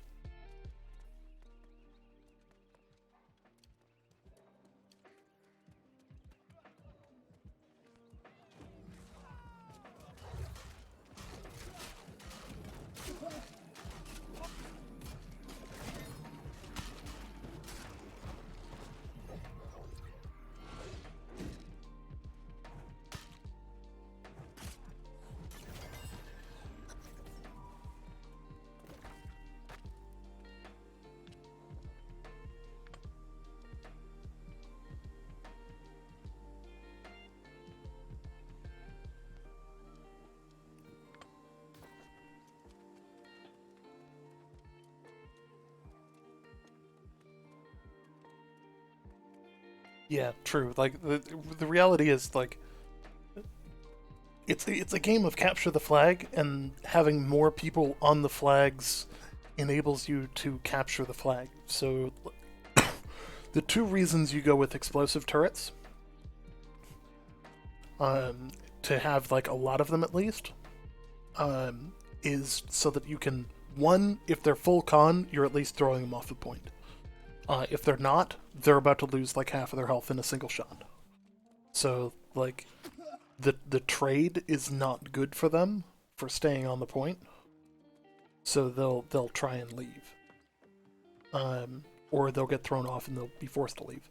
Yeah, true. Like the reality is like it's a game of capture the flag, and having more people on the flags enables you to capture the flag. So the two reasons you go with explosive turrets, to have like a lot of them at least, is so that you can, one, if they're full con, you're at least throwing them off a point. If they're not, they're about to lose like half of their health in a single shot. So, like, the trade is not good for them for staying on the point. So they'll try and leave. Or they'll get thrown off and they'll be forced to leave.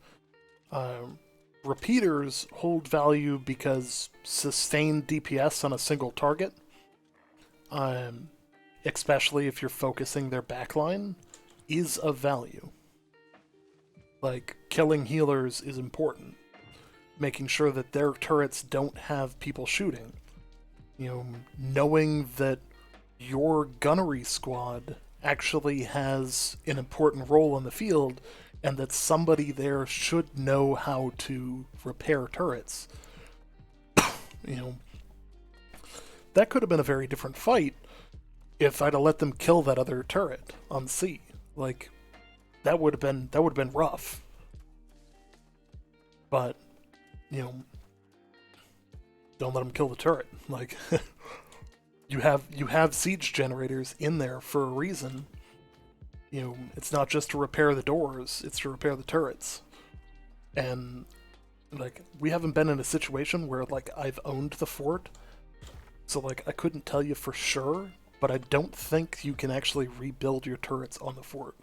Repeaters hold value because sustained DPS on a single target, especially if you're focusing their backline, is of value. Like, killing healers is important. Making sure that their turrets don't have people shooting. You know, knowing that your gunnery squad actually has an important role in the field, and that somebody there should know how to repair turrets. You know, that could have been a very different fight if I'd have let them kill that other turret on C. Like, that would have been rough. But, you know, don't let them kill the turret. Like, you have siege generators in there for a reason. You know, it's not just to repair the doors, it's to repair the turrets. And, like, we haven't been in a situation where, like, I've owned the fort, so, like, I couldn't tell you for sure, but I don't think you can actually rebuild your turrets on the fort.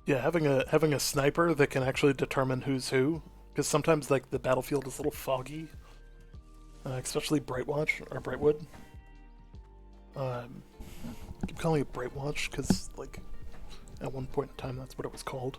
Yeah, having a sniper that can actually determine who's who, because sometimes like the battlefield is a little foggy, especially Brightwatch or Brightwood. I keep calling it Brightwatch because like at one point in time that's what it was called.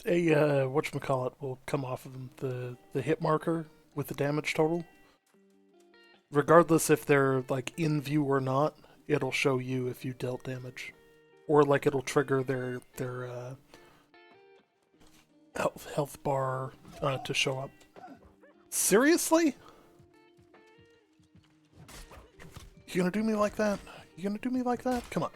Whatchamacallit will come off of the hit marker with the damage total. Regardless if they're like in view or not, it'll show you if you dealt damage. or like it'll trigger their health bar to show up. Seriously? You gonna do me like that? You gonna do me like that? Come on.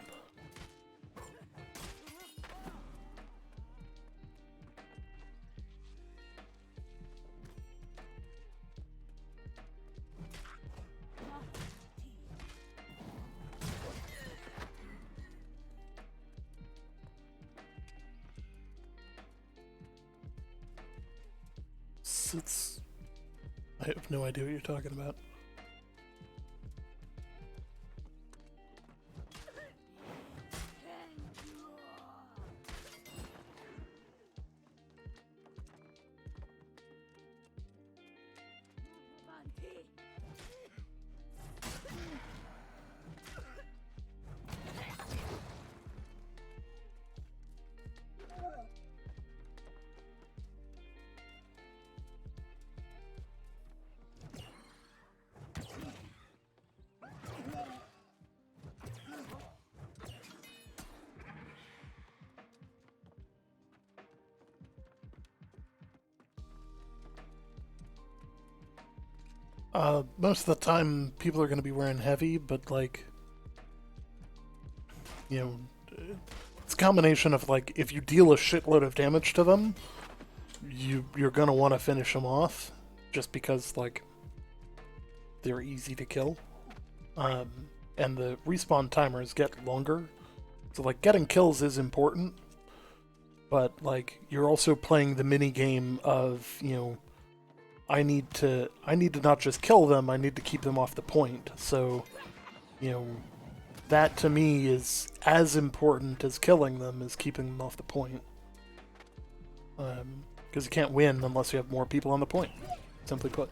It's... I have no idea what you're talking about. Most of the time, people are going to be wearing heavy, but like, you know, it's a combination of like, if you deal a shitload of damage to them, you're going to want to finish them off, just because like they're easy to kill, and the respawn timers get longer, so like getting kills is important, but like you're also playing the mini game of, you know, I need to not just kill them, I need to keep them off the point. So, you know, that to me is as important as killing them, is keeping them off the point. Because you can't win unless you have more people on the point, simply put.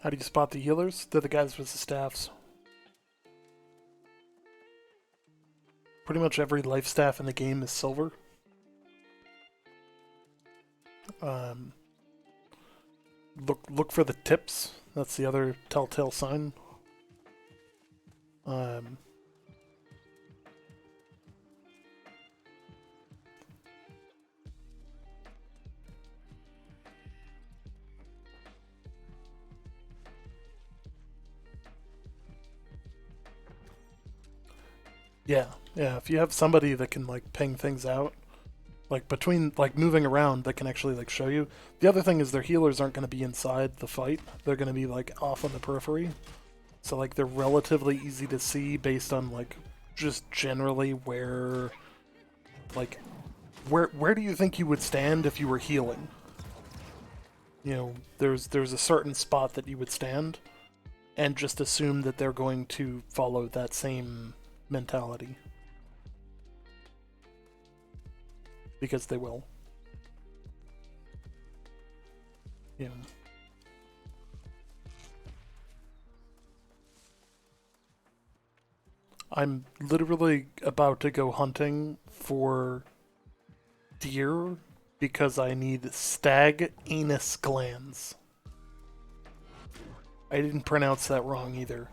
How do you spot the healers? They're the guys with the staffs. Pretty much every life staff in the game is silver. Look for the tips. That's the other telltale sign. Yeah, if you have somebody that can like ping things out, like between like moving around, that can actually like show you. The other thing is their healers aren't going to be inside the fight. They're going to be like off on the periphery. So like they're relatively easy to see based on like just generally where where do you think you would stand if you were healing? You know, there's a certain spot that you would stand, and just assume that they're going to follow that same mentality. Because they will. Yeah. I'm literally about to go hunting for deer because I need stag anus glands. I didn't pronounce that wrong either.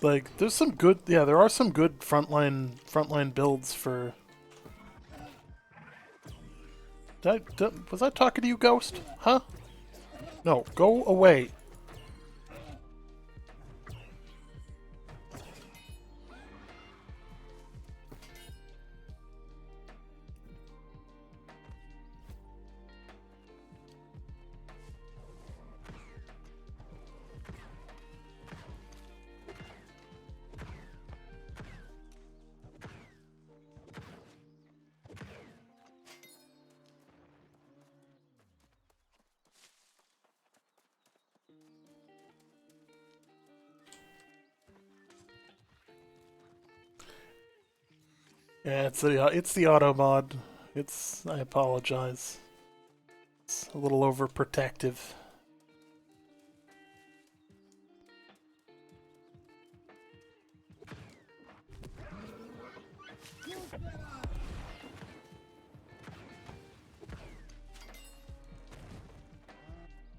Like, there's some good, yeah, there are some good frontline builds for. Was I talking to you, Ghost? Huh? No, go away. Yeah, it's the auto mod. I apologize. It's a little overprotective.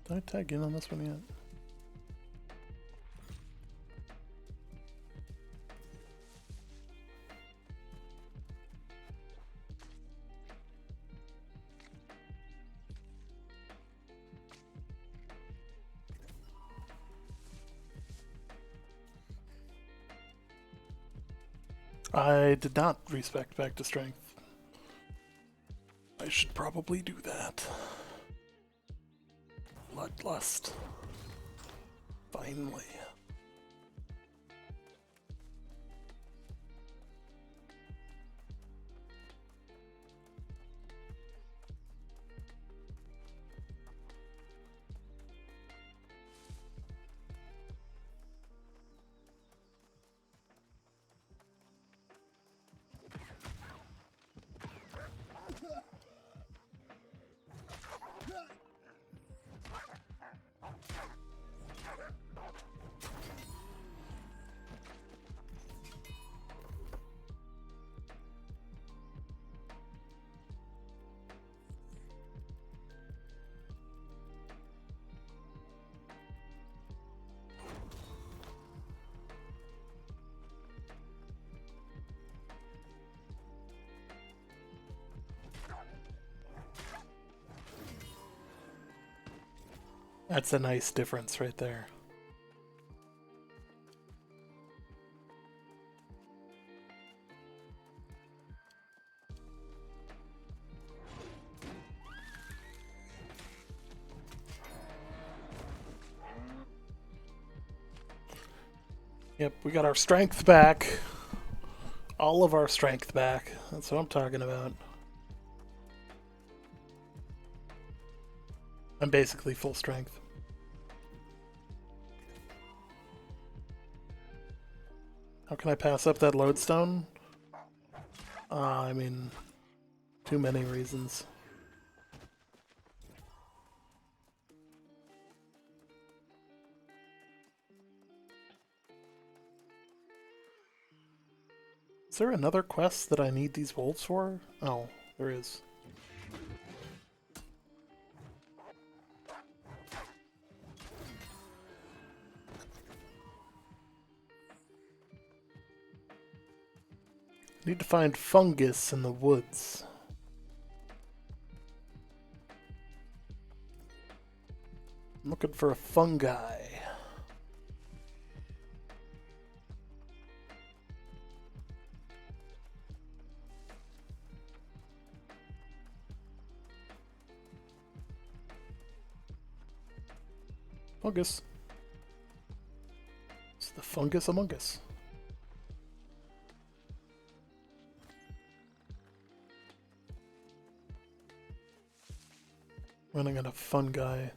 Did I tag in on this one yet? I did not respect back to strength. I should probably do that. Bloodlust. Finally. That's a nice difference right there. Yep, we got our strength back. All of our strength back. That's what I'm talking about. I'm basically full strength. How can I pass up that lodestone? I mean, too many reasons. Is there another quest that I need these wolves for? Oh, there is. Need to find fungus in the woods. I'm looking for a fungi. Fungus. It's the fungus among us. Running out of fungi.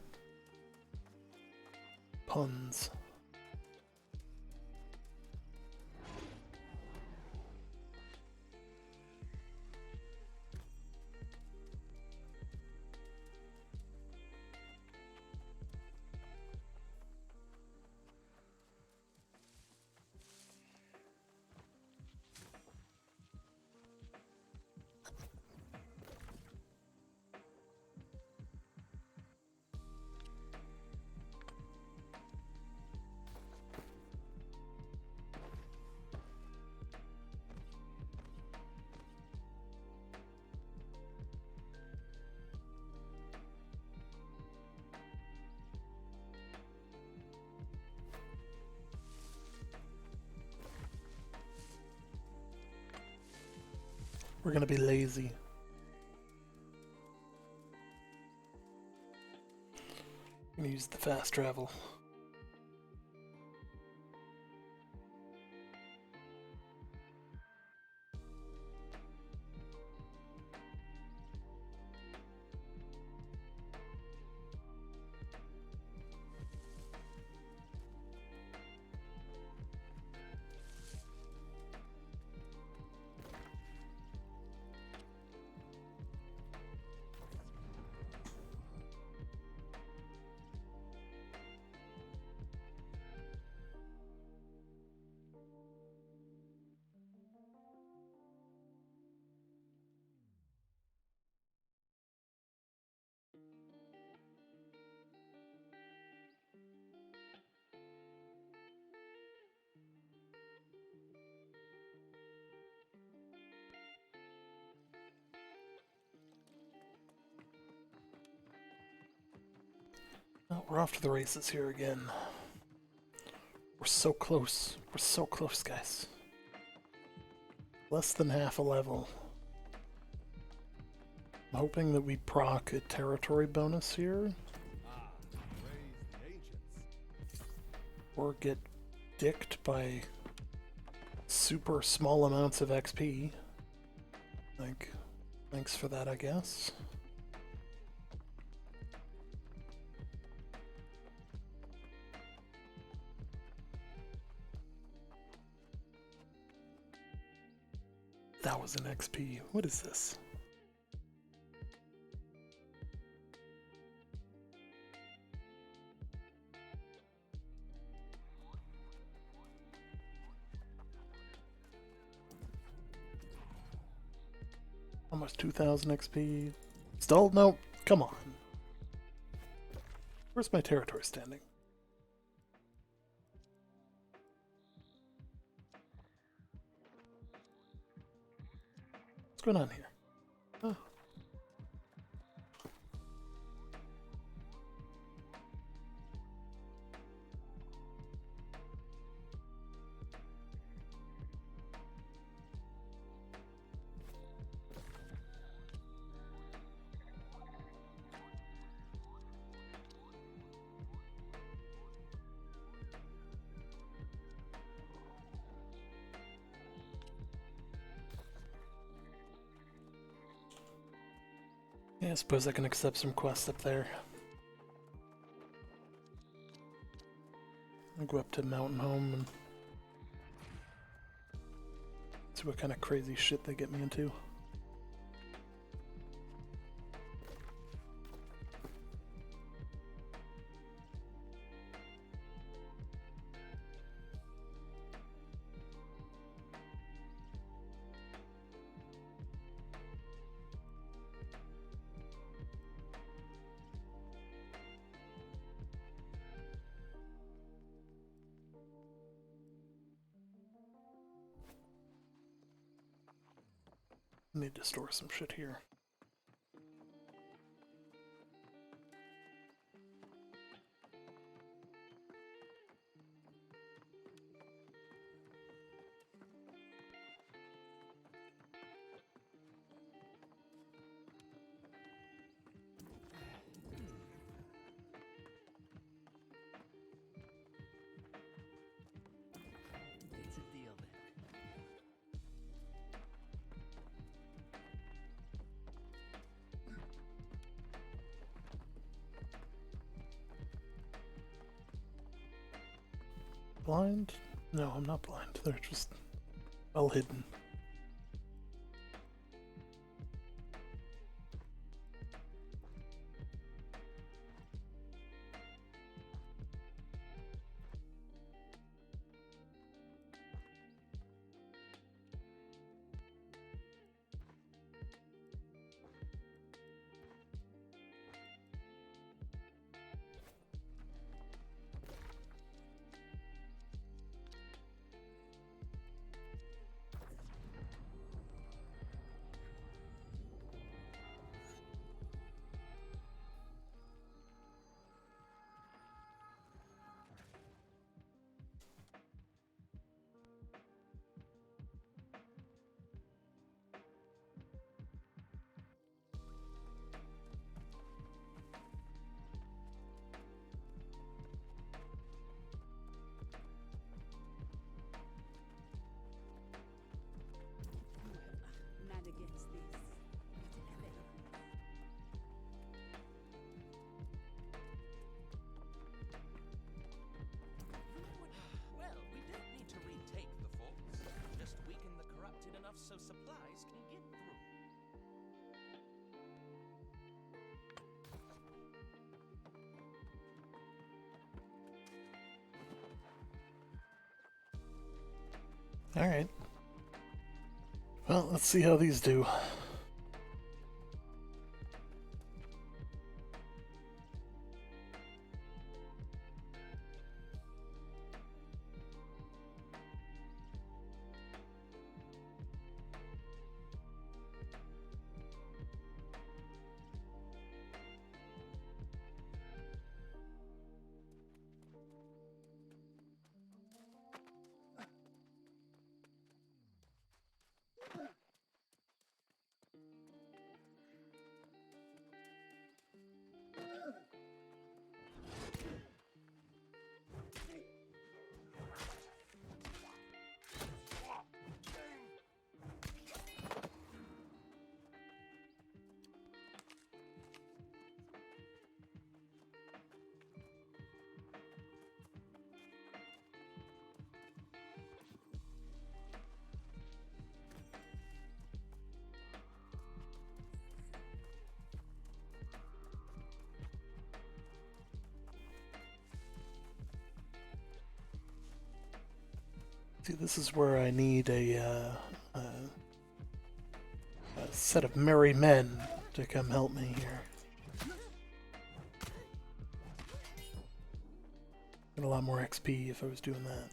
Puns. We're gonna be lazy. I'm gonna use the fast travel. Well, we're off to the races here again. We're so close. We're so close, guys. Less than half a level. I'm hoping that we proc a territory bonus here. Or get dicked by super small amounts of XP. Like, thanks for that, I guess. That was an XP. What is this? Almost 2,000 XP. Still? No. Come on. Where's my territory standing? What's going on here? Oh. Yeah, I suppose I can accept some quests up there. I'll go up to Mountain Home and see what kind of crazy shit they get me into. Need to store some shit here. It's a deal then. Blind? No, I'm not blind. They're just well hidden. Not against this. Well, we don't need to retake the forts. Just weaken the corrupted enough so supplies can get through. Alright. Well, let's see how these do. See, this is where I need a set of merry men to come help me here. Get a lot more XP if I was doing that.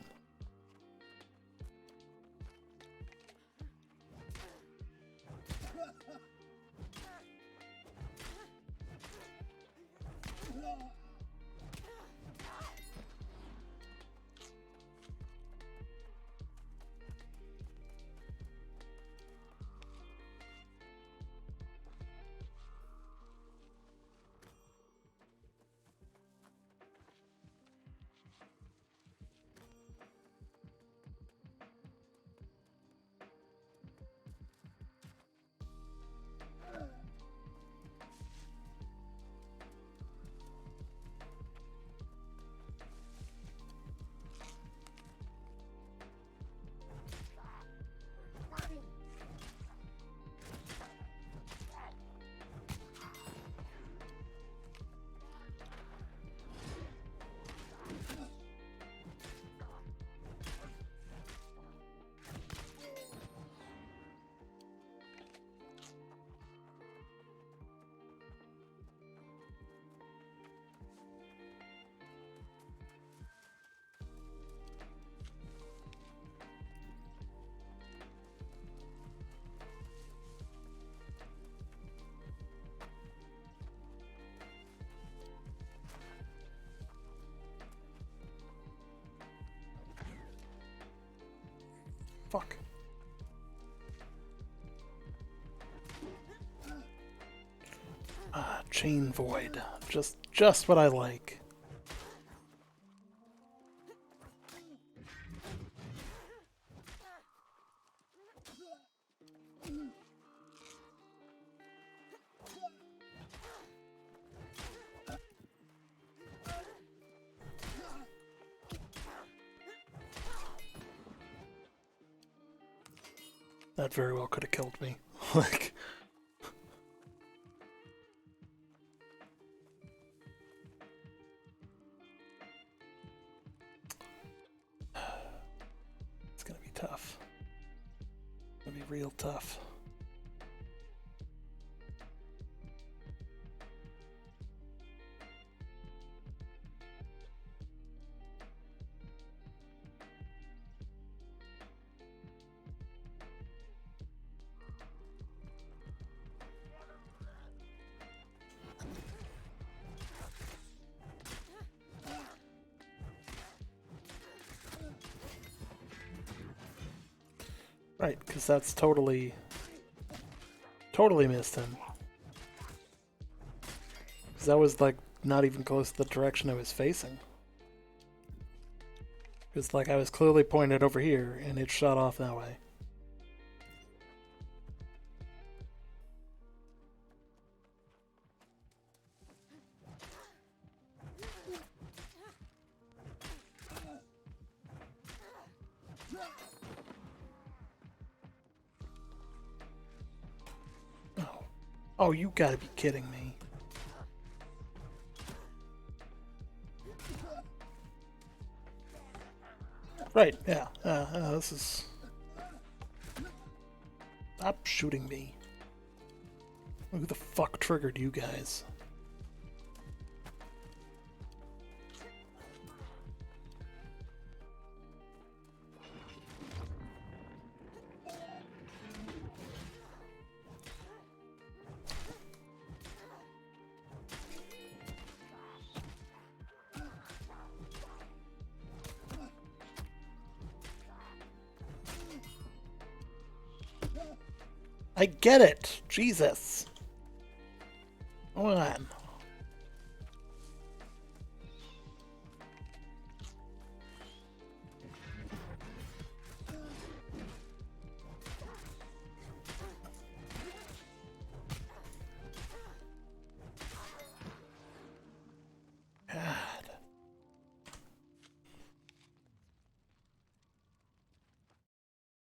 Fuck. Ah, chain void. Just what I like. That very well could have killed me. Like, it's gonna be tough. It's gonna be real tough. Right, because that's totally missed him. Because that was, like, not even close to the direction I was facing. Because, like, I was clearly pointed over here, and it shot off that way. Oh, you gotta be kidding me. Right, yeah. This is... Stop shooting me. Who the fuck triggered you guys? I get it! Jesus! Hold on. God.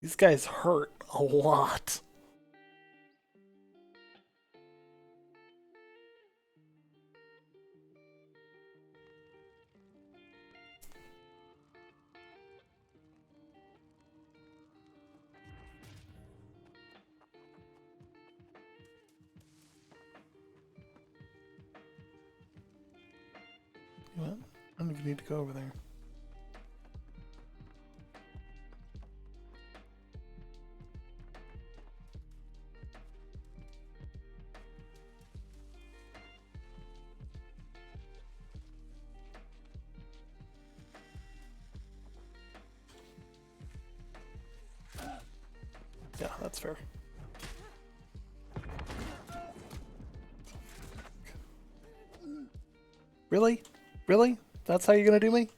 These guys hurt a lot. What? I don't even need to go over there. Yeah, that's fair. Really? Really? That's how you're gonna do me?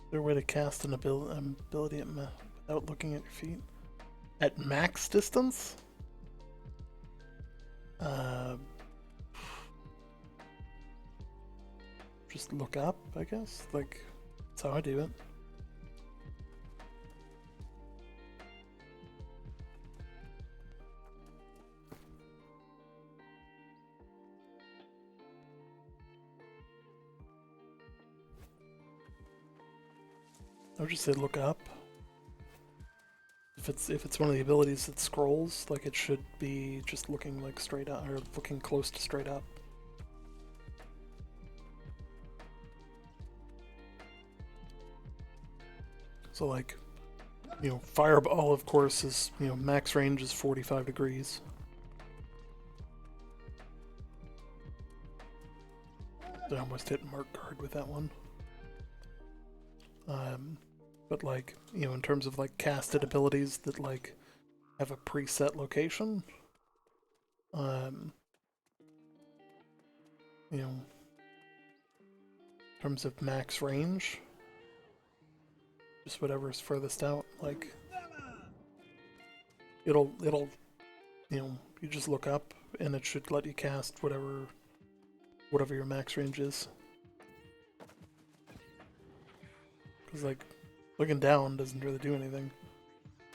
Is there a way to cast an ability without looking at your feet? At max distance? Just look up, I guess? Like, that's how I do it. I would just say look up. If it's one of the abilities that scrolls, like it should be just looking like straight up or looking close to straight up. So like, you know, fireball of course is, you know, max range is 45 degrees. I almost hit mark guard with that one. But like, you know, in terms of like casted abilities that like have a preset location, you know, in terms of max range, just whatever's furthest out, like it'll you know, you just look up and it should let you cast whatever your max range is. Because like looking down doesn't really do anything.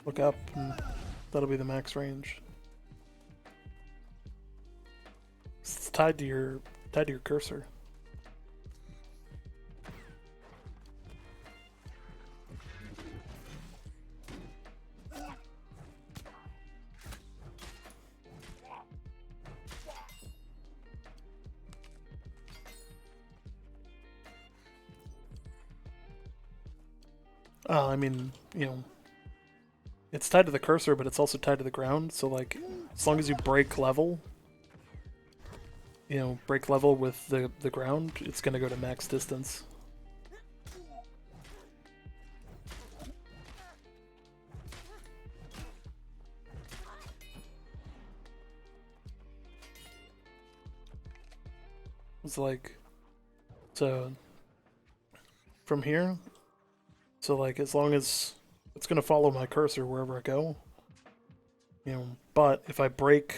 Look up and that'll be the max range. It's tied to your cursor. I mean, you know, it's tied to the cursor, but it's also tied to the ground. So like, as long as you break level, you know, break level with the ground, it's gonna go to max distance. It's like, so from here, so like as long as it's gonna follow my cursor wherever I go, you know, but if I break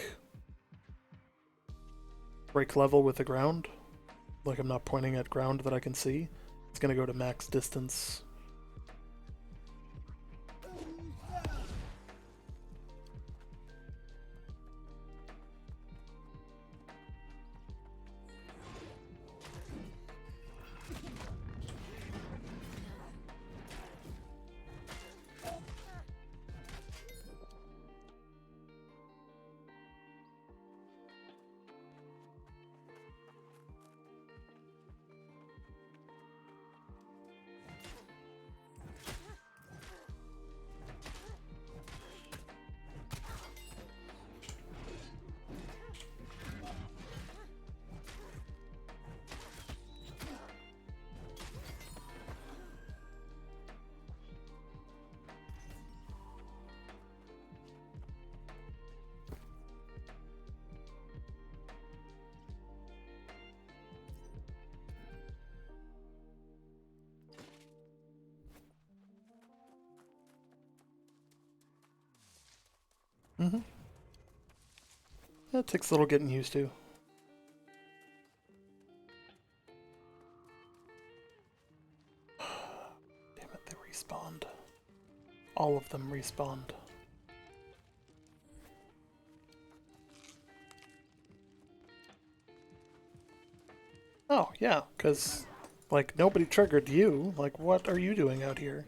level with the ground, like I'm not pointing at ground that I can see, it's gonna go to max distance. Mm-hmm. It takes a little getting used to. Damn it, they respawned. All of them respawned. Oh, yeah, because, like, nobody triggered you. Like, what are you doing out here?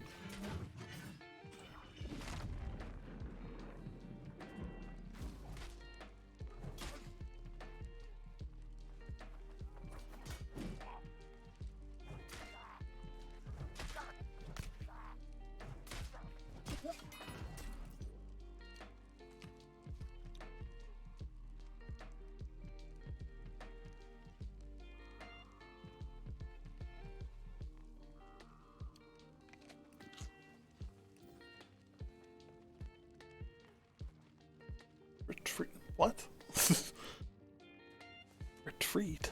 Retreat. What? Retreat.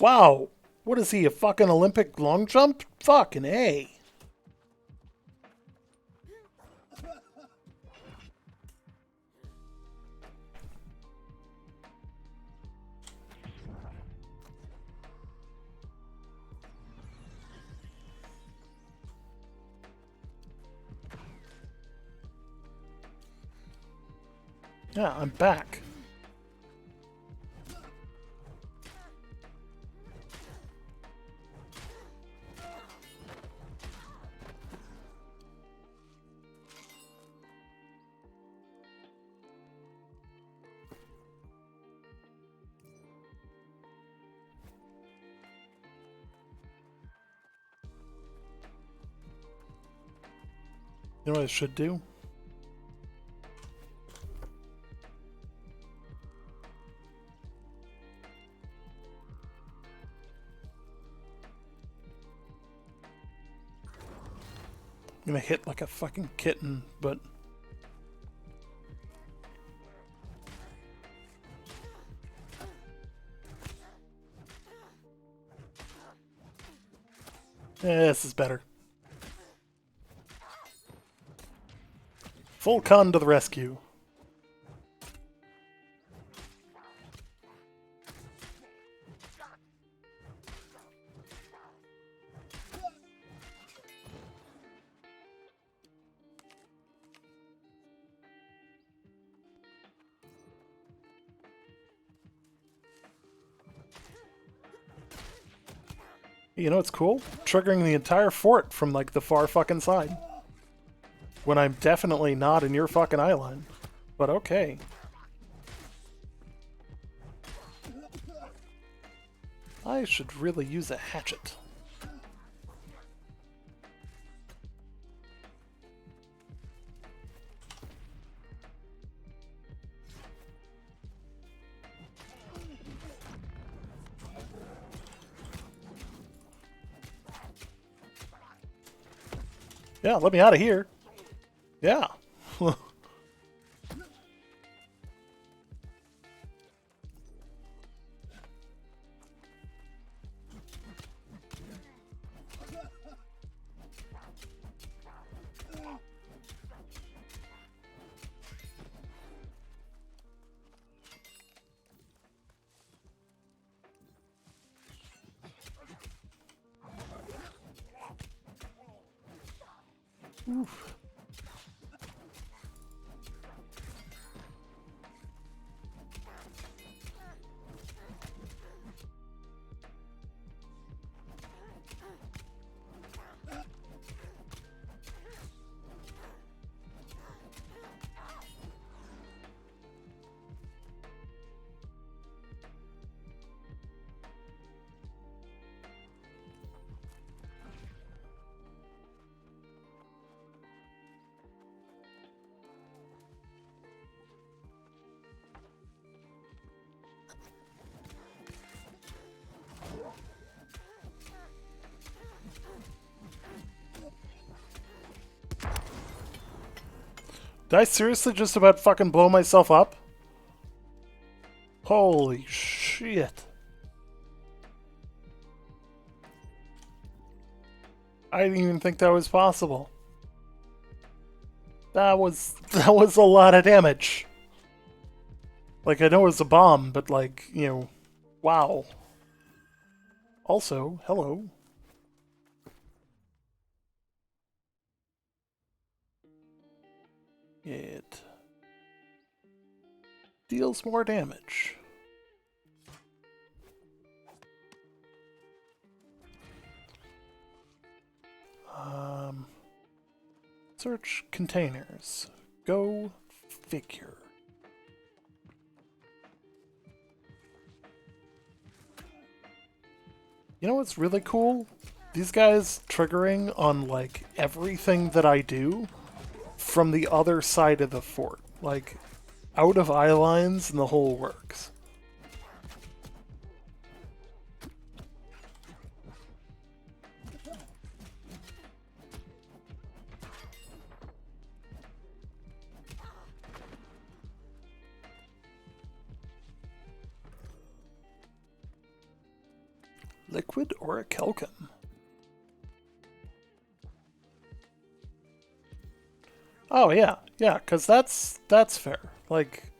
Wow. What is he, a fucking Olympic long jump? Fucking A. Yeah, I'm back. You know what I should do? I'm gonna hit like a fucking kitten, but... this is better. Full con to the rescue. You know what's cool? Triggering the entire fort from like the far fucking side. When I'm definitely not in your fucking eye line. But okay. I should really use a hatchet. Yeah, let me out of here. Yeah. Oof. Did I seriously just about fucking blow myself up? Holy shit. I didn't even think that was possible. That was a lot of damage. Like, I know it was a bomb, but like, you know, wow. Also, hello. It deals more damage. Search containers. Go figure. You know what's really cool? These guys triggering on, like, everything that I do from the other side of the fort. Like, out of eye lines and the whole works. Liquid or a Kelcum? Oh yeah, yeah, because that's fair. Like,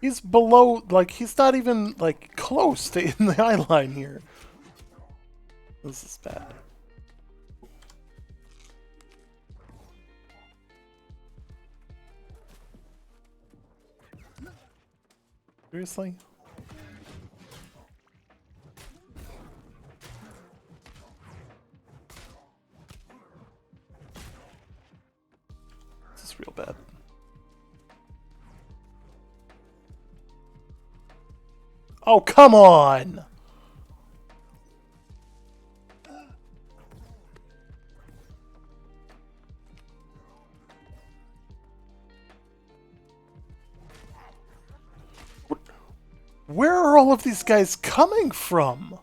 he's below, like, he's not even, like, close to in the eye line here. This is bad. Seriously? This is real bad. Oh, come on! Where are all of these guys coming from?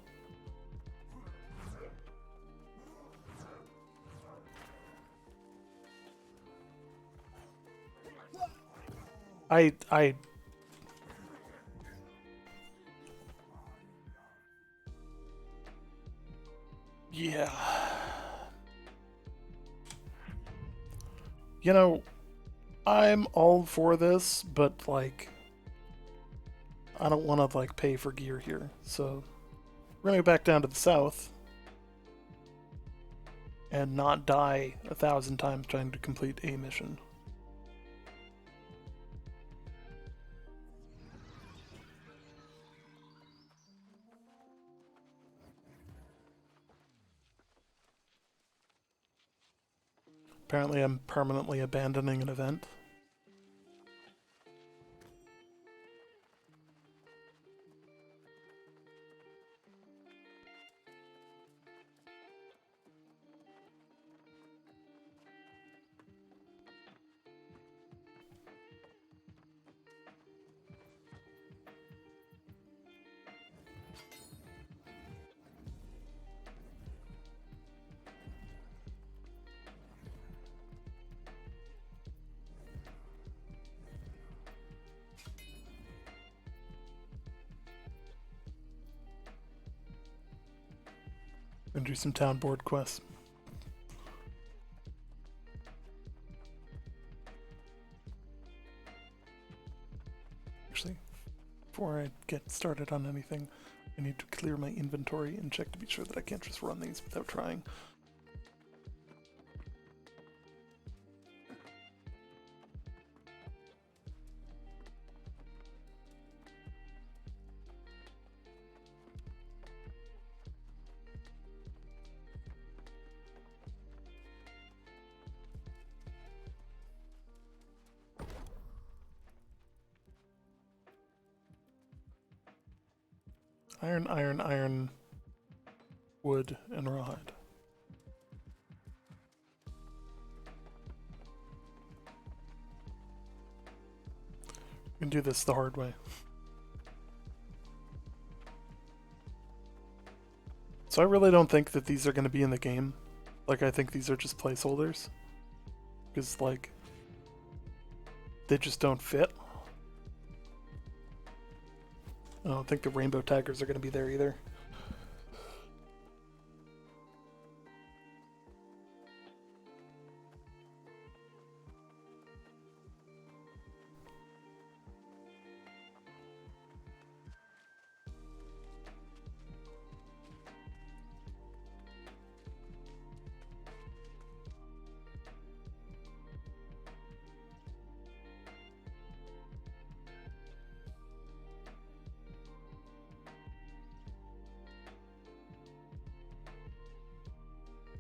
I yeah. You know, I'm all for this, but like, I don't want to like pay for gear here. So we're gonna go back down to the south and not die 1,000 times trying to complete a mission. Apparently I'm permanently abandoning an event. Gonna do some town board quests. Actually, before I get started on anything, I need to clear my inventory and check to be sure that I can't just run these without trying. Iron, iron, iron, wood, and rawhide. We can do this the hard way. So I really don't think that these are going to be in the game. Like, I think these are just placeholders. Because, like, They just don't fit. I don't think the rainbow tigers are going to be there either.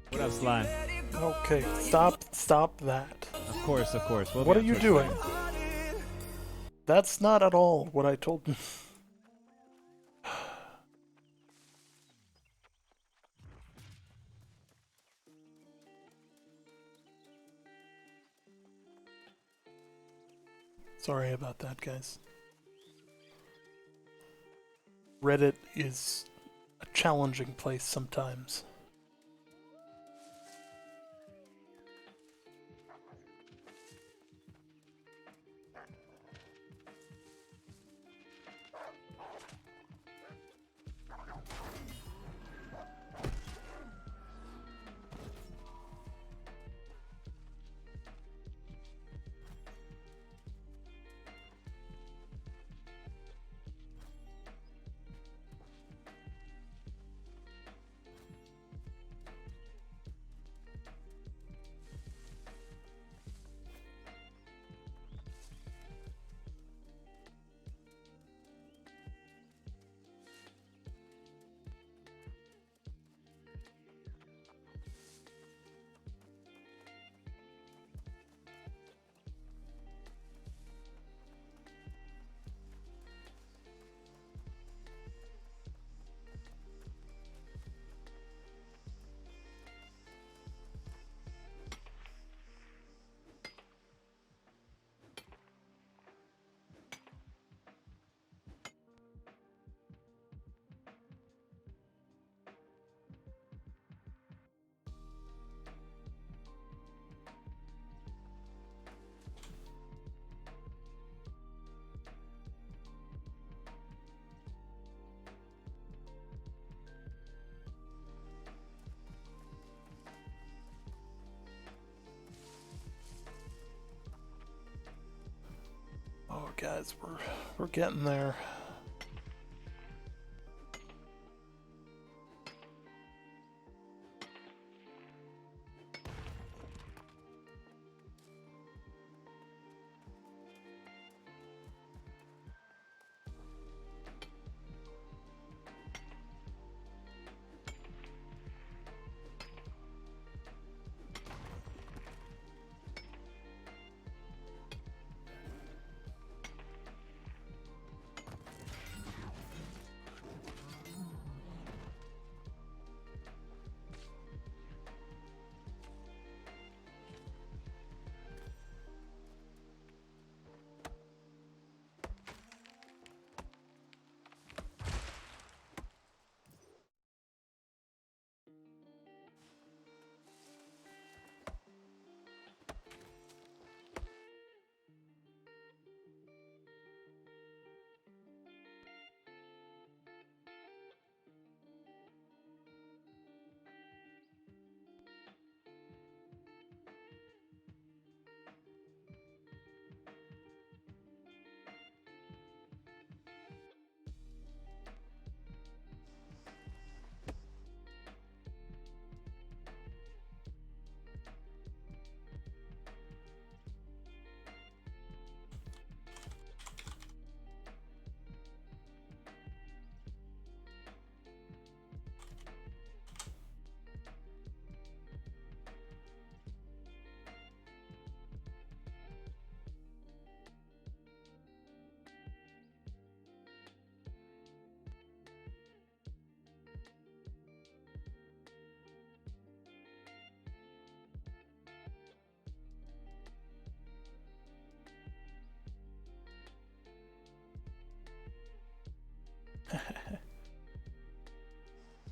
What up, Slime? Okay, stop that. Of course, of course. We'll What be are on you Twitch doing? soon. That's not at all what I told them. Sorry about that, guys. Reddit is a challenging place sometimes. Oh, guys, we're getting there.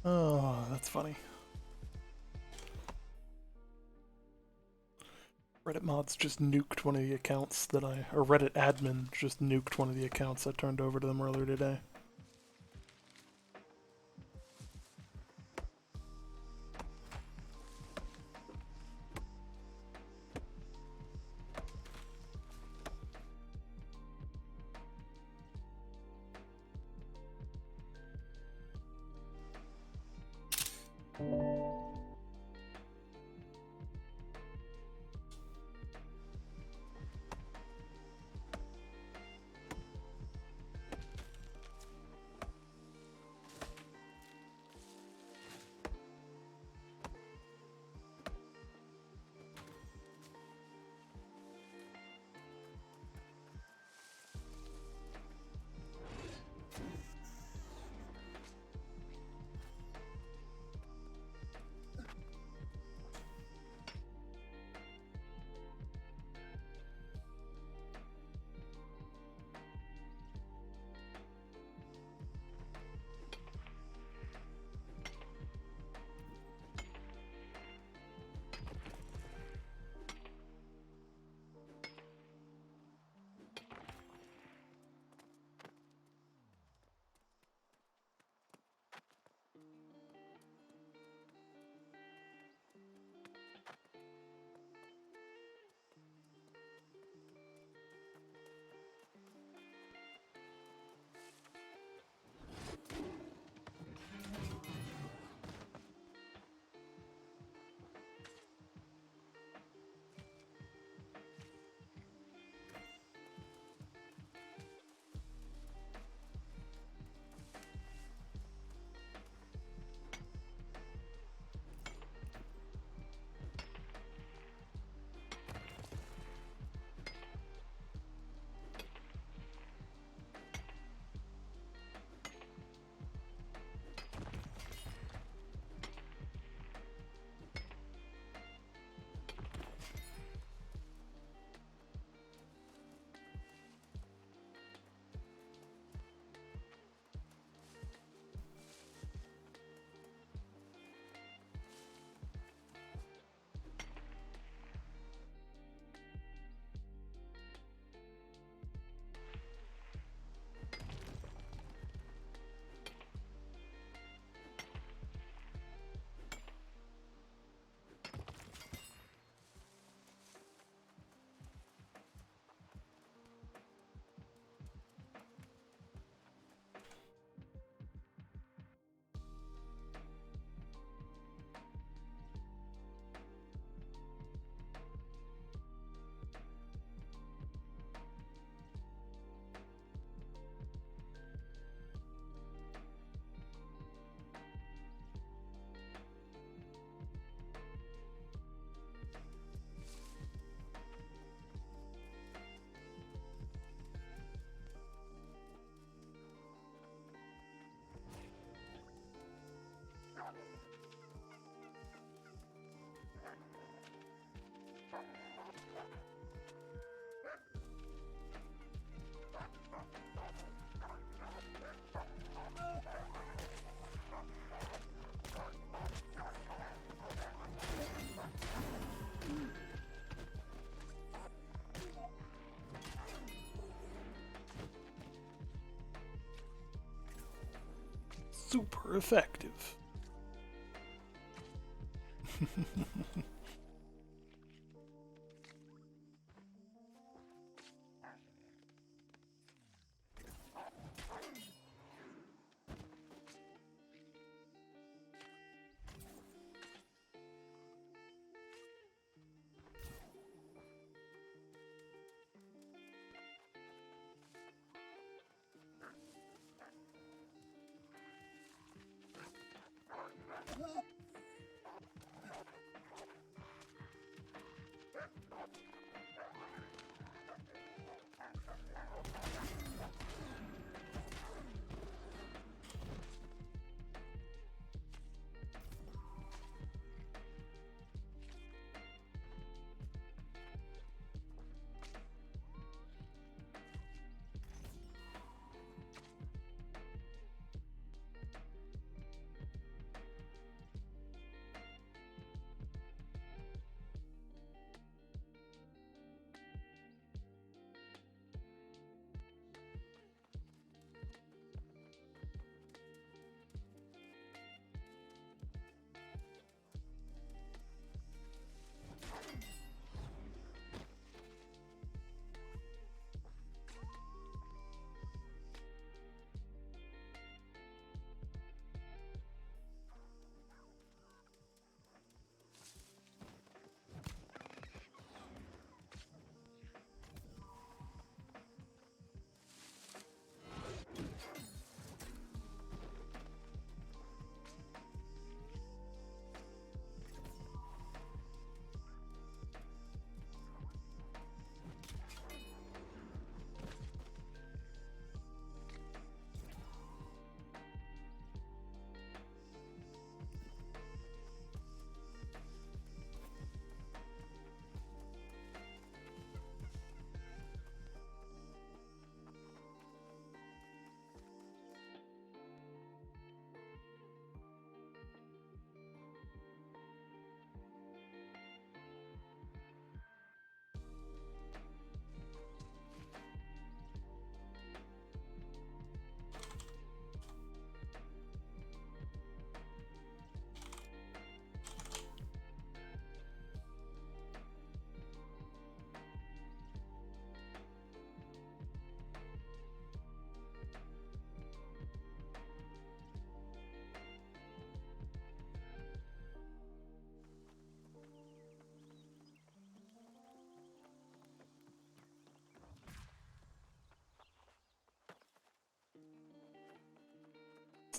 Oh, that's funny. Reddit mods just nuked one of the accounts that or Reddit admin just nuked one of the accounts I turned over to them earlier today. Super effective.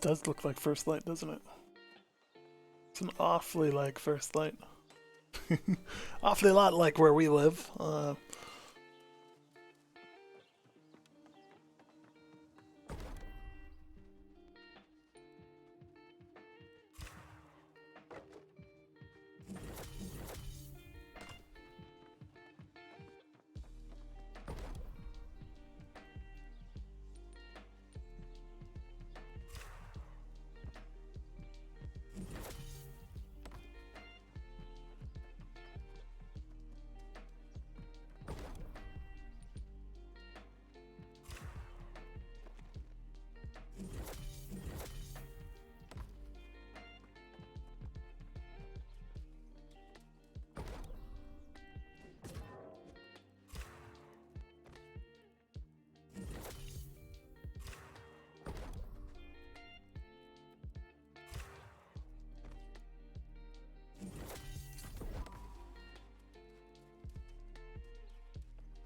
does look like First Light, doesn't it? It's an awfully like First Light. Awfully lot like where we live.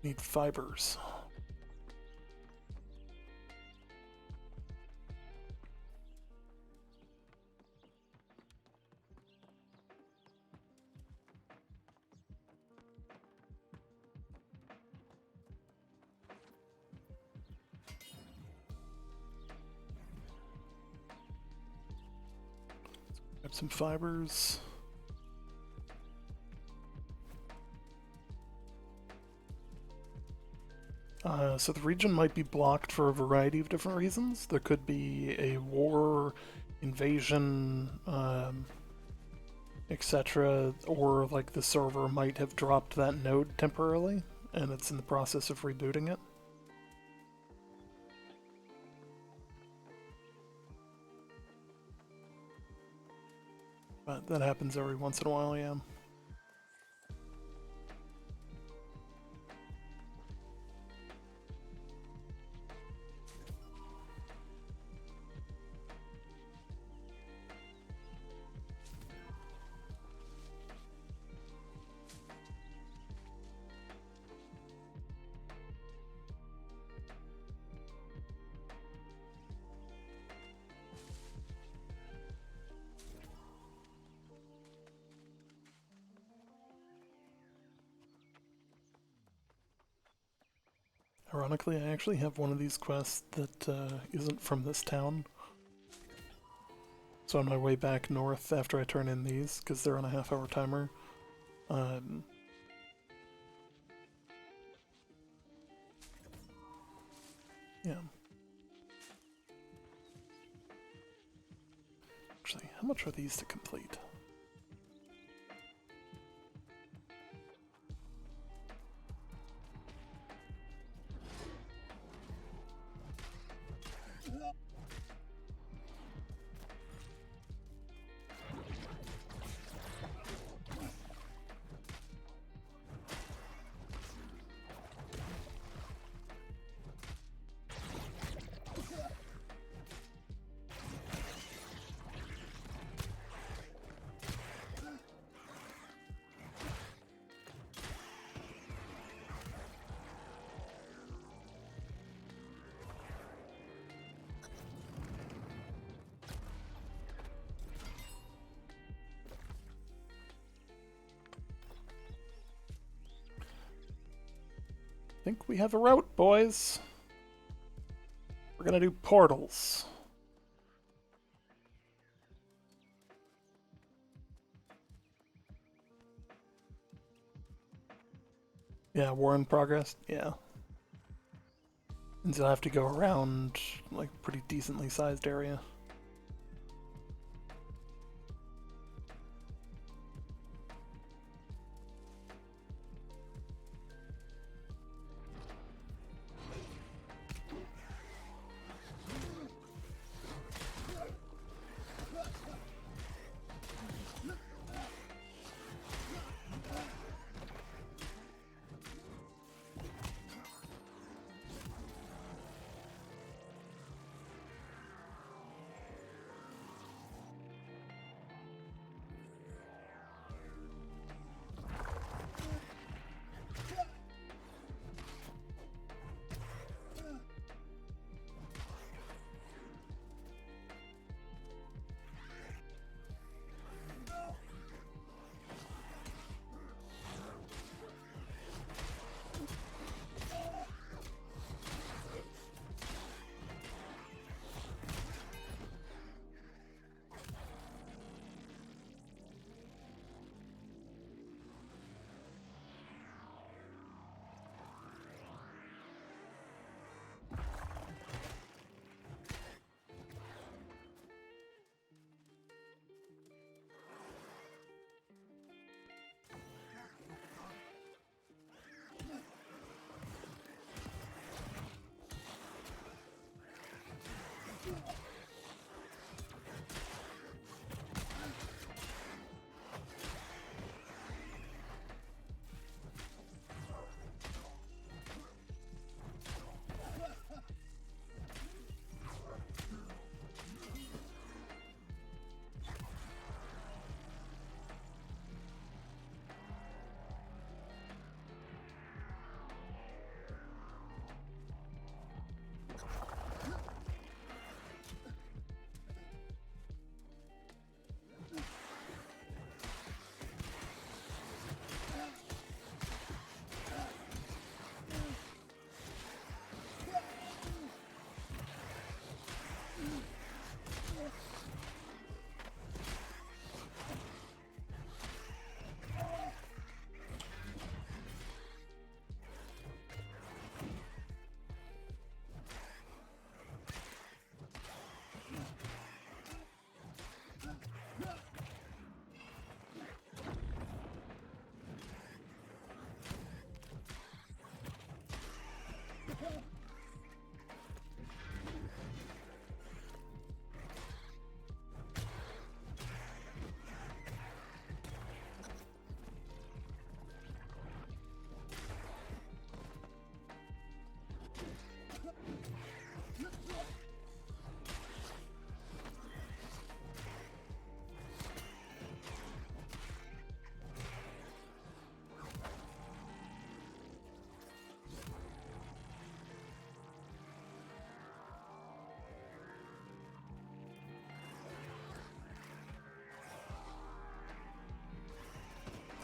Need fibers. Grab some fibers. So the region might be blocked for a variety of different reasons. There could be a war, invasion, etc., or like the server might have dropped that node temporarily, and it's in the process of rebooting it. But that happens every once in a while, yeah. Ironically, I actually have one of these quests that isn't from this town. So on my way back north after I turn in these, because they're on a half-hour timer, yeah. Actually, how much are these to complete? I think we have a route, boys. We're gonna do portals. Yeah, war in progress. Yeah. And so I'll have to go around, like, pretty decently sized area.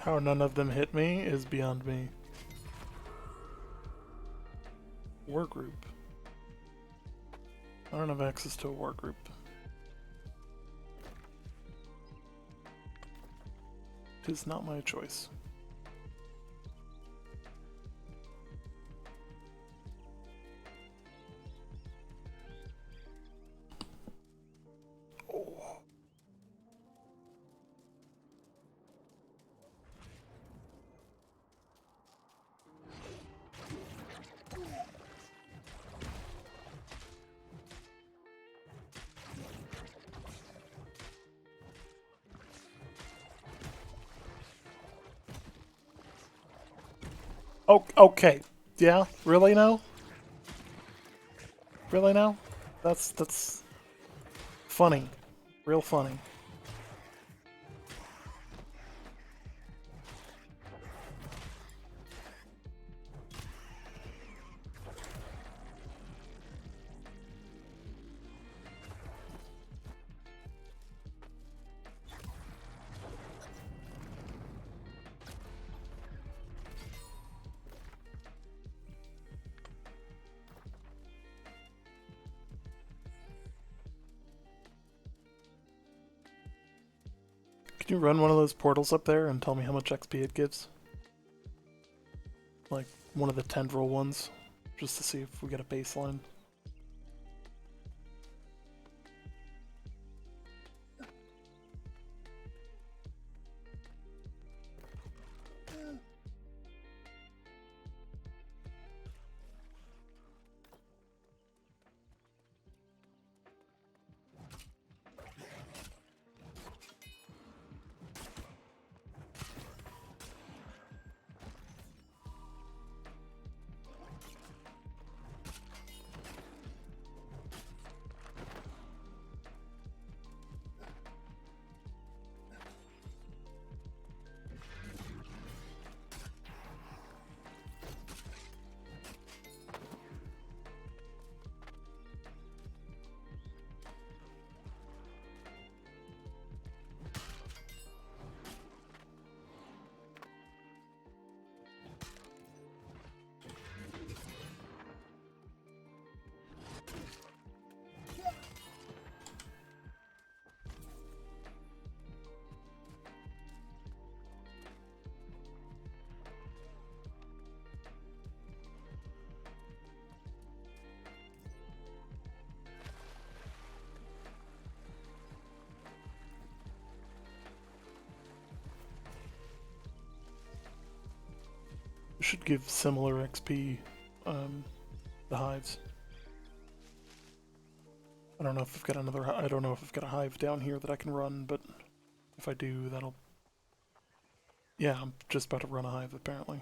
How none of them hit me is beyond me. War group. I don't have access to a war group. It is not my choice. Oh. Oh, okay. Yeah, really now? Really now? That's funny. Real funny. Can you run one of those portals up there and tell me how much XP it gives? Like, one of the tendril ones, just to see if we get a baseline. Should give similar XP, the hives. I don't know if I've got another. I don't know if I've got a hive down here that I can run, but if I do, that'll. Yeah, I'm just about to run a hive apparently.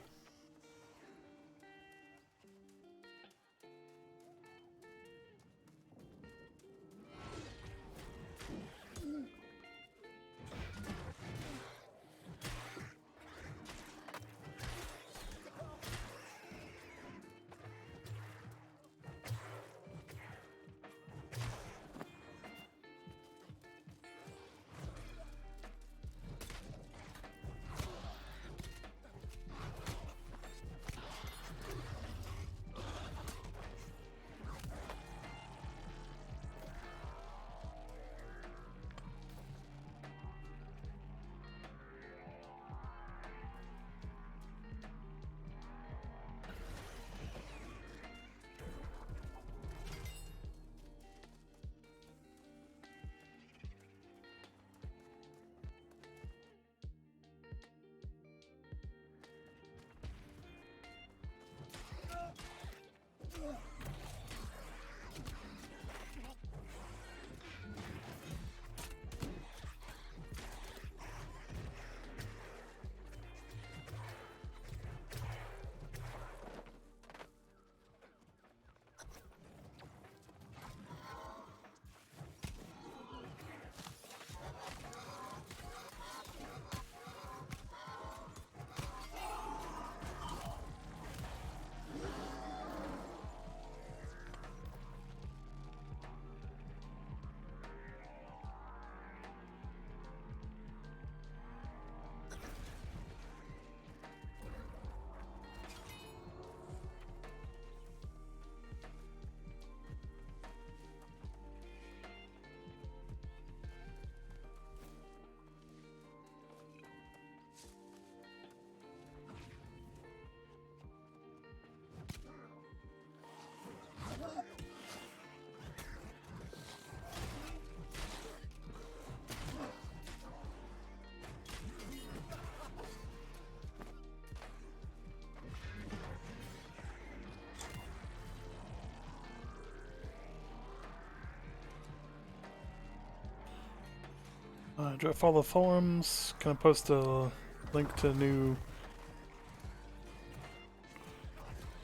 Do I follow the forums? Can I post a link to new?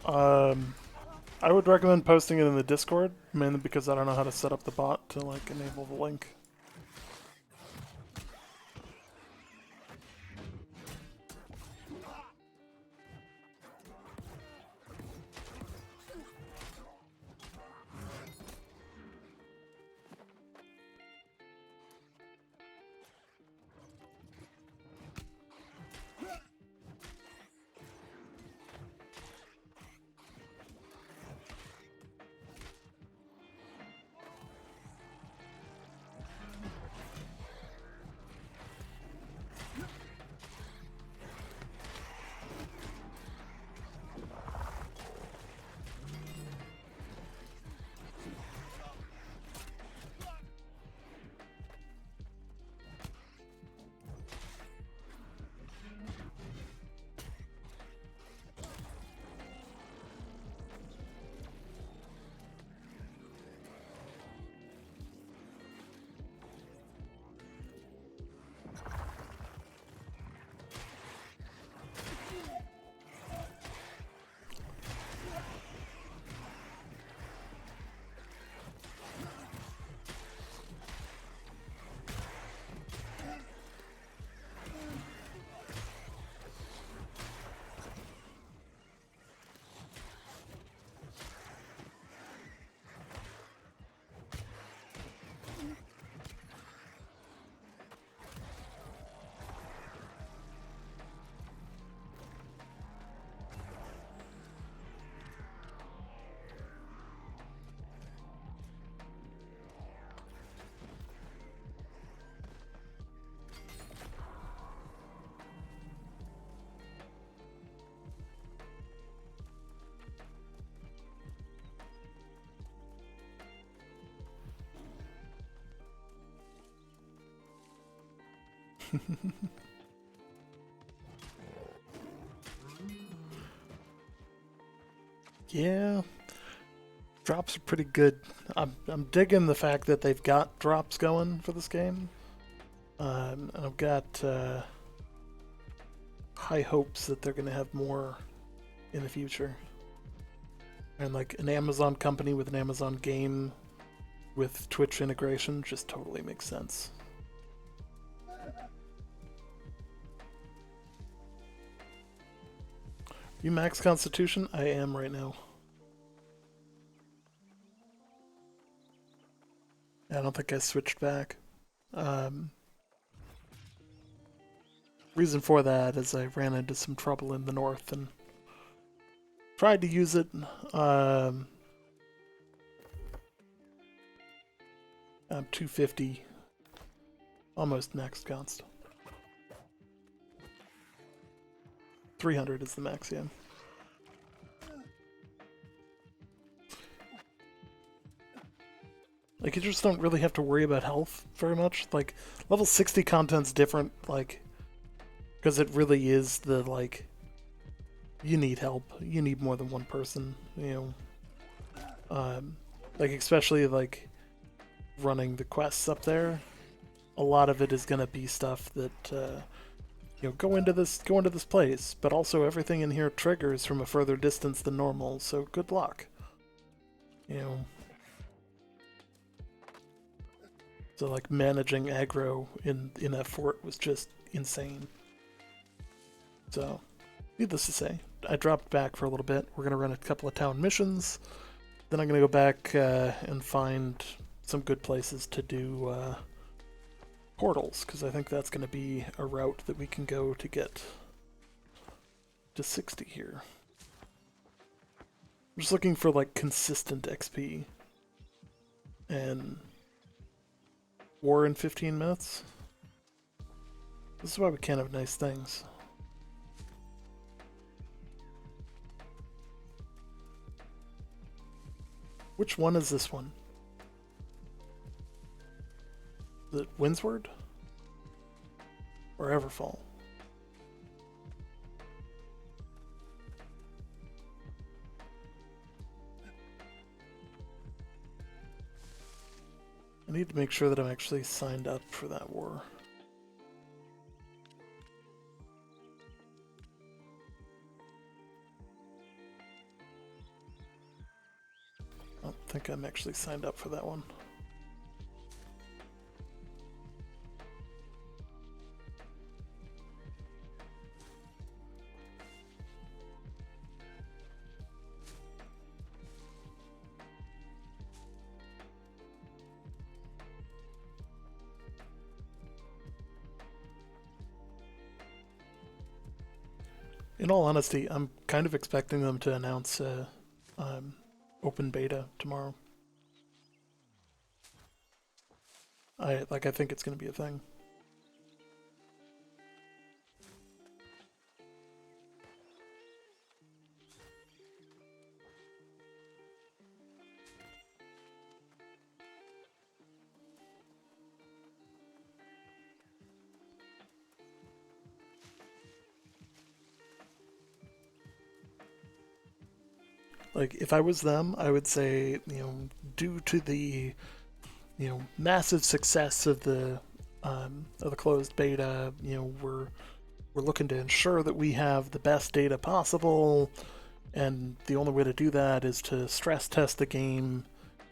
I would recommend posting it in the Discord, mainly because I don't know how to set up the bot to like enable the link. Yeah. Drops are pretty good. I'm digging the fact that they've got drops going for this game. And I've got high hopes that they're going to have more in the future. And like an Amazon company with an Amazon game with Twitch integration just totally makes sense. You max Constitution? I am right now. I don't think I switched back. Reason for that is I ran into some trouble in the north and tried to use it. I'm 250, almost max const. 300 is the max, yeah. Like, you just don't really have to worry about health very much. Like, level 60 content's different, like, because it really is the, like, you need help. You need more than one person, you know. Like, especially, like, running the quests up there. A lot of it is going to be stuff that, you know, go into this place, but also everything in here triggers from a further distance than normal, so good luck. You know. So like managing aggro in that fort was just insane. So, needless to say, I dropped back for a little bit. We're gonna run a couple of town missions. Then I'm gonna go back and find some good places to do portals, because I think that's gonna be a route that we can go to get to 60 here. I'm just looking for like consistent XP. And war in 15 minutes? This is why we can't have nice things. Which one is this one? Is it Windsward? Or Everfall? I need to make sure that I'm actually signed up for that war. I don't think I'm actually signed up for that one. In all honesty, I'm kind of expecting them to announce open beta tomorrow. I think it's going to be a thing. Like, if I was them, I would say, you know, due to the, you know, massive success of the closed beta, you know, we're looking to ensure that we have the best data possible, and the only way to do that is to stress test the game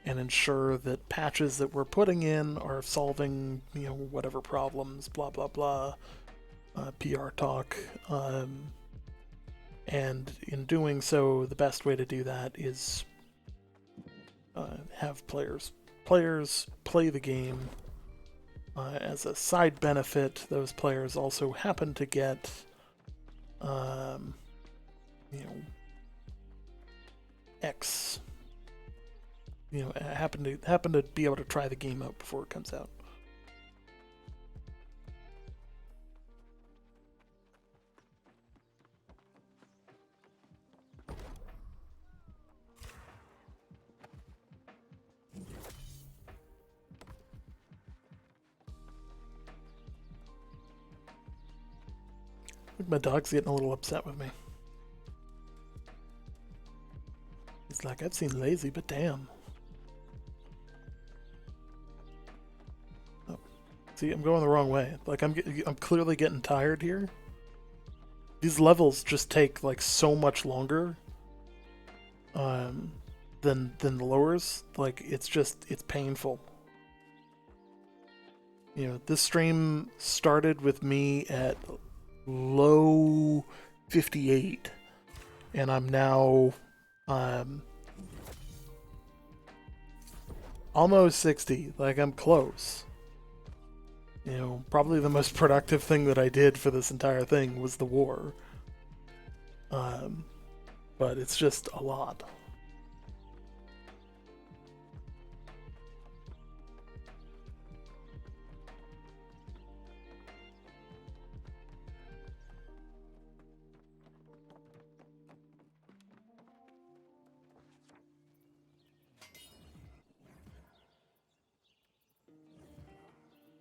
and ensure that patches that we're putting in are solving, you know, whatever problems, blah blah blah, PR talk. And in doing so, the best way to do that is have players play the game. As a side benefit, those players also happen to get, you know, X. You know, happen to be able to try the game out before it comes out. I think my dog's getting a little upset with me. He's like, I've seen lazy, but damn. Oh. See, I'm going the wrong way. Like, I'm clearly getting tired here. These levels just take like so much longer than the lowers. Like, it's painful. You know, this stream started with me at low 58, and I'm now almost 60. Like, I'm close. You know, probably the most productive thing that I did for this entire thing was the war. But it's just a lot.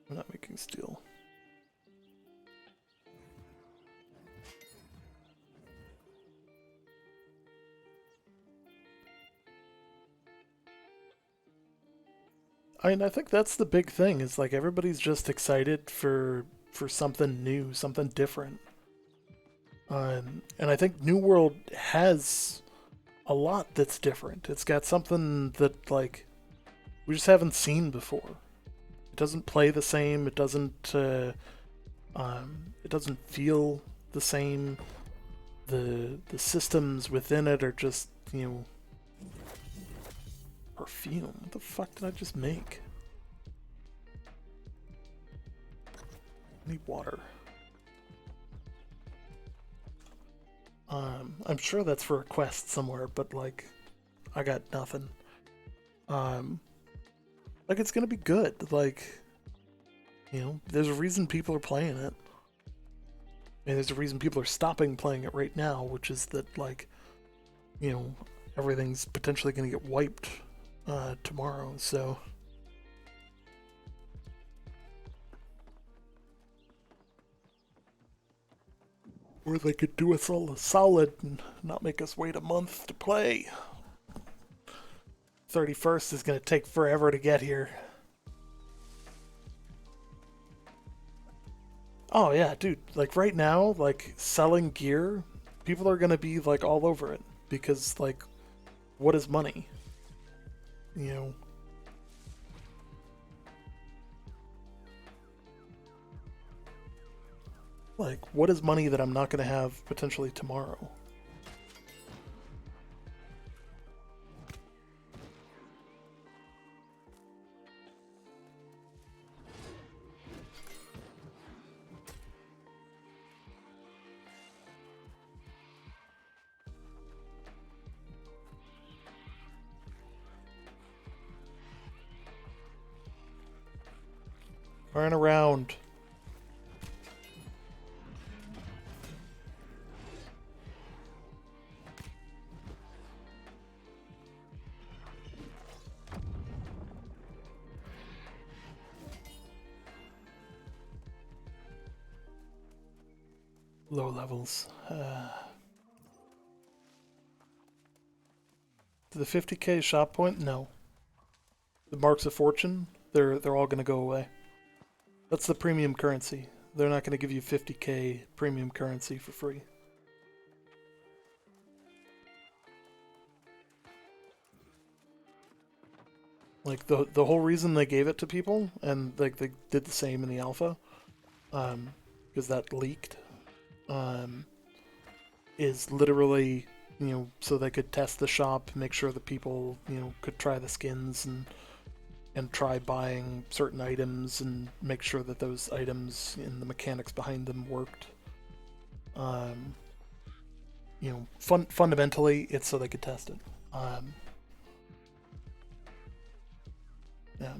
I'm not making steel. I mean, I think that's the big thing, is like everybody's just excited for something new, something different. And I think New World has a lot that's different. It's got something that, like, we just haven't seen before. It doesn't play the same. It doesn't feel the same. The systems within it are just, you know, perfume. What the fuck did I just make? I need water. I'm sure that's for a quest somewhere, but like, I got nothing. Like, it's gonna be good. Like, you know, there's a reason people are playing it. And there's a reason people are stopping playing it right now, which is that, like, you know, everything's potentially gonna get wiped tomorrow, so. Or they could do us all a solid and not make us wait a month to play. 31st is going to take forever to get here. Oh yeah, dude, like right now, like selling gear, people are going to be like all over it because, like, what is money? You know, like, what is money that I'm not going to have potentially tomorrow? Turn around. Low levels. The 50k shop point? No. The marks of fortune? They're all going to go away. That's the premium currency. They're not going to give you 50k premium currency for free. Like, the whole reason they gave it to people, and like they did the same in the alpha, because that leaked, is literally, you know, so they could test the shop, make sure that people, you know, could try the skins and try buying certain items and make sure that those items and the mechanics behind them worked. You know, fundamentally, it's so they could test it. Yeah.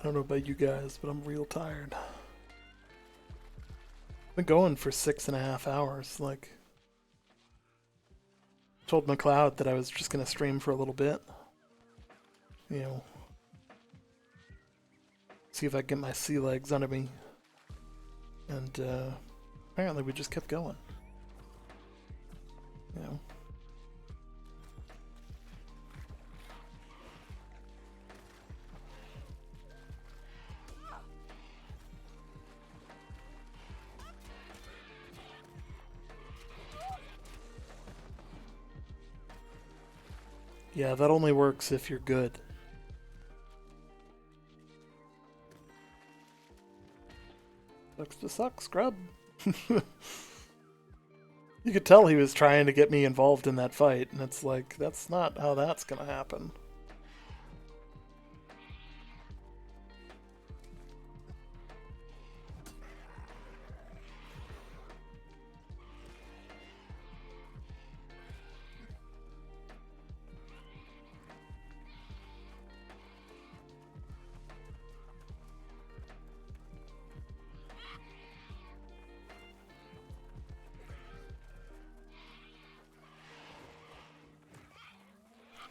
I don't know about you guys, but I'm real tired. Been going for 6.5 hours. Like, told McLeod that I was just gonna stream for a little bit. You know, see if I can get my sea legs under me. And apparently we just kept going. You know. Yeah, that only works if you're good. Sucks to suck, scrub. You could tell he was trying to get me involved in that fight, and it's like, that's not how that's gonna happen.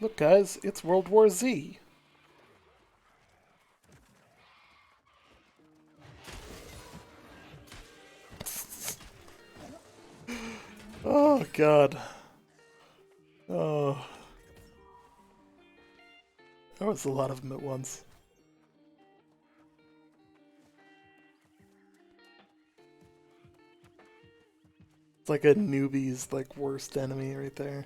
Look, guys, it's World War Z. Oh, God. Oh. There was a lot of them at once. It's like a newbie's, like, worst enemy right there.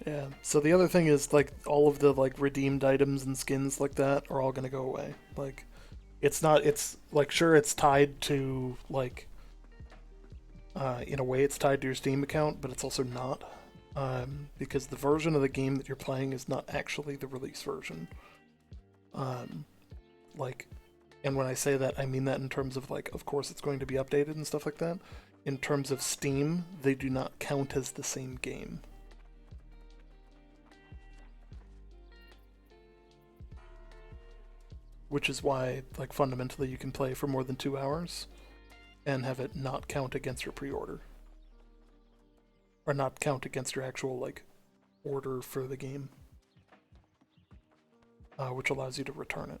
Yeah, so the other thing is, like, all of the, like, redeemed items and skins like that are all gonna go away. Like, it's not, it's, like, sure, it's tied to, like, in a way it's tied to your Steam account, but it's also not. Because the version of the game that you're playing is not actually the release version. Like, and when I say that, I mean that in terms of, like, of course it's going to be updated and stuff like that. In terms of Steam, they do not count as the same game. Which is why, like, fundamentally you can play for more than 2 hours and have it not count against your pre-order. Or not count against your actual, like, order for the game. Which allows you to return it.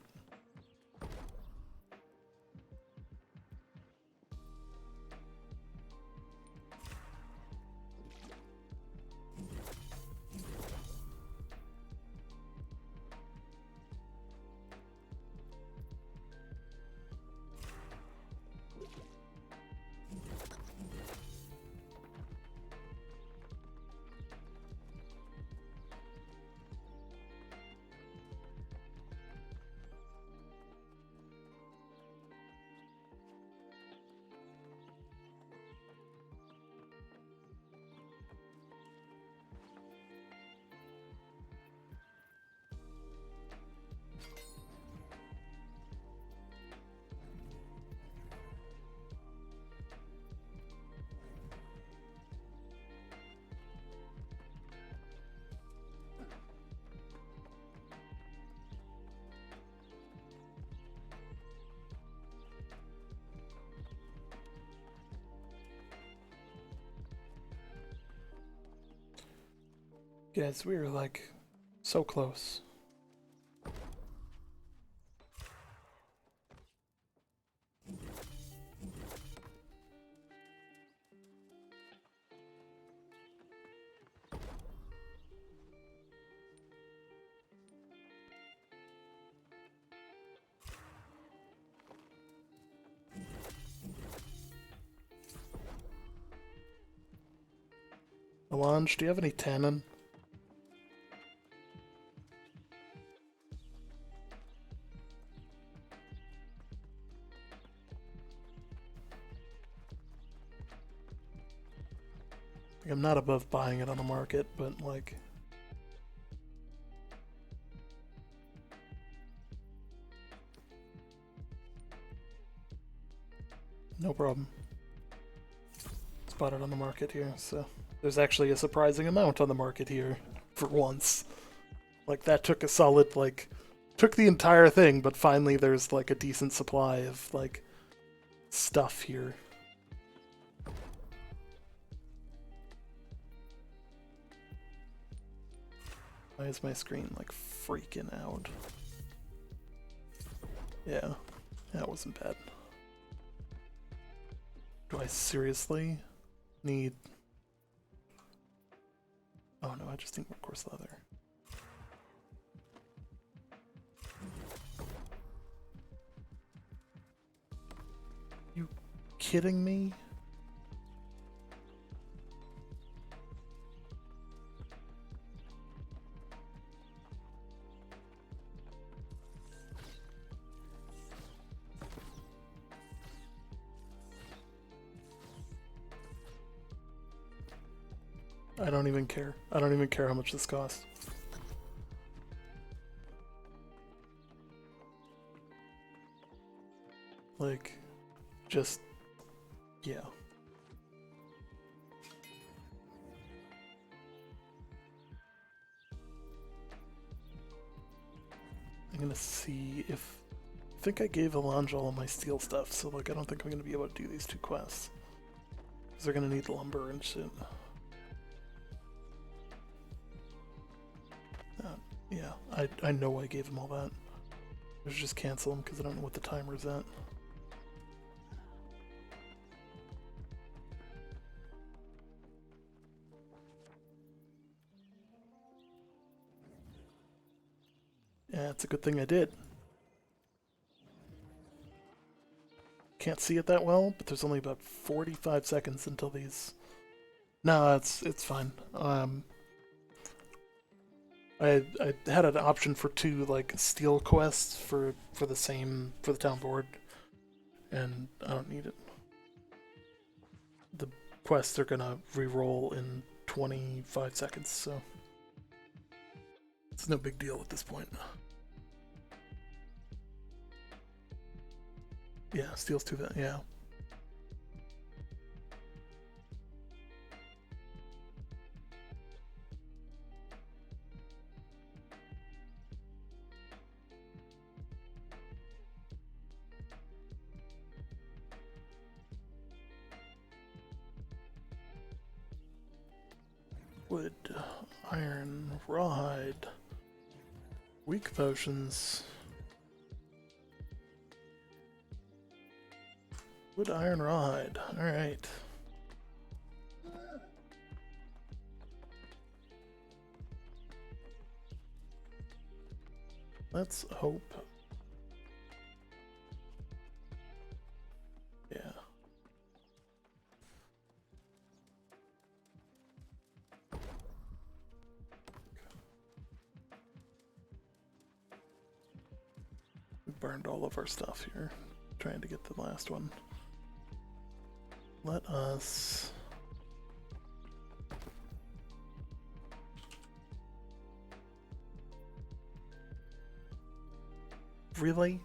Guys, we were, like, so close. Melange, do you have any tannin? Like, I'm not above buying it on the market, but, like... No problem. Spotted on the market here, so there's actually a surprising amount on the market here for once. Like that took a solid took the entire thing, but finally there's like a decent supply of like stuff here. Why is my screen like freaking out? Yeah, that wasn't bad. Do I seriously need... Oh no, I just need more coarse leather. You kidding me? I don't even care. I don't even care how much this costs. Like, just, yeah. I'm gonna see if... I think I gave Alonja all of my steel stuff, so like I don't think I'm gonna be able to do these two quests. Because they're gonna need lumber and shit. Yeah, I know I gave him all that. I should just cancel them because I don't know what the timer's at. Yeah, it's a good thing I did. Can't see it that well, but there's only about 45 seconds until these... No, it's fine. I had an option for 2 like steel quests for the town board, and I don't need it. The quests are gonna re-roll in 25 seconds, so it's no big deal at this point. Yeah, steel's too bad. Yeah. Wood, iron, rawhide, weak potions. Wood, iron, rawhide. Alright. Let's hope. Yeah. We burned all of our stuff here, trying to get the last one. Let us... Really?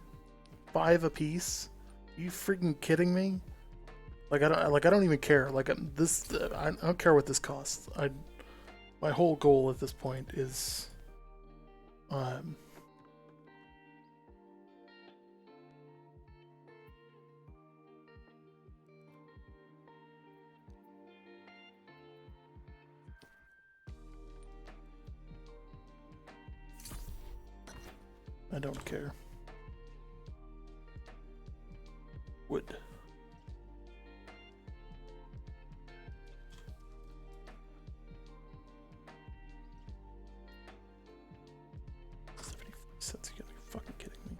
5 apiece? Are you freaking kidding me? Like I don't even care. Like I don't care what this costs. My whole goal at this point is I don't care. Wood. $0.74. You gotta be fucking kidding me.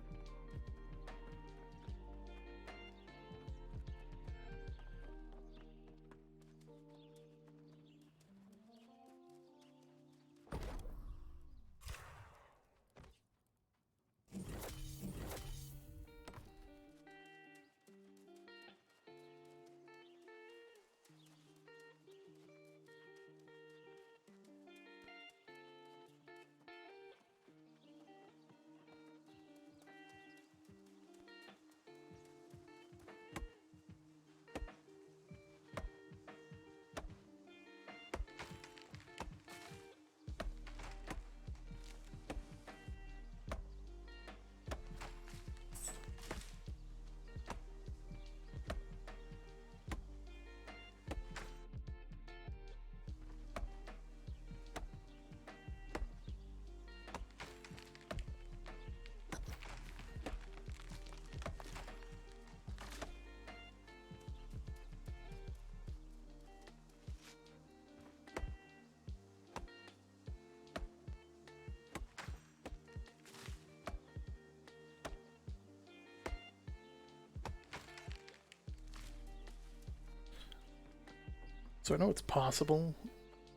So I know it's possible,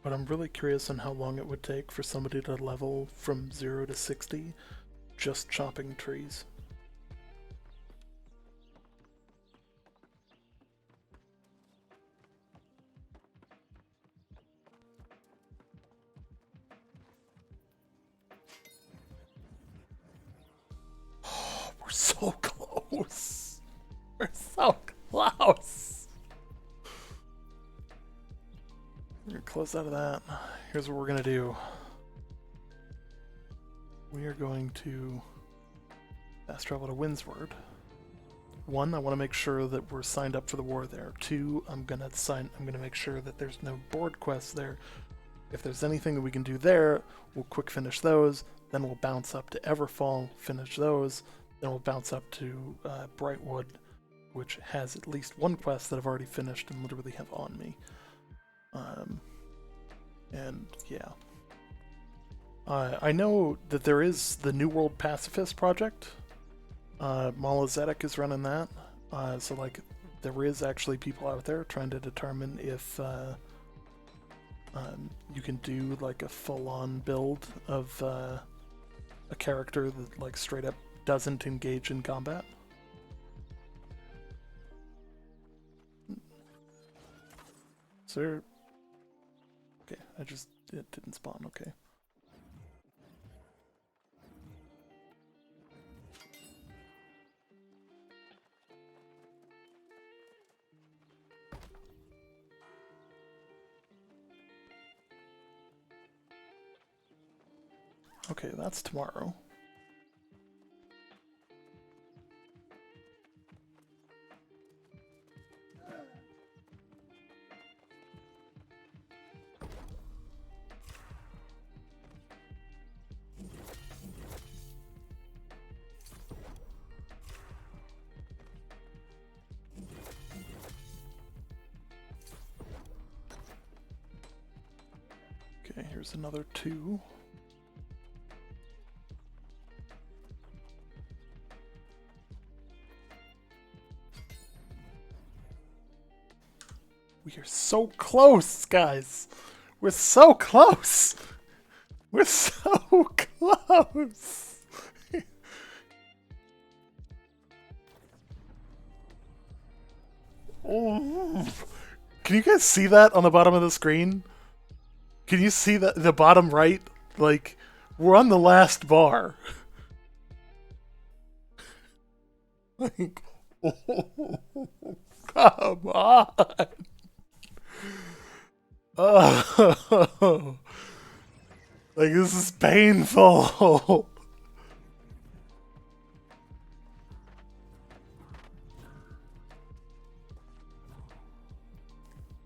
but I'm really curious on how long it would take for somebody to level from 0 to 60 just chopping trees. Oh, we're so close. We're so close. We're gonna close out of that. Here's what we're gonna do. We are going to fast travel to Windsward. 1, I want to make sure that we're signed up for the war there. 2, I'm gonna make sure that there's no board quests there. If there's anything that we can do there, we'll quick finish those. Then we'll bounce up to Everfall, finish those. Then we'll bounce up to Brightwood, which has at least one quest that I've already finished and literally have on me. And yeah. I know that there is the New World Pacifist Project. Mala Zedek is running that. So like, there is actually people out there trying to determine if you can do like a full-on build of a character that like straight up doesn't engage in combat. So, okay, it didn't spawn, okay. Okay, that's tomorrow. Okay, here's another 2. We are so close, guys. We're so close. We're so close. Oh. Can you guys see that on the bottom of the screen? Can you see that the bottom right? Like, we're on the last bar. Like, oh, come on. Oh, like this is painful.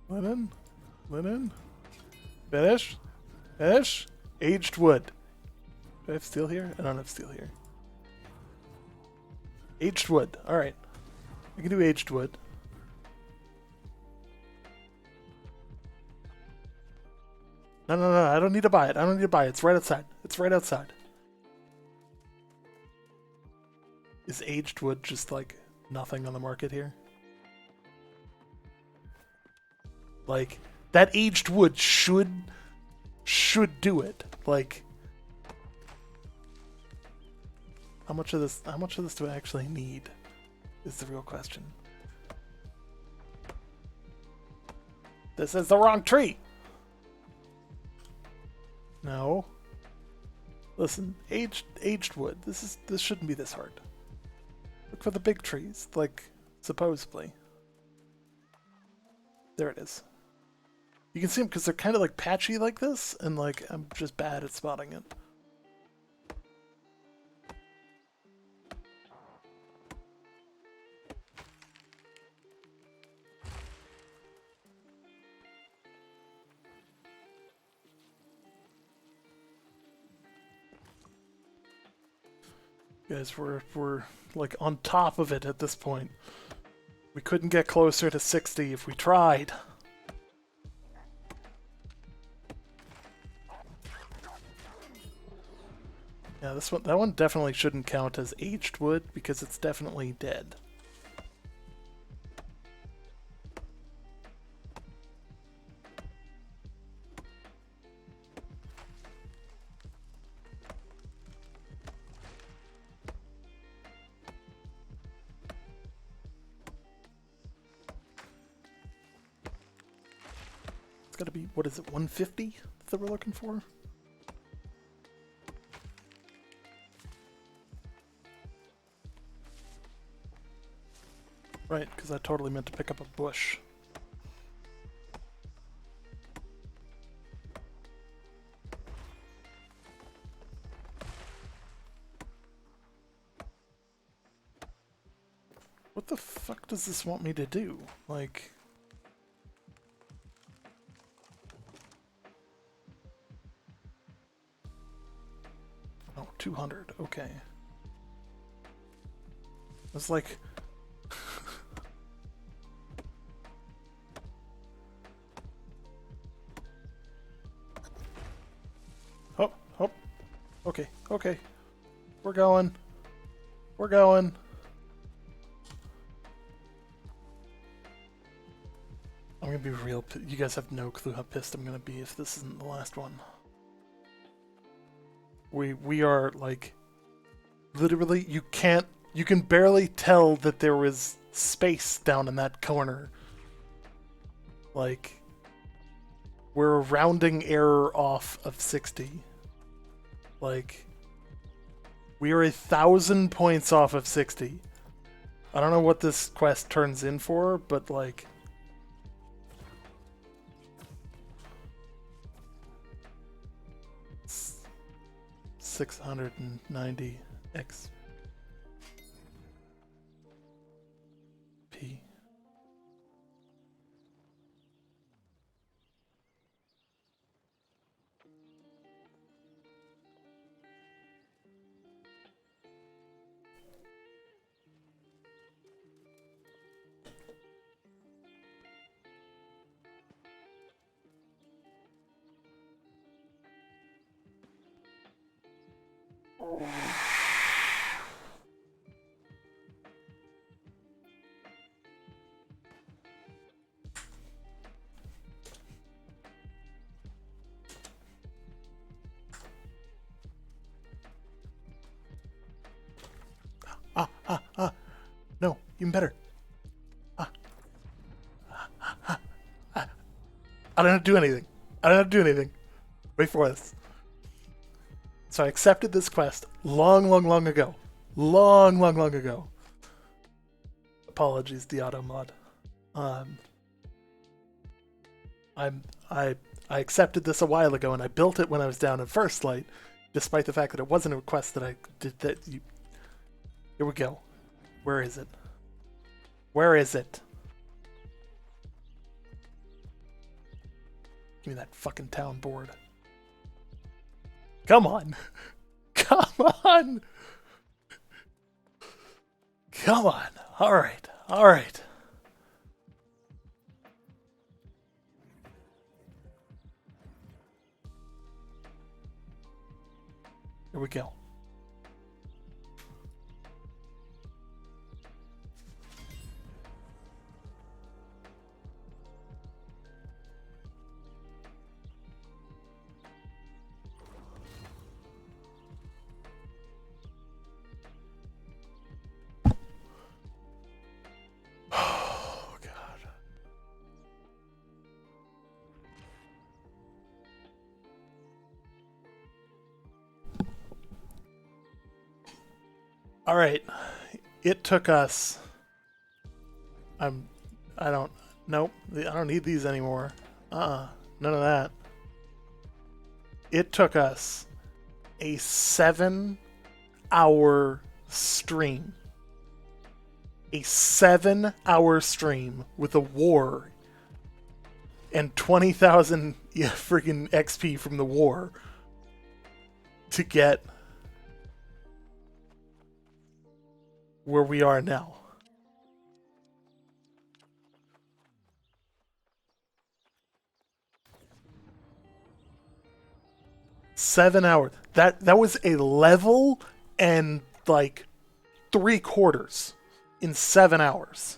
Linen, finish, aged wood. Do I have steel here? I don't have steel here. Aged wood. All right, I can do aged wood. No, I don't need to buy it. I don't need to buy it. It's right outside. It's right outside. Is aged wood just like nothing on the market here? Like, that aged wood should do it. Like, how much of this do I actually need is the real question. This is the wrong tree. No. Listen, aged wood. This shouldn't be this hard. Look for the big trees, like supposedly. There it is. You can see them because they're kind of like patchy like this, and like I'm just bad at spotting it. Guys, we're like on top of it at this point. We couldn't get closer to 60 if we tried. Yeah, that one definitely shouldn't count as aged wood because it's definitely dead. It's gotta be, what is it, 150 that we're looking for? Right, because I totally meant to pick up a bush. What the fuck does this want me to do? Like... Oh, 200, okay. It's like... Oh, oh, okay, okay. We're going. We're going. I'm gonna be real. You guys have no clue how pissed I'm gonna be if this isn't the last one. We are like, literally, you can barely tell that there was space down in that corner. Like, we're a rounding error off of 60. Like, we are 1,000 points off of 60. I don't know what this quest turns in for, but like... 690 XP. No, even better. I don't have to do anything. I don't have to do anything. Wait for this. So I accepted this quest long ago. Long ago. Apologies, the auto mod. I accepted this a while ago, and I built it when I was down in First Light, despite the fact that it wasn't a quest that I did. Here we go. Where is it? Where is it? Give me that fucking town board. Come on. Come on. Come on. All right. All right. Here we go. Oh, God. All right. It took us... Nope. I don't need these anymore. None of that. It took us a 7-hour stream. A 7-hour stream with a war and 20,000 freaking XP from the war to get where we are now. Seven hours. That was a level and like 3/4 in 7 hours.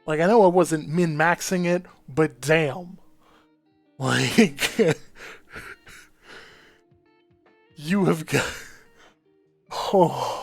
Like, I know I wasn't min-maxing it, but damn. Like, you have got... Oh.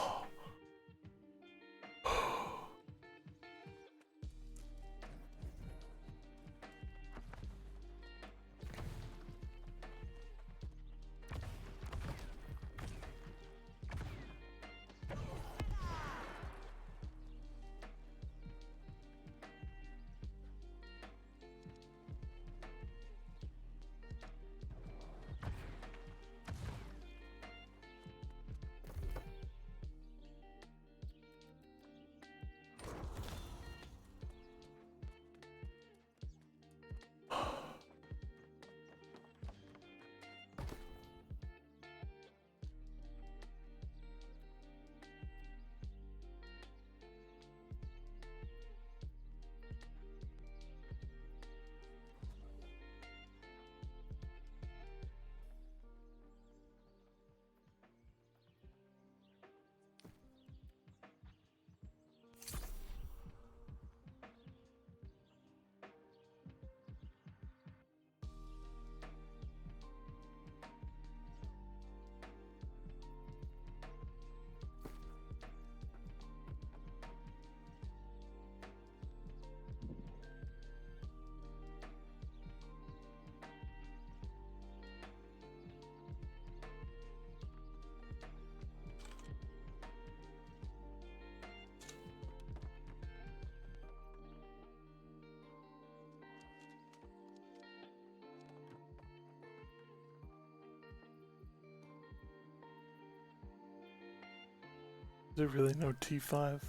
Is there really no T5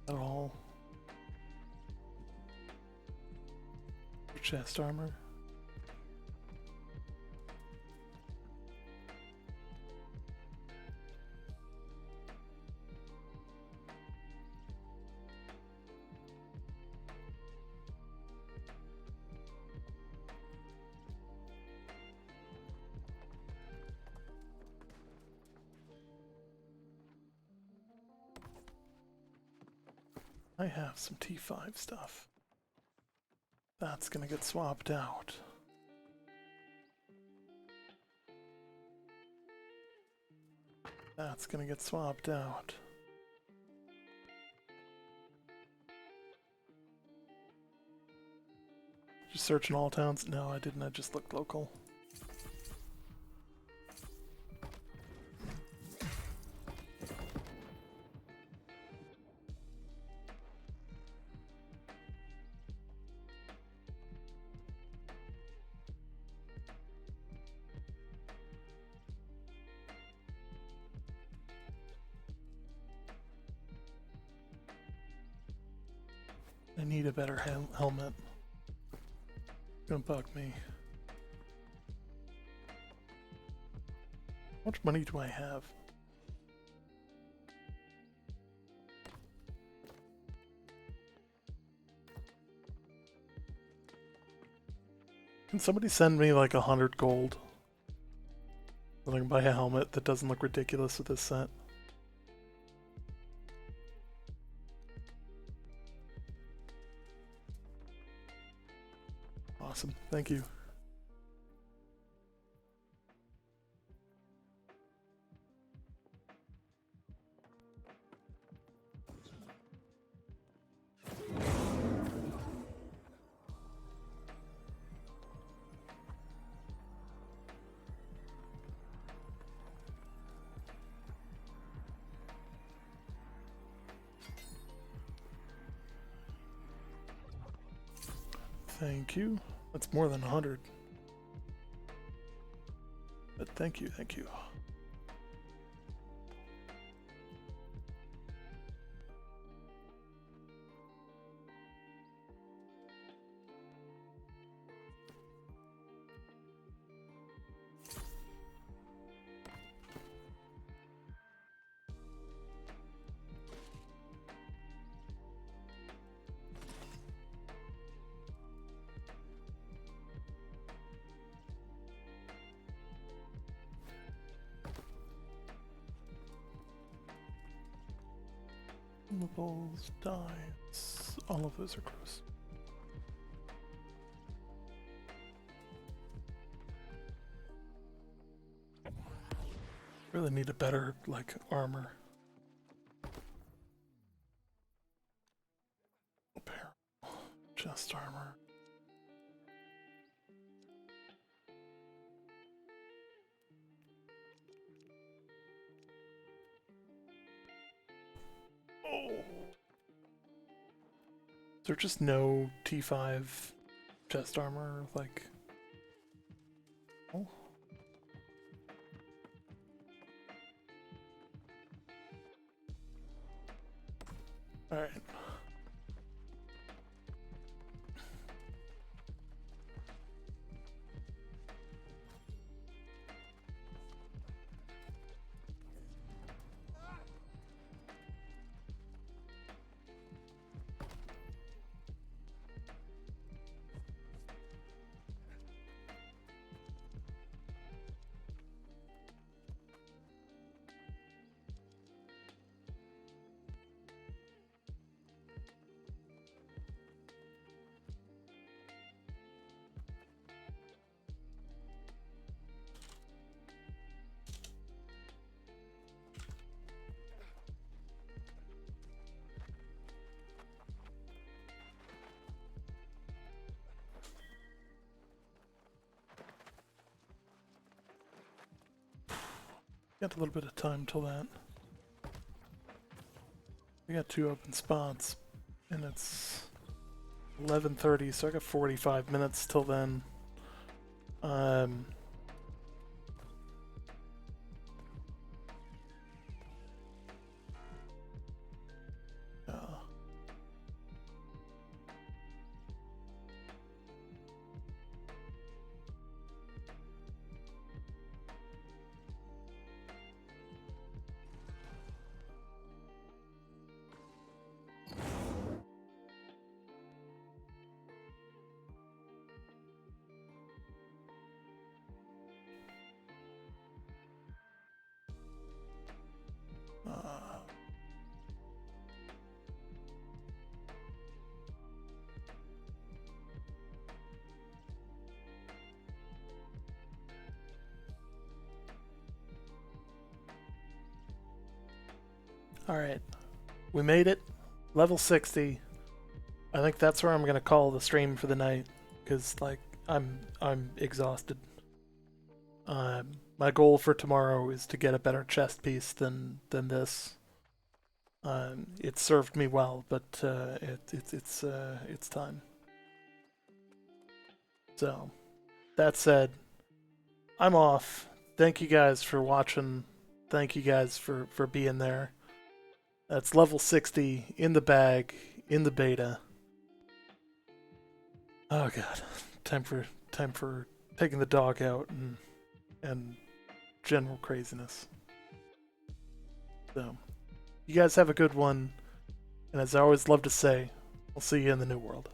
at all? For chest armor? I have some T5 stuff. That's gonna get swapped out. That's gonna get swapped out. Just searching all towns? No, I didn't. I just looked local. I need a better helmet. Don't bug me. How much money do I have? Can somebody send me like 100 gold? So I can buy a helmet that doesn't look ridiculous with this set. Awesome, thank you. Thank you. That's more than 100. But thank you, thank you. Consumables, dyes, all of those are gross. Really need a better, like, armor. Apparel, chest armor. Oh. Is there just no T5 chest armor, like... Oh. Alright. Got a little bit of time till that. We got 2 open spots, and it's 11:30, so I got 45 minutes till then. Alright. We made it. Level 60. I think that's where I'm gonna call the stream for the night. Because, like, I'm exhausted. My goal for tomorrow is to get a better chest piece than this. It served me well, but it's time. So, that said, I'm off. Thank you guys for watching. Thank you guys for being there. That's level 60 in the bag, in the beta. Oh god, time for taking the dog out and general craziness. So, you guys have a good one, and as I always love to say, I'll see you in the new world.